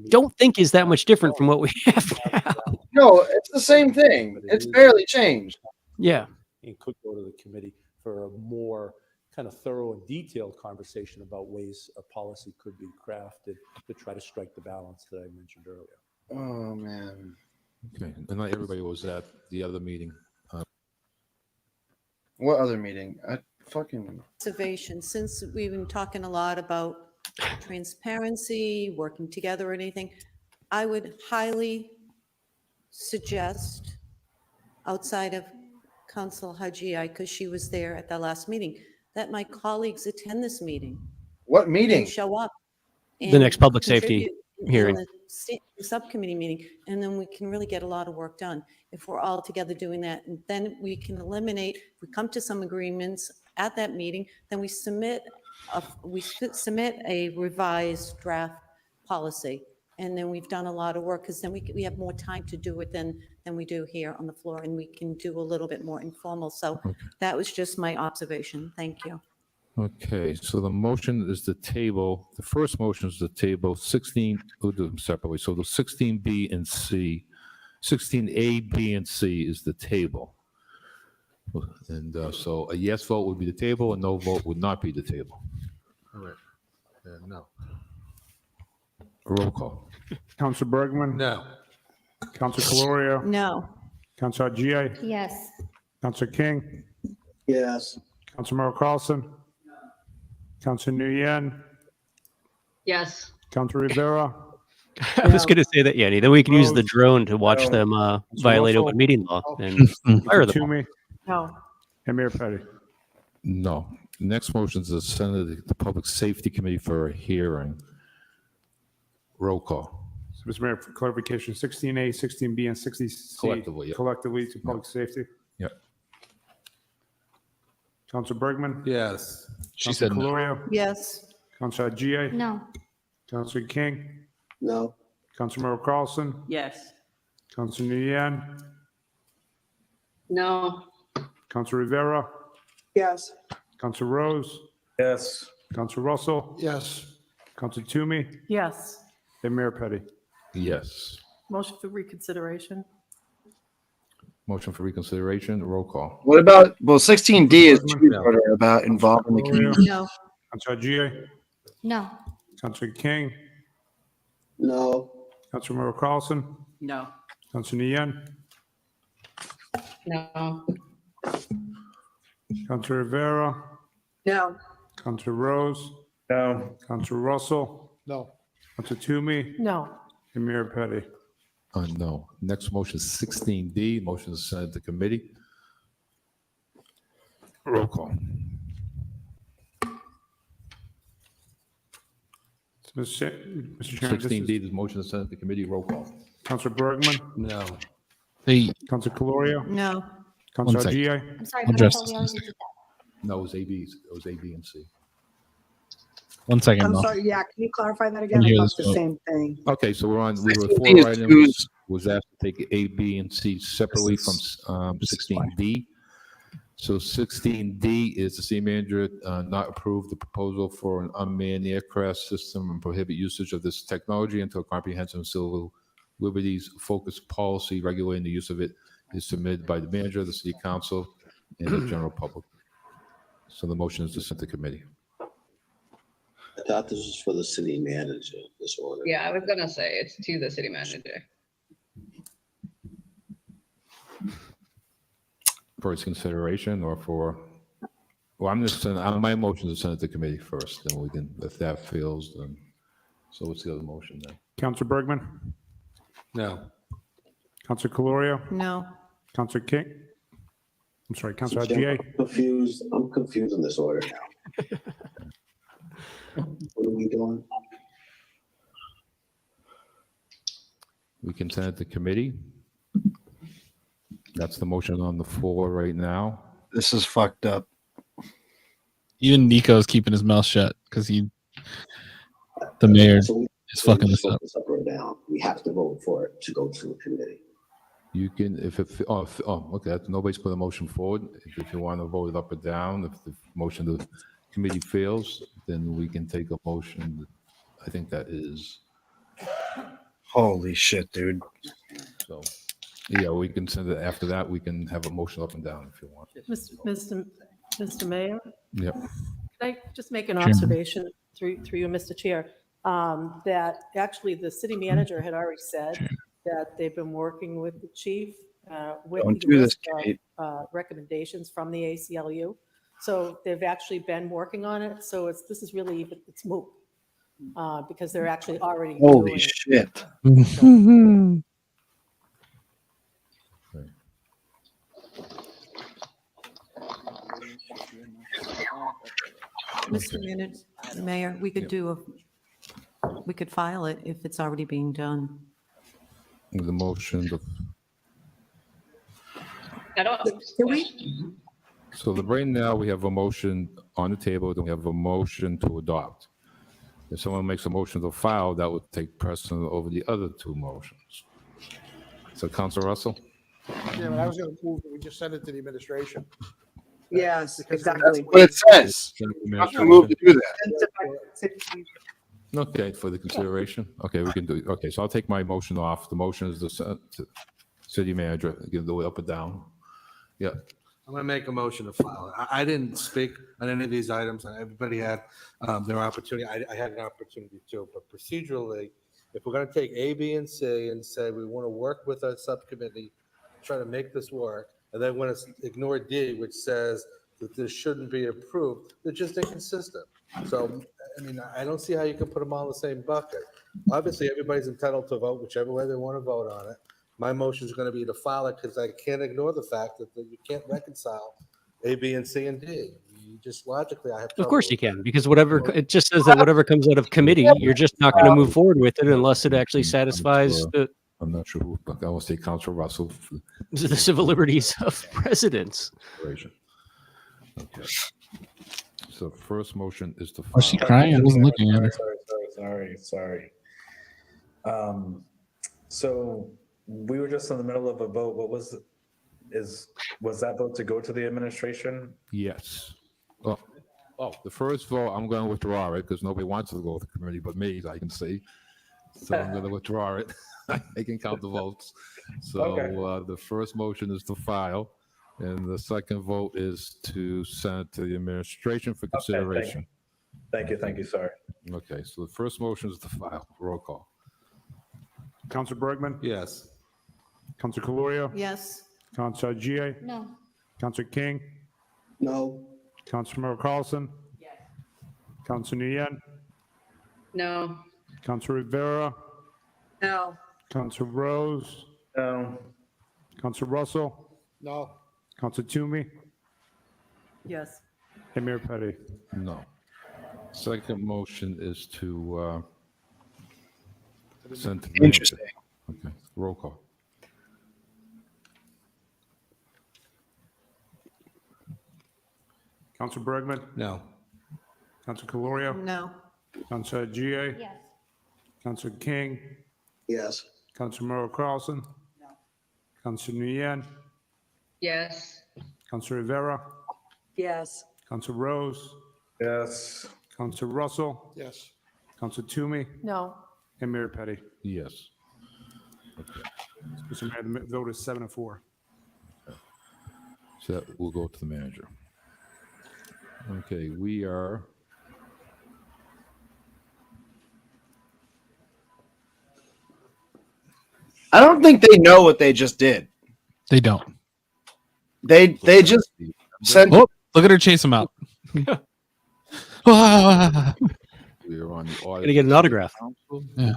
[SPEAKER 3] don't think is that much different from what we have now.
[SPEAKER 2] No, it's the same thing. It's barely changed.
[SPEAKER 3] Yeah.
[SPEAKER 14] It could go to the committee for a more kind of thorough and detailed conversation about ways a policy could be crafted to try to strike the balance that I mentioned earlier.
[SPEAKER 2] Oh, man.
[SPEAKER 6] Okay, and not everybody was at the other meeting.
[SPEAKER 2] What other meeting?
[SPEAKER 18] Observation, since we've been talking a lot about transparency, working together or anything, I would highly suggest, outside of Council Hajia, because she was there at the last meeting, that my colleagues attend this meeting.
[SPEAKER 2] What meeting?
[SPEAKER 18] And show up.
[SPEAKER 3] The next public safety hearing.
[SPEAKER 18] The subcommittee meeting, and then we can really get a lot of work done if we're all together doing that. And then we can eliminate, if we come to some agreements at that meeting, then we submit a revised draft policy. And then we've done a lot of work, because then we have more time to do it than we do here on the floor, and we can do a little bit more informal. So that was just my observation. Thank you.
[SPEAKER 6] Okay, so the motion is the table. The first motion is the table 16. We'll do them separately. So the 16B and C, 16A, B, and C is the table. And so a yes vote would be the table, a no vote would not be the table.
[SPEAKER 11] All right.
[SPEAKER 6] No. Roll call.
[SPEAKER 11] Council Bergman?
[SPEAKER 19] No.
[SPEAKER 11] Council Calorio?
[SPEAKER 18] No.
[SPEAKER 11] Council Hajia?
[SPEAKER 10] Yes.
[SPEAKER 11] Council King?
[SPEAKER 7] Yes.
[SPEAKER 11] Council Member Carlson? Council Nguyen?
[SPEAKER 12] Yes.
[SPEAKER 11] Council Rivera?
[SPEAKER 3] I was going to say that, Yanni. Then we can use the drone to watch them violate open meeting law and fire them.
[SPEAKER 11] Toomey?
[SPEAKER 18] No.
[SPEAKER 11] And Mayor Petty?
[SPEAKER 6] No. Next motion is to send it to the Public Safety Committee for a hearing. Roll call.
[SPEAKER 11] So, Mr. Mayor, for clarification, 16A, 16B, and 16C.
[SPEAKER 6] Collectively, yeah.
[SPEAKER 11] Collectively to public safety?
[SPEAKER 6] Yep.
[SPEAKER 11] Council Bergman?
[SPEAKER 19] Yes.
[SPEAKER 1] She said no.
[SPEAKER 11] Calorio?
[SPEAKER 18] Yes.
[SPEAKER 11] Council Hajia?
[SPEAKER 10] No.
[SPEAKER 11] Council King?
[SPEAKER 7] No.
[SPEAKER 11] Council Member Carlson?
[SPEAKER 4] Yes.
[SPEAKER 11] Council Nguyen?
[SPEAKER 12] No.
[SPEAKER 11] Council Rivera?
[SPEAKER 22] Yes.
[SPEAKER 11] Council Rose?
[SPEAKER 16] Yes.
[SPEAKER 11] Council Russell?
[SPEAKER 20] Yes.
[SPEAKER 11] Council Toomey?
[SPEAKER 5] Yes.
[SPEAKER 11] And Mayor Petty?
[SPEAKER 6] Yes.
[SPEAKER 5] Motion for reconsideration.
[SPEAKER 6] Motion for reconsideration. Roll call.
[SPEAKER 2] What about, 16D is about involving the community.
[SPEAKER 18] No.
[SPEAKER 11] Council Hajia?
[SPEAKER 10] No.
[SPEAKER 11] Council King?
[SPEAKER 7] No.
[SPEAKER 11] Council Member Carlson?
[SPEAKER 4] No.
[SPEAKER 11] Council Nguyen?
[SPEAKER 12] No.
[SPEAKER 11] Council Rivera?
[SPEAKER 22] No.
[SPEAKER 11] Council Rose?
[SPEAKER 16] No.
[SPEAKER 11] Council Russell?
[SPEAKER 20] No.
[SPEAKER 11] Council Toomey?
[SPEAKER 5] No.
[SPEAKER 11] And Mayor Petty?
[SPEAKER 6] No. Next motion is 16D. Motion is sent to committee. Roll call.
[SPEAKER 11] Mr. Chairman,
[SPEAKER 6] 16D, the motion is sent to committee. Roll call.
[SPEAKER 11] Council Bergman?
[SPEAKER 19] No.
[SPEAKER 1] Hey,
[SPEAKER 11] Council Calorio?
[SPEAKER 18] No.
[SPEAKER 11] Council
[SPEAKER 1] One second.
[SPEAKER 11] Hajia?
[SPEAKER 10] I'm sorry,
[SPEAKER 1] I'll
[SPEAKER 10] but I
[SPEAKER 1] address
[SPEAKER 10] thought we
[SPEAKER 1] this.
[SPEAKER 10] already did that.
[SPEAKER 6] No, it was A, B. It was A, B, and C.
[SPEAKER 1] 1 second.
[SPEAKER 22] I'm
[SPEAKER 1] Mo.
[SPEAKER 22] sorry, yeah, can you clarify that again?
[SPEAKER 1] Can you
[SPEAKER 22] I
[SPEAKER 1] hear
[SPEAKER 22] thought the
[SPEAKER 1] this vote?
[SPEAKER 22] same thing.
[SPEAKER 6] Okay, so we were
[SPEAKER 2] 16D
[SPEAKER 6] four
[SPEAKER 2] is
[SPEAKER 6] items. Was asked to take A, B, and C separately from 16D. So 16D is the city manager not approve the proposal for an unmanned aircraft system and prohibit usage of this technology until a comprehensive civil liberties focused policy regulating the use of it is submitted by the manager, the city council, and the general public. So the motion is to send to committee.
[SPEAKER 7] I thought this was for the city manager, this order.
[SPEAKER 12] Yeah, I was gonna say it's to the city manager.
[SPEAKER 6] For its consideration or for, well, I'm just saying, my motion is to send it to committee first, then we can, if that fails, then, so what's the other motion then?
[SPEAKER 11] Counselor Bergman?
[SPEAKER 19] No.
[SPEAKER 11] Counselor Calorio?
[SPEAKER 18] No.
[SPEAKER 11] Counselor King? I'm sorry, Counselor
[SPEAKER 7] Mr. Chairman,
[SPEAKER 11] Adjei?
[SPEAKER 7] I'm confused on this order now. What are we doing?
[SPEAKER 6] We can send it to committee. That's the motion on the floor right now.
[SPEAKER 2] This is fucked up.
[SPEAKER 1] Even Nico's keeping his mouth shut because the mayor is fucking this up.
[SPEAKER 7] Up or down. We have to vote for it to go to a committee.
[SPEAKER 6] You can, if it, okay, nobody's put a motion forward. If you want to vote it up or down, if the motion of the committee fails, then we can take a motion. I think that is.
[SPEAKER 2] Holy shit, dude.
[SPEAKER 6] So, yeah, we can send it after that. We can have a motion up and down if you want.
[SPEAKER 5] Mr. Mayor?
[SPEAKER 6] Yep.
[SPEAKER 5] Can I just make an
[SPEAKER 6] Chairman.
[SPEAKER 5] observation through you, Mr. Chair? That actually the city manager had already said that they've been working with the chief with
[SPEAKER 2] Don't
[SPEAKER 5] the
[SPEAKER 2] do this,
[SPEAKER 5] list
[SPEAKER 2] Kate.
[SPEAKER 5] of recommendations from the ACLU. So they've actually been working on it. So this is really, it's moot because they're actually already
[SPEAKER 2] Holy
[SPEAKER 5] doing
[SPEAKER 2] shit.
[SPEAKER 18] Mr. Mayor, we could we could file it if it's already being done.
[SPEAKER 6] The motion,
[SPEAKER 12] I don't.
[SPEAKER 6] so right now we have a motion on the table, then we have a motion to adopt. If someone makes a motion to file, that would take precedent over the other two motions. So Councilor Russell?
[SPEAKER 20] Yeah, but I was going to move that we just send it to the administration.
[SPEAKER 9] Yes,
[SPEAKER 20] Because
[SPEAKER 9] exactly.
[SPEAKER 2] That's what it says. You have to move to do that.
[SPEAKER 6] Okay, for the consideration. Okay, we can do it. Okay, so I'll take my motion off. The motion is the city manager, give the way up or down. Yeah.
[SPEAKER 19] I'm going to make a motion to file. I didn't speak on any of these items. Everybody had their opportunity. I had an opportunity too, but procedurally, if we're going to take A, B, and C and say we want to work with a subcommittee, try to make this work, and then when it's ignore D, which says that this shouldn't be approved, they're just inconsistent. So, I mean, I don't see how you can put them all in the same bucket. Obviously, everybody's entitled to vote whichever way they want to vote on it. My motion is going to be to file it because I can't ignore the fact that you can't reconcile A, B, and C, and D. You just logically, I have
[SPEAKER 3] Of course you
[SPEAKER 19] trouble
[SPEAKER 3] can, because whatever it just says that whatever comes out of committee, you're just not going to move forward with it unless it actually satisfies
[SPEAKER 6] I'm not sure who, but I will say Councilor Russell.
[SPEAKER 3] the civil liberties of presidents.
[SPEAKER 6] Okay. So first motion is to file.
[SPEAKER 1] Was she crying? I wasn't looking at her.
[SPEAKER 15] Sorry. So we were just in the middle of a vote. What was that vote to go to the administration?
[SPEAKER 6] Yes. The first vote, I'm going to withdraw it because nobody wants to go to the committee but me, I can see. So I'm going to withdraw it. I can count the votes. So
[SPEAKER 15] Okay.
[SPEAKER 6] The first motion is to file, and the second vote is to send it to the administration for consideration.
[SPEAKER 15] Thank you, sorry.
[SPEAKER 6] Okay, so the first motion is to file. Roll call.
[SPEAKER 11] Counselor Bergman?
[SPEAKER 19] Yes.
[SPEAKER 11] Counselor Calorio?
[SPEAKER 18] Yes.
[SPEAKER 11] Counselor Adjei?
[SPEAKER 10] No.
[SPEAKER 11] Counselor King?
[SPEAKER 7] No.
[SPEAKER 11] Counselor Merrill Carlson?
[SPEAKER 12] Yes.
[SPEAKER 11] Counselor Nguyen?
[SPEAKER 12] No.
[SPEAKER 11] Counselor Rivera?
[SPEAKER 9] No.
[SPEAKER 11] Counselor Rose?
[SPEAKER 15] No.
[SPEAKER 11] Counselor Russell?
[SPEAKER 20] No.
[SPEAKER 11] Counselor Toomey?
[SPEAKER 5] Yes.
[SPEAKER 11] And Mayor Petty?
[SPEAKER 6] No. Second motion is to send to the
[SPEAKER 2] Interesting.
[SPEAKER 6] manager. Okay, roll call.
[SPEAKER 11] Counselor Bergman?
[SPEAKER 19] No.
[SPEAKER 11] Counselor Calorio?
[SPEAKER 18] No.
[SPEAKER 11] Counselor Adjei?
[SPEAKER 10] Yes.
[SPEAKER 11] Counselor King?
[SPEAKER 7] Yes.
[SPEAKER 11] Counselor Merrill Carlson? No. Counselor Nguyen?
[SPEAKER 12] Yes.
[SPEAKER 11] Councilor Rivera,
[SPEAKER 9] Yes.
[SPEAKER 11] Councilor Rose,
[SPEAKER 15] Yes.
[SPEAKER 11] Councilor Russell,
[SPEAKER 20] Yes.
[SPEAKER 11] Councilor Toomey,
[SPEAKER 5] No.
[SPEAKER 11] and Mayor Petty.
[SPEAKER 6] Yes. Okay.
[SPEAKER 11] Mr. Mayor, the vote is 7-4.
[SPEAKER 6] So that will go to the manager. Okay, we are.
[SPEAKER 2] I don't think they know what they just did.
[SPEAKER 1] They don't.
[SPEAKER 2] They just sent.
[SPEAKER 1] Oh, look at her chase him out.
[SPEAKER 6] We are on the audit.
[SPEAKER 3] Gonna get an autograph.
[SPEAKER 1] Yeah.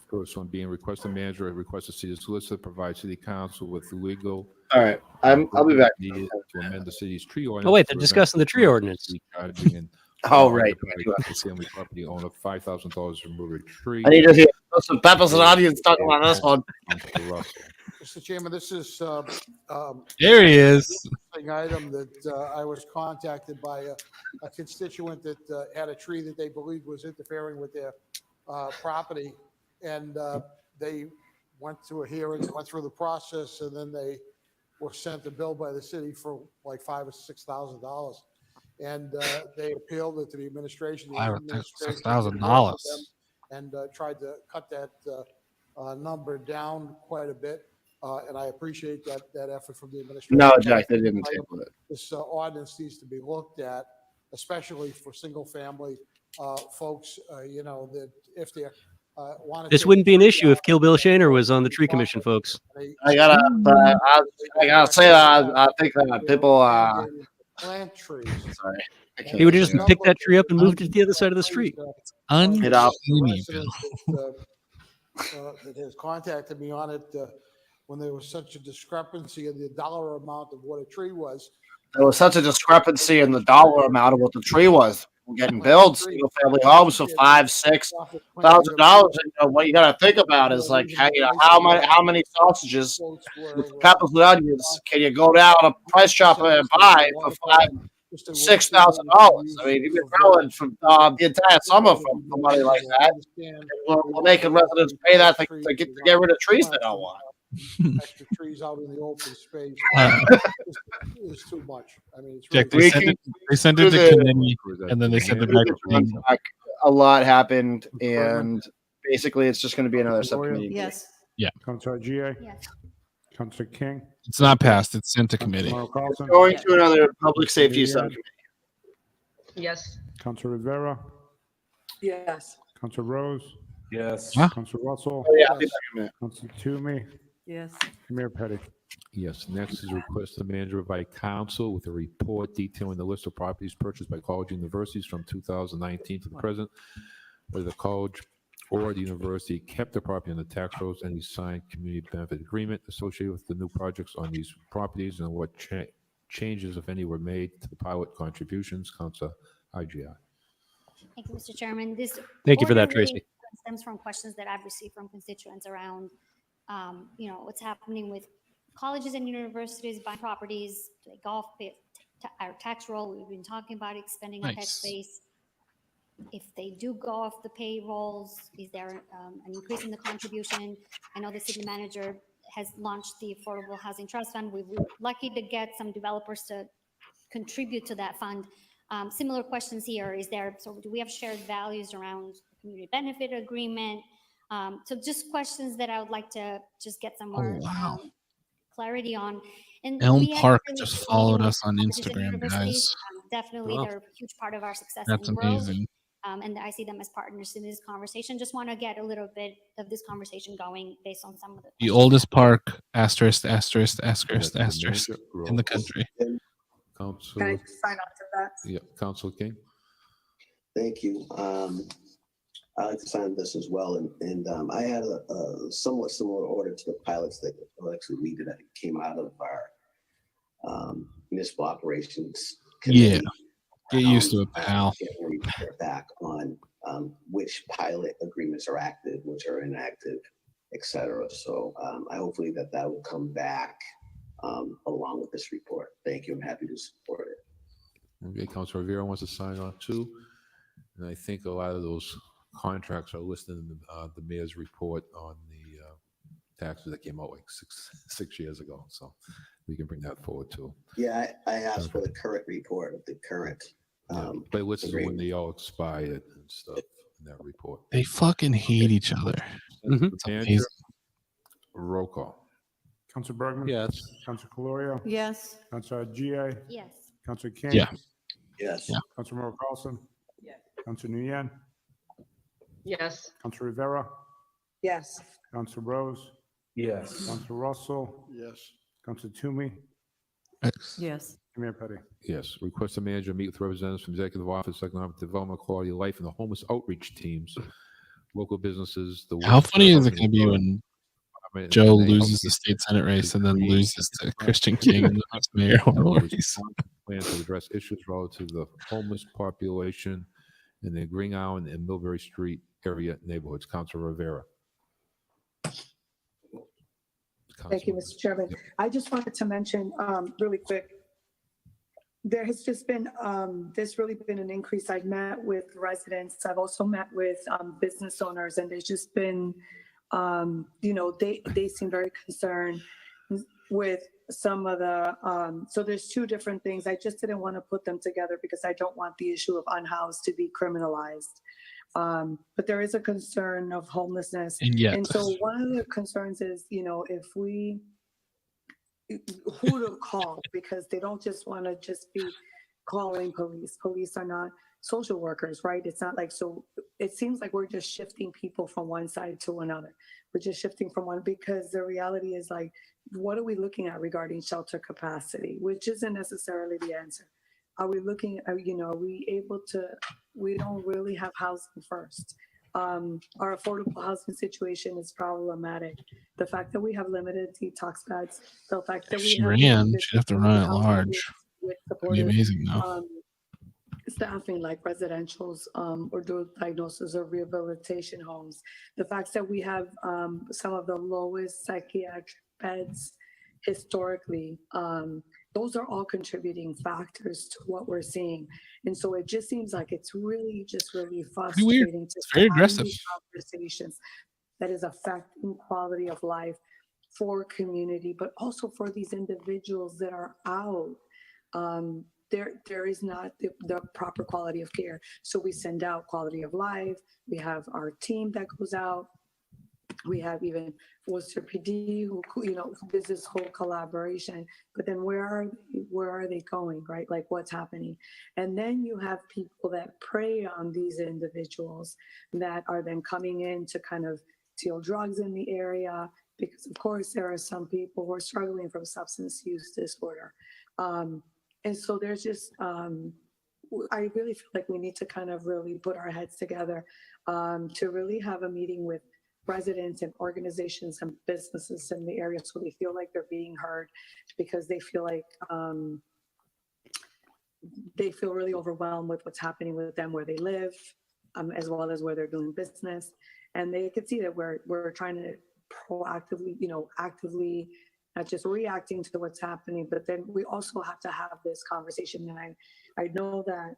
[SPEAKER 6] First one being request the manager request the city solicitor provide city council with legal.
[SPEAKER 2] All right, I'll be back.
[SPEAKER 6] Needed to amend the city's tree ordinance.
[SPEAKER 3] Oh wait, they're
[SPEAKER 6] to
[SPEAKER 3] discussing the tree ordinance.
[SPEAKER 6] Charging an
[SPEAKER 2] Oh, right.
[SPEAKER 6] family property owner $5,000 to remove a tree.
[SPEAKER 2] I need to hear some peppers and onions talking about this one.
[SPEAKER 20] Mr. Chairman, this is
[SPEAKER 1] There he is.
[SPEAKER 20] an item that I was contacted by a constituent that had a tree that they believed was interfering with their property, and they went to a hearing, went through the process, and then they were sent a bill by the city for like $5,000 or $6,000, and they appealed it to the administration. The administration
[SPEAKER 1] $6,000.
[SPEAKER 20] and tried to cut that number down quite a bit. And I appreciate that effort from the administration.
[SPEAKER 2] No, Jack, they didn't table it.
[SPEAKER 20] This ordinance needs to be looked at, especially for single-family folks. That if they want to.
[SPEAKER 3] This wouldn't be an issue if Kill Bill Shaner was on the tree commission, folks.
[SPEAKER 2] I gotta say I think that people.
[SPEAKER 20] Plant trees.
[SPEAKER 2] Sorry.
[SPEAKER 3] He would have just picked that tree up and moved it to the other side of the street.
[SPEAKER 1] Uncanny,
[SPEAKER 20] that has contacted me on it when there was such a discrepancy in the dollar amount of what a tree was.
[SPEAKER 2] There was such a discrepancy in the dollar amount of what the tree was. We're getting billed single family homes for $5,000-$6,000. What you got to think about is like, how many sausages with peppers and onions can you go down a price chopper and buy for $6,000? I mean, you've been growing from the entire summer for money like that. We're making residents pay that to get rid of trees they don't want.
[SPEAKER 20] Extra trees out in the open space is too much. I mean, it's
[SPEAKER 1] Jack,
[SPEAKER 20] really
[SPEAKER 1] they sent it to Connelly, and then they sent it back to me.
[SPEAKER 2] A lot happened, and basically, it's just going to be another subcommittee.
[SPEAKER 18] Yes.
[SPEAKER 1] Yeah.
[SPEAKER 11] Councilor GA.
[SPEAKER 18] Yes.
[SPEAKER 11] Councilor King.
[SPEAKER 1] It's not passed. It's sent to committee.
[SPEAKER 11] Carlson.
[SPEAKER 2] Going to another public safety subcommittee.
[SPEAKER 12] Yes.
[SPEAKER 11] Councilor Rivera.
[SPEAKER 9] Yes.
[SPEAKER 11] Councilor Rose.
[SPEAKER 15] Yes.
[SPEAKER 11] Councilor Russell.
[SPEAKER 2] Oh, yeah, I'll be back in a minute.
[SPEAKER 11] Councilor Toomey.
[SPEAKER 5] Yes.
[SPEAKER 11] Mayor Petty.
[SPEAKER 6] Yes. Next is request the manager provide council with a report detailing the list of properties purchased by college universities from 2019 to the present, whether the college or the university kept the property on the tax rolls, any signed community benefit agreement associated with the new projects on these properties, and what changes, if any, were made to the pilot contributions. Councilor IGI.
[SPEAKER 10] Thank you, Mr. Chairman. This
[SPEAKER 3] Thank you for that,
[SPEAKER 10] order really
[SPEAKER 3] Tracy.
[SPEAKER 10] stems from questions that I've received from constituents around, what's happening with colleges and universities buying properties, like golf, our tax roll. We've been talking about expanding our tax base. If they do go off the payrolls, is there an increase in the contribution? I know the city manager has launched the Affordable Housing Trust Fund. We were lucky to get some developers to contribute to that fund. Similar questions here. Do we have shared values around the community benefit agreement? So just questions that I would like to just get some more clarity on. And
[SPEAKER 1] Elm
[SPEAKER 10] we
[SPEAKER 1] Park
[SPEAKER 10] really
[SPEAKER 1] just
[SPEAKER 10] struggle
[SPEAKER 1] followed
[SPEAKER 10] with
[SPEAKER 1] us on
[SPEAKER 10] colleges and
[SPEAKER 1] Instagram,
[SPEAKER 10] universities.
[SPEAKER 1] guys.
[SPEAKER 10] Definitely,
[SPEAKER 1] Wow.
[SPEAKER 10] they're a huge part of our success
[SPEAKER 1] That's
[SPEAKER 10] and growth.
[SPEAKER 1] amazing.
[SPEAKER 10] And I see them as partners in this conversation. Just want to get a little bit of this conversation going based on some of
[SPEAKER 1] The oldest park, asterisk, asterisk, asterisk, asterisk, in the country.
[SPEAKER 6] Council.
[SPEAKER 9] Can I just sign on to that?
[SPEAKER 6] Yeah. Councilor King.
[SPEAKER 7] Thank you. I like to sign this as well. And I had a somewhat similar order to the pilots that actually we did. That came out of our municipal operations committee.
[SPEAKER 1] Yeah. Get used to it, pal.
[SPEAKER 7] Getting back on which pilot agreements are active, which are inactive, et cetera. So I hopefully that will come back along with this report. Thank you. I'm happy to support it.
[SPEAKER 6] Okay, Councilor Rivera wants to sign on too. And I think a lot of those contracts are listed in the mayor's report on the taxes that came out like six years ago. So we can bring that forward too.
[SPEAKER 7] Yeah, I asked for the current report of the current.
[SPEAKER 6] But this is when
[SPEAKER 7] agreement.
[SPEAKER 6] they all expired and stuff in that report.
[SPEAKER 1] They fucking hate each other. It's
[SPEAKER 6] Manager,
[SPEAKER 1] amazing.
[SPEAKER 6] roll call.
[SPEAKER 11] Councilor Bergman?
[SPEAKER 19] Yes.
[SPEAKER 11] Councilor Calorio?
[SPEAKER 18] Yes.
[SPEAKER 11] Councilor GA?
[SPEAKER 10] Yes.
[SPEAKER 11] Councilor King?
[SPEAKER 1] Yeah.
[SPEAKER 7] Yes.
[SPEAKER 1] Yeah.
[SPEAKER 11] Councilor Member Carlson?
[SPEAKER 4] Yes.
[SPEAKER 11] Councilor Nguyen?
[SPEAKER 12] Yes.
[SPEAKER 11] Councilor Rivera?
[SPEAKER 22] Yes.
[SPEAKER 11] Councilor Rose?
[SPEAKER 16] Yes.
[SPEAKER 11] Councilor Russell?
[SPEAKER 20] Yes.
[SPEAKER 11] Councilor Toomey?
[SPEAKER 18] Yes.
[SPEAKER 11] Mayor Petty?
[SPEAKER 6] Yes. Request the manager meet with representatives from Executive Office, Economic Development, Quality of Life, and the homeless outreach teams, local businesses. The
[SPEAKER 1] How
[SPEAKER 6] Worcester
[SPEAKER 1] funny is it
[SPEAKER 6] Housing
[SPEAKER 1] going to be
[SPEAKER 6] Authority,
[SPEAKER 1] when Joe
[SPEAKER 6] and they
[SPEAKER 1] loses the state senate race and then loses to Christian King in the next mayoral race?
[SPEAKER 6] Plan to address issues relative to the homeless population in the Green Island and Millbury Street area neighborhoods. Councilor Rivera.
[SPEAKER 22] Thank you, Mr. Chairman. I just wanted to mention really quick, there has just been, there's really been an increase. I've met with residents. I've also met with business owners, and there's just been, they seem very concerned with some of the, so there's two different things. I just didn't want to put them together because I don't want the issue of unhoused to be criminalized. But there is a concern of homelessness. And so one of the concerns is, if we, who to call, because they don't just want to just be calling police. Police are not social workers, right? It's not like, so it seems like we're just shifting people from one side to another. We're just shifting from one, because the reality is like, what are we looking at regarding shelter capacity, which isn't necessarily the answer. Are we looking at, are we able to, we don't really have housing first. Our affordable housing situation is problematic. The fact that we have limited detox beds, the fact that
[SPEAKER 1] If
[SPEAKER 22] we
[SPEAKER 1] she
[SPEAKER 22] have
[SPEAKER 1] ran, she'd have to run at large.
[SPEAKER 22] with
[SPEAKER 1] It'd be amazing, though.
[SPEAKER 22] Staffing like residentials or dual diagnosis or rehabilitation homes. The fact that we have some of the lowest psychiatric beds historically, those are all contributing factors to what we're seeing. And so it just seems like it's really frustrating to
[SPEAKER 1] It's very
[SPEAKER 22] have
[SPEAKER 1] aggressive.
[SPEAKER 22] these conversations that is affecting quality of life for community, but also for these individuals that are out. There is not the proper quality of care. So we send out quality of life. We have our team that goes out. We have even Worcester PD, who there's this whole collaboration. But then where are they going, right? Like what's happening? And then you have people that prey on these individuals that are then coming in to kind of deal drugs in the area, because of course there are some people who are struggling from substance use disorder. And so there's just, I really feel like we need to kind of really put our heads together to really have a meeting with residents and organizations and businesses in the area, so they feel like they're being heard, because they feel like they feel really overwhelmed with what's happening with them where they live, as well as where they're doing business. And they could see that we're trying to proactively, actively, not just reacting to what's happening, but then we also have to have this conversation. And I know that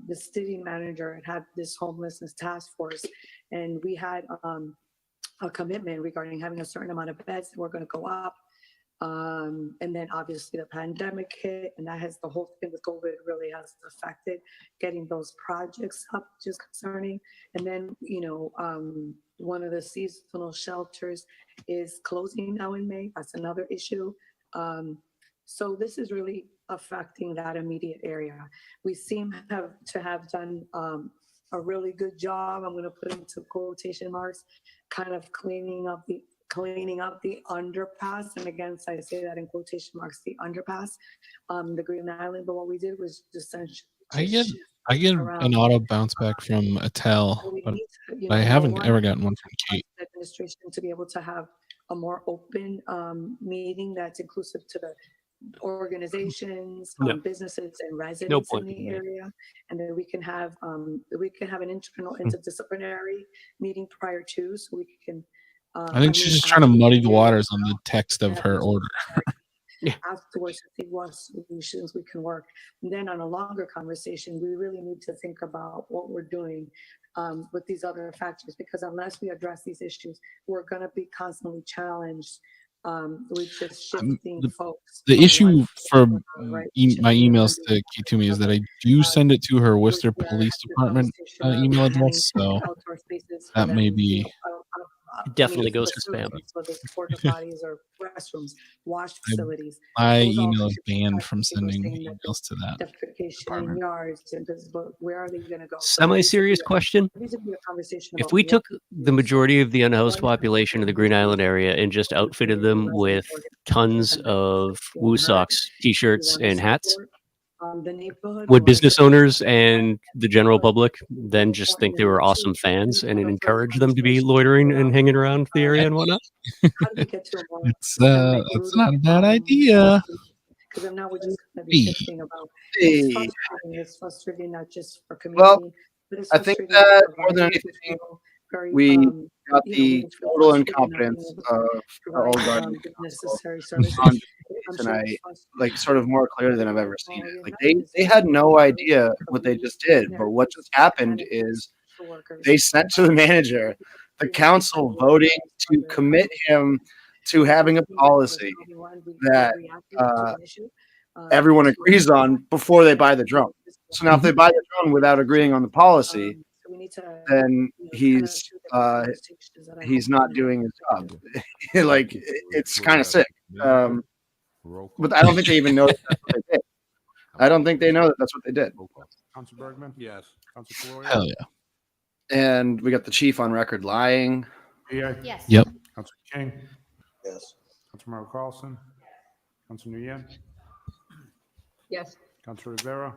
[SPEAKER 22] the city manager had this homelessness task force, and we had a commitment regarding having a certain amount of beds that were going to go up. And then obviously the pandemic hit, and that has, the whole thing with COVID really has affected getting those projects up, which is concerning. And then, one of the seasonal shelters is closing now in May. That's another issue. So this is really affecting that immediate area. We seem to have done a really good job, I'm going to put into quotation marks, kind of cleaning up the underpass. And again, I say that in quotation marks, the underpass, the Green Island. But what we did was essentially
[SPEAKER 1] I get an auto bounce back from Attell, but I haven't ever gotten one from Kate.
[SPEAKER 22] Administration to be able to have a more open meeting that's inclusive to the organizations, businesses, and residents in the area, and then we can have an internal interdisciplinary meeting prior to, so we can.
[SPEAKER 1] I think she's just trying to muddy the waters on the text of her order.
[SPEAKER 22] Afterwards, to think what solutions we can work. And then on a longer conversation, we really need to think about what we're doing with these other factors, because unless we address these issues, we're going to be constantly challenged with just shifting folks.
[SPEAKER 1] The
[SPEAKER 22] from
[SPEAKER 1] issue
[SPEAKER 22] one
[SPEAKER 1] for
[SPEAKER 22] to another, right?
[SPEAKER 1] my
[SPEAKER 22] Shifting
[SPEAKER 1] emails
[SPEAKER 22] funding
[SPEAKER 1] to Kitumi is that I do send it to her Worcester
[SPEAKER 22] with
[SPEAKER 1] Police
[SPEAKER 22] the
[SPEAKER 1] Department
[SPEAKER 22] conversation of
[SPEAKER 1] email
[SPEAKER 22] having
[SPEAKER 1] address, so
[SPEAKER 22] outdoor spaces for
[SPEAKER 1] that may
[SPEAKER 22] them, you
[SPEAKER 1] be
[SPEAKER 22] know,
[SPEAKER 3] Definitely goes to spam.
[SPEAKER 22] facilities, whether it's porta potties or restrooms, wash facilities.
[SPEAKER 1] my
[SPEAKER 22] Those all
[SPEAKER 1] email is
[SPEAKER 22] contribute to
[SPEAKER 1] banned
[SPEAKER 22] that.
[SPEAKER 1] from
[SPEAKER 22] People are
[SPEAKER 1] sending
[SPEAKER 22] saying that
[SPEAKER 1] emails to that
[SPEAKER 22] defecation in
[SPEAKER 1] department.
[SPEAKER 22] yards, and where are they going to go? So
[SPEAKER 3] Semi-serious question.
[SPEAKER 22] there needs to be a conversation
[SPEAKER 3] If
[SPEAKER 22] about
[SPEAKER 3] we
[SPEAKER 22] what
[SPEAKER 3] took the majority of the unhoused population of the Green Island area and just outfitted them with tons of Woo Socks, t-shirts, and hats,
[SPEAKER 22] the neighborhood.
[SPEAKER 3] would business owners and the general public then just think they were awesome fans and encourage them to be loitering and hanging around the area and whatnot?
[SPEAKER 22] How do we get to a more
[SPEAKER 1] It's not a bad idea.
[SPEAKER 22] because now we're just going to be shifting about.
[SPEAKER 2] Hey.
[SPEAKER 22] It's frustrating not just for
[SPEAKER 2] Well,
[SPEAKER 22] community, but it's
[SPEAKER 2] I think
[SPEAKER 22] frustrating
[SPEAKER 2] that
[SPEAKER 22] for
[SPEAKER 2] more than
[SPEAKER 22] providers who
[SPEAKER 2] anything,
[SPEAKER 22] feel very,
[SPEAKER 2] we got
[SPEAKER 22] you know,
[SPEAKER 2] the
[SPEAKER 22] we feel
[SPEAKER 2] total
[SPEAKER 22] frustrated not being
[SPEAKER 2] incompetence
[SPEAKER 22] able to
[SPEAKER 2] of our old
[SPEAKER 22] provide
[SPEAKER 2] guardian
[SPEAKER 22] the
[SPEAKER 2] council
[SPEAKER 22] necessary services.
[SPEAKER 2] on display
[SPEAKER 22] I'm sure
[SPEAKER 2] tonight,
[SPEAKER 22] it's frustrating.
[SPEAKER 2] like sort of more clear than I've ever seen
[SPEAKER 22] Oh,
[SPEAKER 2] it.
[SPEAKER 22] you're
[SPEAKER 2] Like
[SPEAKER 22] not
[SPEAKER 2] they had no idea what they just did, but what just happened
[SPEAKER 22] managers,
[SPEAKER 2] is
[SPEAKER 22] social workers,
[SPEAKER 2] they sent to the manager the council voting to commit him to having a policy that everyone agrees on before they buy the drone. So now if they buy the drone without agreeing on the policy,
[SPEAKER 22] so we need to,
[SPEAKER 2] then he's not doing his job. Like it's kind of sick. But I don't think they even know that that's what they did. I don't think they know that that's what they did.
[SPEAKER 11] Council Bergman? Yes. Council Florio?
[SPEAKER 1] Hell yeah.
[SPEAKER 2] And we got the chief on record lying.
[SPEAKER 10] Yes.
[SPEAKER 1] Yep.
[SPEAKER 11] Council King?
[SPEAKER 7] Yes.
[SPEAKER 11] Councilmember Carlson? Council Nguyen?
[SPEAKER 12] Yes.
[SPEAKER 11] Council Rivera?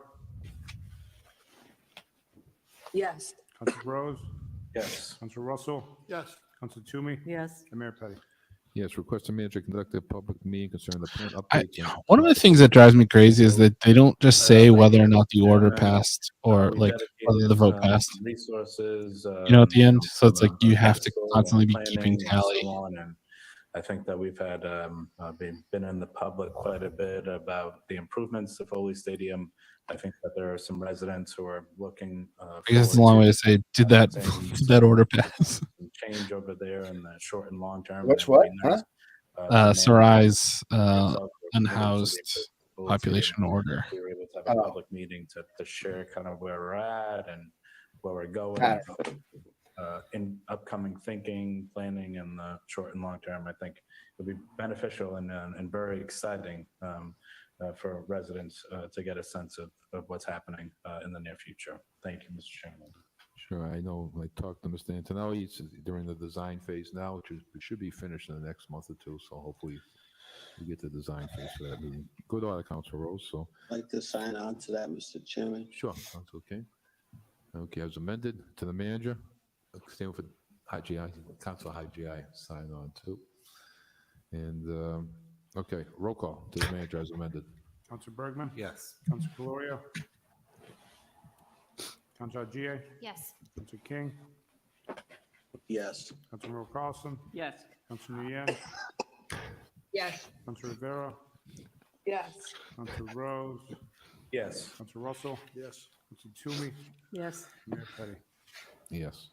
[SPEAKER 22] yes.
[SPEAKER 11] Council Rose?
[SPEAKER 15] Yes.
[SPEAKER 11] Council Russell?
[SPEAKER 20] Yes.
[SPEAKER 11] Council Toomey?
[SPEAKER 5] Yes.
[SPEAKER 11] And Mayor Petty.
[SPEAKER 6] Yes, request the manager conduct a public meeting concerning the plan
[SPEAKER 1] I,
[SPEAKER 6] updates. and-
[SPEAKER 1] one of the things that drives me crazy is that they don't just say whether or not the order passed or
[SPEAKER 16] We
[SPEAKER 1] like whether the vote
[SPEAKER 16] dedicated,
[SPEAKER 1] passed.
[SPEAKER 16] resources.
[SPEAKER 1] At the end, so it's like
[SPEAKER 16] from,
[SPEAKER 1] you have to
[SPEAKER 16] fiscal and
[SPEAKER 1] constantly be
[SPEAKER 16] planning
[SPEAKER 1] keeping
[SPEAKER 16] and
[SPEAKER 1] tally.
[SPEAKER 16] so on. And I think that we've had been in the public quite a bit about the improvements to Foley Stadium. I think that there are some residents who are looking.
[SPEAKER 1] I guess it's a long way to say, did that did that order pass?
[SPEAKER 16] Change over there in the short and long term.
[SPEAKER 2] Which what?
[SPEAKER 1] Sarai's unhoused population order.
[SPEAKER 16] We were able to have a public meeting to share kind of where we're at and where we're going in upcoming thinking, planning in the short and long term. I think it'll be beneficial and very exciting for residents to get a sense of what's happening in the near future. Thank you, Mr. Chairman.
[SPEAKER 6] Sure, I know. I talked to Mr. Antonelli during the design phase now, which should be finished in the next month or two. So hopefully we get the design phase for that meeting. Good order, Council Rose. So
[SPEAKER 7] I'd like to sign on to that, Mr. Chairman.
[SPEAKER 6] sure, that's okay. Okay, as amended to the manager. Stand for IGI, Council IGI, sign on too. And okay, roll call to the manager as amended.
[SPEAKER 11] Council Bergman?
[SPEAKER 16] Yes.
[SPEAKER 11] Council Florio? Council Agia?
[SPEAKER 10] Yes.
[SPEAKER 11] Council King?
[SPEAKER 7] Yes.
[SPEAKER 11] Councilmember Carlson?
[SPEAKER 4] Yes.
[SPEAKER 11] Council Nguyen?
[SPEAKER 12] Yes.
[SPEAKER 11] Council Rivera?
[SPEAKER 22] Yes.
[SPEAKER 11] Council Rose?
[SPEAKER 16] Yes.
[SPEAKER 11] Council Russell?
[SPEAKER 20] Yes.
[SPEAKER 11] Council Toomey?
[SPEAKER 5] Yes.
[SPEAKER 11] Mayor Petty.
[SPEAKER 6] Yes.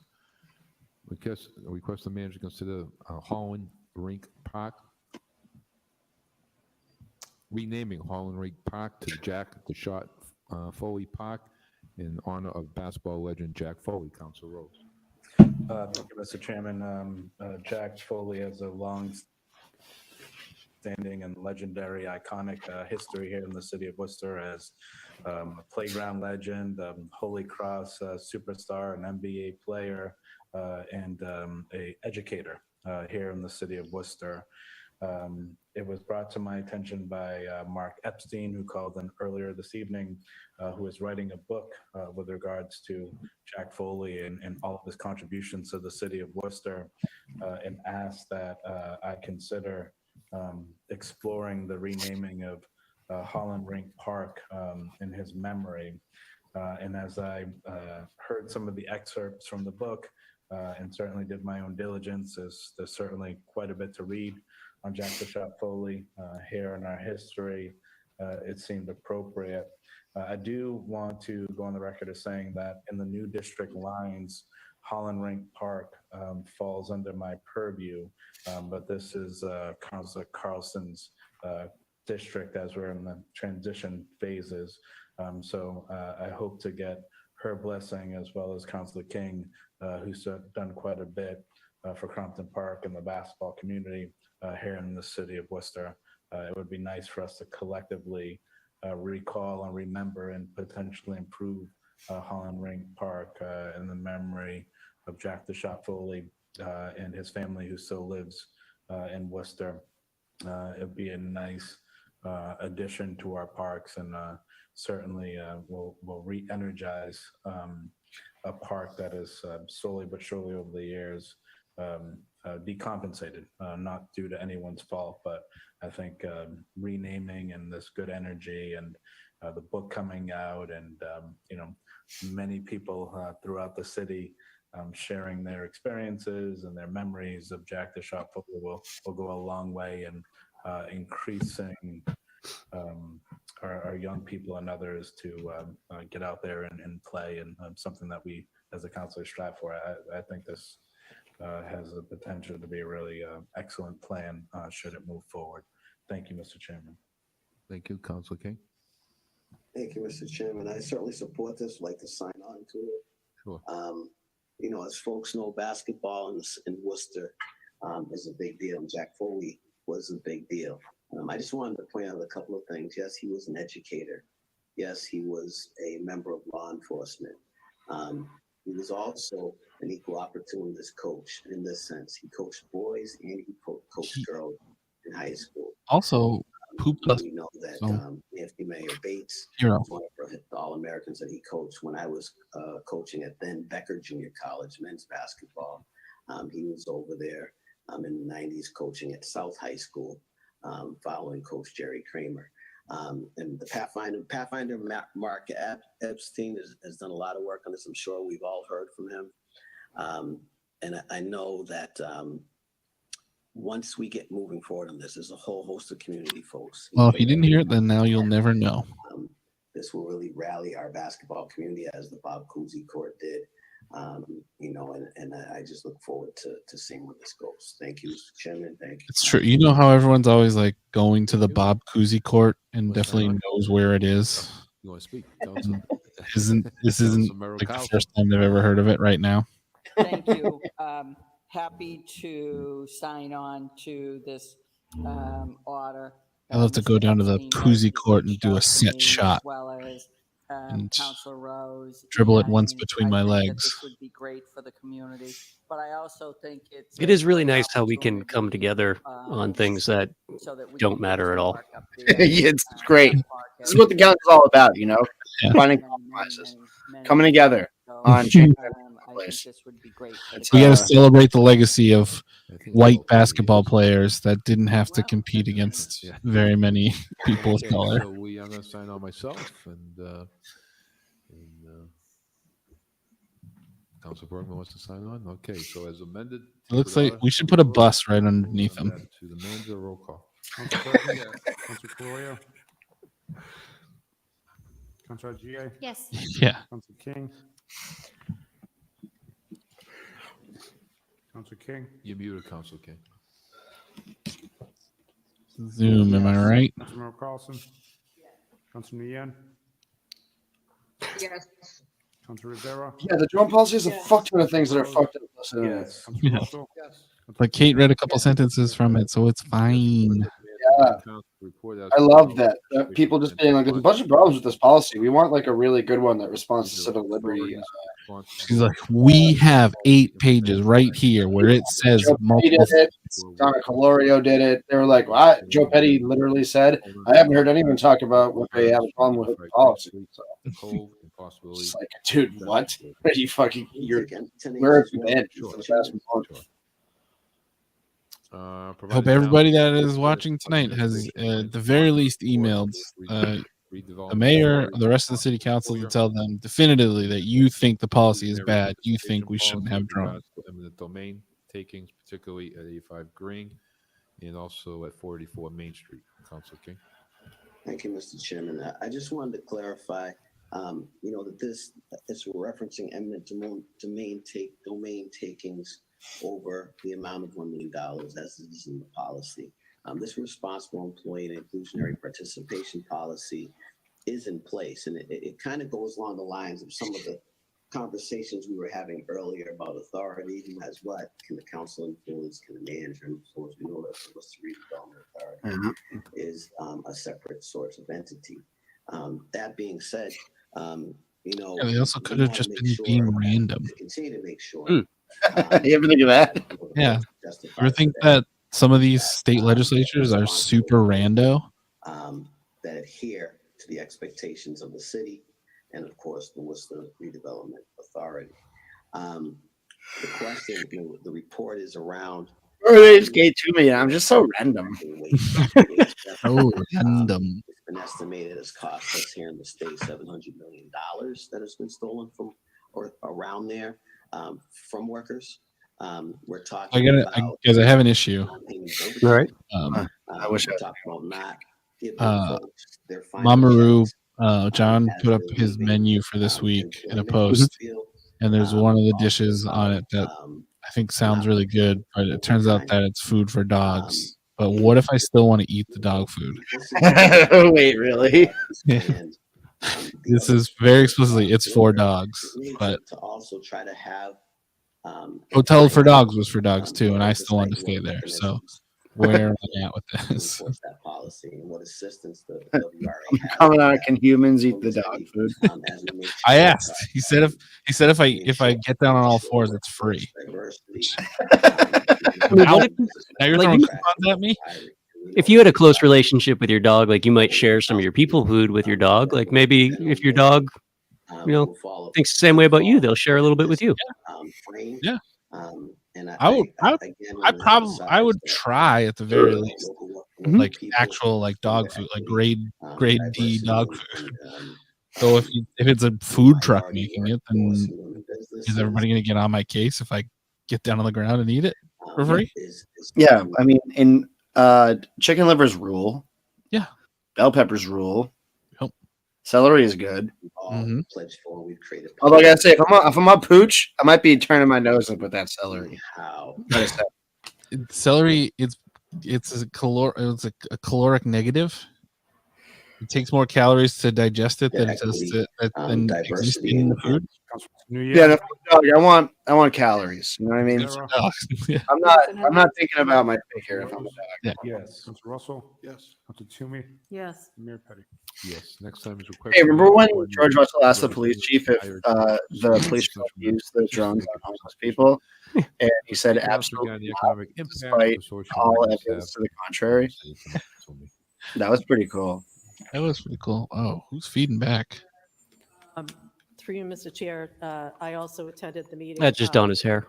[SPEAKER 6] Request the manager consider Holland Rink Park, renaming Holland Rink Park to Jack DeShot Foley Park in honor of basketball legend Jack Foley. Council Rose.
[SPEAKER 16] Thank you, Mr. Chairman. Jack Foley has a long standing and legendary, iconic history here in the city of Worcester as a playground legend, Holy Cross superstar, an NBA player, and a educator here in the city of Worcester. It was brought to my attention by Mark Epstein, who called in earlier this evening, who is writing a book with regards to Jack Foley and all of his contributions to the city of Worcester, and asked that I consider exploring the renaming of Holland Rink Park in his memory. And as I heard some of the excerpts from the book and certainly did my own diligence, there's certainly quite a bit to read on Jack DeShot Foley here in our history. it seemed appropriate. I do want to go on the record as saying that in the new district lines, Holland Rink Park falls under my purview, but this is Councilor Carlson's district as we're in the transition phases. So I hope to get her blessing as well as Councilor King, who's done quite a bit for Crompton Park and the basketball community here in the city of Worcester. It would be nice for us to collectively recall and remember and potentially improve Holland Rink Park in the memory of Jack the Shot Foley and his family who still lives in Worcester. It'd be a nice addition to our parks, and certainly will re-energize a park that is slowly but surely over the years decompensated, not due to anyone's fault, but I think renaming and this good energy and the book coming out and many people throughout the city sharing their experiences and their memories of Jack the Shot Foley will go a long way in increasing our young people and others to get out there and play, and something that we as a council strive for. I think this has the potential to be a really excellent plan should it move forward. Thank you, Mr. Chairman.
[SPEAKER 6] Thank you, Councilor King.
[SPEAKER 7] Thank you, Mr. Chairman. I certainly support this, like to sign on to it.
[SPEAKER 6] Sure.
[SPEAKER 7] As folks know, basketball in Worcester is a big deal, and Jack Foley was a big deal. I just wanted to point out a couple of things. Yes, he was an educator. Yes, he was a member of law enforcement. He was also an equal opportunist coach in this sense. He coached boys and he coached girls in high school.
[SPEAKER 1] Also, pooped us.
[SPEAKER 7] We know that Anthony Mayor Bates
[SPEAKER 1] Hero.
[SPEAKER 7] was one of the All-Americans that he coached when I was coaching at then Becker Junior College men's basketball. He was over there in the 90s coaching at South High School, following Coach Jerry Kramer. And the Pathfinder Mark Epstein has done a lot of work on this. I'm sure we've all heard from him. And I know that once we get moving forward on this, there's a whole host of community folks.
[SPEAKER 1] Well, if you didn't hear it, then now you'll never know.
[SPEAKER 7] This will really rally our basketball community as the Bob Cousy Court did. And I just look forward to seeing where this goes. Thank you, Mr. Chairman. Thank you.
[SPEAKER 1] It's true. You know how everyone's always like going to the Bob Cousy Court and definitely knows where it is.
[SPEAKER 6] You want to speak?
[SPEAKER 1] This isn't like the first time they've ever heard of it right now.
[SPEAKER 4] Thank you. Happy to sign on to this order.
[SPEAKER 1] I love to go down to the Cousy Court and do a set shot.
[SPEAKER 4] As well as
[SPEAKER 1] and
[SPEAKER 4] Councilor Rose.
[SPEAKER 1] dribble it once between my legs.
[SPEAKER 4] This would be great for the community, but I also think
[SPEAKER 3] it is really nice how we can come together on things that don't matter at all.
[SPEAKER 2] Yeah, it's great. This is what the council is all about, finding compromises, coming together on changing place.
[SPEAKER 1] We got to celebrate the legacy of white basketball players that didn't have to compete against very many people of color.
[SPEAKER 6] So I'm going to sign on myself, and Councilor Bergman wants to sign on. Okay, so as amended,
[SPEAKER 1] it looks like we should put a bus right underneath them.
[SPEAKER 6] To the manager, roll call.
[SPEAKER 11] Councilor Florio. Councilor GA.
[SPEAKER 10] Yes.
[SPEAKER 1] Yeah.
[SPEAKER 11] Councilor King. Councilor King.
[SPEAKER 6] You're muted, Councilor King.
[SPEAKER 1] Zoom, am I right?
[SPEAKER 11] Councilor Carlson. Councilor Nguyen.
[SPEAKER 12] Yes.
[SPEAKER 11] Councilor Rivera.
[SPEAKER 2] Yeah, the drone policy is a fuck ton of things that are fucked up.
[SPEAKER 11] Yes.
[SPEAKER 1] Yeah. But Kate read a couple sentences from it, so it's fine.
[SPEAKER 2] Yeah. I love that. People just being like, there's a bunch of problems with this policy. We want like a really good one that responds to civil liberty.
[SPEAKER 1] She's like, we have 8 pages right here where it says multiple.
[SPEAKER 2] Donna Colorio did it. They were like, well, Joe Petty literally said, I haven't heard anyone talk about what they have a problem with the policy. So it's like, dude, what? Are you fucking? Where have you been for the past month?
[SPEAKER 1] I hope everybody that is watching tonight has, at the very least, emailed the mayor, the rest of the city council to tell them definitively that you think the policy is bad. You think we shouldn't have drones.
[SPEAKER 6] Eminent domain takings, particularly at 85 Green and also at 484 Main Street. Councilor King.
[SPEAKER 7] Thank you, Mr. Chairman. I just wanted to clarify, that this is referencing eminent domain takings over the amount of $1 million as it is in the policy. This responsible employee and inclusionary participation policy is in place, and it kind of goes along the lines of some of the conversations we were having earlier about authority, who has what, can the council influence, can the manager influence. We know that the Worcester Redevelopment Authority is a separate source of entity. That being said,
[SPEAKER 1] they also could have just been being random.
[SPEAKER 7] to continue to make sure.
[SPEAKER 2] You ever think of that?
[SPEAKER 1] Yeah. Ever think that some of these state legislatures are super rando?
[SPEAKER 7] That adhere to the expectations of the city and, of course, the Worcester Redevelopment Authority. The question, the report is around.
[SPEAKER 2] Or they just gave to me. I'm just so random.
[SPEAKER 1] Oh, random.
[SPEAKER 7] It's been estimated as cost us here in the state $700 million that has been stolen from or around there from workers. We're talking
[SPEAKER 1] because I have an issue.
[SPEAKER 3] All right.
[SPEAKER 2] I wish I
[SPEAKER 7] talked about not giving folks their
[SPEAKER 1] Mamaru, John put up his menu for this week in a post, and there's one of the dishes on it that I think sounds really good, but it turns out that it's food for dogs. But what if I still want to eat the dog food?
[SPEAKER 2] Wait, really?
[SPEAKER 1] Yeah. This is very explicitly, it's for dogs, but
[SPEAKER 7] to also try to have
[SPEAKER 1] Hotel for Dogs was for dogs too, and I still wanted to stay there. So where am I at with this?
[SPEAKER 7] enforce that policy and what assistance the WRA has.
[SPEAKER 2] Coming out, can humans eat the dog food?
[SPEAKER 7] As we make sure
[SPEAKER 1] I asked. He said if I get down on all fours, it's free. Now you're throwing coupons at me.
[SPEAKER 3] If you had a close relationship with your dog, like you might share some of your people food with your dog. Like maybe if your dog, thinks the same way about you, they'll share a little bit with you.
[SPEAKER 1] Yeah.
[SPEAKER 7] And
[SPEAKER 1] I would try at the very least, like actual like dog food, like grade D dog food. So if it's a food truck making it, then is everybody going to get on my case if I get down on the ground and eat it for free?
[SPEAKER 2] Yeah, I mean, in chicken livers rule.
[SPEAKER 1] Yeah.
[SPEAKER 2] Bell peppers rule.
[SPEAKER 1] Yep.
[SPEAKER 2] Celery is good.
[SPEAKER 7] Pledged for, we've created.
[SPEAKER 2] Although I gotta say, if I'm on pooch, I might be turning my nose up with that celery.
[SPEAKER 1] Celery, it's a caloric negative. It takes more calories to digest it than it does than exist in the food.
[SPEAKER 2] Yeah, the dog. I want calories. You know what I mean?
[SPEAKER 1] Yeah.
[SPEAKER 2] I'm not thinking about my figure if I'm a dog.
[SPEAKER 1] Yeah.
[SPEAKER 11] Yes. Councilor Russell?
[SPEAKER 8] Yes.
[SPEAKER 11] Councilor Toomey?
[SPEAKER 5] Yes.
[SPEAKER 11] Mayor Petty?
[SPEAKER 6] Yes. Next time is request.
[SPEAKER 2] Hey, remember when George Russell asked the police chief if the police should use the drones on homeless people? And he said absolutely not, despite all evidence to the contrary. That was pretty cool.
[SPEAKER 1] That was pretty cool. Oh, who's feeding back?
[SPEAKER 5] Through you, Mr. Chair, I also attended the meeting.
[SPEAKER 3] That's just Donna's hair.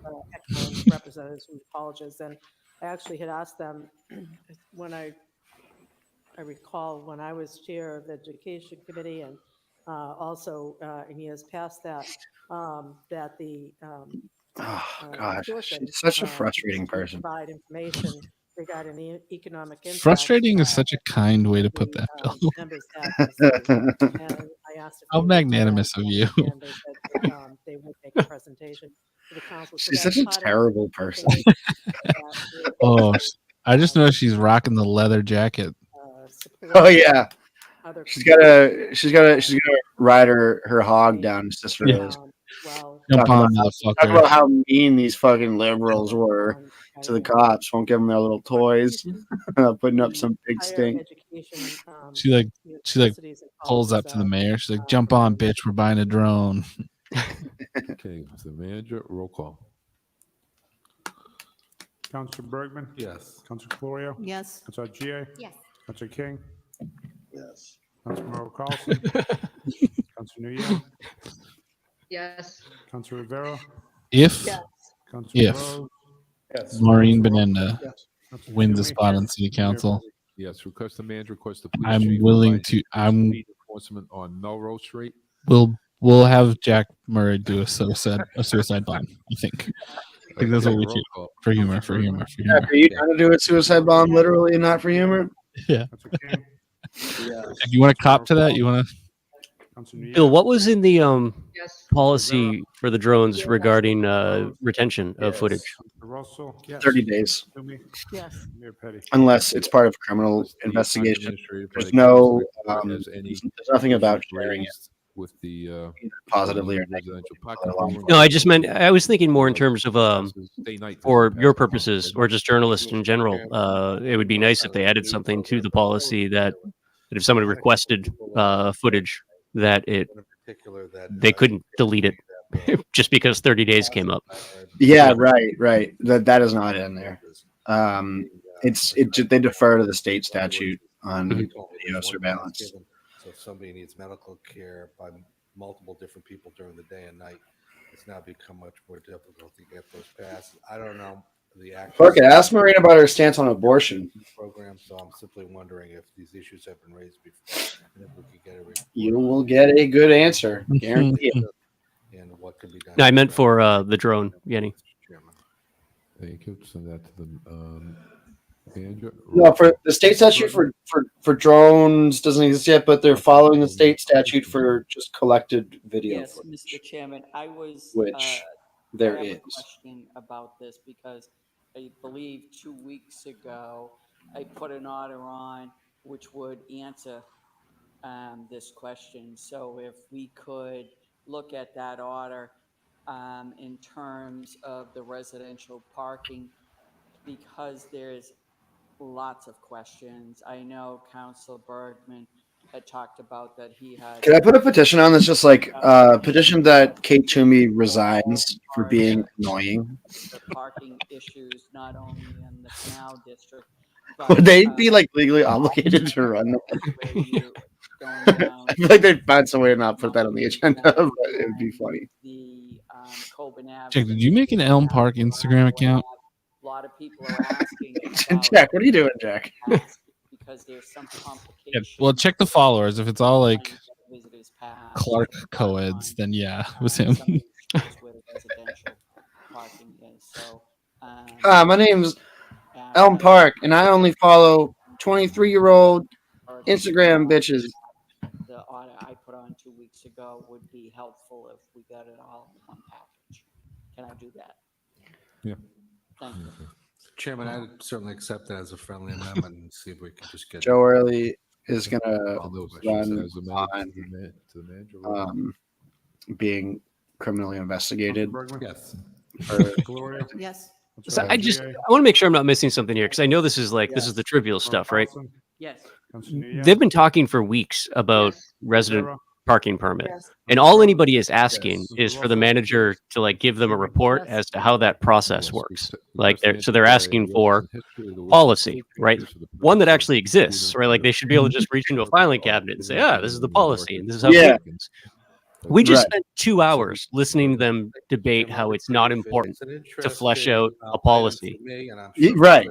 [SPEAKER 5] Representatives from colleges, and I actually had asked them when I recall when I was chair of the education committee, and also in years past that that the
[SPEAKER 2] oh God, she's such a frustrating person.
[SPEAKER 5] Provide information regarding the economic impact.
[SPEAKER 1] Frustrating is such a kind way to put that, Bill. How magnanimous of you.
[SPEAKER 5] And they said they would make a presentation to the council. So
[SPEAKER 2] She's
[SPEAKER 5] that's
[SPEAKER 2] such a
[SPEAKER 5] part of
[SPEAKER 2] terrible person.
[SPEAKER 1] Oh, I just know she's rocking the leather jacket.
[SPEAKER 2] Oh yeah, she's gonna ride her hog down Sister Rose.
[SPEAKER 1] Jump on,
[SPEAKER 2] Talk
[SPEAKER 1] motherfucker.
[SPEAKER 2] about how mean these fucking liberals were to the cops. Won't give them their little toys. Putting up some big stink.
[SPEAKER 1] She like pulls up to the mayor. She's like, "Jump on, bitch. We're buying a drone."
[SPEAKER 6] Okay, the manager, roll call.
[SPEAKER 11] Councilor Bergman?
[SPEAKER 6] Yes.
[SPEAKER 11] Councilor Florio?
[SPEAKER 18] Yes.
[SPEAKER 11] Councilor G.A.?
[SPEAKER 10] Yes.
[SPEAKER 11] Councilor King?
[SPEAKER 7] Yes.
[SPEAKER 11] Councilor Merrill Carlson? Councilor Nguyen?
[SPEAKER 12] Yes.
[SPEAKER 11] Councilor Rivera?
[SPEAKER 1] If
[SPEAKER 11] Councilor Rose?
[SPEAKER 15] Yes.
[SPEAKER 1] Maureen Benenda
[SPEAKER 11] Yes.
[SPEAKER 1] wins a spot on city council,
[SPEAKER 6] Yes, request the manager, request the police
[SPEAKER 1] I'm
[SPEAKER 6] chief
[SPEAKER 1] willing
[SPEAKER 6] provide
[SPEAKER 1] to.
[SPEAKER 6] speed enforcement on Melrose Street.
[SPEAKER 1] We'll have Jack Murray do a suicide bomb. I think that's what we do for humor.
[SPEAKER 2] Yeah, are you trying to do a suicide bomb literally and not for humor?
[SPEAKER 1] Yeah. If you want to cop to that, you want to.
[SPEAKER 3] Bill, what was in the
[SPEAKER 12] Yes.
[SPEAKER 3] policy for the drones regarding retention of footage?
[SPEAKER 11] Russell?
[SPEAKER 2] 30 days.
[SPEAKER 5] Yes.
[SPEAKER 11] Mayor Petty?
[SPEAKER 2] Unless it's part of criminal investigation. There's no, there's nothing about sharing it
[SPEAKER 6] with the
[SPEAKER 2] positively or
[SPEAKER 6] residential
[SPEAKER 2] negatively.
[SPEAKER 3] No, I just meant I was thinking more in terms of for your purposes or just journalists in general. It would be nice if they added something to the policy that if somebody requested footage that they couldn't delete it just because 30 days came up.
[SPEAKER 2] Yeah, right. That is not in there. They defer to the state statute on video surveillance.
[SPEAKER 13] So if somebody needs medical care by multiple different people during the day and night, it's now become much more difficult to get those passes. I don't know the actual.
[SPEAKER 2] Okay, ask Marina about her stance on abortion.
[SPEAKER 13] Program. So I'm simply wondering if these issues have been raised before, and if we could get a report.
[SPEAKER 2] You will get a good answer, guarantee it.
[SPEAKER 13] And what could be done.
[SPEAKER 3] No, I meant for the drone, Yenny.
[SPEAKER 6] Thank you. Send that to the manager.
[SPEAKER 2] No, for the state statute for drones doesn't exist yet, but they're following the state statute for just collected video
[SPEAKER 4] Yes,
[SPEAKER 2] footage,
[SPEAKER 4] Mr. Chairman, I was.
[SPEAKER 2] which there
[SPEAKER 4] I have
[SPEAKER 2] is.
[SPEAKER 4] a question about this because I believe 2 weeks ago, I put an order on which would answer this question. So if we could look at that order in terms of the residential parking, because there's lots of questions. I know Council Bergman had talked about that he had.
[SPEAKER 2] Can I put a petition on that's just like petition that Kate Toomey resigns for being annoying?
[SPEAKER 4] The parking issues, not only in the Canal District, but
[SPEAKER 2] Would they be like legally obligated to run that? I feel like they'd find some way to not put that on the agenda, but it would be funny.
[SPEAKER 4] the Coben Ave.
[SPEAKER 1] Jack, did you make an Elm Park Instagram account?
[SPEAKER 4] A lot of people are asking
[SPEAKER 2] Jack, what are you doing, Jack?
[SPEAKER 4] because there's some
[SPEAKER 1] Yeah,
[SPEAKER 4] complications.
[SPEAKER 1] well, check the followers. If it's all like
[SPEAKER 4] Visitors pass.
[SPEAKER 1] Clark co-eds, then yeah, it was him.
[SPEAKER 4] Where the residential parking is. So,
[SPEAKER 2] Hi, my name's Elm Park, and I only follow 23-year-old Instagram bitches.
[SPEAKER 4] the order I put on 2 weeks ago would be helpful if we got it all in one package. Can I do that?
[SPEAKER 6] Yeah.
[SPEAKER 4] Thank you.
[SPEAKER 13] Chairman, I'd certainly accept that as a friendly amendment and see if we can just get.
[SPEAKER 2] Joe Early is going to run
[SPEAKER 6] As a
[SPEAKER 2] on being criminally investigated.
[SPEAKER 11] Yes.
[SPEAKER 2] For,
[SPEAKER 11] Yes.
[SPEAKER 3] So I want to make sure I'm not missing something here because I know this is this is the trivial stuff, right?
[SPEAKER 4] Yes.
[SPEAKER 3] They've been talking for weeks about resident parking permit, and all anybody is asking is for the manager to like give them a report as to how that process works. Like they're asking for policy, right? One that actually exists, right? Like they should be able to just reach into a filing cabinet and say, this is the policy, and this is how it happens. We just spent 2 hours listening to them debate how it's not important to flesh out a policy.
[SPEAKER 2] Right.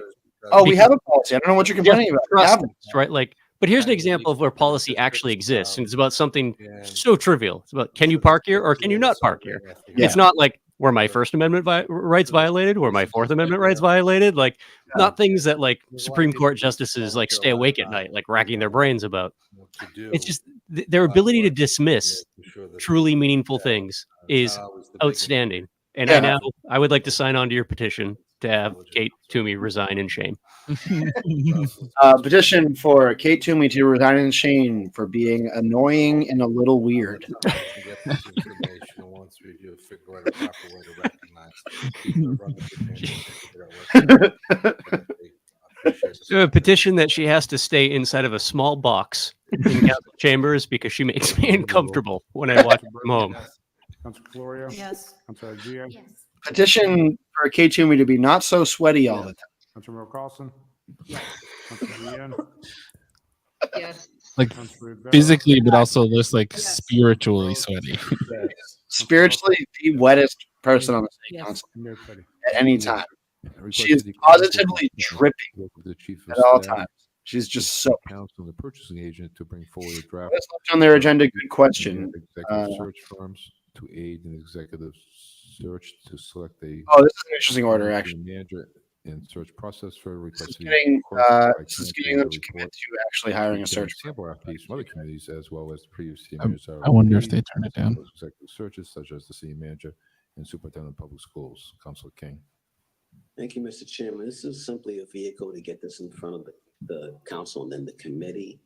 [SPEAKER 2] Oh, we have a policy. I don't know what you're complaining about. We have it.
[SPEAKER 3] Right? Like, but here's an example of where policy actually exists, and it's about something so trivial. It's about can you park here or can you not park here?
[SPEAKER 2] Yeah.
[SPEAKER 3] It's not like were my First Amendment rights violated, were my Fourth Amendment rights violated, like not things that like Supreme Court justices like stay awake at night, like racking their brains about. It's just their ability to dismiss truly meaningful things is outstanding. And I would like to sign on to your petition to have Kate Toomey resign in shame.
[SPEAKER 2] Petition for Kate Toomey to resign in shame for being annoying and a little weird.
[SPEAKER 13] Once we do figure out a proper way to recognize.
[SPEAKER 3] So a petition that she has to stay inside of a small box in council chambers because she makes me uncomfortable when I watch from home.
[SPEAKER 11] Councilor Florio?
[SPEAKER 18] Yes.
[SPEAKER 11] Councilor Gia?
[SPEAKER 10] Yes.
[SPEAKER 2] Petition for Kate Toomey to be not so sweaty all the time.
[SPEAKER 11] Councilor Carlson?
[SPEAKER 4] Yes.
[SPEAKER 11] Councilor Ian?
[SPEAKER 12] Yes.
[SPEAKER 1] Like physically, but also just like spiritually sweaty.
[SPEAKER 2] Spiritually, the wettest person on the state council at any time. She is positively dripping at all times. She's just so.
[SPEAKER 6] Council, the purchasing agent, to bring forward a draft.
[SPEAKER 2] Let's look on their agenda. Good question.
[SPEAKER 6] Executive search firms to aid in executive search to select a.
[SPEAKER 2] Oh, this is an interesting order, actually.
[SPEAKER 6] Manager and search process for request.
[SPEAKER 2] This is getting them to commit to actually hiring a search.
[SPEAKER 6] Sample RFPs from other communities as well as previous
[SPEAKER 1] I wonder if they turn it down.
[SPEAKER 6] Executive searches such as the city manager and superintendent of public schools. Councilor King.
[SPEAKER 7] Thank you, Mr. Chairman. This is simply a vehicle to get this in front of the council and then the committee.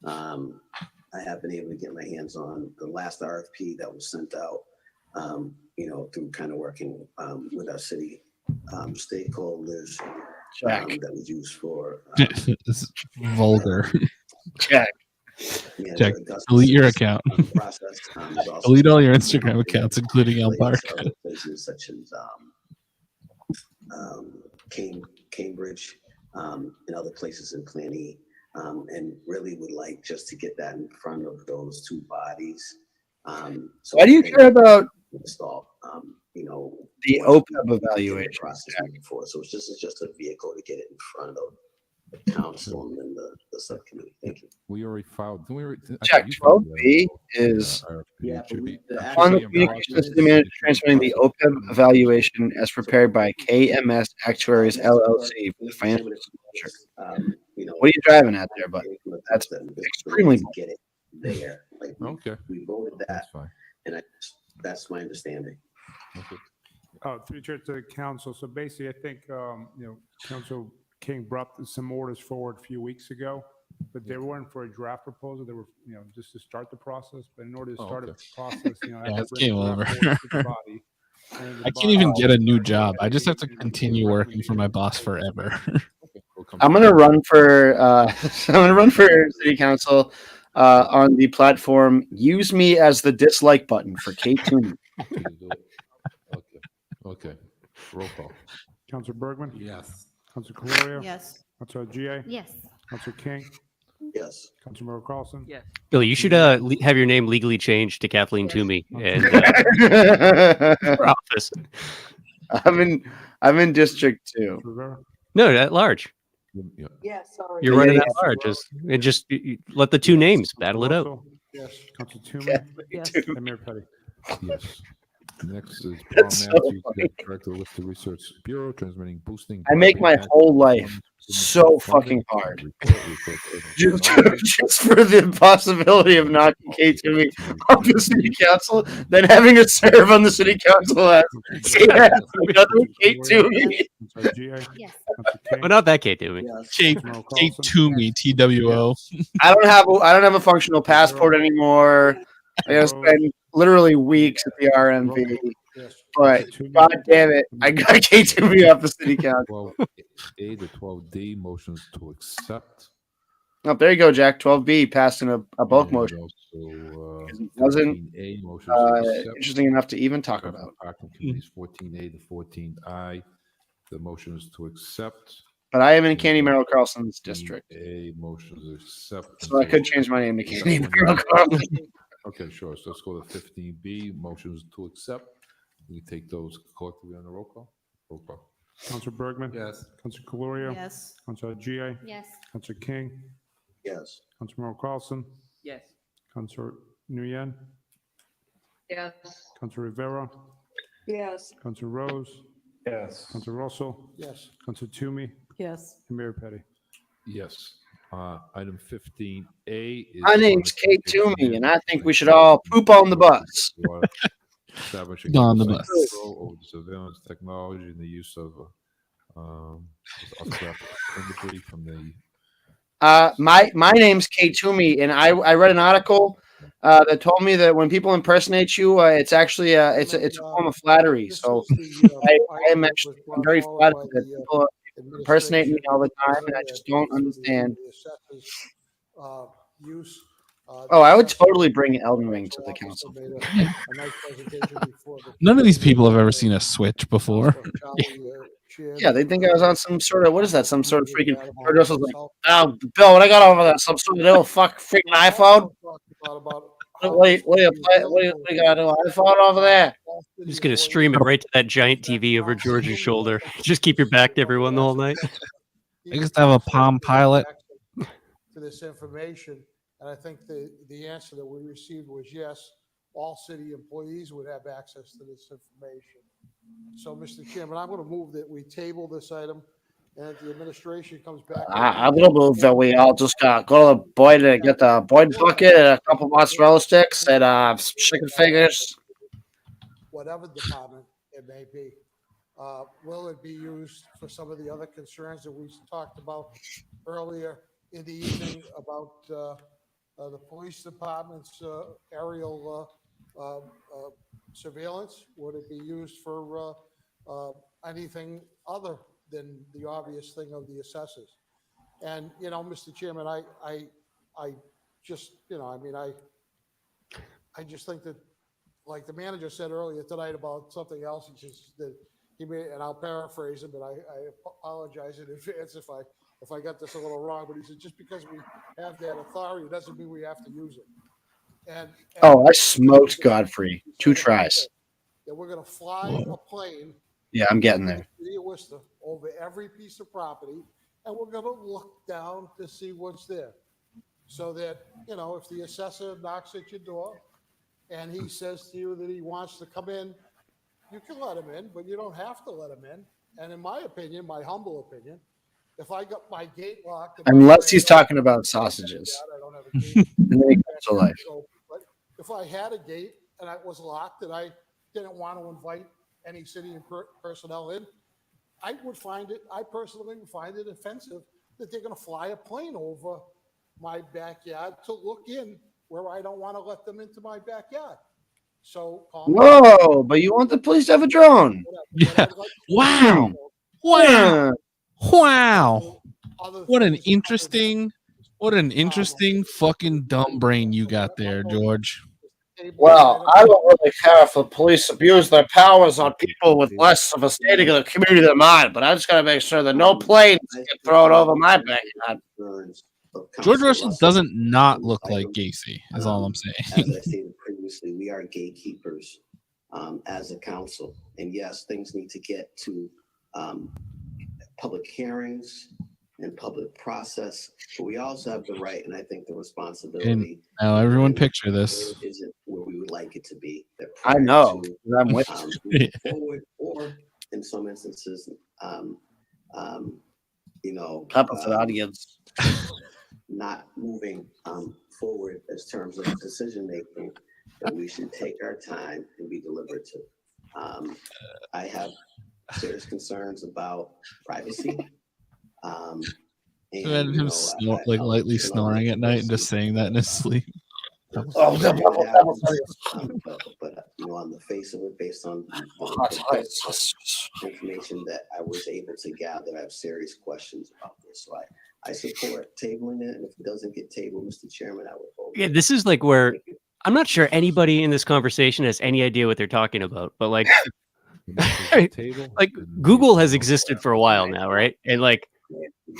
[SPEAKER 7] I have been able to get my hands on the last RFP that was sent out, through kind of working with our city stakeholders that was used for.
[SPEAKER 1] This is vulgar.
[SPEAKER 2] Jack.
[SPEAKER 7] Yeah,
[SPEAKER 1] Jack, delete your account.
[SPEAKER 7] Process,
[SPEAKER 1] Delete all your Instagram accounts, including El Park.
[SPEAKER 7] Places such as Cambridge and other places in Planny, and really would like just to get that in front of those two bodies. So
[SPEAKER 2] why do you care about
[SPEAKER 7] install?
[SPEAKER 2] The OPEB evaluation
[SPEAKER 7] process moving forward. So it's just a vehicle to get it in front of the council and then the subcommittee. Thank you.
[SPEAKER 6] We already filed.
[SPEAKER 2] Jack, 12B is on the communication of city manager transmitting the OPEB evaluation as prepared by KMS Actuaries LLC for the financial disclosure. What are you driving at there, bud? That's extremely
[SPEAKER 7] get it there. Like
[SPEAKER 6] okay,
[SPEAKER 7] we voted that,
[SPEAKER 6] that's fine,
[SPEAKER 7] and that's my understanding.
[SPEAKER 6] Okay.
[SPEAKER 11] Through the chair to the council. So basically, I think Council King brought some orders forward a few weeks ago, but they weren't for a draft proposal. They were, just to start the process. But in order to start a process,
[SPEAKER 1] yeah, it's game over.
[SPEAKER 11] Body,
[SPEAKER 1] I can't even get a new job. I just have to continue working for my boss forever.
[SPEAKER 2] I'm gonna run for city council on the platform. Use me as the dislike button for Kate Toomey.
[SPEAKER 6] Okay. Roll call.
[SPEAKER 11] Councilor Bergman?
[SPEAKER 13] Yes.
[SPEAKER 11] Councilor Calorio?
[SPEAKER 18] Yes.
[SPEAKER 11] Councilor GA?
[SPEAKER 10] Yes.
[SPEAKER 11] Councilor King?
[SPEAKER 7] Yes.
[SPEAKER 11] Councilor Carlson?
[SPEAKER 3] Yes. Billy, you should have your name legally changed to Kathleen Toomey and for office.
[SPEAKER 2] I'm in District 2.
[SPEAKER 3] No, at large.
[SPEAKER 9] Yeah, sorry.
[SPEAKER 3] You're running at large. Just let the two names battle it out.
[SPEAKER 11] Yes. Councilor Toomey?
[SPEAKER 18] Yes.
[SPEAKER 11] And Mayor Petty?
[SPEAKER 6] Yes. Next is
[SPEAKER 2] That's
[SPEAKER 6] Paul
[SPEAKER 2] so
[SPEAKER 6] Matthews, Director of the Research Bureau, transmitting boosting.
[SPEAKER 2] I make my whole life so fucking hard just for the possibility of knocking Kate Toomey off the city council, then having her serve on the city council as another Kate Toomey.
[SPEAKER 10] Yes.
[SPEAKER 3] But not that Kate Toomey.
[SPEAKER 1] Kate Toomey, TWO.
[SPEAKER 2] I don't have a functional passport anymore. I gotta spend literally weeks at the RMV. But god damn it, I got Kate Toomey off the city council.
[SPEAKER 6] 12A to 12D motions to accept.
[SPEAKER 2] Oh, there you go, Jack. 12B passed in a bulk
[SPEAKER 6] And
[SPEAKER 2] motion.
[SPEAKER 6] also,
[SPEAKER 2] It wasn't
[SPEAKER 6] 14A motions to accept.
[SPEAKER 2] interesting enough to even talk about.
[SPEAKER 6] Parking committees 14A to 14I. The motions to accept.
[SPEAKER 2] But I am in Candy Merrill Carlson's district.
[SPEAKER 6] A motions to accept.
[SPEAKER 2] So I could change my name to Candy Merrill Carlson.
[SPEAKER 6] Okay, sure. So let's go to 15B, motions to accept. We take those collectively on the roll call. Roll call.
[SPEAKER 11] Councilor Bergman?
[SPEAKER 13] Yes.
[SPEAKER 11] Councilor Calorio?
[SPEAKER 18] Yes.
[SPEAKER 11] Councilor GA?
[SPEAKER 10] Yes.
[SPEAKER 11] Councilor King?
[SPEAKER 7] Yes.
[SPEAKER 11] Councilor Carlson?
[SPEAKER 4] Yes.
[SPEAKER 11] Councilor Nguyen?
[SPEAKER 12] Yes.
[SPEAKER 11] Councilor Rivera?
[SPEAKER 9] Yes.
[SPEAKER 11] Councilor Rose?
[SPEAKER 15] Yes.
[SPEAKER 11] Councilor Russell?
[SPEAKER 20] Yes.
[SPEAKER 11] Councilor Toomey?
[SPEAKER 18] Yes.
[SPEAKER 11] And Mayor Petty?
[SPEAKER 6] Yes. Item 15A is.
[SPEAKER 2] My name's Kate Toomey, and I think we should all poop on the bus.
[SPEAKER 6] Establishing
[SPEAKER 1] On the bus.
[SPEAKER 6] control over the surveillance technology and the use of imagery from the.
[SPEAKER 2] My name's Kate Toomey, and I read an article that told me that when people impersonate you, it's actually it's a form of flattery. So I'm very flattered that people impersonate me all the time, and I just don't understand. I would totally bring Elden Ring to the council.
[SPEAKER 1] None of these people have ever seen a Switch before.
[SPEAKER 2] Yeah, they think I was on some sort of, what is that? Some sort of freaking. Russell's like, oh, Bill, what I got over there? Some sort of little freaking iPhone? What do you got an iPhone over there?
[SPEAKER 3] Just gonna stream it right to that giant TV over George's shoulder. Just keep your back to everyone the whole night.
[SPEAKER 1] I just have a Palm Pilot.
[SPEAKER 20] To this information, and I think the answer that we received was yes, all city employees would have access to this information. So, Mr. Chairman, I'm going to move that we table this item and if the administration comes back.
[SPEAKER 2] I will move that we all just go to the Boyd and get the Boyd bucket and a couple mozzarella sticks and some chicken fingers.
[SPEAKER 20] Whatever department it may be. Will it be used for some of the other concerns that we talked about earlier in the evening about the police department's aerial surveillance? Would it be used for anything other than the obvious thing of the assessors? And, Mr. Chairman, I just, I just think that, like the manager said earlier tonight about something else, that he made, and I'll paraphrase him, but I apologize in advance if I got this a little wrong. But he said, just because we have that authority doesn't mean we have to use it. And
[SPEAKER 2] I smoked Godfrey 2 tries.
[SPEAKER 20] That we're going to fly a plane.
[SPEAKER 2] Yeah, I'm getting there.
[SPEAKER 20] City of Worcester over every piece of property, and we're going to look down to see what's there, so that if the assessor knocks at your door and he says to you that he wants to come in, you can let him in, but you don't have to let him in. And in my opinion, my humble opinion, if I got my gate locked,
[SPEAKER 2] Unless he's talking about sausages.
[SPEAKER 20] I don't have a gate.
[SPEAKER 2] And then he comes to life.
[SPEAKER 20] But if I had a gate and it was locked and I didn't want to invite any city personnel in, I personally would find it offensive that they're going to fly a plane over my backyard to look in where I don't want to let them into my backyard. So,
[SPEAKER 2] whoa, but you want the police to have a drone?
[SPEAKER 1] Yeah. Wow. Wow. Wow. What an interesting fucking dumb brain you got there, George.
[SPEAKER 2] Well, I don't really care if the police abuse their powers on people with less of a standing in the community than mine, but I just got to make sure that no planes get thrown over my backyard.
[SPEAKER 1] George Russell doesn't not look like Gacy, is all I'm saying.
[SPEAKER 7] As I stated previously, we are gatekeepers as a council. And yes, things need to get to public hearings and public process, but we also have the right, and I think the responsibility.
[SPEAKER 1] And now everyone picture this.
[SPEAKER 7] Isn't where we would like it to be.
[SPEAKER 2] I know. I'm with
[SPEAKER 7] moving forward, or in some instances,
[SPEAKER 2] Top of the audience.
[SPEAKER 7] Not moving forward as terms of decision making, that we should take our time and be deliberative. I have serious concerns about privacy.
[SPEAKER 1] Imagine him lightly snoring at night and just saying that in his sleep.
[SPEAKER 7] But on the face of it, based on information that I was able to gather, I have serious questions about this. So I support tabling it, and if it doesn't get tabled, Mr. Chairman, I would vote.
[SPEAKER 3] Yeah, this is like where I'm not sure anybody in this conversation has any idea what they're talking about, but like Google has existed for a while now, right? And like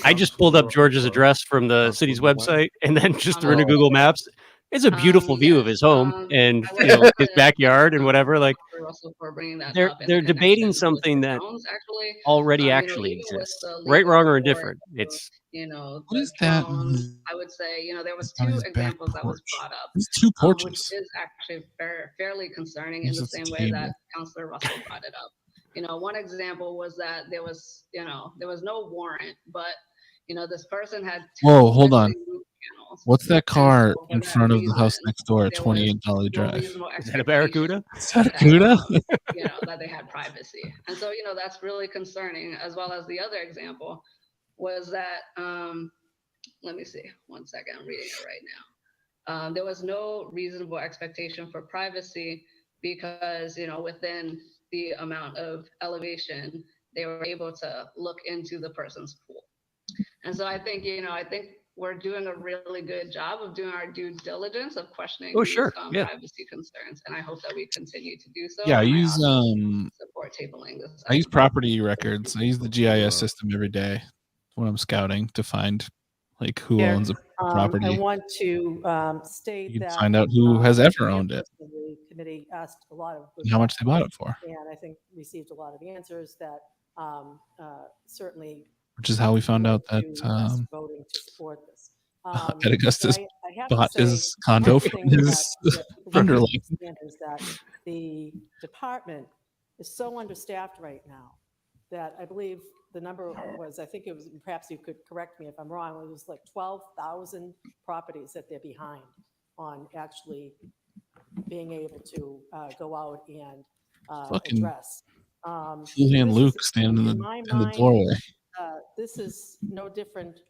[SPEAKER 3] I just pulled up George's address from the city's website and then just threw into Google Maps. It's a beautiful view of his home and his backyard and whatever. Like they're debating something that already actually exists, right, wrong, or indifferent. It's
[SPEAKER 1] what is that?
[SPEAKER 12] I would say, there was 2 examples that was brought up.
[SPEAKER 1] There's 2 porches.
[SPEAKER 12] Which is actually fairly concerning in the same way that Councilor Russell brought it up. One example was that there was no warrant, but this person had 2
[SPEAKER 1] Whoa, hold on.
[SPEAKER 12] channels.
[SPEAKER 1] What's that car in front of the house next door at 28 Dolly Drive?
[SPEAKER 3] Is that a Barracuda?
[SPEAKER 1] Is that a Cuda?
[SPEAKER 12] That they had privacy. And so, that's really concerning, as well as the other example was that, let me see, one second, I'm reading it right now. There was no reasonable expectation for privacy because, within the amount of elevation, they were able to look into the person's pool. And so I think we're doing a really good job of doing our due diligence of questioning these privacy concerns, and I hope that we continue to do so.
[SPEAKER 1] Yeah, I use
[SPEAKER 12] support tabling this.
[SPEAKER 1] I use property records. I use the GIS system every day when I'm scouting to find like who owns a property.
[SPEAKER 5] I want to state
[SPEAKER 1] You can
[SPEAKER 5] that
[SPEAKER 1] find out who has ever owned it.
[SPEAKER 5] The committee asked a lot of good
[SPEAKER 1] And how much they bought it for.
[SPEAKER 5] questions, and I think received a lot of answers that certainly.
[SPEAKER 1] Which is how we found out that
[SPEAKER 5] voting to support this.
[SPEAKER 1] Ed Augustus
[SPEAKER 5] I have
[SPEAKER 1] bought
[SPEAKER 5] to say,
[SPEAKER 1] his condo
[SPEAKER 5] one
[SPEAKER 1] from
[SPEAKER 5] thing
[SPEAKER 1] his
[SPEAKER 5] that
[SPEAKER 1] underling.
[SPEAKER 5] is that the department is so understaffed right now that I believe the number was, I think it was, perhaps you could correct me if I'm wrong, it was like 12,000 properties that they're behind on actually being able to go out and
[SPEAKER 1] Fucking
[SPEAKER 5] address.
[SPEAKER 1] Julian
[SPEAKER 5] This
[SPEAKER 1] Luke
[SPEAKER 5] is,
[SPEAKER 1] standing
[SPEAKER 5] in my
[SPEAKER 1] in the
[SPEAKER 5] mind,
[SPEAKER 1] doorway.
[SPEAKER 5] this is no different,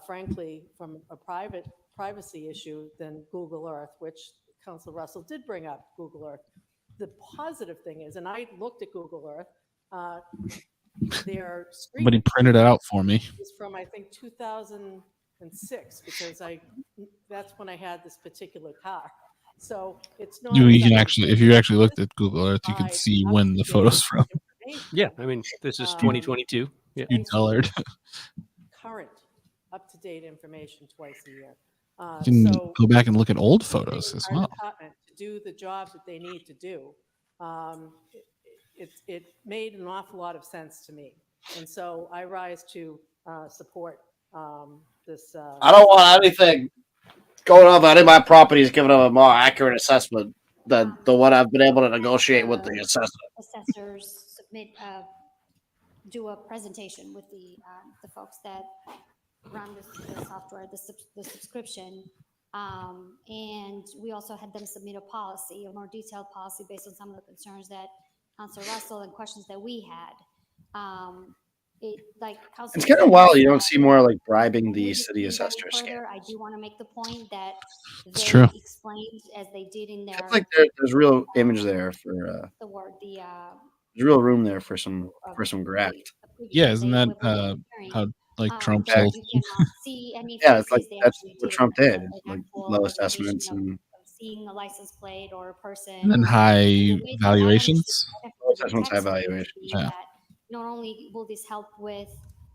[SPEAKER 5] frankly, from a privacy issue than Google Earth, which Council Russell did bring up Google Earth. The positive thing is, and I looked at Google Earth, their street
[SPEAKER 1] Somebody printed it out for me.
[SPEAKER 5] is from, I think, 2006, because that's when I had this particular car. So it's not.
[SPEAKER 1] You can actually, if you actually looked at Google Earth, you could see when the photos from.
[SPEAKER 3] Yeah, I mean, this is 2022. Yeah.
[SPEAKER 1] You colored.
[SPEAKER 5] Current, up-to-date information twice a year.
[SPEAKER 1] You can
[SPEAKER 5] So
[SPEAKER 1] go back and look at old photos as
[SPEAKER 5] our
[SPEAKER 1] well.
[SPEAKER 5] department to do the job that they need to do, it made an awful lot of sense to me. And so I rise to support this.
[SPEAKER 2] I don't want anything going on about any of my properties giving them a more accurate assessment than the one I've been able to negotiate with the assessor.
[SPEAKER 10] Assessors submit, do a presentation with the folks that run the software, the subscription. And we also had them submit a policy, a more detailed policy based on some of the concerns that Councilor Russell and questions that we had.
[SPEAKER 2] It's kind of wild. You don't see more like bribing the city assessor scam.
[SPEAKER 10] Further, I do want to make the point that
[SPEAKER 1] It's
[SPEAKER 10] they
[SPEAKER 1] true.
[SPEAKER 10] explained, as they did in their,
[SPEAKER 2] It's like there's real image there for
[SPEAKER 10] the word,
[SPEAKER 2] there's real room there for some graft.
[SPEAKER 1] Yeah, isn't that how like Trump
[SPEAKER 10] that
[SPEAKER 1] sold?
[SPEAKER 10] you cannot see any
[SPEAKER 2] Yeah, it's like
[SPEAKER 10] faces. They
[SPEAKER 2] that's
[SPEAKER 10] actually
[SPEAKER 2] what
[SPEAKER 10] did
[SPEAKER 2] Trump did.
[SPEAKER 10] an
[SPEAKER 2] Like
[SPEAKER 10] actual
[SPEAKER 2] low
[SPEAKER 10] verification
[SPEAKER 2] assessments
[SPEAKER 10] of
[SPEAKER 2] and
[SPEAKER 10] seeing a license plate or a person.
[SPEAKER 1] And then high valuations.
[SPEAKER 2] low assessments, high valuation.
[SPEAKER 1] Yeah.
[SPEAKER 10] That not only will this help with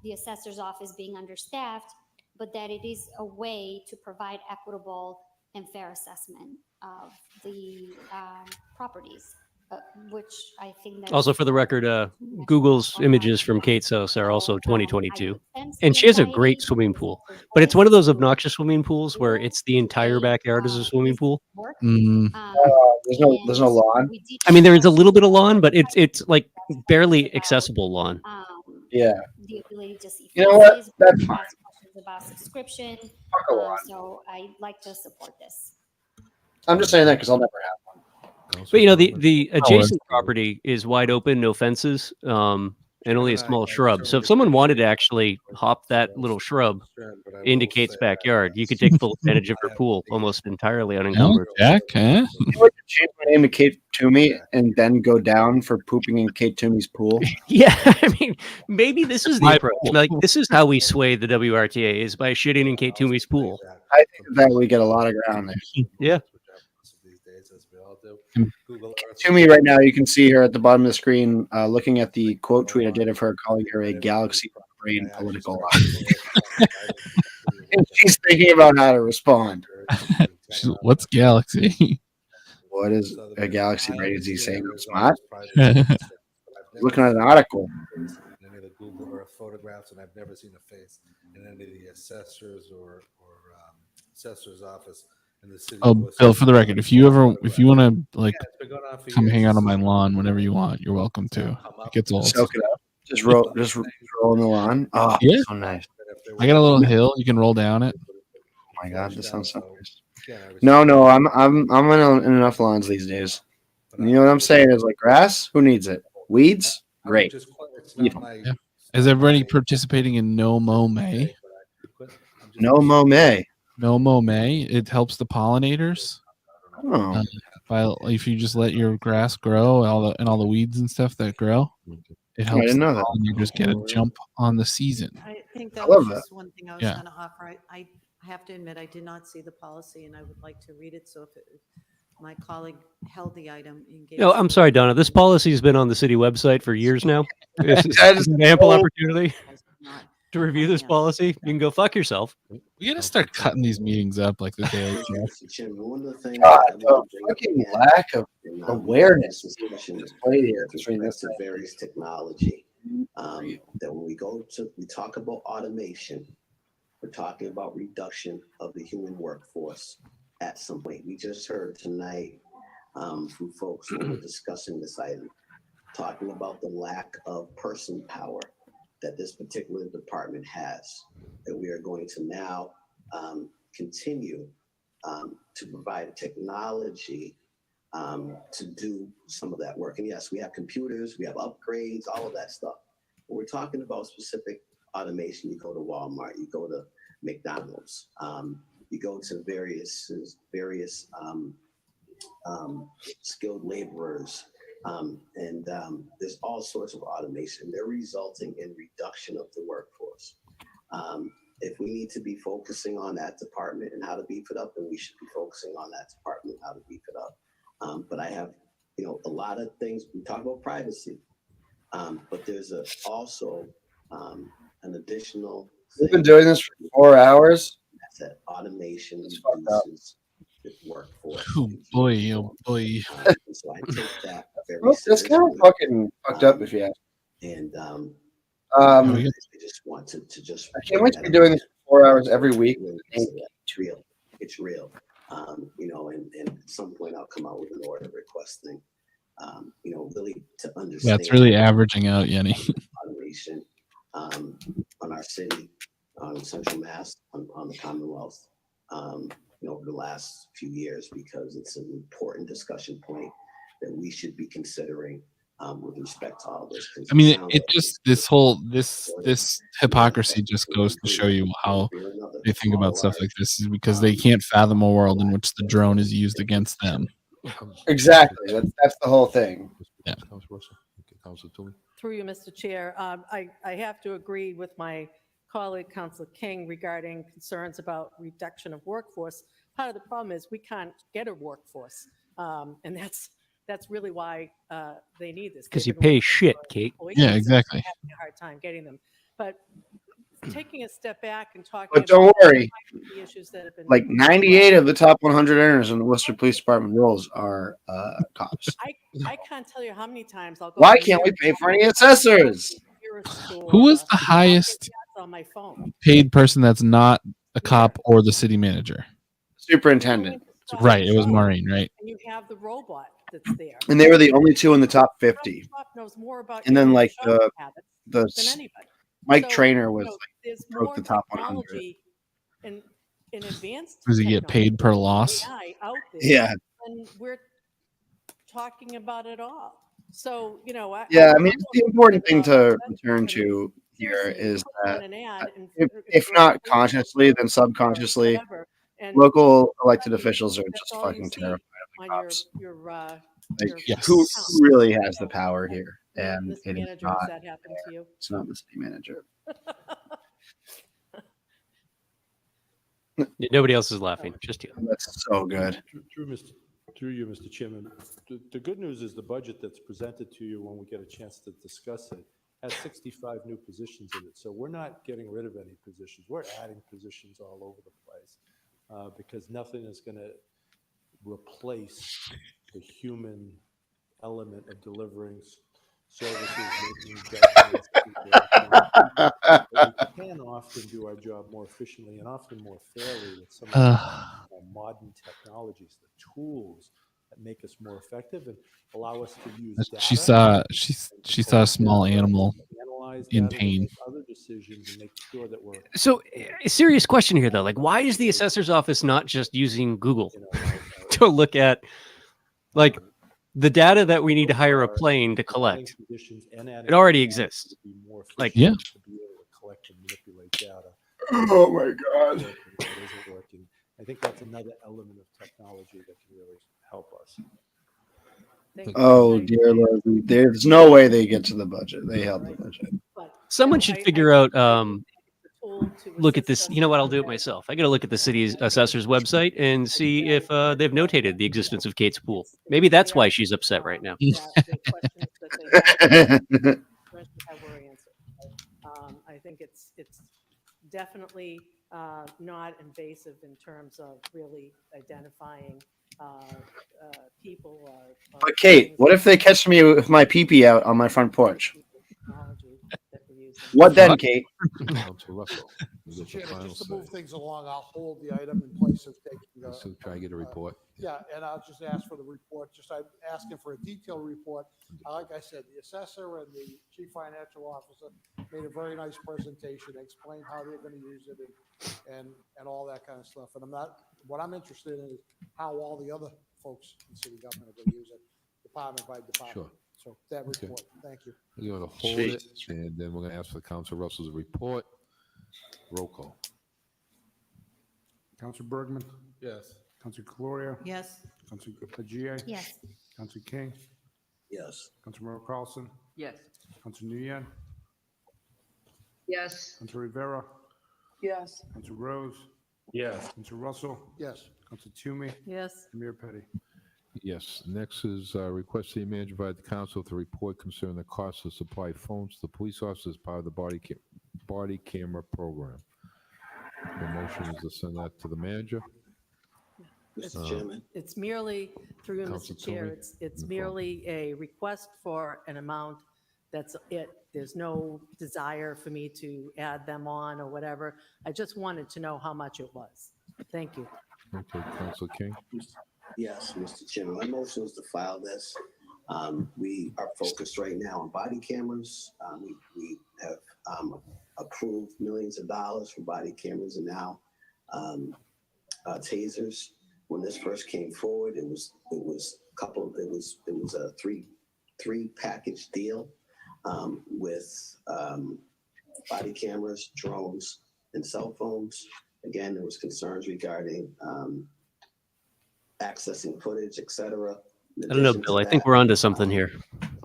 [SPEAKER 10] the assessor's office being understaffed, but that it is a way to provide equitable and fair assessment of the properties, which I think that
[SPEAKER 3] Also, for the record, Google's images from Kate's house are also 2022. And she has a great swimming pool, but it's one of those obnoxious swimming pools where it's the entire backyard is a swimming pool.
[SPEAKER 2] There's no lawn.
[SPEAKER 3] I mean, there is a little bit of lawn, but it's like barely accessible lawn.
[SPEAKER 2] Yeah.
[SPEAKER 10] the ability to see
[SPEAKER 2] You know what?
[SPEAKER 10] faces,
[SPEAKER 2] That's fine.
[SPEAKER 10] ask questions about subscription.
[SPEAKER 2] a lawn.
[SPEAKER 10] So I like to support this.
[SPEAKER 2] I'm just saying that because I'll never have one.
[SPEAKER 3] But you know, the adjacent property is wide open, no fences, and only a small shrub. So if someone wanted to actually hop that little shrub into Kate's backyard, you could take full advantage of her pool almost entirely unencumbered.
[SPEAKER 1] Jack, huh?
[SPEAKER 2] You would change my name to Kate Toomey and then go down for pooping in Kate Toomey's pool.
[SPEAKER 3] Yeah, I mean, maybe this is the approach. Like, this is how we sway the WRTA, is by shitting in Kate Toomey's pool.
[SPEAKER 2] I think that we get a lot of ground there.
[SPEAKER 3] Yeah.
[SPEAKER 2] Toomey right now, you can see her at the bottom of the screen looking at the quote tweet I did of her calling her a galaxy brain political. And she's thinking about how to respond.
[SPEAKER 1] What's galaxy?
[SPEAKER 2] What is a galaxy brain? Is he saying it's not? Looking at an article.
[SPEAKER 13] Any of the Google Earth photographs, and I've never seen a face in any of the assessors or assessor's office in the city.
[SPEAKER 1] Oh, Bill, for the record, if you want to like come hang out on my lawn whenever you want, you're welcome to. It gets old.
[SPEAKER 2] Soak it up. Just roll on the lawn. Oh,
[SPEAKER 1] Yeah.
[SPEAKER 2] so nice.
[SPEAKER 1] I got a little hill. You can roll down it.
[SPEAKER 2] Oh my God, this sounds so nice. No, I'm in enough lawns these days. You know what I'm saying? Is like grass. Who needs it? Weeds. Great.
[SPEAKER 1] Yeah. Is everybody participating in No Mow May?
[SPEAKER 2] No Mow May.
[SPEAKER 1] No Mow May. It helps the pollinators.
[SPEAKER 2] Oh.
[SPEAKER 1] If you just let your grass grow, all the weeds and stuff that grow, it helps
[SPEAKER 2] didn't know
[SPEAKER 1] the
[SPEAKER 2] that.
[SPEAKER 1] pollinators get a jump on the season.
[SPEAKER 18] I think
[SPEAKER 2] I
[SPEAKER 18] that
[SPEAKER 2] love
[SPEAKER 18] was just one thing I was
[SPEAKER 1] Yeah.
[SPEAKER 18] going to offer. I have to admit, I did not see the policy, and I would like to read it. So if my colleague held the item and gave
[SPEAKER 3] No,
[SPEAKER 18] us-
[SPEAKER 3] I'm sorry, Donna. This policy has been on the city website for years now. This is
[SPEAKER 2] That is
[SPEAKER 3] an ample
[SPEAKER 2] so-
[SPEAKER 3] opportunity to review this policy. You can go fuck yourself.
[SPEAKER 1] We gotta start cutting these meetings up like the Daily Show.
[SPEAKER 7] Mr. Chairman, one of the things
[SPEAKER 2] God,
[SPEAKER 7] I want
[SPEAKER 2] the
[SPEAKER 7] to bring up
[SPEAKER 2] fucking
[SPEAKER 7] again
[SPEAKER 2] lack of
[SPEAKER 7] in
[SPEAKER 2] awareness is
[SPEAKER 7] discussion
[SPEAKER 2] displayed here
[SPEAKER 7] with
[SPEAKER 2] between
[SPEAKER 7] respect
[SPEAKER 2] this
[SPEAKER 7] to various technology. That when we talk about automation, we're talking about reduction of the human workforce at some point. We just heard tonight from folks who were discussing this item, talking about the lack of person power that this particular department has, that we are going to now continue to provide technology to do some of that work. And yes, we have computers, we have upgrades, all of that stuff. When we're talking about specific automation, you go to Walmart, you go to McDonald's, you go to various skilled laborers, and there's all sorts of automation. They're resulting in reduction of the workforce. If we need to be focusing on that department and how to beef it up, then we should be focusing on that department and how to beef it up. But I have, a lot of things. We talk about privacy, but there's also an additional.
[SPEAKER 2] We've been doing this for 4 hours.
[SPEAKER 7] That's that automation reduces the workforce.
[SPEAKER 1] Oh boy, oh boy.
[SPEAKER 7] So I take that very
[SPEAKER 2] Well, that's kind of fucking fucked up if you ask.
[SPEAKER 7] And
[SPEAKER 2] I
[SPEAKER 7] just want to just.
[SPEAKER 2] I can't wait to be doing this for 4 hours every week.
[SPEAKER 7] It's real. It's real. And at some point I'll come out with an order request thing. Really to understand.
[SPEAKER 1] That's really averaging out, Yenny.
[SPEAKER 7] Automation on our city, on Central Mass, on the Commonwealth, over the last few years, because it's an important discussion point that we should be considering with respect to all this.
[SPEAKER 1] I mean, it just this hypocrisy just goes to show you how they think about stuff like this, is because they can't fathom a world in which the drone is used against them.
[SPEAKER 2] Exactly. That's the whole thing.
[SPEAKER 1] Yeah.
[SPEAKER 5] Through you, Mr. Chair, I have to agree with my colleague, Councilor King, regarding concerns about reduction of workforce. Part of the problem is we can't get a workforce, and that's really why they need this.
[SPEAKER 3] Because you pay shit, Kate.
[SPEAKER 1] Yeah, exactly.
[SPEAKER 5] Having a hard time getting them, but taking a step back and talking.
[SPEAKER 2] But don't worry,
[SPEAKER 5] the issues that have been
[SPEAKER 2] like 98 of the top 100 earners in the Worcester Police Department roles are cops.
[SPEAKER 5] I can't tell you how many times I'll go.
[SPEAKER 2] Why can't we pay for any assessors?
[SPEAKER 1] Who is the highest
[SPEAKER 5] on my phone?
[SPEAKER 1] paid person that's not a cop or the city manager?
[SPEAKER 2] Superintendent.
[SPEAKER 1] Right, it was Maureen, right?
[SPEAKER 5] And you have the robot that's there.
[SPEAKER 2] And they were the only two in the top 50.
[SPEAKER 5] Knows more about
[SPEAKER 2] And then like
[SPEAKER 5] than
[SPEAKER 2] the
[SPEAKER 5] anybody.
[SPEAKER 2] Mike
[SPEAKER 5] So,
[SPEAKER 2] Trainer was
[SPEAKER 5] there's
[SPEAKER 2] broke
[SPEAKER 5] more
[SPEAKER 2] the top 100.
[SPEAKER 5] technology in advanced.
[SPEAKER 1] Does he get paid per loss?
[SPEAKER 5] AI out there,
[SPEAKER 2] Yeah.
[SPEAKER 5] and we're talking about it all. So
[SPEAKER 2] Yeah, I mean, the important thing to return to here is that, if not consciously, then subconsciously, local elected officials are just fucking terrified of the cops. Who really has the power here? And it is not.
[SPEAKER 5] that happened to you?
[SPEAKER 2] It's not the city manager.
[SPEAKER 3] Nobody else is laughing, just you.
[SPEAKER 2] That's so good.
[SPEAKER 14] Through you, Mr. Chairman. The good news is the budget that's presented to you when we get a chance to discuss it has 65 new positions in it. So we're not getting rid of any positions. We're adding positions all over the place because nothing is going to replace the human element of delivering services, making judgments. We can often do our job more efficiently and often more fairly with some of the modern technologies, the tools that make us more effective and allow us to use data.
[SPEAKER 1] She saw a small animal in pain.
[SPEAKER 14] Other decisions and make sure that we're.
[SPEAKER 3] So, a serious question here, though. Like, why is the assessor's office not just using Google to look at, like, the data that we need to hire a plane to collect? It already exists. Like,
[SPEAKER 1] yeah.
[SPEAKER 14] Collect and manipulate data.
[SPEAKER 2] Oh my God.
[SPEAKER 14] It isn't working. I think that's another element of technology that can really help us.
[SPEAKER 2] Oh dear Lord, there's no way they get to the budget. They held the budget.
[SPEAKER 3] someone should figure out. Look at this. You know what? I'll do it myself. I got to look at the city's assessor's website and see if they've notated the existence of Kate's pool. Maybe that's why she's upset right now.
[SPEAKER 5] I think it's definitely not invasive in terms of really identifying people.
[SPEAKER 2] But Kate, what if they catch me with my pee-pee out on my front porch? What then, Kate?
[SPEAKER 20] Mr. Chairman, just to move things along, I'll hold the item in place of taking.
[SPEAKER 6] So try to get a report.
[SPEAKER 20] Yeah, and I'll just ask for the report. I'm asking for a detailed report. Like I said, the assessor and the chief financial officer made a very nice presentation. They explained how they're going to use it and all that kind of stuff. And what I'm interested in is how all the other folks in city government are going to use it, department by department.
[SPEAKER 6] Sure.
[SPEAKER 20] So that report, thank you.
[SPEAKER 6] We're going to hold it, and then we're going to ask for Council Russell's report. Roll call.
[SPEAKER 11] Council Bergman?
[SPEAKER 13] Yes.
[SPEAKER 11] Council Caloria?
[SPEAKER 18] Yes.
[SPEAKER 11] Council Ajay?
[SPEAKER 10] Yes.
[SPEAKER 11] Council King?
[SPEAKER 7] Yes.
[SPEAKER 11] Council Merrill Carlson?
[SPEAKER 4] Yes.
[SPEAKER 11] Council Nguyen?
[SPEAKER 12] Yes.
[SPEAKER 11] Council Rivera?
[SPEAKER 9] Yes.
[SPEAKER 11] Council Rose?
[SPEAKER 15] Yes.
[SPEAKER 11] Council Russell?
[SPEAKER 20] Yes.
[SPEAKER 11] Council Toomey?
[SPEAKER 18] Yes.
[SPEAKER 11] Mayor Petty?
[SPEAKER 6] Yes. Next is request the manager provide the council with a report concerning the cost of supply phones to police officers as part of the body camera program. The motion is to send that to the manager.
[SPEAKER 7] Mr. Chairman.
[SPEAKER 5] It's merely, through you,
[SPEAKER 6] Council
[SPEAKER 5] Mr. Chair,
[SPEAKER 6] Toomey?
[SPEAKER 5] it's merely a request for an amount. That's it. There's no desire for me to add them on or whatever. I just wanted to know how much it was. Thank you.
[SPEAKER 6] Okay, Council King?
[SPEAKER 7] Yes, Mr. Chairman. My motion is to file this. We are focused right now on body cameras. We have approved millions of dollars for body cameras and now tasers. When this first came forward, it was a three package deal with body cameras, drones, and cell phones. Again, there was concerns regarding accessing footage, etc.
[SPEAKER 3] I don't know, Bill. I think we're onto something here.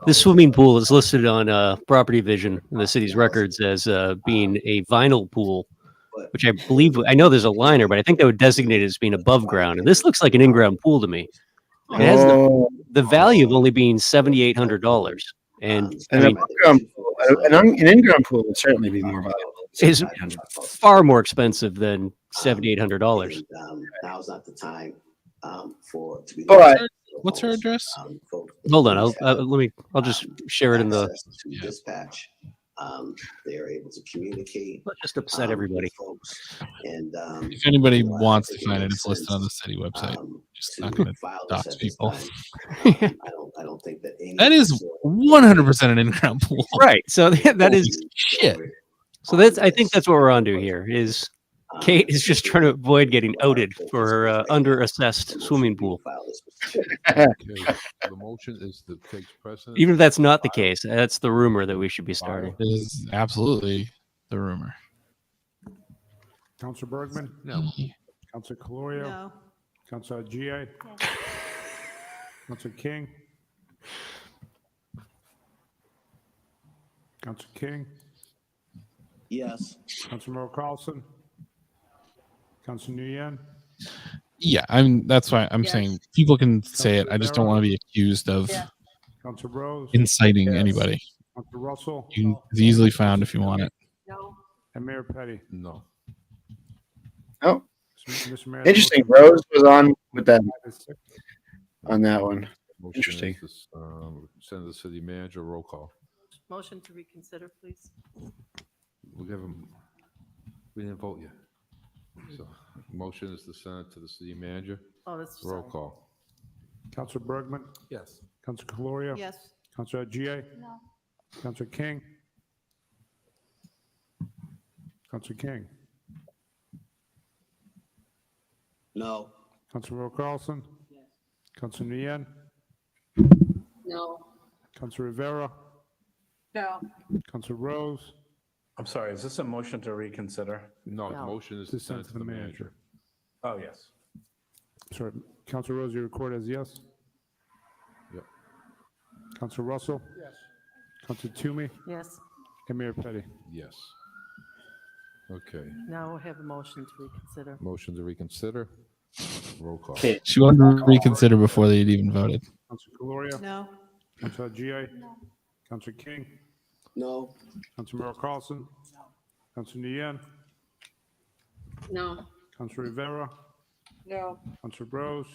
[SPEAKER 3] This swimming pool is listed on Property Vision in the city's records as being a vinyl pool, which I know there's a liner, but I think that would designate it as being above ground. And this looks like an in-ground pool to me. It has the value of only being $7,800. And I mean,
[SPEAKER 2] an in-ground pool would certainly be more valuable.
[SPEAKER 3] Is far more expensive than $7,800.
[SPEAKER 7] Now's not the time to be.
[SPEAKER 1] But what's her address?
[SPEAKER 3] Hold on, I'll just share it in the
[SPEAKER 7] dispatch. They are able to communicate.
[SPEAKER 3] Let's just upset everybody.
[SPEAKER 7] And
[SPEAKER 1] if anybody wants to find it, it's listed on the city website. Just not going to dox people.
[SPEAKER 7] I don't think that
[SPEAKER 1] that is 100% an in-ground pool.
[SPEAKER 3] Right. So that is shit. So I think that's what we're onto here. Is Kate is just trying to avoid getting outed for her under-assessed swimming pool.
[SPEAKER 6] Okay. The motion is to take precedent.
[SPEAKER 3] Even if that's not the case, that's the rumor that we should be starting.
[SPEAKER 1] It is absolutely the rumor.
[SPEAKER 11] Council Bergman?
[SPEAKER 6] No.
[SPEAKER 11] Council Caloria?
[SPEAKER 18] No.
[SPEAKER 11] Council Ajay?
[SPEAKER 10] Yes.
[SPEAKER 11] Council King? Council King?
[SPEAKER 7] Yes.
[SPEAKER 11] Council Merrill Carlson? Council Nguyen?
[SPEAKER 1] Yeah, that's why I'm saying people can say it. I just don't want to be accused of
[SPEAKER 11] Council Rose?
[SPEAKER 1] inciting anybody.
[SPEAKER 11] Council Russell?
[SPEAKER 1] It's easily found if you want it.
[SPEAKER 4] No.
[SPEAKER 11] And Mayor Petty?
[SPEAKER 6] No.
[SPEAKER 2] Oh,
[SPEAKER 11] Mr. Mayor,
[SPEAKER 2] interesting. Rose was on with that on that one.
[SPEAKER 6] Motion
[SPEAKER 2] Interesting.
[SPEAKER 6] is to, send to the city manager. Roll call.
[SPEAKER 5] Motion to reconsider, please.
[SPEAKER 6] We didn't vote yet. So motion is to send it to the city manager.
[SPEAKER 5] Oh, that's
[SPEAKER 6] Roll
[SPEAKER 5] sorry.
[SPEAKER 6] call.
[SPEAKER 11] Council Bergman?
[SPEAKER 13] Yes.
[SPEAKER 11] Council Caloria?
[SPEAKER 5] Yes.
[SPEAKER 11] Council Ajay?
[SPEAKER 10] No.
[SPEAKER 11] Council King? Council King?
[SPEAKER 7] No.
[SPEAKER 11] Council Merrill Carlson?
[SPEAKER 4] Yes.
[SPEAKER 11] Council Nguyen?
[SPEAKER 12] No.
[SPEAKER 11] Council Rivera?
[SPEAKER 9] No.
[SPEAKER 11] Council Rose?
[SPEAKER 15] I'm sorry, is this a motion to reconsider?
[SPEAKER 6] No, the
[SPEAKER 5] No.
[SPEAKER 6] motion is to send it to the manager.
[SPEAKER 15] Oh, yes.
[SPEAKER 11] Sorry, Council Rose, you record as yes?
[SPEAKER 6] Yep.
[SPEAKER 11] Council Russell?
[SPEAKER 20] Yes.
[SPEAKER 11] Council Toomey?
[SPEAKER 5] Yes.
[SPEAKER 11] And Mayor Petty?
[SPEAKER 6] Yes. Okay.
[SPEAKER 5] Now we'll have a motion to reconsider.
[SPEAKER 6] Motion to reconsider. Roll call.
[SPEAKER 1] Okay, she wanted to reconsider before they'd even voted.
[SPEAKER 11] Council Caloria?
[SPEAKER 18] No.
[SPEAKER 11] Council Ajay?
[SPEAKER 10] No.
[SPEAKER 11] Council King?
[SPEAKER 7] No.
[SPEAKER 11] Council Merrill Carlson? Council Nguyen?
[SPEAKER 12] No.
[SPEAKER 11] Council Rivera?
[SPEAKER 9] No.
[SPEAKER 11] Council Rose?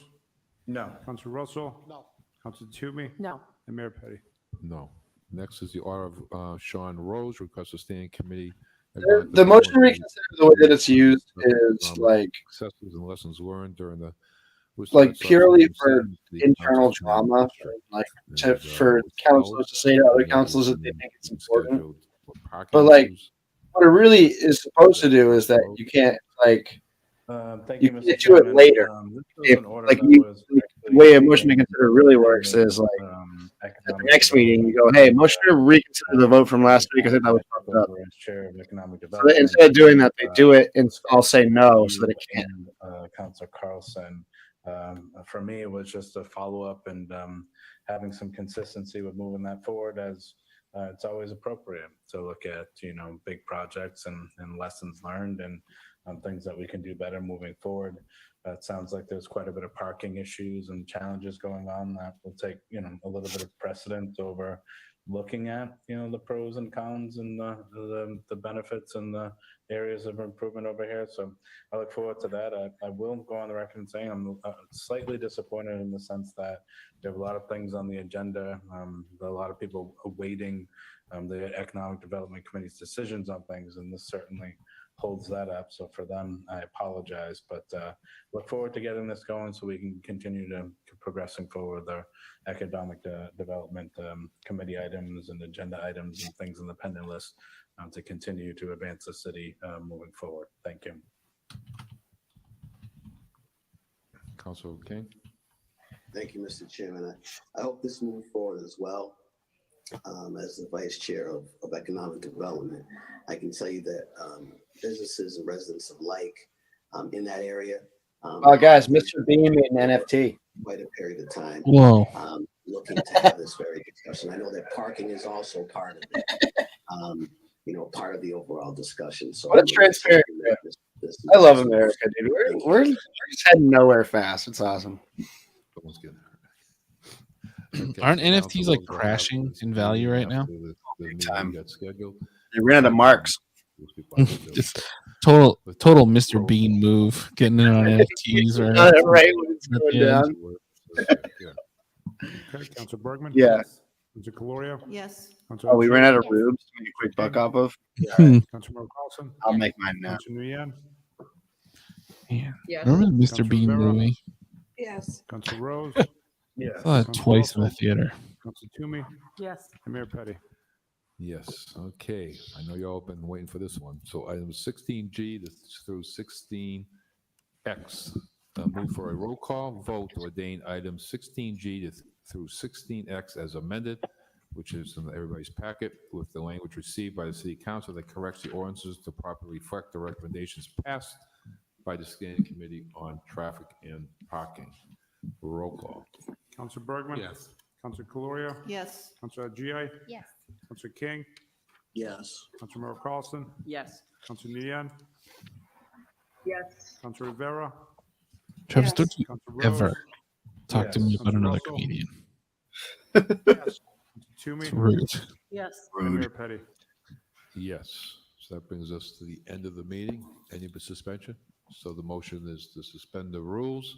[SPEAKER 15] No.
[SPEAKER 11] Council Russell?
[SPEAKER 20] No.
[SPEAKER 11] Council Toomey?
[SPEAKER 5] No.
[SPEAKER 11] And Mayor Petty?
[SPEAKER 6] No. Next is the order of Shaun Rose, request a standing committee.
[SPEAKER 2] The motion to reconsider, the way that it's used is like
[SPEAKER 6] successes and lessons learned during the
[SPEAKER 2] purely for internal drama, like for councilors to say to other councilors that they think it's important.
[SPEAKER 6] parking
[SPEAKER 2] But like,
[SPEAKER 6] issues.
[SPEAKER 2] what it really is supposed to do is that you can't like
[SPEAKER 15] Thank
[SPEAKER 2] you
[SPEAKER 15] you, Mr.
[SPEAKER 2] can't do it
[SPEAKER 15] Chairman.
[SPEAKER 2] later.
[SPEAKER 15] This was
[SPEAKER 2] If
[SPEAKER 15] an order
[SPEAKER 2] like
[SPEAKER 15] that
[SPEAKER 2] you,
[SPEAKER 15] was
[SPEAKER 2] the
[SPEAKER 15] actually
[SPEAKER 2] way a motion to
[SPEAKER 15] taken
[SPEAKER 2] consider really works
[SPEAKER 15] from
[SPEAKER 2] is like at the
[SPEAKER 15] Economic
[SPEAKER 2] next meeting you
[SPEAKER 15] Development
[SPEAKER 2] go, hey, motion to reconsider the vote from last week. I think that was fucked up.
[SPEAKER 15] as Chair of Economic
[SPEAKER 2] So that
[SPEAKER 15] Development.
[SPEAKER 2] instead of doing that, they do it and I'll say
[SPEAKER 15] discussed
[SPEAKER 2] no
[SPEAKER 15] with
[SPEAKER 2] so that
[SPEAKER 15] you
[SPEAKER 2] it can't.
[SPEAKER 15] and Councilor Carlson. For me, it was just a follow-up and having some consistency with moving that forward as it's always appropriate to look at, big projects and lessons learned and things that we can do better moving forward. It sounds like there's quite a bit of parking issues and challenges going on that will take, a little bit of precedence over looking at, the pros and cons and the benefits and the areas of improvement over here. So I look forward to that. I will go on the record and saying I'm slightly disappointed in the sense that there have a lot of things on the agenda. A lot of people awaiting the Economic Development Committee's decisions on things, and this certainly holds that up. So for them, I apologize, but look forward to getting this going so we can continue to progressing forward the Economic Development Committee items and agenda items and things in the pending list to continue to advance the city moving forward. Thank you.
[SPEAKER 6] Councilor King.
[SPEAKER 7] Thank you, Mr. Chairman. I hope this moves forward as well. As the Vice Chair of Economic Development, I can tell you that businesses and residents alike in that area.
[SPEAKER 2] Oh, guys, Mr. Bean made an NFT.
[SPEAKER 7] Quite a period of time.
[SPEAKER 1] Whoa.
[SPEAKER 7] Looking to have this very discussion. I know that parking is also part of it. Part of the overall discussion. So
[SPEAKER 2] What a transparent trip. I love America, dude. We're just heading nowhere fast. It's awesome.
[SPEAKER 1] Aren't NFTs like crashing in value right now?
[SPEAKER 6] Big time. They
[SPEAKER 2] ran out of marks.
[SPEAKER 1] Just total Mr. Bean move, getting in on NFTs
[SPEAKER 2] right when it's going down.
[SPEAKER 11] Okay, Councilor Bergman?
[SPEAKER 2] Yeah.
[SPEAKER 11] Councilor Caloria?
[SPEAKER 18] Yes.
[SPEAKER 11] Councilor
[SPEAKER 2] Oh, we ran out of
[SPEAKER 11] Chu?
[SPEAKER 2] rubes to make a quick buck off of.
[SPEAKER 11] Councilor Carlson?
[SPEAKER 2] I'll make mine now.
[SPEAKER 11] Councilor Nguyen?
[SPEAKER 1] Yeah.
[SPEAKER 12] Yes.
[SPEAKER 1] Remember the Mr.
[SPEAKER 11] Councilor
[SPEAKER 1] Bean
[SPEAKER 11] Vera?
[SPEAKER 1] movie?
[SPEAKER 9] Yes.
[SPEAKER 11] Councilor Rose?
[SPEAKER 15] Yes.
[SPEAKER 1] I saw it
[SPEAKER 11] Councilor
[SPEAKER 1] twice in the
[SPEAKER 11] Russell?
[SPEAKER 1] theater.
[SPEAKER 11] Councilor Toomey?
[SPEAKER 5] Yes.
[SPEAKER 11] And Mayor Petty?
[SPEAKER 6] Yes. Okay. I know y'all been waiting for this one. So items 16G through 16X. Move for a roll call vote to ordain items 16G through 16X as amended, which is in everybody's packet, with the language received by the City Council that corrects the ordinances to properly reflect the recommendations passed by the Standing Committee on Traffic and Parking. Roll call.
[SPEAKER 11] Councilor Bergman?
[SPEAKER 19] Yes.
[SPEAKER 11] Councilor Caloria?
[SPEAKER 18] Yes.
[SPEAKER 11] Councilor G.I.?
[SPEAKER 10] Yes.
[SPEAKER 11] Councilor King?
[SPEAKER 7] Yes.
[SPEAKER 11] Councilor Mayor Carlson?
[SPEAKER 4] Yes.
[SPEAKER 11] Councilor Nguyen?
[SPEAKER 12] Yes.
[SPEAKER 11] Councilor Rivera?
[SPEAKER 1] Travis,
[SPEAKER 9] Yes.
[SPEAKER 1] don't you
[SPEAKER 11] Councilor
[SPEAKER 1] ever
[SPEAKER 11] Rose?
[SPEAKER 1] talk to me about
[SPEAKER 11] Councilor
[SPEAKER 1] another
[SPEAKER 11] Russell?
[SPEAKER 1] comedian.
[SPEAKER 11] Yes. Councilor Toomey?
[SPEAKER 1] It's rude.
[SPEAKER 5] Yes.
[SPEAKER 11] And Mayor Petty?
[SPEAKER 6] Yes. So that brings us to the end of the meeting. Any suspension? So the motion is to suspend the rules,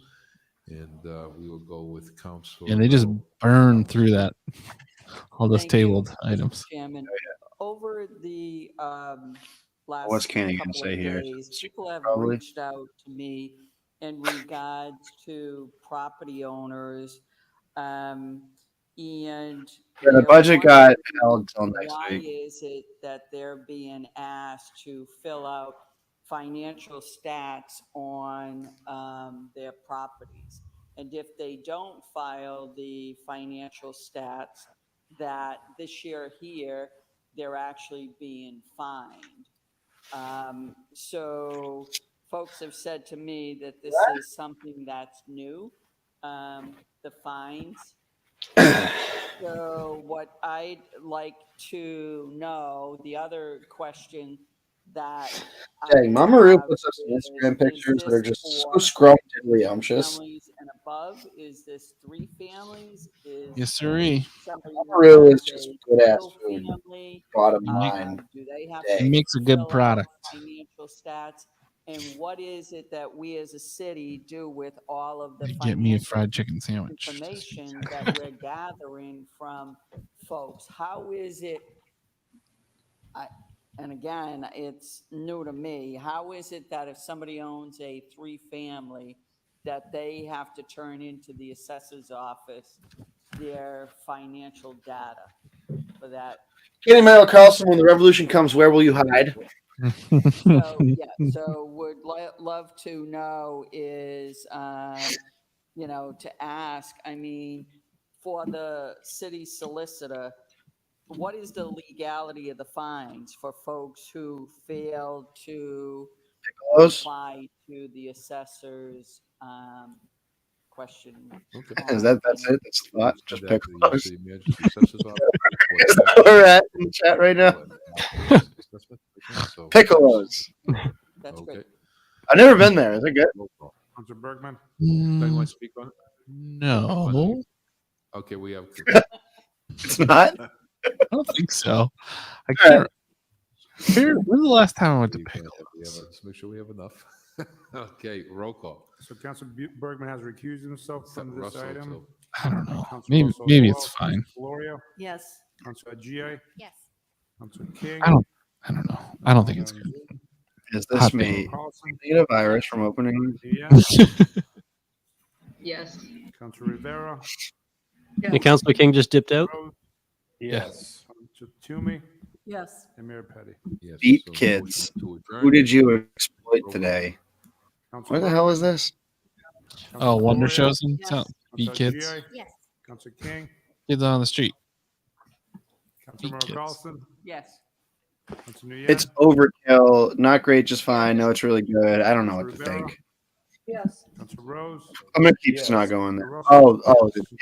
[SPEAKER 6] and we will go with council.
[SPEAKER 1] And they just burn through that. All those
[SPEAKER 4] Thank you,
[SPEAKER 1] tabled
[SPEAKER 4] Mr.
[SPEAKER 1] items.
[SPEAKER 4] Chairman. Over the last
[SPEAKER 2] What's Kenny gonna
[SPEAKER 4] couple
[SPEAKER 2] say
[SPEAKER 4] of
[SPEAKER 2] here?
[SPEAKER 4] days, people have
[SPEAKER 2] Probably.
[SPEAKER 4] reached out to me in regards to property owners. And
[SPEAKER 2] Yeah, the
[SPEAKER 4] they're
[SPEAKER 2] budget got
[SPEAKER 4] wondering
[SPEAKER 2] held till next
[SPEAKER 4] why
[SPEAKER 2] week.
[SPEAKER 4] is it that they're being asked to fill out financial stats on their properties? And if they don't file the financial stats, that this year here, they're actually being fined. So folks have said to me that this is something that's new, the fines. So what I'd like to know, the other question that
[SPEAKER 2] Dang, Mama Roo puts up some Instagram pictures that are just so scrumptious.
[SPEAKER 4] families and above? Is this 3 families? Is
[SPEAKER 1] Yes, sirree.
[SPEAKER 4] somebody
[SPEAKER 2] Mama
[SPEAKER 4] who
[SPEAKER 2] Roo
[SPEAKER 4] has
[SPEAKER 2] is just
[SPEAKER 4] a
[SPEAKER 2] good ass
[SPEAKER 4] single
[SPEAKER 2] food.
[SPEAKER 4] family?
[SPEAKER 2] Bottom line.
[SPEAKER 4] Do they have
[SPEAKER 1] It
[SPEAKER 4] to
[SPEAKER 1] makes a good
[SPEAKER 4] fill out
[SPEAKER 1] product.
[SPEAKER 4] financial stats? And what is it that we as a city do with all of the
[SPEAKER 1] Get me a
[SPEAKER 4] financial
[SPEAKER 1] fried chicken sandwich.
[SPEAKER 4] information that we're gathering from folks? How is it, and again, it's new to me, how is it that if somebody owns a 3-family, that they have to turn into the assessor's office their financial data for that
[SPEAKER 2] Kenny Mayo Carlson, when the revolution comes, where will you hide?
[SPEAKER 4] So yeah, so would love to know is, to ask, I mean, for the city solicitor, what is the legality of the fines for folks who fail to reply to the assessor's question?
[SPEAKER 2] Is that's it? That's the thought? Just pick close. Is
[SPEAKER 6] that
[SPEAKER 2] that where we're at in the chat right now? Piccolos.
[SPEAKER 4] That's great.
[SPEAKER 2] I've never been there. Is it good?
[SPEAKER 11] Councilor Bergman?
[SPEAKER 6] Anyone want to speak on it?
[SPEAKER 1] No.
[SPEAKER 6] Okay, we have.
[SPEAKER 2] It's not?
[SPEAKER 1] I don't think so. I can't. When's the last time I went to
[SPEAKER 6] Let's make sure we have enough. Okay, roll call.
[SPEAKER 11] So Councilor Bergman has recused himself from this item.
[SPEAKER 1] I don't know.
[SPEAKER 11] Councilor
[SPEAKER 1] Maybe
[SPEAKER 11] Russell
[SPEAKER 1] it's fine.
[SPEAKER 11] Florio?
[SPEAKER 5] Yes.
[SPEAKER 11] Councilor Gia?
[SPEAKER 10] Yes.
[SPEAKER 11] Councilor King?
[SPEAKER 1] I don't know. I don't think it's good.
[SPEAKER 2] Is this
[SPEAKER 1] Hot
[SPEAKER 2] me?
[SPEAKER 1] take.
[SPEAKER 2] Need a virus from opening?
[SPEAKER 12] Yes.
[SPEAKER 11] Councilor Rivera?
[SPEAKER 3] The Councilor King just dipped out.
[SPEAKER 11] Yes. Councilor Toomey?
[SPEAKER 5] Yes.
[SPEAKER 11] And Mayor Petty?
[SPEAKER 6] Yes.
[SPEAKER 2] Beat kids. Who did you exploit today? Where the hell is this?
[SPEAKER 1] Oh, Wonder Shows and
[SPEAKER 5] Yes.
[SPEAKER 1] beat kids.
[SPEAKER 5] Yes.
[SPEAKER 11] Councilor King?
[SPEAKER 1] Kids on the street.
[SPEAKER 11] Councilor
[SPEAKER 1] kids.
[SPEAKER 11] Carlson?
[SPEAKER 4] Yes.
[SPEAKER 11] Councilor Nguyen?
[SPEAKER 2] It's overkill. Not great, just fine. No, it's really good. I don't know what to think.
[SPEAKER 9] Yes.
[SPEAKER 11] Councilor Rose?
[SPEAKER 2] I'm gonna keep not going there. Oh,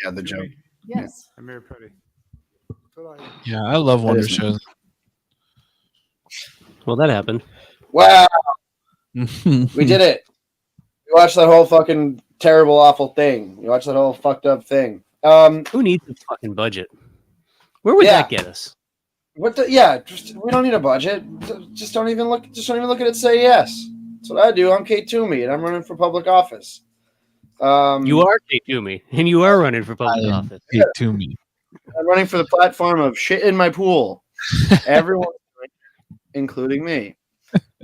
[SPEAKER 2] yeah, the joke.
[SPEAKER 5] Yes.
[SPEAKER 11] And Mayor Petty?
[SPEAKER 1] Yeah, I love Wonder
[SPEAKER 2] is nice.
[SPEAKER 1] Shows.
[SPEAKER 3] Well, that happened.
[SPEAKER 2] Wow, we did it. We watched that whole fucking terrible, awful thing. We watched that whole fucked up thing.
[SPEAKER 3] Who needs a fucking budget? Where would that get us?
[SPEAKER 2] What the? Yeah, just we don't need a budget. Just don't even look. Just don't even look at it. Say yes. That's what I do. I'm Kate Toomey, and I'm running for public office.
[SPEAKER 3] You are Kate Toomey, and you are running for public office.
[SPEAKER 1] Kate Toomey.
[SPEAKER 2] I'm running for the platform of shit in my pool. Everyone, including me.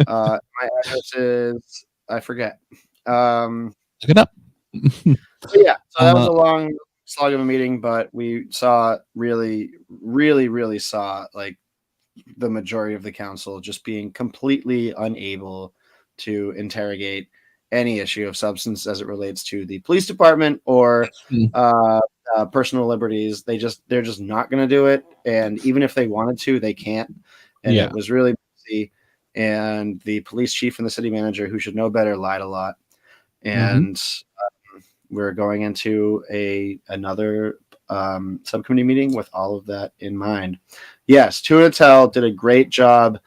[SPEAKER 2] My address is I forget.
[SPEAKER 1] Look it up.
[SPEAKER 2] Yeah, so that was a long slog of a meeting, but we saw really saw like the majority of the council just being completely unable to interrogate any issue of substance as it relates to the police department or personal liberties. They're just not going to do it, and even if they wanted to, they can't. And it was really busy. And the police chief and the city manager, who should know better, lied a lot. And we're going into another subcommittee meeting with all of that in mind. Yes, Tunatel did a great job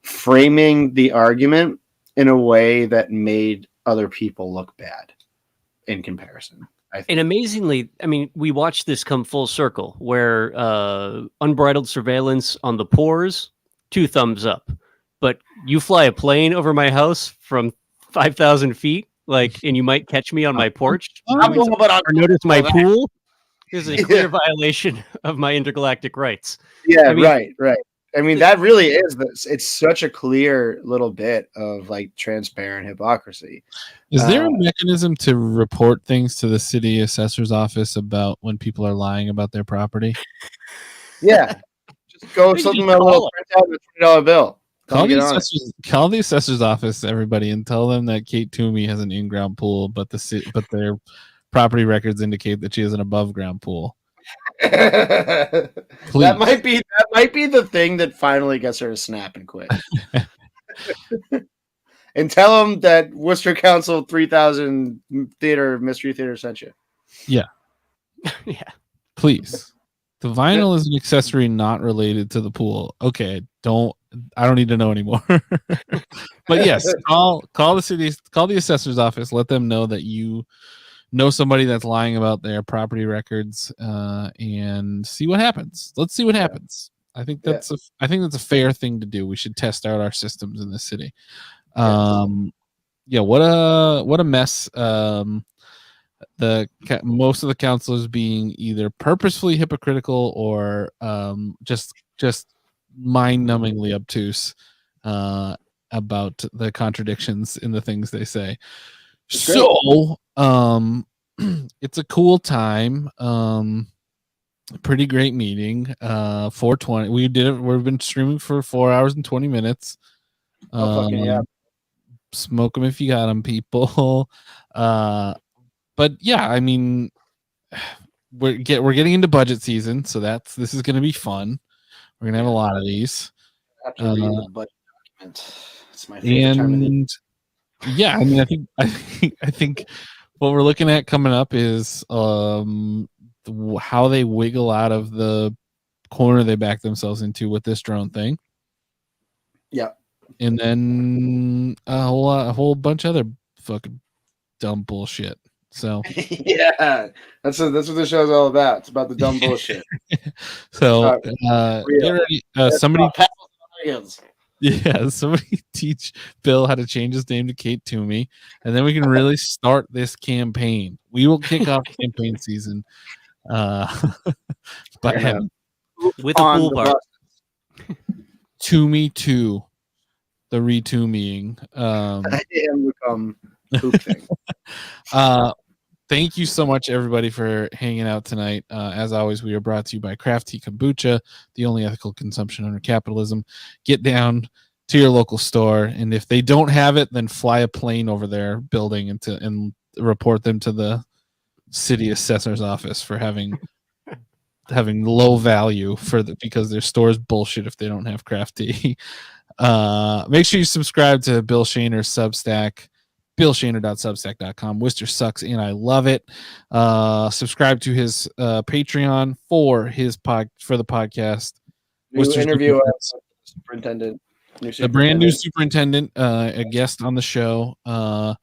[SPEAKER 2] framing the argument in a way that made other people look bad in comparison.
[SPEAKER 3] And amazingly, I mean, we watched this come full circle where unbridled surveillance on the pores, 2 thumbs up. But you fly a plane over my house from 5,000 feet, and you might catch me on my porch or notice my pool. There's a clear violation of my intergalactic rights.
[SPEAKER 2] Yeah, I mean, right. I mean, that really is this. It's such a clear little bit of like transparent hypocrisy.
[SPEAKER 1] Is there a mechanism to report things to the city assessor's office about when people are lying about their property?
[SPEAKER 2] Yeah, just go something a little print out a $20 bill.
[SPEAKER 1] Call the assessor's office, everybody, and tell them that Kate Toomey has an in-ground pool, but their property records indicate that she has an above-ground pool.
[SPEAKER 2] That might be the thing that finally gets her to snap and quit. And tell them that Worcester Council 3000 Mystery Theater sent you.
[SPEAKER 1] Yeah.
[SPEAKER 3] Yeah.
[SPEAKER 1] Please. The vinyl is an accessory not related to the pool. Okay, I don't need to know anymore. But yes, call the assessor's office, let them know that you know somebody that's lying about their property records, and see what happens. Let's see what happens. I think that's a fair thing to do. We should test out our systems in the city. What a mess. Most of the councilors being either purposefully hypocritical or just mind-numbingly obtuse about the contradictions in the things they say. So it's a cool time. Pretty great meeting. 420. We did it. We've been streaming for 4 hours and 20 minutes.
[SPEAKER 2] Oh, fucking yeah.
[SPEAKER 1] Smoke them if you got them, people. But yeah, I mean, we're getting into budget season, so this is going to be fun. We're going to have a lot of these.
[SPEAKER 2] I have to read the budget document. It's my favorite time of the year.
[SPEAKER 1] And yeah, I mean, I think what we're looking at coming up is how they wiggle out of the corner they back themselves into with this drone thing.
[SPEAKER 2] Yeah.
[SPEAKER 1] And then a whole bunch of other fucking dumb bullshit. So
[SPEAKER 2] yeah, that's what the show's all about. It's about the dumb bullshit.
[SPEAKER 1] So get ready. Somebody teach Bill how to change his name to Kate Toomey, and then we can really start this campaign. We will kick off campaign season. But
[SPEAKER 3] with a pool bar.
[SPEAKER 1] Toomey 2, the re-toomeying.
[SPEAKER 2] I am become poop thing.
[SPEAKER 1] Thank you so much, everybody, for hanging out tonight. As always, we are brought to you by Craft Tea Kombucha, the only ethical consumption under capitalism. Get down to your local store, and if they don't have it, then fly a plane over their building and report them to the city assessor's office for having low value because their store is bullshit if they don't have craft tea. Make sure you subscribe to Bill Shaner's Substack. BillShaner.substack.com. Worcester sucks and I love it. Subscribe to his Patreon for the podcast.
[SPEAKER 2] New interview superintendent.
[SPEAKER 1] The brand new superintendent, a guest on the show. How'd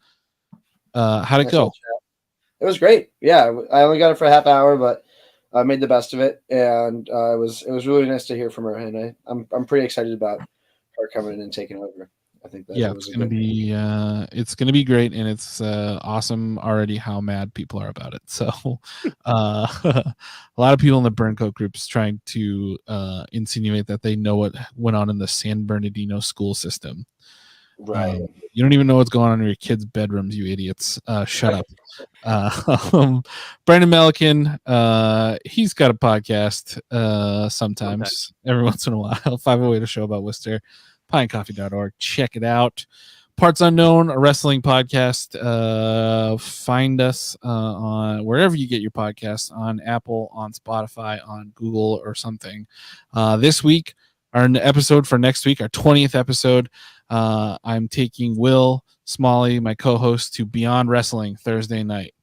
[SPEAKER 1] it go?
[SPEAKER 2] It was great. Yeah, I only got it for a half hour, but I made the best of it, and it was really nice to hear from her. And I'm pretty excited about her coming in and taking over. I think that
[SPEAKER 1] it's gonna be great, and it's awesome already how mad people are about it. So a lot of people in the Burncoat groups trying to insinuate that they know what went on in the San Bernardino school system.
[SPEAKER 2] Right.
[SPEAKER 1] You don't even know what's going on in your kids' bedrooms, you idiots. Shut up. Brandon Melican, he's got a podcast sometimes, every once in a while. 508 a show about Worcester. Pinecoffee.org. Check it out. Parts Unknown, a wrestling podcast. Find us on wherever you get your podcasts, on Apple, on Spotify, on Google, or something. This week, our episode for next week, our 20th episode, I'm taking Will Smalley, my co-host, to Beyond Wrestling Thursday night.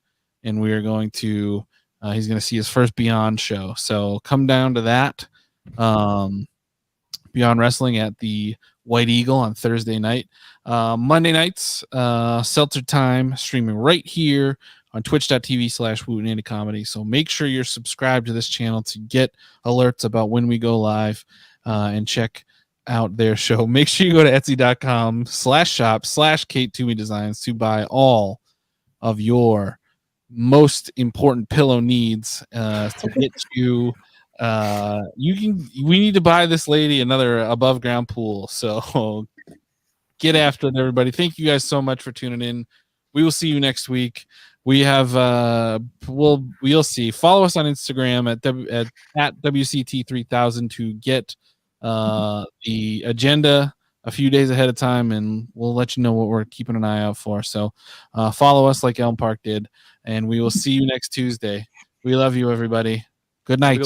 [SPEAKER 1] And we are going to, he's going to see his first Beyond show. So come down to that. Beyond Wrestling at the White Eagle on Thursday night. Monday nights, Seltzer Time, streaming right here on twitch.tv/Wootenandy So make sure you're subscribed to this channel to get alerts about when we go live and check out their show. Make sure you go to etsy.com/shop/Kate Toomey Designs to buy all of your most important pillow needs to get you. We need to buy this lady another above ground pool, so get after it, everybody. Thank you guys so much for tuning in. We will see you next week. We have we'll see. Follow us on Instagram at WCT3000 to get the agenda a few days ahead of time, and we'll let you know what we're keeping an eye out for. So follow us like Elm Park did, and we will see you next Tuesday. We love you, everybody. Good night.